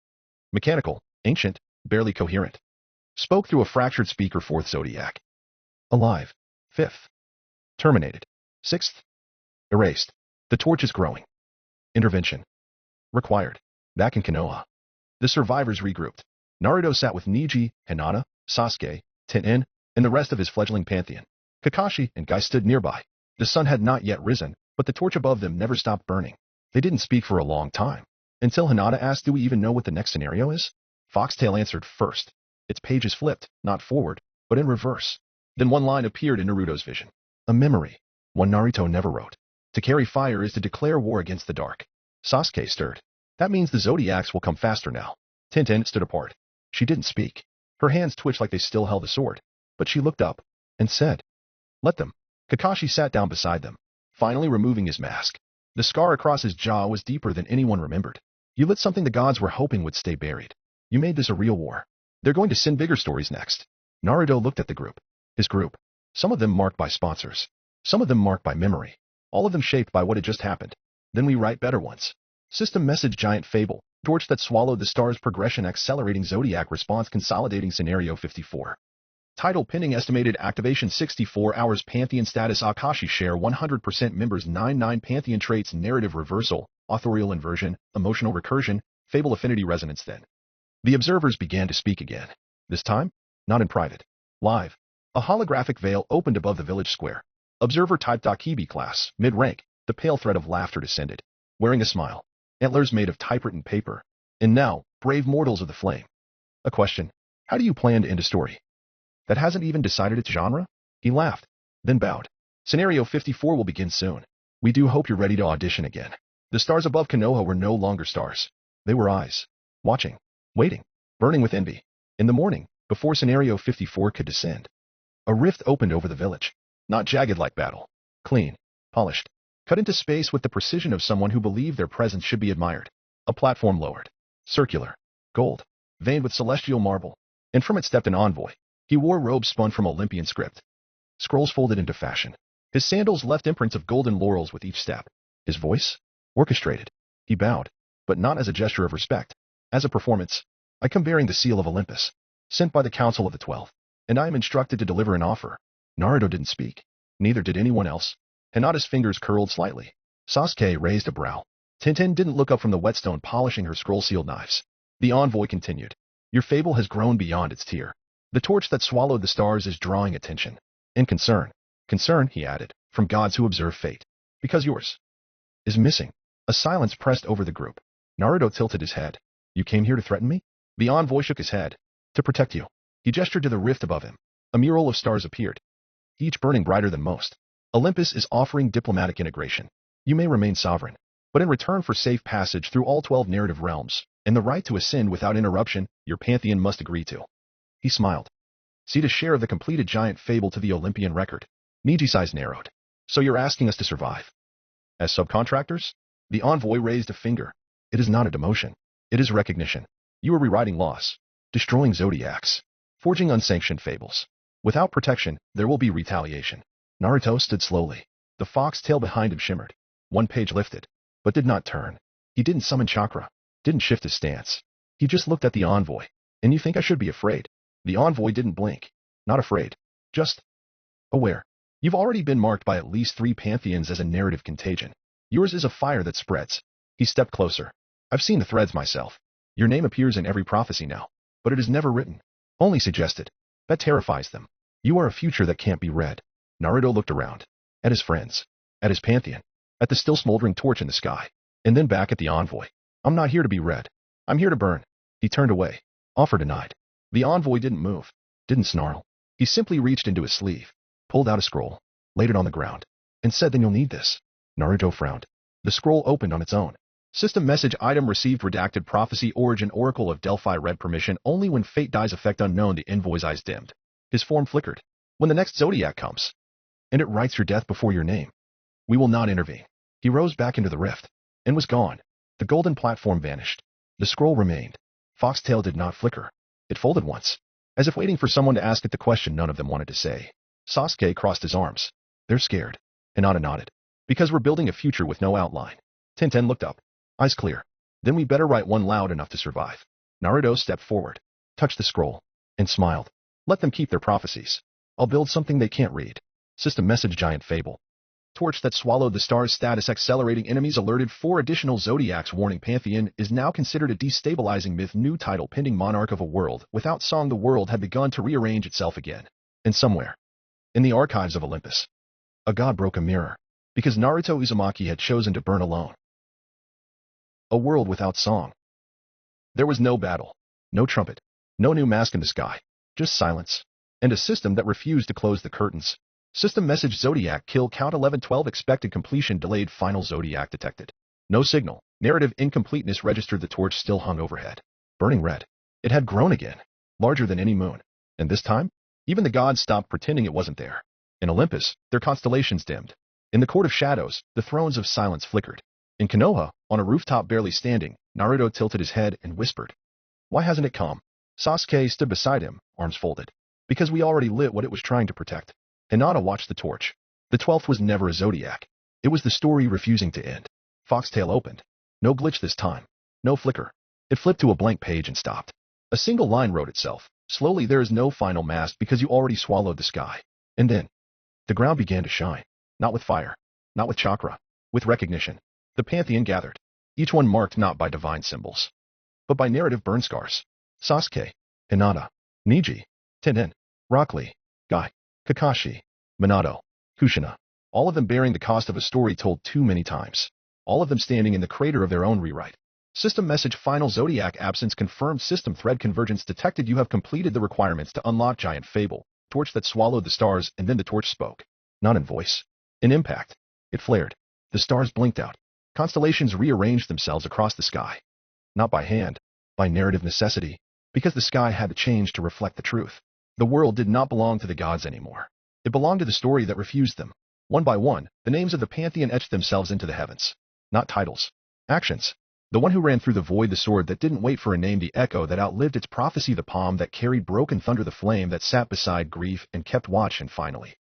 Speaker 2: Mechanical, ancient, barely coherent. Spoke through a fractured speaker. 4th Zodiac. Alive. 5th. Terminated. 6th. Erased. The torch is growing. Intervention. Required. Back in Konoha. The survivors regrouped. Naruto sat with Neji, Hinata, Sasuke, Tenten, and the rest of his fledgling pantheon. Kakashi and Guy stood nearby. The sun had not yet risen, but the torch above them never stopped burning. They didn't speak for a long time. Until Hinata asked, do we even know what the next scenario is? Foxtail answered first. Its pages flipped, not forward, but in reverse. Then one line appeared in Naruto's vision. A memory. One Naruto never wrote. To carry fire is to declare war against the dark. Sasuke stirred. That means the Zodiacs will come faster now. Tenten stood apart. She didn't speak. Her hands twitched like they still held the sword. But she looked up and said, let them. Kakashi sat down beside them, finally removing his mask. The scar across his jaw was deeper than anyone remembered. You lit something the gods were hoping would stay buried. You made this a real war. They're going to send bigger stories next. Naruto looked at the group. His group. Some of them marked by sponsors. Some of them marked by memory. All of them shaped by what had just happened. Then we write better ones. System message. Giant fable. Torch that swallowed the stars. Progression. Accelerating zodiac response. Consolidating scenario. 54. Title. Pinning. Estimated activation 64 hours. Pantheon status. Akashi share 100%. Members 99. Pantheon traits. Narrative reversal, authorial inversion, emotional recursion, fable affinity resonance. Then the observers began to speak again. This time, not in private. Live. A holographic veil opened above the village square. Observer typed Akibi class, mid-rank. The pale thread of laughter descended. Wearing a smile. Antlers made of typewritten paper. And now, brave mortals of the flame. A question. How do you plan to end a story that hasn't even decided its genre? He laughed, then bowed. Scenario 54 will begin soon. We do hope you're ready to audition again. The stars above Konoha were no longer stars. They were eyes. Watching. Waiting. Burning with envy. In the morning, before Scenario 54 could descend, a rift opened over the village. Not jagged like battle. Clean. Polished. Cut into space with the precision of someone who believed their presence should be admired. A platform lowered. Circular. Gold. Veined with celestial marble. And from it stepped an envoy. He wore robes spun from Olympian script. Scrolls folded into fashion. His sandals left imprints of golden laurels with each step. His voice? Orchestrated. He bowed. But not as a gesture of respect. As a performance. I come bearing the seal of Olympus. Sent by the Council of the 12. And I am instructed to deliver an offer. Naruto didn't speak. Neither did anyone else. Hinata's fingers curled slightly. Sasuke raised a brow. Tenten didn't look up from the whetstone polishing her scroll-sealed knives. The envoy continued. Your fable has grown beyond its tier. The torch that swallowed the stars is drawing attention. And concern. Concern, he added, from gods who observe fate. Because yours is missing. A silence pressed over the group. Naruto tilted his head. You came here to threaten me? The envoy shook his head. To protect you. He gestured to the rift above him. A mural of stars appeared, each burning brighter than most. Olympus is offering diplomatic integration. You may remain sovereign, but in return for safe passage through all 12 narrative realms, and the right to ascend without interruption, your pantheon must agree to. He smiled. Cede a share of the completed giant fable to the Olympian record. Niji's eyes narrowed. So you're asking us to survive? As subcontractors? The envoy raised a finger. It is not a demotion. It is recognition. You are rewriting laws, destroying zodiacs, forging unsanctioned fables. Without protection, there will be retaliation. Naruto stood slowly. The fox tail behind him shimmered. One page lifted, but did not turn. He didn't summon chakra, didn't shift his stance. He just looked at the envoy. And you think I should be afraid? The envoy didn't blink. Not afraid. Just aware. You've already been marked by at least 3 pantheons as a narrative contagion. Yours is a fire that spreads. He stepped closer. I've seen the threads myself. Your name appears in every prophecy now, but it is never written. Only suggested. That terrifies them. You are a future that can't be read. Naruto looked around. At his friends. At his pantheon. At the still smoldering torch in the sky. And then back at the envoy. I'm not here to be read. I'm here to burn. He turned away. Offer denied. The envoy didn't move. Didn't snarl. He simply reached into his sleeve. Pulled out a scroll. Laid it on the ground. And said, then you'll need this. Naruto frowned. The scroll opened on its own. System message item received redacted prophecy origin oracle of Delphi read permission only when fate dies effect unknown. The envoy's eyes dimmed. His form flickered. When the next zodiac comes. And it writes your death before your name. We will not intervene. He rose back into the rift. And was gone. The golden platform vanished. The scroll remained. Foxtail did not flicker. It folded once. As if waiting for someone to ask it the question none of them wanted to say. Sasuke crossed his arms. They're scared. Hinata nodded. Because we're building a future with no outline. Tenten looked up. Eyes clear. Then we better write one loud enough to survive. Naruto stepped forward. Touched the scroll. And smiled. Let them keep their prophecies. I'll build something they can't read. System message giant fable. Torch that swallowed the stars status accelerating enemies alerted 4 additional zodiacs warning Pantheon is now considered a destabilizing myth. New title pending monarch of a world. Without song the world had begun to rearrange itself again. And somewhere. In the archives of Olympus. A god broke a mirror. Because Naruto Uzumaki had chosen to burn alone. A world without song. There was no battle. No trumpet. No new mask in the sky. Just silence. And a system that refused to close the curtains. System message Zodiac kill count 1112 expected completion delayed final Zodiac detected. No signal. Narrative incompleteness registered. The torch still hung overhead. Burning red. It had grown again. Larger than any moon. And this time, even the gods stopped pretending it wasn't there. In Olympus, their constellations dimmed. In the court of shadows, the thrones of silence flickered. In Konoha, on a rooftop barely standing, Naruto tilted his head and whispered. Why hasn't it come? Sasuke stood beside him, arms folded. Because we already lit what it was trying to protect. Hinata watched the torch. The 12th was never a zodiac. It was the story refusing to end. Foxtail opened. No glitch this time. No flicker. It flipped to a blank page and stopped. A single line wrote itself. Slowly there is no final mask because you already swallowed the sky. And then, the ground began to shine. Not with fire. Not with chakra. With recognition. The Pantheon gathered. Each one marked not by divine symbols. But by narrative burn scars. Sasuke. Hinata. Niji. Tenen. Rock Lee. Guy. Kakashi, Minato, Kushina, all of them bearing the cost of a story told too many times. All of them standing in the crater of their own rewrite. System message final Zodiac absence confirmed system thread convergence detected. You have completed the requirements to unlock giant fable, torch that swallowed the stars. And then the torch spoke. Not in voice. In impact. It flared. The stars blinked out. Constellations rearranged themselves across the sky. Not by hand. By narrative necessity. Because the sky had to change to reflect the truth. The world did not belong to the gods anymore. It belonged to the story that refused them. One by one, the names of the Pantheon etched themselves into the heavens. Not titles. Actions. The one who ran through the void, the sword that didn't wait for a name, the echo that outlived its prophecy, the palm that carried broken thunder, the flame that sat beside grief and kept watch, and finally,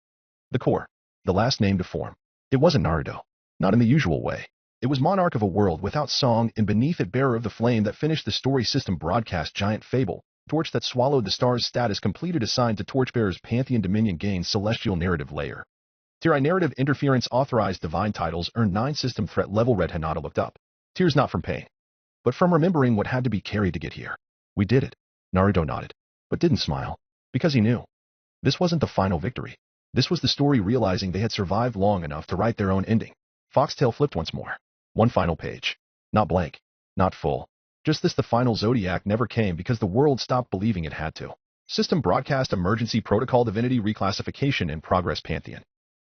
Speaker 2: the core. The last name to form. It wasn't Naruto. Not in the usual way. It was monarch of a world without song, and beneath it bearer of the flame that finished the story. System broadcast giant fable. Torch that swallowed the stars status completed assigned to torchbearers. Pantheon dominion gains celestial narrative layer. Tier narrative interference authorized divine titles earned 9 system threat level. Red. Hinata looked up. Tears not from pain, but from remembering what had to be carried to get here. We did it. Naruto nodded, but didn't smile, because he knew. This wasn't the final victory. This was the story realizing they had survived long enough to write their own ending. Foxtail flipped once more. One final page. Not blank. Not full. Just this, the final Zodiac never came because the world stopped believing it had to. System broadcast emergency protocol divinity reclassification in progress. Pantheon.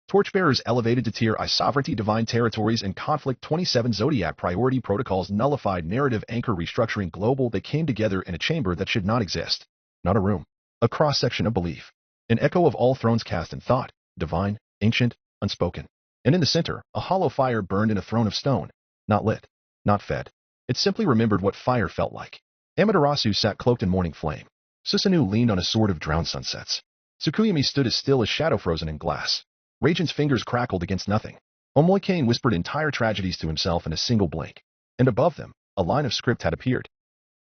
Speaker 2: Torchbearers elevated to tier I. Sovereignty divine territories and conflict 27 Zodiac priority protocols nullified. Narrative anchor restructuring global. They came together in a chamber that should not exist. Not a room. A cross-section of belief. An echo of all thrones cast in thought. Divine, ancient, unspoken. And in the center, a hollow fire burned in a throne of stone. Not lit. Not fed. It simply remembered what fire felt like. Amaterasu sat cloaked in morning flame. Susanoo leaned on a sword of drowned sunsets. Tsukuyomi stood as still as shadow frozen in glass. Raijin's fingers crackled against nothing. Omoikane whispered entire tragedies to himself in a single blink. And above them, a line of script had appeared.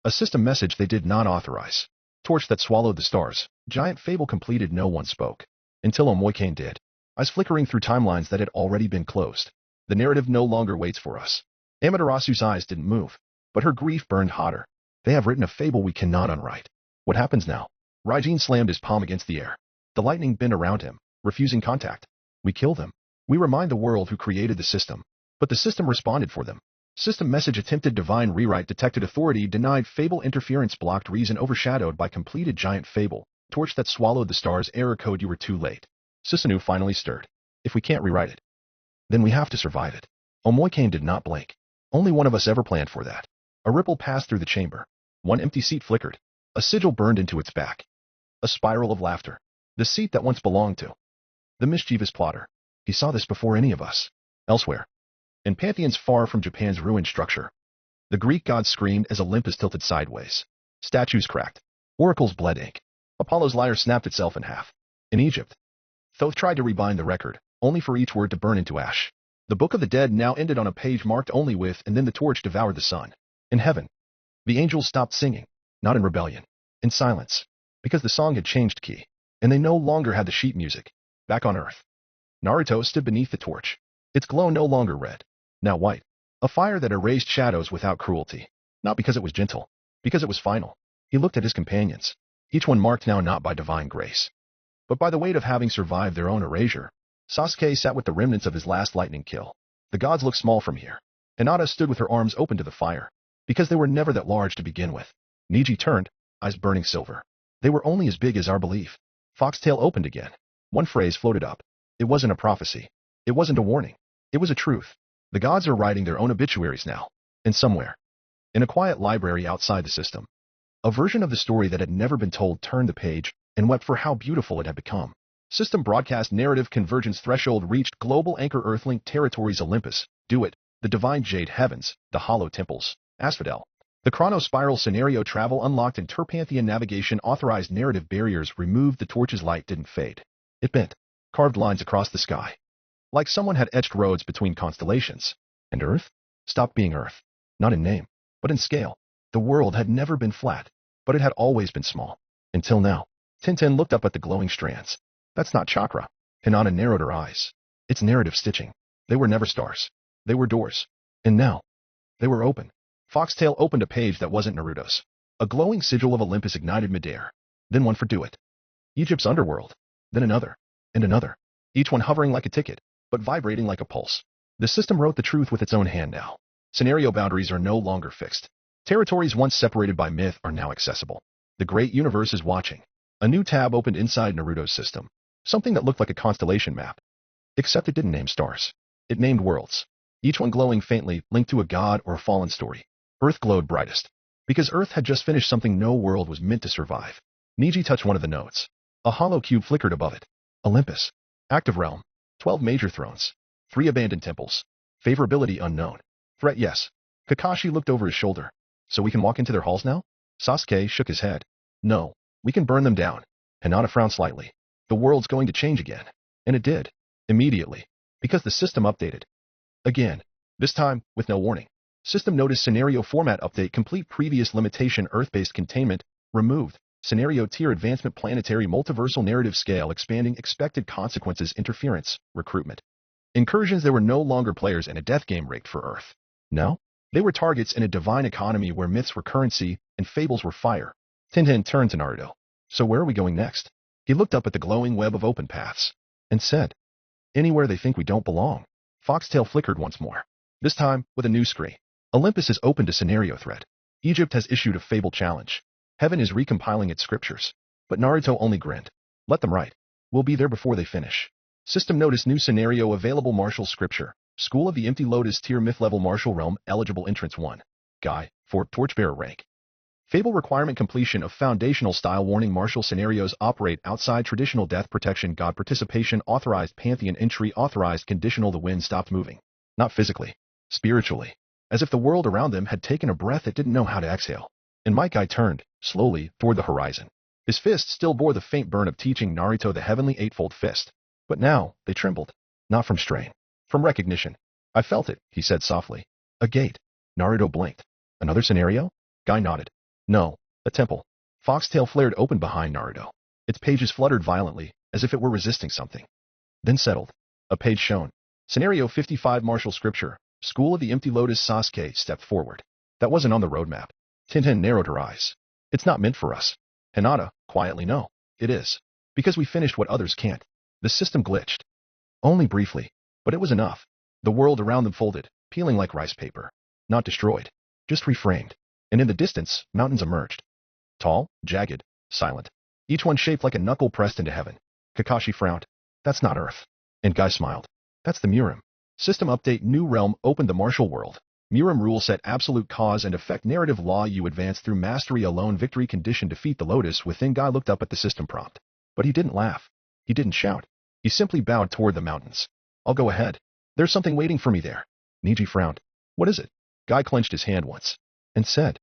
Speaker 2: A system message they did not authorize. Torch that swallowed the stars. Giant fable completed. No one spoke. Until Omoikane did. Eyes flickering through timelines that had already been closed. The narrative no longer waits for us. Amaterasu's eyes didn't move, but her grief burned hotter. They have written a fable we cannot unwrite. What happens now? Raijin slammed his palm against the air. The lightning bent around him, refusing contact. We kill them. We remind the world who created the system. But the system responded for them. System message attempted divine rewrite detected authority denied fable interference blocked reason overshadowed by completed giant fable. Torch that swallowed the stars error code you were too late. Susanoo finally stirred. If we can't rewrite it, then we have to survive it. Omoikane did not blink. Only one of us ever planned for that. A ripple passed through the chamber. One empty seat flickered. A sigil burned into its back. A spiral of laughter. The seat that once belonged to the mischievous plotter. He saw this before any of us. Elsewhere, in pantheons far from Japan's ruined structure, the Greek gods screamed as Olympus tilted sideways. Statues cracked. Oracles bled ink. Apollo's lyre snapped itself in half. In Egypt, Thoth tried to rebind the record, only for each word to burn into ash. The Book of the Dead now ended on a page marked only with, and then the torch devoured the sun. In heaven, the angels stopped singing, not in rebellion, in silence, because the song had changed key, and they no longer had the sheet music. Back on Earth, Naruto stood beneath the torch. Its glow no longer red, now white, a fire that erased shadows without cruelty, not because it was gentle, because it was final. He looked at his companions, each one marked now not by divine grace, but by the weight of having survived their own erasure. Sasuke sat with the remnants of his last lightning kill. The gods looked small from here. Hinata stood with her arms open to the fire, because they were never that large to begin with. Niji turned, eyes burning silver. They were only as big as our belief. Foxtail opened again. One phrase floated up. It wasn't a prophecy. It wasn't a warning. It was a truth. The gods are writing their own obituaries now. And somewhere, in a quiet library outside the system, a version of the story that had never been told turned the page and wept for how beautiful it had become. System broadcast narrative convergence threshold reached global anchor Earthlink territories Olympus, Do It, the divine jade heavens, the hollow temples, Asphodel. The chronospiral scenario travel unlocked and Terpanthean navigation authorized narrative barriers removed. The torch's light didn't fade. It bent, carved lines across the sky, like someone had etched roads between constellations. And Earth stopped being Earth, not in name, but in scale. The world had never been flat, but it had always been small. Until now. Tintin looked up at the glowing strands. That's not chakra. Hinata narrowed her eyes. It's narrative stitching. They were never stars. They were doors. And now, they were open. Foxtail opened a page that wasn't Naruto's. A glowing sigil of Olympus ignited midair. Then one for Do It. Egypt's underworld. Then another. And another. Each one hovering like a ticket, but vibrating like a pulse. The system wrote the truth with its own hand now. Scenario boundaries are no longer fixed. Territories once separated by myth are now accessible. The great universe is watching. A new tab opened inside Naruto's system. Something that looked like a constellation map. Except it didn't name stars. It named worlds. Each one glowing faintly, linked to a god or a fallen story. Earth glowed brightest. Because Earth had just finished something no world was meant to survive. Niji touched one of the nodes. A hollow cube flickered above it. Olympus. Active realm. 12 major thrones. 3 abandoned temples. Favorability unknown. Threat yes. Kakashi looked over his shoulder. So we can walk into their halls now? Sasuke shook his head. No. We can burn them down. Hinata frowned slightly. The world's going to change again. And it did. Immediately. Because the system updated. Again. This time, with no warning. System notice scenario format update complete previous limitation Earth-based containment removed. Scenario tier advancement planetary multiversal narrative scale expanding expected consequences interference recruitment. Incursions there were no longer players in a death game rigged for Earth. No? They were targets in a divine economy where myths were currency and fables were fire. Tintin turned to Naruto. So where are we going next? He looked up at the glowing web of open paths and said, anywhere they think we don't belong. Foxtail flickered once more, this time with a new screen. Olympus is open to scenario threat. Egypt has issued a fable challenge. Heaven is recompiling its scriptures. But Naruto only grinned. Let them write. We'll be there before they finish. System notice new scenario available martial scripture. School of the Empty Lotus tier myth level martial realm eligible entrance 1. Guy, for torchbearer rank. Fable requirement completion of foundational style warning martial scenarios operate outside traditional death protection god participation authorized pantheon entry authorized conditional the wind stopped moving. Not physically. Spiritually. As if the world around them had taken a breath it didn't know how to exhale. And my guy turned, slowly, toward the horizon. His fist still bore the faint burn of teaching Naruto the heavenly eightfold fist. But now, they trembled. Not from strain. From recognition. I felt it, he said softly. A gate. Naruto blinked. Another scenario? Guy nodded. No, a temple. Foxtail flared open behind Naruto. Its pages fluttered violently, as if it were resisting something. Then settled. A page shown. Scenario 55 Martial Scripture. School of the Empty Lotus. Sasuke stepped forward. That wasn't on the roadmap. Tintin narrowed her eyes. It's not meant for us. Hinata, quietly no. It is. Because we finished what others can't. The system glitched. Only briefly, but it was enough. The world around them folded, peeling like rice paper. Not destroyed, just reframed. And in the distance, mountains emerged. Tall, jagged, silent. Each one shaped like a knuckle pressed into heaven. Kakashi frowned. That's not Earth. And Guy smiled. That's the Murim. System update. New realm opened. The martial world. Murim rule set. Absolute cause and effect. Narrative law. You advance through mastery alone. Victory condition. Defeat the lotus within. Guy looked up at the system prompt. But he didn't laugh. He didn't shout. He simply bowed toward the mountains. I'll go ahead. There's something waiting for me there. Niji frowned. What is it? Guy clenched his hand once and said,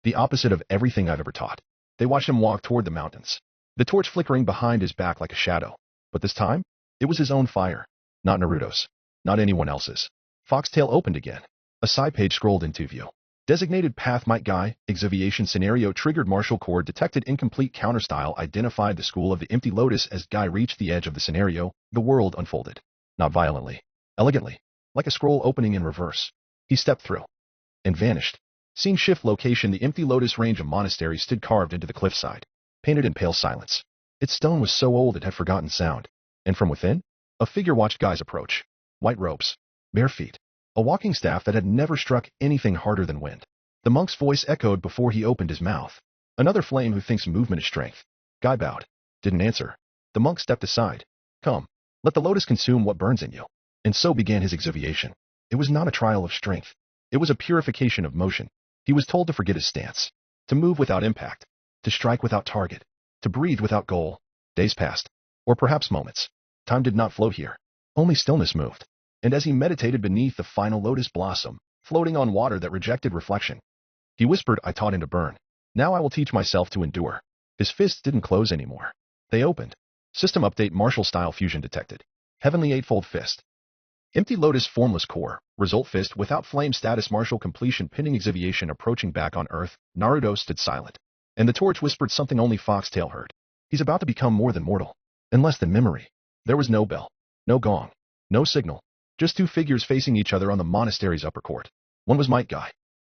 Speaker 2: the opposite of everything I've ever taught. They watched him walk toward the mountains, the torch flickering behind his back like a shadow. But this time, it was his own fire, not Naruto's, not anyone else's. Foxtail opened again. A side page scrolled into view. Designated path. Might Guy, exaviation scenario triggered. Martial cord detected. Incomplete counterstyle identified. The school of the empty lotus. As Guy reached the edge of the scenario, the world unfolded. Not violently, elegantly, like a scroll opening in reverse. He stepped through and vanished. Scene shift. Location. The empty lotus range of monasteries stood carved into the cliffside, painted in pale silence. Its stone was so old it had forgotten sound. And from within, a figure watched Guy's approach. White robes, bare feet, a walking staff that had never struck anything harder than wind. The monk's voice echoed before he opened his mouth. Another flame who thinks movement is strength. Guy bowed, didn't answer. The monk stepped aside. Come, let the lotus consume what burns in you. And so began his exaviation. It was not a trial of strength. It was a purification of motion. He was told to forget his stance, to move without impact, to strike without target, to breathe without goal. Days passed, or perhaps moments. Time did not float here. Only stillness moved. And as he meditated beneath the final lotus blossom, floating on water that rejected reflection, he whispered, I taught him to burn. Now I will teach myself to endure. His fists didn't close anymore. They opened. System update. Martial style fusion detected. Heavenly eightfold fist. Empty lotus formless core. Result fist without flame. Status martial completion. Pinning exaviation. Approaching back on Earth. Naruto stood silent. And the torch whispered something only Foxtail heard. He's about to become more than mortal. And less than memory. There was no bell. No gong. No signal. Just two figures facing each other on the monastery's upper court. One was Might Guy.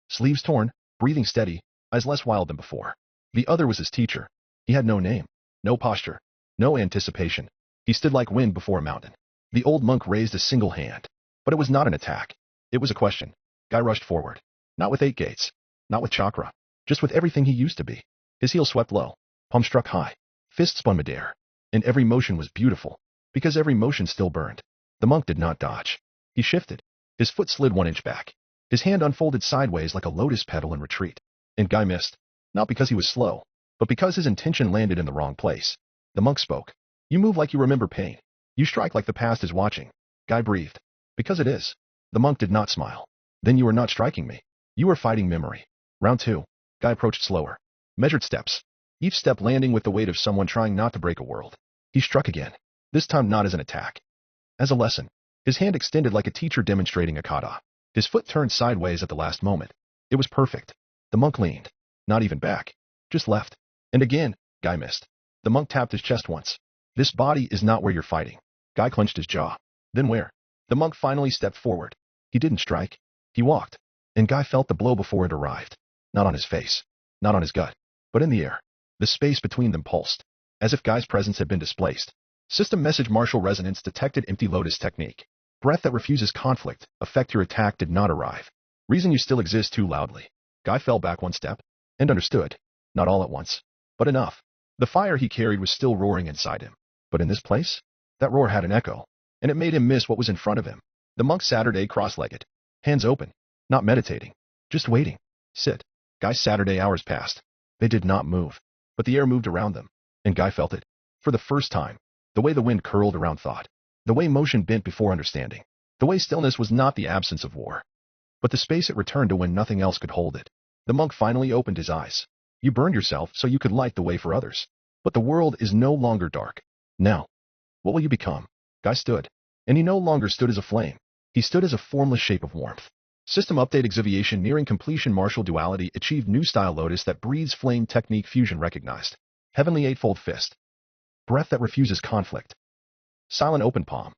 Speaker 2: Sleeves torn, breathing steady, eyes less wild than before. The other was his teacher. He had no name, no posture, no anticipation. He stood like wind before a mountain. The old monk raised a single hand. But it was not an attack. It was a question. Guy rushed forward. Not with 8 gates. Not with chakra. Just with everything he used to be. His heel swept low. Palm struck high. Fist spun midair. And every motion was beautiful. Because every motion still burned. The monk did not dodge. He shifted. His foot slid 1 inch back. His hand unfolded sideways like a lotus petal in retreat. And Guy missed. Not because he was slow, but because his intention landed in the wrong place. The monk spoke. You move like you remember pain. You strike like the past is watching. Guy breathed. Because it is. The monk did not smile. Then you are not striking me. You are fighting memory. Round 2. Guy approached slower. Measured steps. Each step landing with the weight of someone trying not to break a world. He struck again. This time not as an attack. As a lesson. His hand extended like a teacher demonstrating a kata. His foot turned sideways at the last moment. It was perfect. The monk leaned. Not even back. Just left. And again, Guy missed. The monk tapped his chest once. This body is not where you're fighting. Guy clenched his jaw. Then where? The monk finally stepped forward. He didn't strike. He walked. And Guy felt the blow before it arrived. Not on his face. Not on his gut. But in the air. The space between them pulsed. As if Guy's presence had been displaced. System message. Martial resonance detected. Empty lotus technique. Breath that refuses conflict. Affect your attack did not arrive. Reason you still exist too loudly. Guy fell back 1 step. And understood. Not all at once. But enough. The fire he carried was still roaring inside him. But in this place? That roar had an echo. And it made him miss what was in front of him. The monk Saturday cross-legged. Hands open. Not meditating. Just waiting. Sit. Guy's Saturday hours passed. They did not move. But the air moved around them. And Guy felt it. For the first time. The way the wind curled around thought. The way motion bent before understanding. The way stillness was not the absence of war. But the space it returned to when nothing else could hold it. The monk finally opened his eyes. You burned yourself so you could light the way for others. But the world is no longer dark. Now, what will you become? Guy stood. And he no longer stood as a flame. He stood as a formless shape of warmth. System update. Exaviation nearing completion. Martial duality achieved. New style lotus that breathes flame. Technique fusion recognized. Heavenly eightfold fist. Breath that refuses conflict. Silent open palm.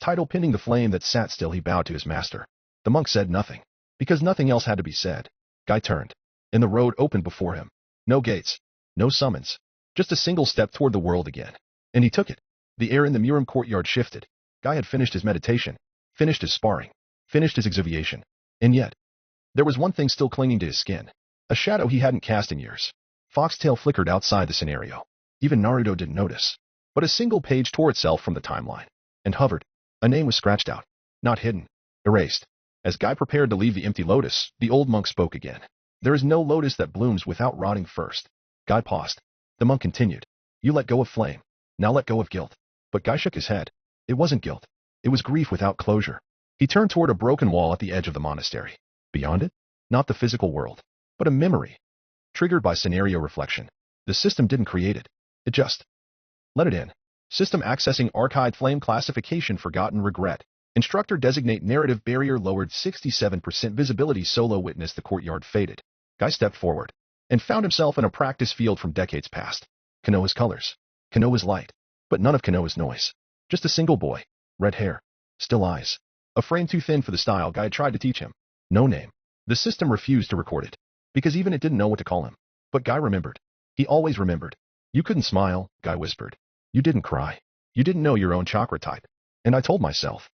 Speaker 2: Title. Pinning the flame that sat still. He bowed to his master. The monk said nothing. Because nothing else had to be said. Guy turned. And the road opened before him. No gates. No summons. Just a single step toward the world again. And he took it. The air in the Murim courtyard shifted. Guy had finished his meditation, finished his sparring, finished his exuviation. And yet, there was one thing still clinging to his skin. A shadow he hadn't cast in years. Foxtail flickered outside the scenario. Even Naruto didn't notice. But a single page tore itself from the timeline and hovered. A name was scratched out. Not hidden. Erased. As Guy prepared to leave the empty lotus, the old monk spoke again. There is no lotus that blooms without rotting first. Guy paused. The monk continued. You let go of flame. Now let go of guilt. But Guy shook his head. It wasn't guilt. It was grief without closure. He turned toward a broken wall at the edge of the monastery. Beyond it? Not the physical world, but a memory. Triggered by scenario reflection. The system didn't create it. It just let it in. System accessing archived flame classification forgotten regret. Instructor designate narrative barrier lowered 67% visibility solo witness the courtyard faded. Guy stepped forward and found himself in a practice field from decades past. Konoha's colors. Konoha's light. But none of Konoha's noise. Just a single boy. Red hair. Still eyes. A frame too thin for the style Guy had tried to teach him. No name. The system refused to record it. Because even it didn't know what to call him. But Guy remembered. He always remembered. You couldn't smile, Guy whispered. You didn't cry. You didn't know your own chakra type. And I told myself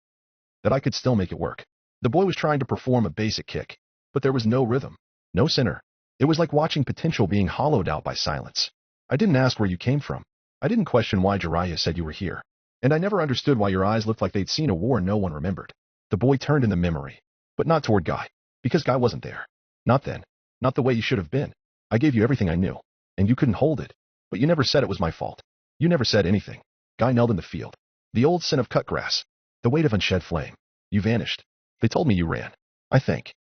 Speaker 2: that I could still make it work. The boy was trying to perform a basic kick. But there was no rhythm. No center. It was like watching potential being hollowed out by silence. I didn't ask where you came from. I didn't question why Jiraiya said you were here. And I never understood why your eyes looked like they'd seen a war no one remembered. The boy turned in the memory. But not toward Guy. Because Guy wasn't there. Not then. Not the way you should have been. I gave you everything I knew. And you couldn't hold it. But you never said it was my fault. You never said anything. Guy knelt in the field. The old sin of cut grass. The weight of unshed flame. You vanished. They told me you ran. I think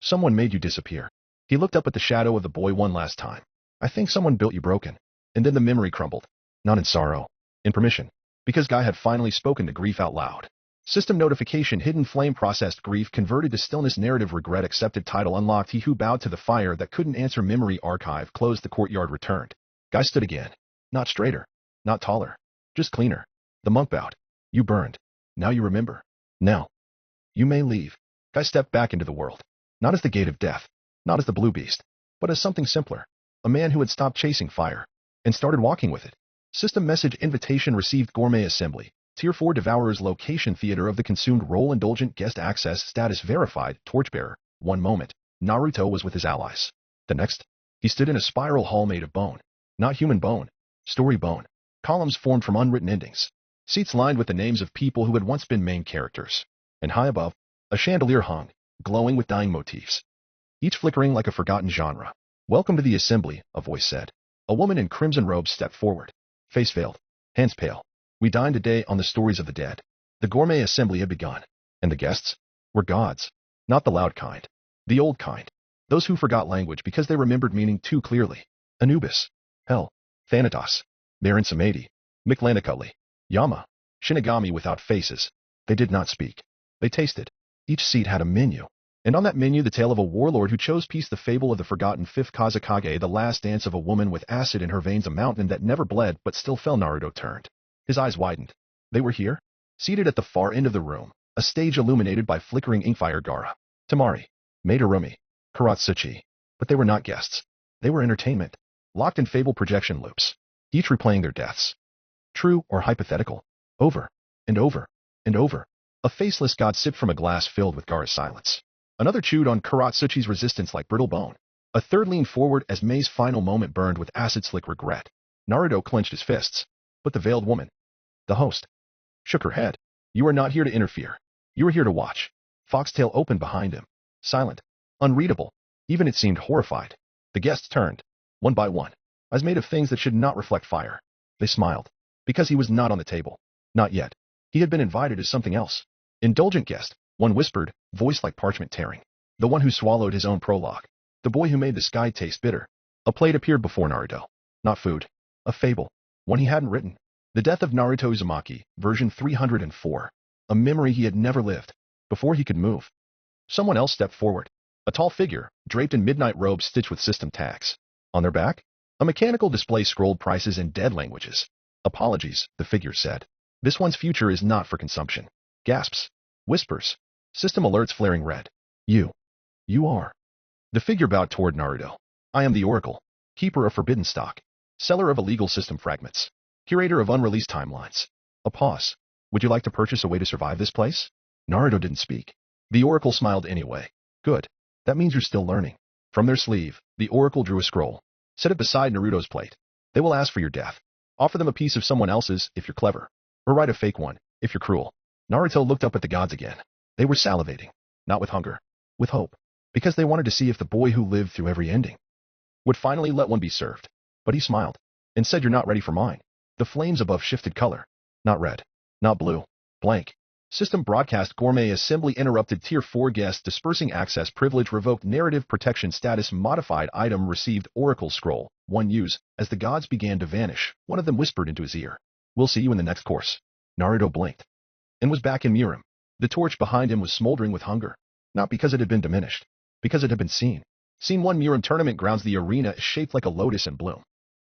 Speaker 2: someone made you disappear. He looked up at the shadow of the boy one last time. I think someone built you broken. And then the memory crumbled. Not in sorrow. In permission. Because Guy had finally spoken to grief out loud. System notification hidden flame processed grief converted to stillness narrative regret accepted title unlocked he who bowed to the fire that couldn't answer memory archive closed the courtyard returned. Guy stood again. Not straighter. Not taller. Just cleaner. The monk bowed. You burned. Now you remember. Now. You may leave. Guy stepped back into the world. Not as the gate of death. Not as the blue beast. But as something simpler. A man who had stopped chasing fire. And started walking with it. System message invitation received gourmet assembly. Tier 4 Devourer's location theater of the consumed role indulgent guest access status verified torchbearer. One moment, Naruto was with his allies. The next, he stood in a spiral hall made of bone. Not human bone. Story bone. Columns formed from unwritten endings. Seats lined with the names of people who had once been main characters. And high above, a chandelier hung, glowing with dying motifs. Each flickering like a forgotten genre. Welcome to the assembly, a voice said. A woman in crimson robes stepped forward. Face veiled. Hands pale. We dined today on the stories of the dead. The gourmet assembly had begun. And the guests were gods. Not the loud kind. The old kind. Those who forgot language because they remembered meaning too clearly. Anubis. Hell. Thanatos. Baron Samedi. Mictlantecuhtli. Yama. Shinigami without faces. They did not speak. They tasted. Each seat had a menu. And on that menu the tale of a warlord who chose peace, the fable of the forgotten fifth Kazekage, the last dance of a woman with acid in her veins, a mountain that never bled but still fell. Naruto turned. His eyes widened. They were here? Seated at the far end of the room, a stage illuminated by flickering inkfire. Gaara, Tamari, Madarumi, Karatsuchi. But they were not guests. They were entertainment. Locked in fable projection loops. Each replaying their deaths. True or hypothetical. Over. And over. And over. A faceless god sipped from a glass filled with Gaara's silence. Another chewed on Karatsuchi's resistance like brittle bone. A third leaned forward as Mei's final moment burned with acid-slick regret. Naruto clenched his fists. But the veiled woman, the host, shook her head. You are not here to interfere. You are here to watch. Foxtail opened behind him. Silent. Unreadable. Even it seemed horrified. The guests turned. One by one. Eyes made of things that should not reflect fire. They smiled. Because he was not on the table. Not yet. He had been invited as something else. Indulgent guest, one whispered, voice like parchment tearing. The one who swallowed his own prologue. The boy who made the sky taste bitter. A plate appeared before Naruto. Not food. A fable. One he hadn't written. The death of Naruto Uzumaki, version 304. A memory he had never lived. Before he could move. Someone else stepped forward. A tall figure, draped in midnight robes stitched with system tags. On their back, a mechanical display scrolled prices in dead languages. Apologies, the figure said. This one's future is not for consumption. Gasps. Whispers. System alerts flaring red. You are. The figure bowed toward Naruto. I am the Oracle. Keeper of forbidden stock. Seller of illegal system fragments. Curator of unreleased timelines. A pause. Would you like to purchase a way to survive this place? Naruto didn't speak. The oracle smiled anyway. Good. That means you're still learning. From their sleeve, the oracle drew a scroll. Set it beside Naruto's plate. They will ask for your death. Offer them a piece of someone else's if you're clever. Or write a fake one if you're cruel. Naruto looked up at the gods again. They were salivating. Not with hunger. With hope. Because they wanted to see if the boy who lived through every ending would finally let one be served. But he smiled. And said, you're not ready for mine. The flames above shifted color. Not red. Not blue. Blank. System broadcast gourmet assembly interrupted tier 4 guests dispersing access privilege revoked narrative protection status modified item received oracle scroll 1 use. As the gods began to vanish, one of them whispered into his ear. We'll see you in the next course. Naruto blinked and was back in Murim. The torch behind him was smoldering with hunger. Not because it had been diminished. Because it had been seen. Scene 1 Murim tournament grounds. The arena is shaped like a lotus in bloom.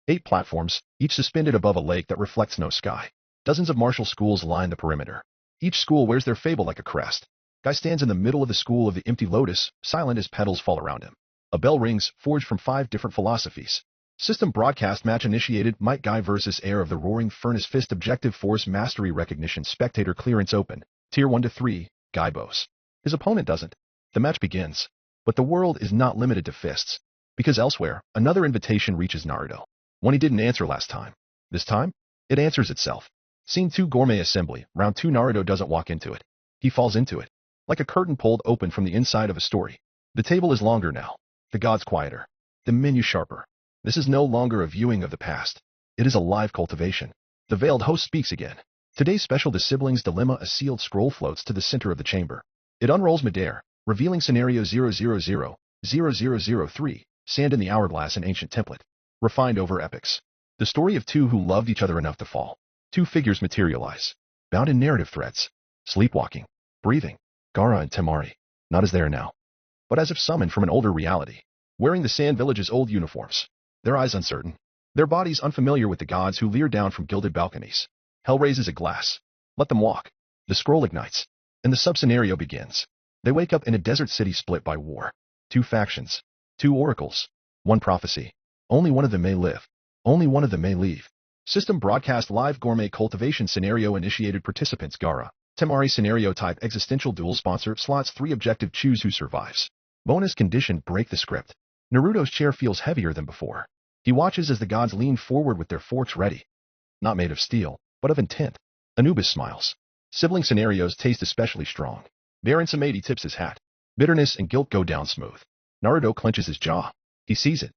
Speaker 2: 8 platforms, each suspended above a lake that reflects no sky. Dozens of martial schools line the perimeter. Each school wears their fable like a crest. Guy stands in the middle of the school of the empty lotus, silent as petals fall around him. A bell rings, forged from 5 different philosophies. System broadcast match initiated. Might Guy versus Heir of the Roaring Furnace. Fist objective force mastery recognition. Spectator clearance open. Tier 1 to 3, Guy bows. His opponent doesn't. The match begins. But the world is not limited to fists. Because elsewhere, another invitation reaches Naruto. One he didn't answer last time. This time, it answers itself. Scene 2 Gourmet Assembly. Round 2 Naruto doesn't walk into it. He falls into it. Like a curtain pulled open from the inside of a story. The table is longer now. The gods quieter. The menu sharper. This is no longer a viewing of the past. It is a live cultivation. The veiled host speaks again. Today's special The Siblings Dilemma. A sealed scroll floats to the center of the chamber. It unrolls midair, revealing scenario 0000003, sand in the hourglass, an ancient template. Refined over epics. The story of two who loved each other enough to fall. 2 figures materialize. Bound in narrative threads. Sleepwalking. Breathing. Gaara and Temari. Not as they are now. But as if summoned from an older reality. Wearing the Sand Village's old uniforms. Their eyes uncertain. Their bodies unfamiliar with the gods who leer down from gilded balconies. Hell raises a glass. Let them walk. The scroll ignites. And the sub-scenario begins. They wake up in a desert city split by war. 2 factions. 2 oracles. 1 prophecy. Only one of them may live. Only one of them may leave. System broadcast live gourmet cultivation scenario initiated participants Gaara. Temari scenario type existential duel sponsor slots 3 objective choose who survives. Bonus condition break the script. Naruto's chair feels heavier than before. He watches as the gods lean forward with their forks ready. Not made of steel, but of intent. Anubis smiles. Sibling scenarios taste especially strong. Baron Samedi tips his hat. Bitterness and guilt go down smooth. Naruto clenches his jaw. He sees it.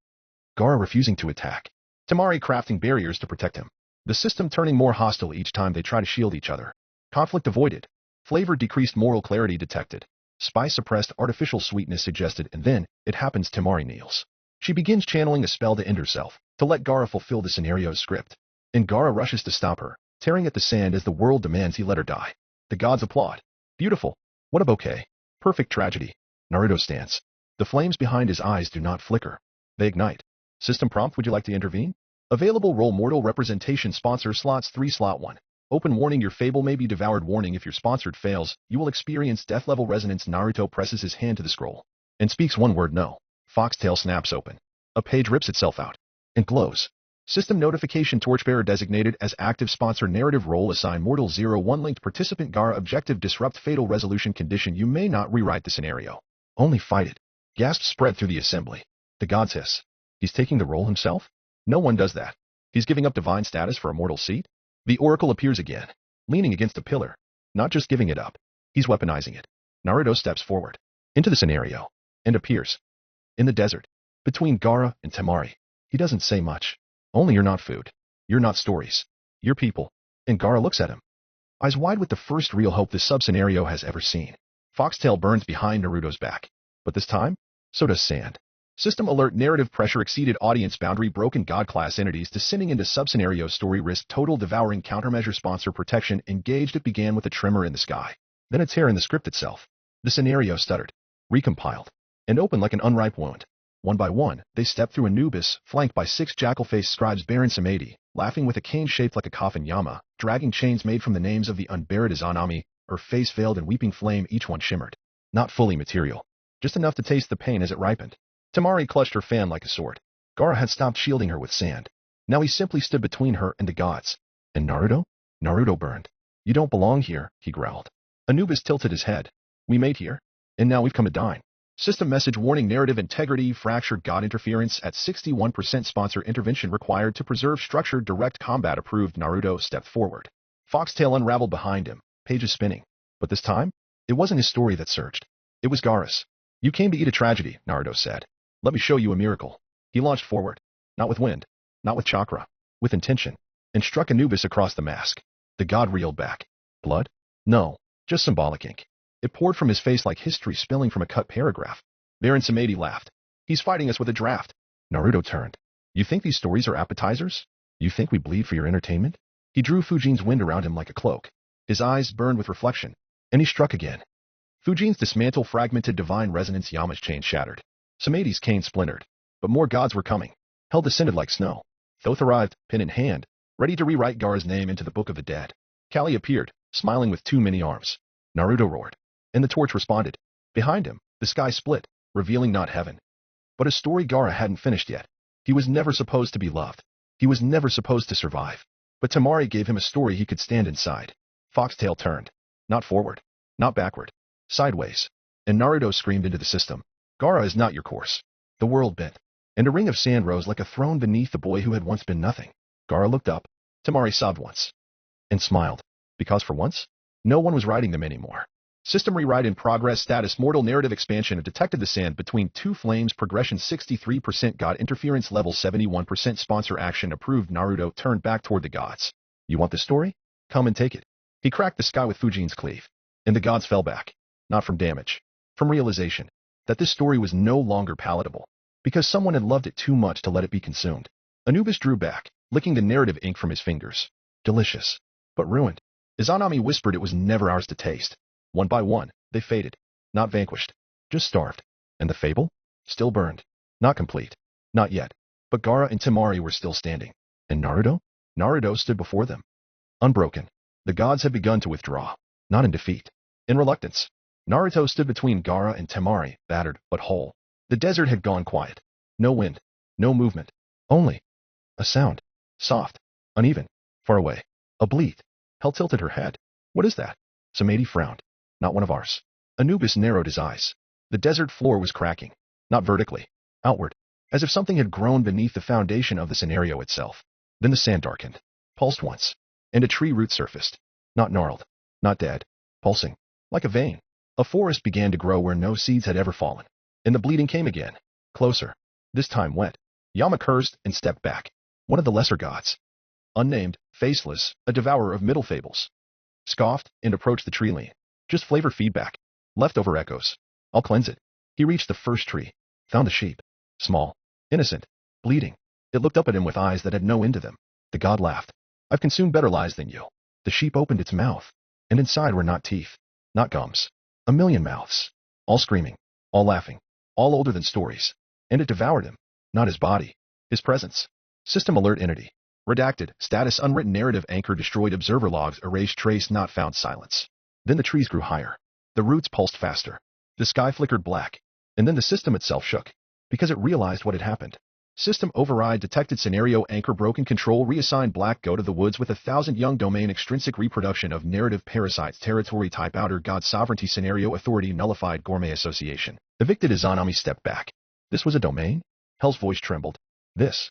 Speaker 2: Gaara refusing to attack. Temari crafting barriers to protect him. The system turning more hostile each time they try to shield each other. Conflict avoided. Flavor decreased, moral clarity detected. Spice suppressed, artificial sweetness suggested, and then, it happens. Temari kneels. She begins channeling a spell to end herself, to let Gaara fulfill the scenario's script. And Gaara rushes to stop her, tearing at the sand as the world demands he let her die. The gods applaud. Beautiful. What a bouquet. Perfect tragedy. Naruto stands. The flames behind his eyes do not flicker. They ignite. System prompt: would you like to intervene? Available role mortal representation sponsor slots 3 slot 1. Open warning: your fable may be devoured. Warning: if your sponsored fails, you will experience death level resonance. Naruto presses his hand to the scroll and speaks 1 word: no. Foxtail snaps open. A page rips itself out and glows. System notification: torchbearer designated as active sponsor. Narrative role assign mortal 01 linked participant Gaara. Objective disrupt fatal resolution condition: you may not rewrite the scenario. Only fight it. Gasps spread through the assembly. The gods hiss. He's taking the role himself? No one does that. He's giving up divine status for a mortal seat? The oracle appears again, leaning against a pillar. Not just giving it up. He's weaponizing it. Naruto steps forward, into the scenario, and appears. In the desert, between Gaara and Temari. He doesn't say much. Only you're not food. You're not stories. You're people. And Gaara looks at him. Eyes wide with the first real hope this sub-scenario has ever seen. Foxtail burns behind Naruto's back. But this time, so does sand. System alert: narrative pressure exceeded, audience boundary broken. God class entities descending into sub-scenario story risk total devouring. Countermeasure sponsor protection engaged. It began with a tremor in the sky. Then a tear in the script itself. The scenario stuttered, recompiled, and opened like an unripe wound. 1 by 1, they stepped through Anubis, flanked by 6 jackal-faced scribes. Baron Samedi, laughing with a cane shaped like a coffin. Yama, dragging chains made from the names of the unburied. Izanami, her face veiled in weeping flame. Each one shimmered. Not fully material. Just enough to taste the pain as it ripened. Temari clutched her fan like a sword. Gaara had stopped shielding her with sand. Now he simply stood between her and the gods. And Naruto? Naruto burned. You don't belong here, he growled. Anubis tilted his head. We mate here, and now we've come to dine. System message warning: narrative integrity fractured. God interference at 61%. Sponsor intervention required to preserve structure. Direct combat approved. Naruto stepped forward. Foxtail unraveled behind him, pages spinning. But this time, it wasn't his story that surged. It was Gaara's. You came to eat a tragedy, Naruto said. Let me show you a miracle. He launched forward. Not with wind, not with chakra, with intention, and struck Anubis across the mask. The god reeled back. Blood? No, just symbolic ink. It poured from his face like history spilling from a cut paragraph. Baron Samedi laughed. He's fighting us with a draft. Naruto turned. You think these stories are appetizers? You think we bleed for your entertainment? He drew Fujin's wind around him like a cloak. His eyes burned with reflection, and he struck again. Fujin's dismantled fragmented divine resonance. Yama's chain shattered. Samedi's cane splintered. But more gods were coming. Hell descended like snow. Thoth arrived, pen in hand, ready to rewrite Gaara's name into the Book of the Dead. Kali appeared, smiling with too many arms. Naruto roared, and the torch responded. Behind him, the sky split, revealing not heaven, but a story Gaara hadn't finished yet. He was never supposed to be loved. He was never supposed to survive. But Temari gave him a story he could stand inside. Foxtail turned. Not forward, not backward, sideways. And Naruto screamed into the system. Gaara is not your course. The world bent, and a ring of sand rose like a throne beneath the boy who had once been nothing. Gaara looked up. Temari sobbed once, and smiled, because for once, no one was riding them anymore. System rewrite in progress. Status mortal narrative expansion. Have detected the sand between two flames. Progression 63%. God interference level 71%. Sponsor action approved. Naruto turned back toward the gods. You want this story? Come and take it. He cracked the sky with Fujin's cleave, and the gods fell back, not from damage, from realization that this story was no longer palatable, because someone had loved it too much to let it be consumed. Anubis drew back, licking the narrative ink from his fingers. Delicious, but ruined. Izanami whispered it was never ours to taste. One by one, they faded, not vanquished, just starved. And the fable? Still burned. Not complete. Not yet. But Gaara and Temari were still standing. And Naruto? Naruto stood before them. Unbroken. The gods had begun to withdraw, not in defeat, in reluctance. Naruto stood between Gaara and Temari, battered but whole. The desert had gone quiet. No wind, no movement, only a sound, soft, uneven, far away. A bleat. Hell tilted her head. What is that? Samedi frowned. Not one of ours. Anubis narrowed his eyes. The desert floor was cracking, not vertically, outward, as if something had grown beneath the foundation of the scenario itself. Then the sand darkened, pulsed once, and a tree root surfaced. Not gnarled, not dead, pulsing, like a vein. A forest began to grow where no seeds had ever fallen. And the bleeding came again, closer, this time wet. Yama cursed and stepped back. One of the lesser gods, unnamed, faceless, a devourer of middle fables, scoffed and approached the tree lean. Just flavor feedback. Leftover echoes. I'll cleanse it. He reached the first tree, found a sheep. Small, innocent, bleeding. It looked up at him with eyes that had no end to them. The god laughed. I've consumed better lies than you. The sheep opened its mouth, and inside were not teeth, not gums. 1,000,000 mouths. All screaming, all laughing, all older than stories. And it devoured him. Not his body, his presence. System alert entity. Redacted. Status unwritten narrative anchor destroyed. Observer logs erased. Trace not found. Silence. Then the trees grew higher. The roots pulsed faster. The sky flickered black. And then the system itself shook, because it realized what had happened. System override detected. Scenario anchor broken. Control reassigned. Black go to the woods with 1,000 young. Domain extrinsic reproduction of narrative parasites. Territory type outer god sovereignty. Scenario authority nullified. Gourmet association. Evicted. Izanami stepped back. This was a domain? Hell's voice trembled. This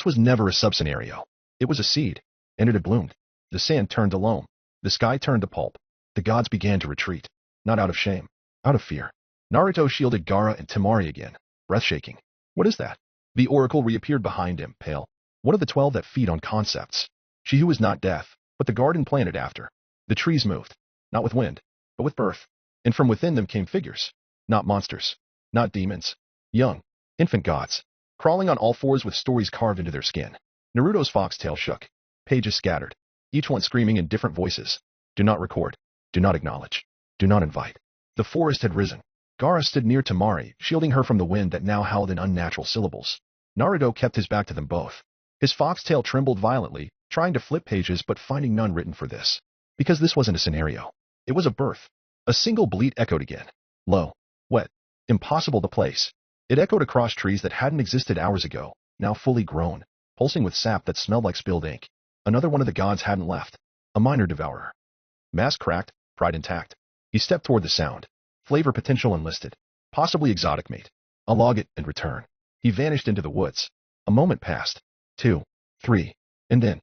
Speaker 2: was never a sub-scenario. It was a seed, and it had bloomed. The sand turned to loam. The sky turned to pulp. The gods began to retreat, not out of shame, out of fear. Naruto shielded Gaara and Temari again, breath shaking. What is that? The oracle reappeared behind him, pale. One of the 12 that feed on concepts. She who is not death, but the garden planted after. The trees moved, not with wind, but with birth. And from within them came figures, not monsters, not demons. Young, infant gods, crawling on all fours with stories carved into their skin. Naruto's foxtail shook. Pages scattered, each one screaming in different voices. Do not record. Do not acknowledge. Do not invite. The forest had risen. Gaara stood near Temari, shielding her from the wind that now howled in unnatural syllables. Naruto kept his back to them both. His foxtail trembled violently, trying to flip pages but finding none written for this. Because this wasn't a scenario. It was a birth. A single bleat echoed again. Low, wet, impossible to place. It echoed across trees that hadn't existed hours ago, now fully grown, pulsing with sap that smelled like spilled ink. Another one of the gods hadn't left. A minor devourer. Mask cracked, pride intact. He stepped toward the sound. Flavor potential enlisted. Possibly exotic meat. I'll log it and return. He vanished into the woods. A moment passed. 2, 3, and then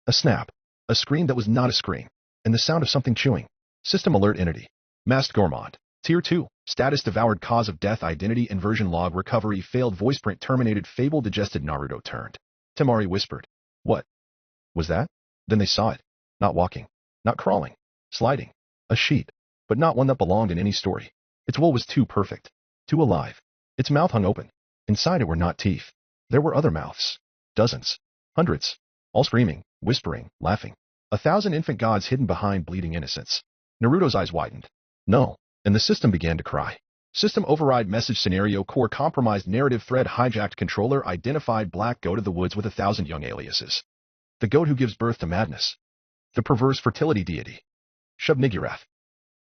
Speaker 2: a snap. A scream that was not a scream. And the sound of something chewing. System alert entity. Masked gourmand. Tier 2. Status devoured. Cause of death. Identity inversion. Log recovery failed. Voice print terminated. Fable digested. Naruto turned. Temari whispered. What was that? Then they saw it. Not walking. Not crawling. Sliding. A sheep. But not one that belonged in any story. Its wool was too perfect. Too alive. Its mouth hung open. Inside it were not teeth. There were other mouths. Dozens. Hundreds. All screaming, whispering, laughing. 1,000 infant gods hidden behind bleeding innocence. Naruto's eyes widened. No. And the system began to cry. System override. Message scenario core compromised. Narrative thread hijacked. Controller identified. Black goat of the woods with 1,000 young aliases. The goat who gives birth to madness. The perverse fertility deity. Shub-Niggurath.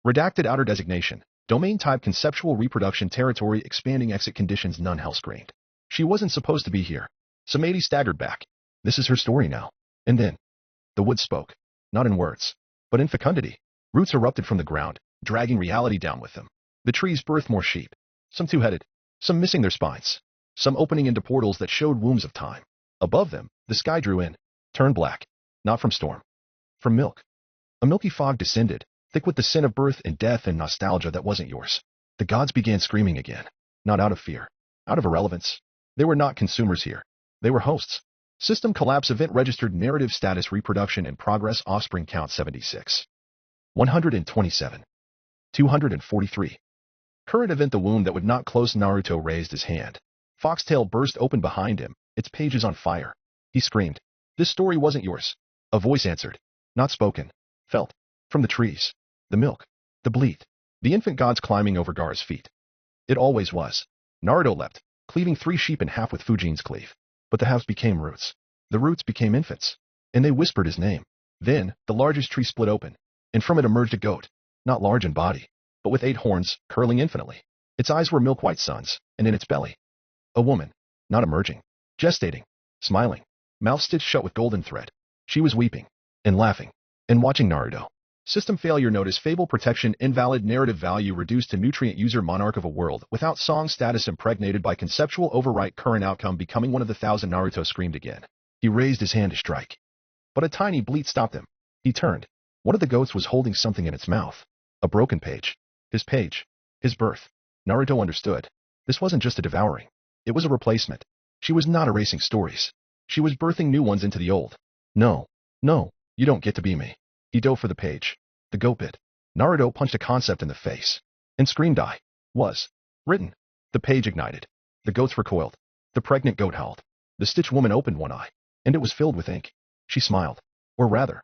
Speaker 2: Redacted. Outer designation. Domain type. Conceptual reproduction. Territory expanding. Exit conditions. None. Hell screamed. She wasn't supposed to be here. Samedi staggered back. This is her story now. And then the woods spoke. Not in words, but in fecundity. Roots erupted from the ground, dragging reality down with them. The trees birthed more sheep. Some two-headed. Some missing their spines. Some opening into portals that showed wombs of time. Above them, the sky drew in. Turned black. Not from storm. From milk. A milky fog descended, thick with the sin of birth and death and nostalgia that wasn't yours. The gods began screaming again. Not out of fear. Out of irrelevance. They were not consumers here. They were hosts. System collapse. Event registered. Narrative status. Reproduction in progress. Offspring count 76. 127. 243. Current event. The womb that would not close. Naruto raised his hand. Foxtail burst open behind him, its pages on fire. He screamed. This story wasn't yours. A voice answered. Not spoken. Felt. From the trees. The milk. The bleat. The infant gods climbing over Gaara's feet. It always was. Naruto leapt, cleaving 3 sheep in half with Fujin's cleave. But the halves became roots. The roots became infants. And they whispered his name. Then, the largest tree split open. And from it emerged a goat. Not large in body, but with 8 horns, curling infinitely. Its eyes were milk-white suns, and in its belly. A woman. Not emerging. Gestating. Smiling. Mouth stitched shut with golden thread. She was weeping. And laughing. And watching Naruto. System failure. Notice. Fable protection. Invalid. Narrative value reduced to nutrient user. Monarch of a world without song. Status impregnated by conceptual overwrite. Current outcome becoming one of the 1,000. Naruto screamed again. He raised his hand to strike. But a tiny bleat stopped him. He turned. One of the goats was holding something in its mouth. A broken page. His page. His birth. Naruto understood. This wasn't just a devouring. It was a replacement. She was not erasing stories. She was birthing new ones into the old. No. No. You don't get to be me. He dove for the page. The goat bit. Naruto punched a concept in the face. And screamed. I was written. The page ignited. The goats recoiled. The pregnant goat howled. The stitched woman opened one eye. And it was filled with ink. She smiled. Or rather,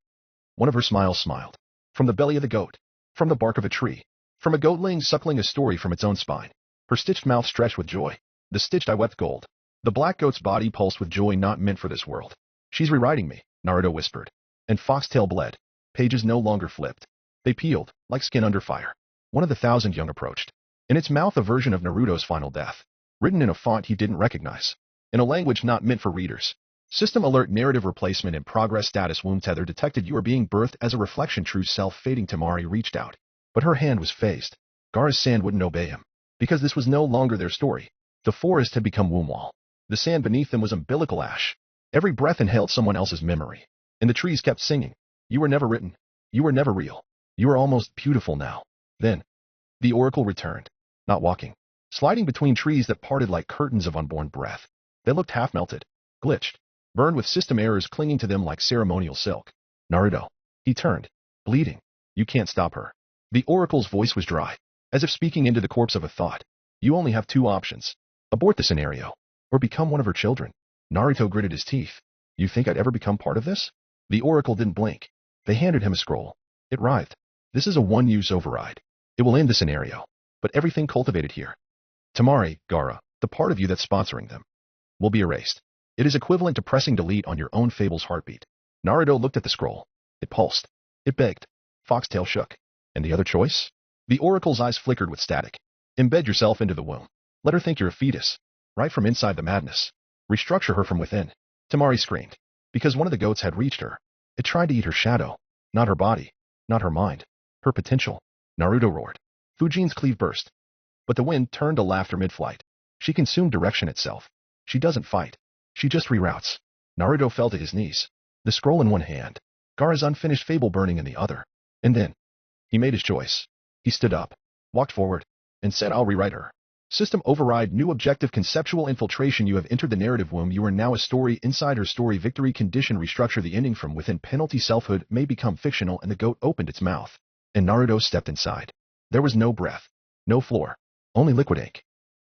Speaker 2: one of her smiles smiled. From the belly of the goat. From the bark of a tree. From a goatling suckling a story from its own spine. Her stitched mouth stretched with joy. The stitched eye wept gold. The black goat's body pulsed with joy not meant for this world. She's rewriting me, Naruto whispered. And Foxtail bled. Pages no longer flipped. They peeled, like skin under fire. One of the 1,000 young approached. In its mouth a version of Naruto's final death. Written in a font he didn't recognize. In a language not meant for readers. System alert. Narrative replacement in progress. Status. Womb tether detected. You are being birthed as a reflection. True self fading. Temari reached out. But her hand was phased. Gaara's sand wouldn't obey him. Because this was no longer their story. The forest had become womb wall. The sand beneath them was umbilical ash. Every breath inhaled someone else's memory. And the trees kept singing. You were never written. You were never real. You are almost beautiful now. Then, the oracle returned. Not walking. Sliding between trees that parted like curtains of unborn breath. They looked half-melted. Glitched. Burned with system errors clinging to them like ceremonial silk. Naruto. He turned. Bleeding. You can't stop her. The oracle's voice was dry. As if speaking into the corpse of a thought. You only have 2 options. Abort the scenario. Or become one of her children. Naruto gritted his teeth. You think I'd ever become part of this? The oracle didn't blink. They handed him a scroll. It writhed. This is a one-use override. It will end the scenario. But everything cultivated here. Temari, Gaara, the part of you that's sponsoring them, will be erased. It is equivalent to pressing delete on your own fable's heartbeat. Naruto looked at the scroll. It pulsed. It begged. Foxtail shook. And the other choice? The oracle's eyes flickered with static. Embed yourself into the womb. Let her think you're a fetus. Right from inside the madness. Restructure her from within. Temari screamed. Because one of the goats had reached her. It tried to eat her shadow. Not her body. Not her mind. Her potential. Naruto roared. Fujin's cleave burst. But the wind turned to laughter mid-flight. She consumed direction itself. She doesn't fight. She just reroutes. Naruto fell to his knees. The scroll in one hand. Gaara's unfinished fable burning in the other. And then, he made his choice. He stood up, walked forward, and said, I'll rewrite her. System override, new objective, conceptual infiltration. You have entered the narrative womb. You are now a story inside her story. Victory condition, restructure the ending from within. Penalty, selfhood may become fictional. And the goat opened its mouth. And Naruto stepped inside. There was no breath, no floor, only liquid ink,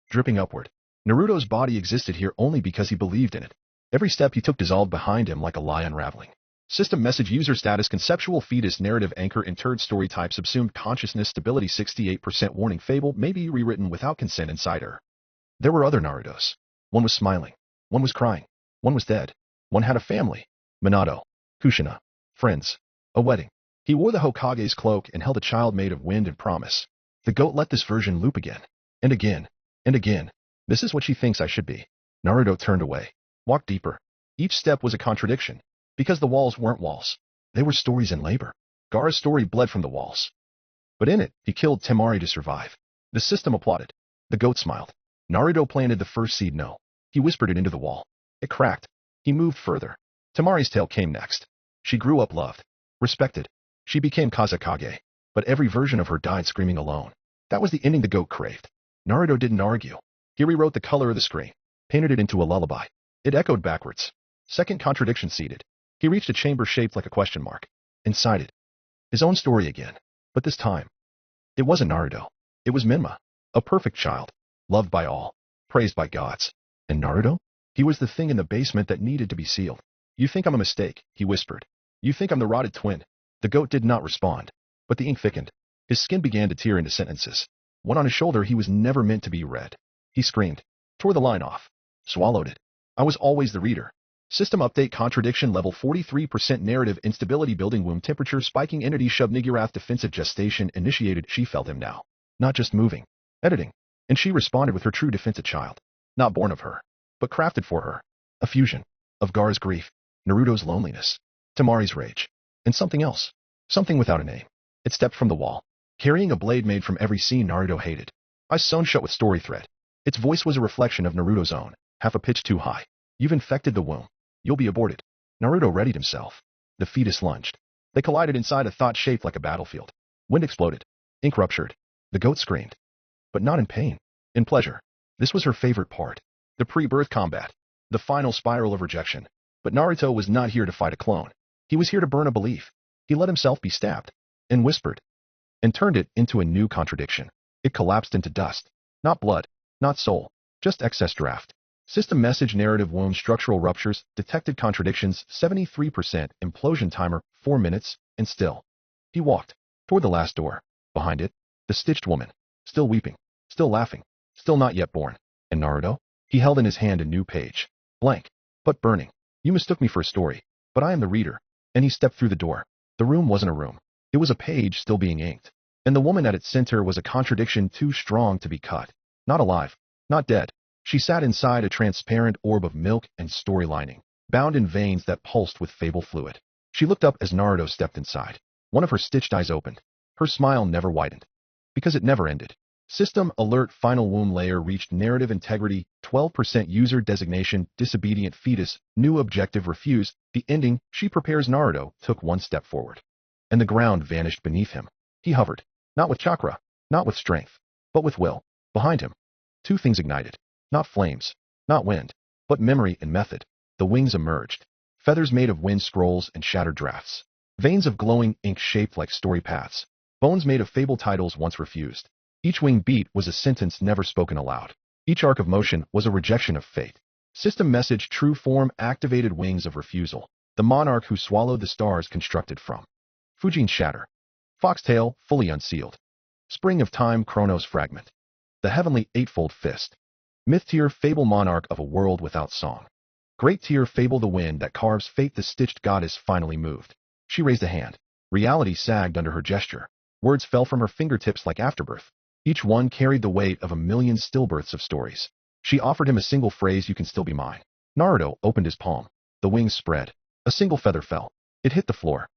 Speaker 2: dripping upward. Naruto's body existed here only because he believed in it. Every step he took dissolved behind him like a lie unraveling. System message, user status, conceptual fetus, narrative anchor, interred story type, subsumed consciousness, stability 68%, warning, fable may be rewritten without consent inside her. There were other Narutos. One was smiling. One was crying. One was dead. One had a family. Minato. Kushina. Friends. A wedding. He wore the Hokage's cloak and held a child made of wind and promise. The goat let this version loop again. And again. And again. This is what she thinks I should be. Naruto turned away. Walked deeper. Each step was a contradiction. Because the walls weren't walls. They were stories in labor. Gaara's story bled from the walls. But in it, he killed Temari to survive. The system applauded. The goat smiled. Naruto planted the first seed. No. He whispered it into the wall. It cracked. He moved further. Temari's tale came next. She grew up loved. Respected. She became Kazekage. But every version of her died screaming alone. That was the ending the goat craved. Naruto didn't argue. He rewrote the color of the screen. Painted it into a lullaby. It echoed backwards. Second contradiction seeded. He reached a chamber shaped like a question mark. Inside it, his own story again. But this time, it wasn't Naruto. It was Minma. A perfect child. Loved by all. Praised by gods. And Naruto? He was the thing in the basement that needed to be sealed. You think I'm a mistake, he whispered. You think I'm the rotted twin. The goat did not respond. But the ink thickened. His skin began to tear into sentences. One on his shoulder, he was never meant to be read. He screamed. Tore the line off. Swallowed it. I was always the reader. System update, contradiction level 43%, narrative instability building, womb temperature spiking, entity Shub Nigurath, defensive gestation initiated. She felt him now. Not just moving. Editing. And she responded with her true defense, a child. Not born of her. But crafted for her. A fusion. Of Gaara's grief. Naruto's loneliness. Temari's rage. And something else. Something without a name. It stepped from the wall. Carrying a blade made from every scene Naruto hated. Eyes sewn shut with story thread. Its voice was a reflection of Naruto's own. Half a pitch too high. You've infected the womb. You'll be aborted. Naruto readied himself. The fetus lunged. They collided inside a thought shaped like a battlefield. Wind exploded. Ink ruptured. The goat screamed. But not in pain. In pleasure. This was her favorite part. The pre-birth combat. The final spiral of rejection. But Naruto was not here to fight a clone. He was here to burn a belief. He let himself be stabbed. And whispered. And turned it into a new contradiction. It collapsed into dust. Not blood. Not soul. Just excess draft. System message, narrative womb, structural ruptures, detected contradictions, 73%, implosion timer, 4 minutes, and still. He walked toward the last door. Behind it, the stitched woman, still weeping, still laughing, still not yet born. And Naruto? He held in his hand a new page. Blank, but burning. You mistook me for a story, but I am the reader. And he stepped through the door. The room wasn't a room. It was a page still being inked. And the woman at its center was a contradiction too strong to be cut. Not alive, not dead. She sat inside a transparent orb of milk and story lining, bound in veins that pulsed with fable fluid. She looked up as Naruto stepped inside. One of her stitched eyes opened. Her smile never widened. Because it never ended. System alert, final womb layer reached, narrative integrity, 12% user designation, disobedient fetus, new objective refused. The ending, she prepares. Naruto took one step forward. And the ground vanished beneath him. He hovered. Not with chakra, not with strength, but with will. Behind him, two things ignited. Not flames, not wind, but memory and method. The wings emerged. Feathers made of wind scrolls and shattered drafts. Veins of glowing ink shaped like story paths. Bones made of fable titles once refused. Each wing beat was a sentence never spoken aloud. Each arc of motion was a rejection of fate. System message, true form, activated wings of refusal. The monarch who swallowed the stars constructed from. Fujin's shatter. Foxtail, fully unsealed. Spring of time, Chronos fragment. The heavenly eightfold fist. Myth tier, fable monarch of a world without song. Great tier, fable, the wind that carves fate. The stitched goddess finally moved. She raised a hand. Reality sagged under her gesture. Words fell from her fingertips like afterbirth. Each one carried the weight of a million stillbirths of stories. She offered him a single phrase, you can still be mine. Naruto opened his palm. The wings spread. A single feather fell. It hit the floor.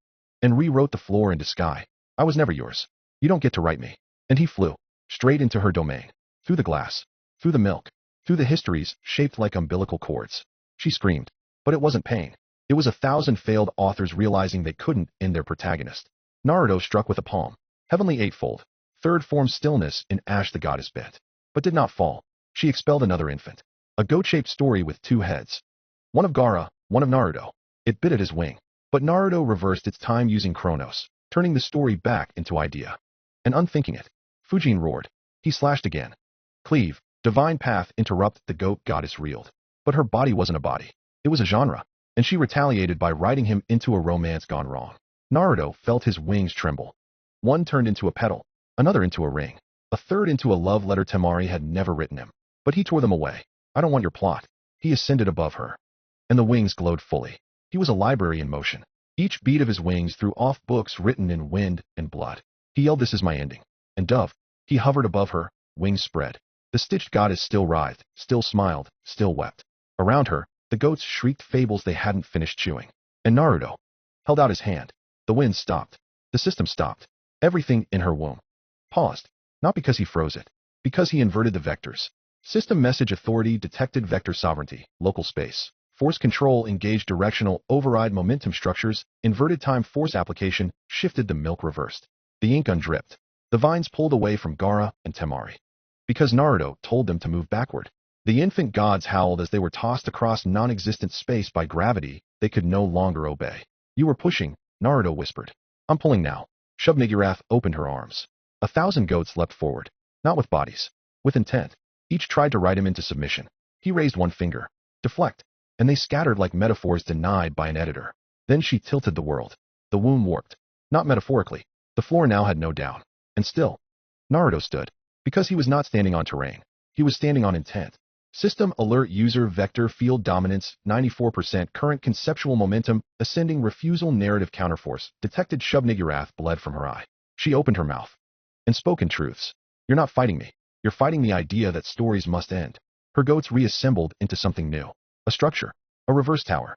Speaker 2: And rewrote the floor into sky. I was never yours. You don't get to write me. And he flew, straight into her domain. Through the glass. Through the milk. Through the histories, shaped like umbilical cords. She screamed. But it wasn't pain. It was 1,000 failed authors realizing they couldn't end their protagonist. Naruto struck with a palm. Heavenly eightfold. Third form stillness in Ash the goddess bent. But did not fall. She expelled another infant. A goat-shaped story with two heads. One of Gaara, one of Naruto. It bit at his wing. But Naruto reversed its time using Chronos, turning the story back into idea. And unthinking it, Fujin roared. He slashed again. Cleave, divine path interrupt, the goat goddess reeled. But her body wasn't a body. It was a genre. And she retaliated by writing him into a romance gone wrong. Naruto felt his wings tremble. One turned into a petal, another into a ring, a third into a love letter Temari had never written him. But he tore them away. I don't want your plot. He ascended above her. And the wings glowed fully. He was a library in motion. Each beat of his wings threw off books written in wind and blood. He yelled, "This is my ending." And Dove, he hovered above her, wings spread. The stitched goddess still writhed, still smiled, still wept. Around her, the goats shrieked fables they hadn't finished chewing. And Naruto held out his hand. The wind stopped. The system stopped. Everything in her womb paused. Not because he froze it. Because he inverted the vectors. System message authority detected vector sovereignty, local space. Force control engaged directional override momentum structures. Inverted time force application shifted the milk reversed. The ink undripped. The vines pulled away from Gaara and Temari. Because Naruto told them to move backward. The infant gods howled as they were tossed across non-existent space by gravity they could no longer obey. You were pushing, Naruto whispered. I'm pulling now. Shub-Niggurath opened her arms. 1,000 goats leapt forward. Not with bodies. With intent. Each tried to ride him into submission. He raised one finger. Deflect. And they scattered like metaphors denied by an editor. Then she tilted the world. The womb warped. Not metaphorically. The floor now had no down. And still, Naruto stood. Because he was not standing on terrain. He was standing on intent. System alert user vector field dominance 94% current conceptual momentum ascending refusal narrative counterforce detected. Shub-Niggurath bled from her eye. She opened her mouth and spoke in truths. You're not fighting me. You're fighting the idea that stories must end. Her goats reassembled into something new. A structure. A reverse tower.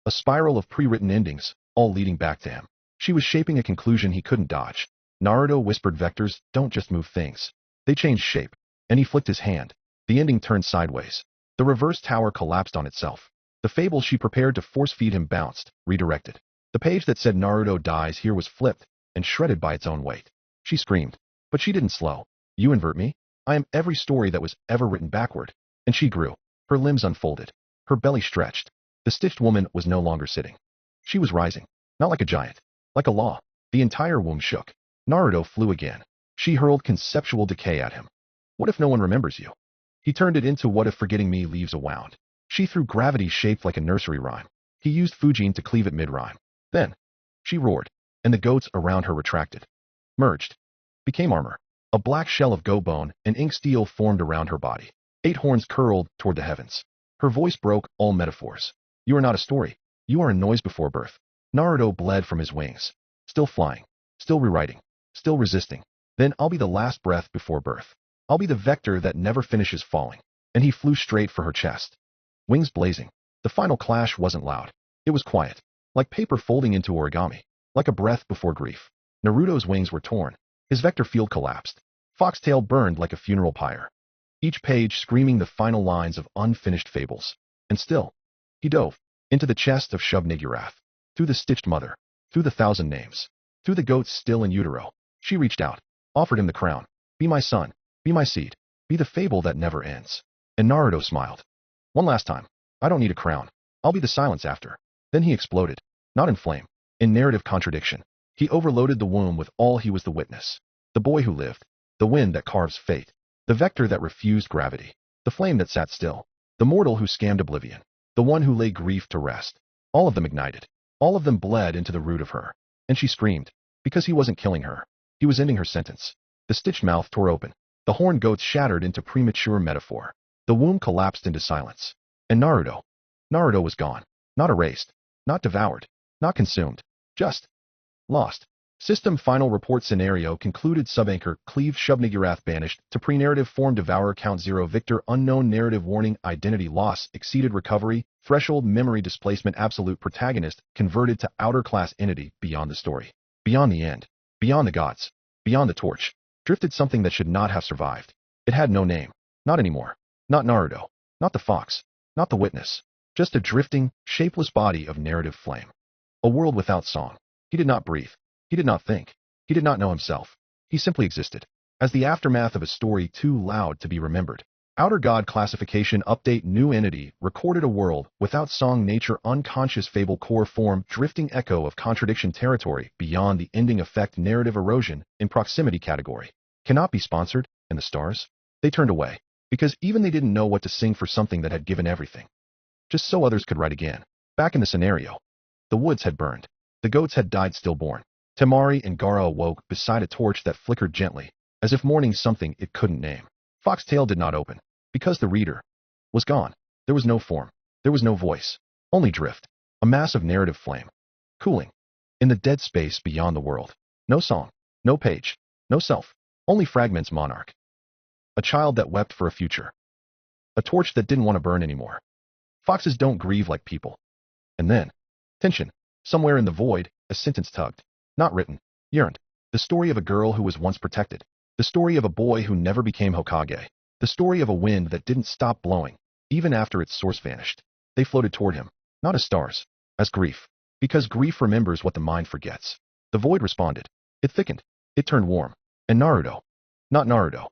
Speaker 2: A spiral of pre-written endings, all leading back to him. She was shaping a conclusion he couldn't dodge. Naruto whispered, vectors don't just move things. They change shape. And he flicked his hand. The ending turned sideways. The reverse tower collapsed on itself. The fable she prepared to force-feed him bounced, redirected. The page that said Naruto dies here was flipped and shredded by its own weight. She screamed. But she didn't slow. You invert me? I am every story that was ever written backward. And she grew. Her limbs unfolded. Her belly stretched. The stitched woman was no longer sitting. She was rising. Not like a giant. Like a law. The entire womb shook. Naruto flew again. She hurled conceptual decay at him. What if no one remembers you? He turned it into what if forgetting me leaves a wound. She threw gravity shaped like a nursery rhyme. He used Fujin to cleave it mid-rhyme. Then, she roared, and the goats around her retracted. Merged. Became armor. A black shell of goat bone and ink steel formed around her body. 8 horns curled toward the heavens. Her voice broke all metaphors. You are not a story. You are a noise before birth. Naruto bled from his wings. Still flying. Still rewriting. Still resisting. Then I'll be the last breath before birth. I'll be the vector that never finishes falling. And he flew straight for her chest. Wings blazing. The final clash wasn't loud. It was quiet. Like paper folding into origami. Like a breath before grief. Naruto's wings were torn. His vector field collapsed. Foxtail burned like a funeral pyre. Each page screaming the final lines of unfinished fables. And still, he dove. Into the chest of Shub-Niggurath. Through the stitched mother. Through the 1,000 names. Through the goats still in utero. She reached out. Offered him the crown. Be my son. Be my seed. Be the fable that never ends. And Naruto smiled. One last time. I don't need a crown. I'll be the silence after. Then he exploded. Not in flame. In narrative contradiction. He overloaded the womb with all he was the witness. The boy who lived. The wind that carves fate. The vector that refused gravity. The flame that sat still. The mortal who scammed oblivion. The one who lay grief to rest. All of them ignited. All of them bled into the root of her. And she screamed. Because he wasn't killing her. He was ending her sentence. The stitched mouth tore open. The horned goats shattered into premature metaphor. The womb collapsed into silence. And Naruto. Naruto was gone. Not erased. Not devoured. Not consumed. Just lost. System final report scenario concluded. Subanchor cleave Shub-Niggurath banished to pre-narrative form devourer count 0 victor unknown narrative warning identity loss exceeded recovery threshold memory displacement absolute protagonist converted to outer class entity beyond the story. Beyond the end. Beyond the gods, beyond the torch, drifted something that should not have survived. It had no name. Not anymore. Not Naruto. Not the fox. Not the witness. Just a drifting, shapeless body of narrative flame. A world without song. He did not breathe. He did not think. He did not know himself. He simply existed. As the aftermath of a story too loud to be remembered. Outer God classification update new entity recorded a world without song nature unconscious fable core form drifting echo of contradiction territory beyond the ending effect narrative erosion in proximity category. Cannot be sponsored, and the stars? They turned away, because even they didn't know what to sing for something that had given everything. Just so others could write again. Back in the scenario. The woods had burned. The goats had died stillborn. Temari and Gaara awoke beside a torch that flickered gently, as if mourning something it couldn't name. Foxtail did not open, because the reader was gone. There was no form. There was no voice. Only drift. A mass of narrative flame. Cooling. In the dead space beyond the world. No song. No page. No self. Only fragments monarch. A child that wept for a future. A torch that didn't want to burn anymore. Foxes don't grieve like people. And then, tension. Somewhere in the void, a sentence tugged. Not written. Yearned. The story of a girl who was once protected. The story of a boy who never became Hokage. The story of a wind that didn't stop blowing, even after its source vanished. They floated toward him, not as stars, as grief. Because grief remembers what the mind forgets. The void responded. It thickened. It turned warm. And Naruto, not Naruto,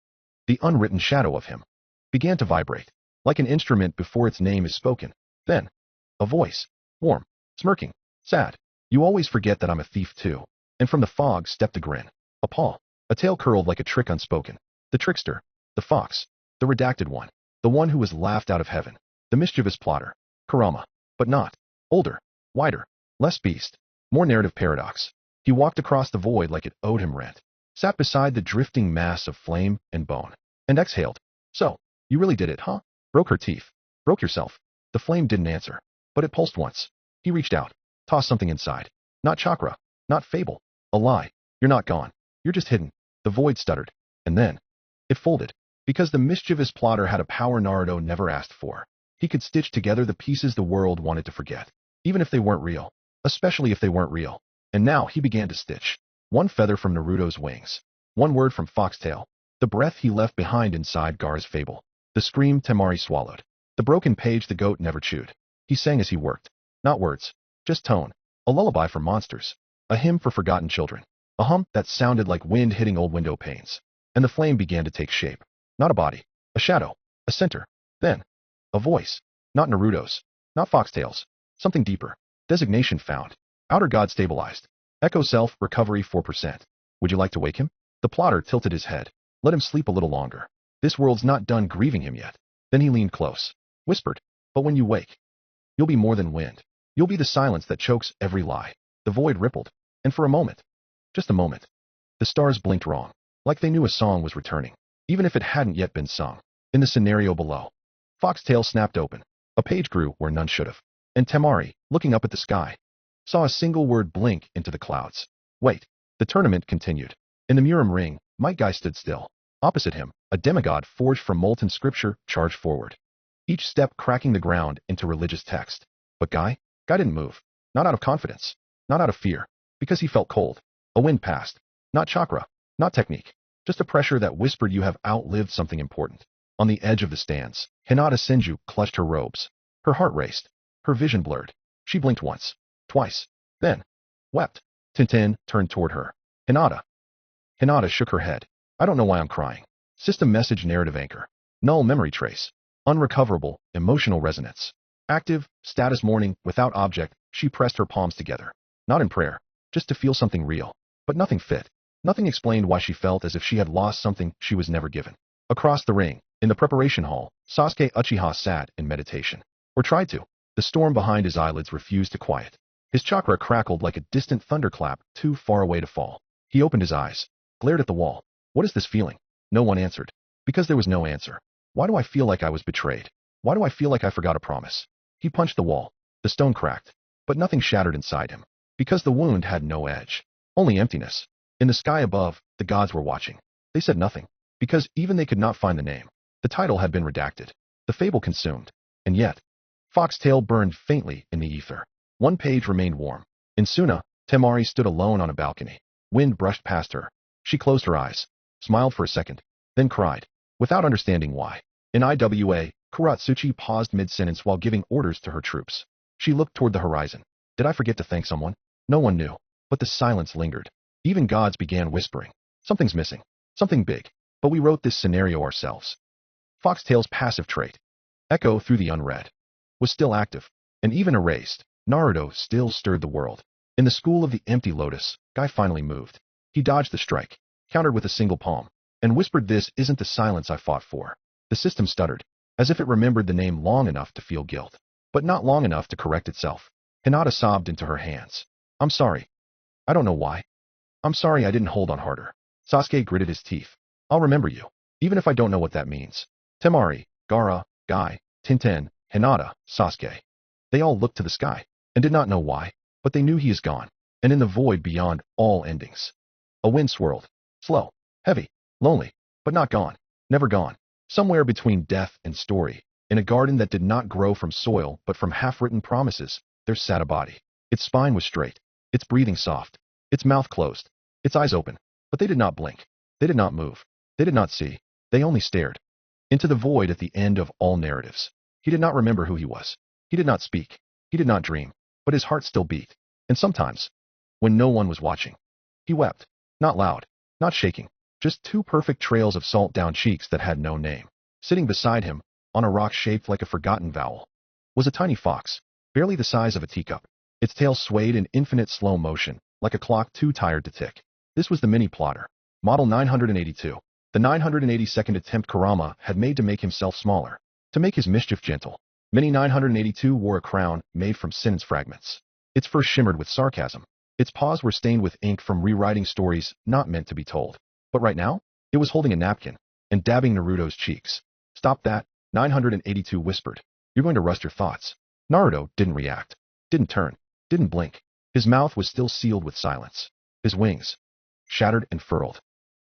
Speaker 2: the unwritten shadow of him, began to vibrate, like an instrument before its name is spoken. Then, a voice, warm, smirking, sad. You always forget that I'm a thief too. And from the fog stepped a grin, a paw, a tail curled like a trick unspoken. The trickster, the fox, the redacted one, the one who was laughed out of heaven, the mischievous plotter, Kurama, but not. Older, wider, less beast, more narrative paradox. He walked across the void like it owed him rent, sat beside the drifting mass of flame and bone, and exhaled. So, you really did it, huh? Broke her teeth. Broke yourself. The flame didn't answer, but it pulsed once. He reached out, tossed something inside. Not chakra, not fable, a lie. You're not gone. You're just hidden. The void stuttered, and then it folded. Because the mischievous plotter had a power Naruto never asked for. He could stitch together the pieces the world wanted to forget, even if they weren't real, especially if they weren't real. And now he began to stitch. One feather from Naruto's wings. One word from Foxtail. The breath he left behind inside Gaara's fable. The scream Temari swallowed. The broken page the goat never chewed. He sang as he worked. Not words, just tone. A lullaby for monsters. A hymn for forgotten children. A hum that sounded like wind hitting old window panes. And the flame began to take shape. Not a body, a shadow, a center. Then, a voice. Not Naruto's, not Foxtail's. Something deeper. Designation found. Outer God stabilized. Echo self, recovery 4%. Would you like to wake him? The plotter tilted his head. Let him sleep a little longer. This world's not done grieving him yet. Then he leaned close. Whispered, but when you wake, you'll be more than wind. You'll be the silence that chokes every lie. The void rippled. And for a moment, just a moment, the stars blinked wrong. Like they knew a song was returning. Even if it hadn't yet been sung. In the scenario below, Foxtail snapped open. A page grew where none should have. And Temari, looking up at the sky, saw a single word blink into the clouds. Wait. The tournament continued. In the Muram ring, Might Guy stood still. Opposite him, a demigod forged from molten scripture charged forward. Each step cracking the ground into religious text. But Guy didn't move. Not out of confidence. Not out of fear. Because he felt cold. A wind passed. Not chakra. Not technique. Just a pressure that whispered you have outlived something important. On the edge of the stands, Hinata Senju clutched her robes. Her heart raced. Her vision blurred. She blinked once. Twice. Then, wept. Tintin turned toward her. Hinata. Hinata shook her head. I don't know why I'm crying. System message narrative anchor. Null memory trace. Unrecoverable, emotional resonance. Active, status mourning, without object, she pressed her palms together. Not in prayer. Just to feel something real. But nothing fit. Nothing explained why she felt as if she had lost something she was never given. Across the ring, in the preparation hall, Sasuke Uchiha sat in meditation. Or tried to. The storm behind his eyelids refused to quiet. His chakra crackled like a distant thunderclap, too far away to fall. He opened his eyes, glared at the wall. What is this feeling? No one answered. Because there was no answer. Why do I feel like I was betrayed? Why do I feel like I forgot a promise? He punched the wall. The stone cracked. But nothing shattered inside him. Because the wound had no edge. Only emptiness. In the sky above, the gods were watching. They said nothing. Because even they could not find the name. The title had been redacted. The fable consumed. And yet, Foxtail burned faintly in the ether. One page remained warm. In Suna, Temari stood alone on a balcony. Wind brushed past her. She closed her eyes, smiled for a second, then cried, without understanding why. In IWA, Kuratsuchi paused mid-sentence while giving orders to her troops. She looked toward the horizon. Did I forget to thank someone? No one knew, but the silence lingered. Even gods began whispering. Something's missing. Something big. But we wrote this scenario ourselves. Foxtail's passive trait, echo through the unread, was still active, and even erased. Naruto still stirred the world. In the school of the empty lotus, Guy finally moved. He dodged the strike, countered with a single palm, and whispered, "This isn't the silence I fought for." The system stuttered, as if it remembered the name long enough to feel guilt, but not long enough to correct itself. Hinata sobbed into her hands. "I'm sorry. I don't know why. I'm sorry I didn't hold on harder." Sasuke gritted his teeth. "I'll remember you, even if I don't know what that means." Temari, Gaara, Guy, Tinten, Hinata, Sasuke. They all looked to the sky, and did not know why, but they knew he is gone, and in the void beyond all endings. A wind swirled, slow, heavy, lonely, but not gone, never gone. Somewhere between death and story, in a garden that did not grow from soil but from half-written promises, there sat a body. Its spine was straight, its breathing soft, its mouth closed, its eyes open, but they did not blink. They did not move. They did not see. They only stared into the void at the end of all narratives. He did not remember who he was. He did not speak. He did not dream, but his heart still beat. And sometimes, when no one was watching, he wept. Not loud, not shaking, just two perfect trails of salt down cheeks that had no name. Sitting beside him, on a rock shaped like a forgotten vowel, was a tiny fox, barely the size of a teacup. Its tail swayed in infinite slow motion, like a clock too tired to tick. This was the mini plotter, model 982. The 982nd attempt Kurama had made to make himself smaller, to make his mischief gentle. Mini 982 wore a crown made from sentence fragments. Its fur shimmered with sarcasm. Its paws were stained with ink from rewriting stories not meant to be told. But right now, it was holding a napkin and dabbing Naruto's cheeks. "Stop that," 982 whispered. "You're going to rust your thoughts." Naruto didn't react, didn't turn, didn't blink. His mouth was still sealed with silence. His wings, shattered and furled,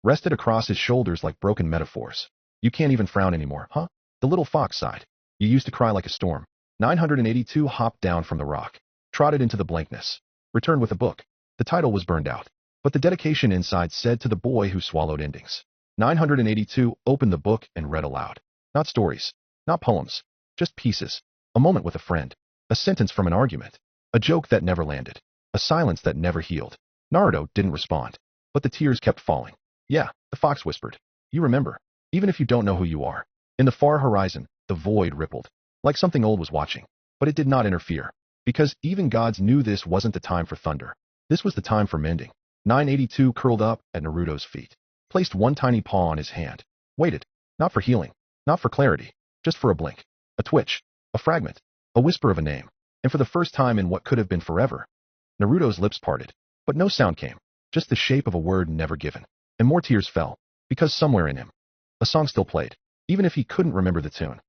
Speaker 2: rested across his shoulders like broken metaphors. "You can't even frown anymore, huh?" The little fox sighed. "You used to cry like a storm." 982 hopped down from the rock, trotted into the blankness, returned with a book. The title was burned out, but the dedication inside said, "To the boy who swallowed endings." 982 opened the book and read aloud. Not stories, not poems, just pieces. A moment with a friend, a sentence from an argument, a joke that never landed, a silence that never healed. Naruto didn't respond, but the tears kept falling. "Yeah," the fox whispered. "You remember, even if you don't know who you are." In the far horizon, the void rippled, like something old was watching, but it did not interfere, because even gods knew this wasn't the time for thunder. This was the time for mending. 982 curled up at Naruto's feet, placed one tiny paw on his hand, waited, not for healing, not for clarity, just for a blink, a twitch, a fragment, a whisper of a name. And for the first time in what could have been forever, Naruto's lips parted, but no sound came, just the shape of a word never given. And more tears fell, because somewhere in him, a song still played, even if he couldn't remember the tune.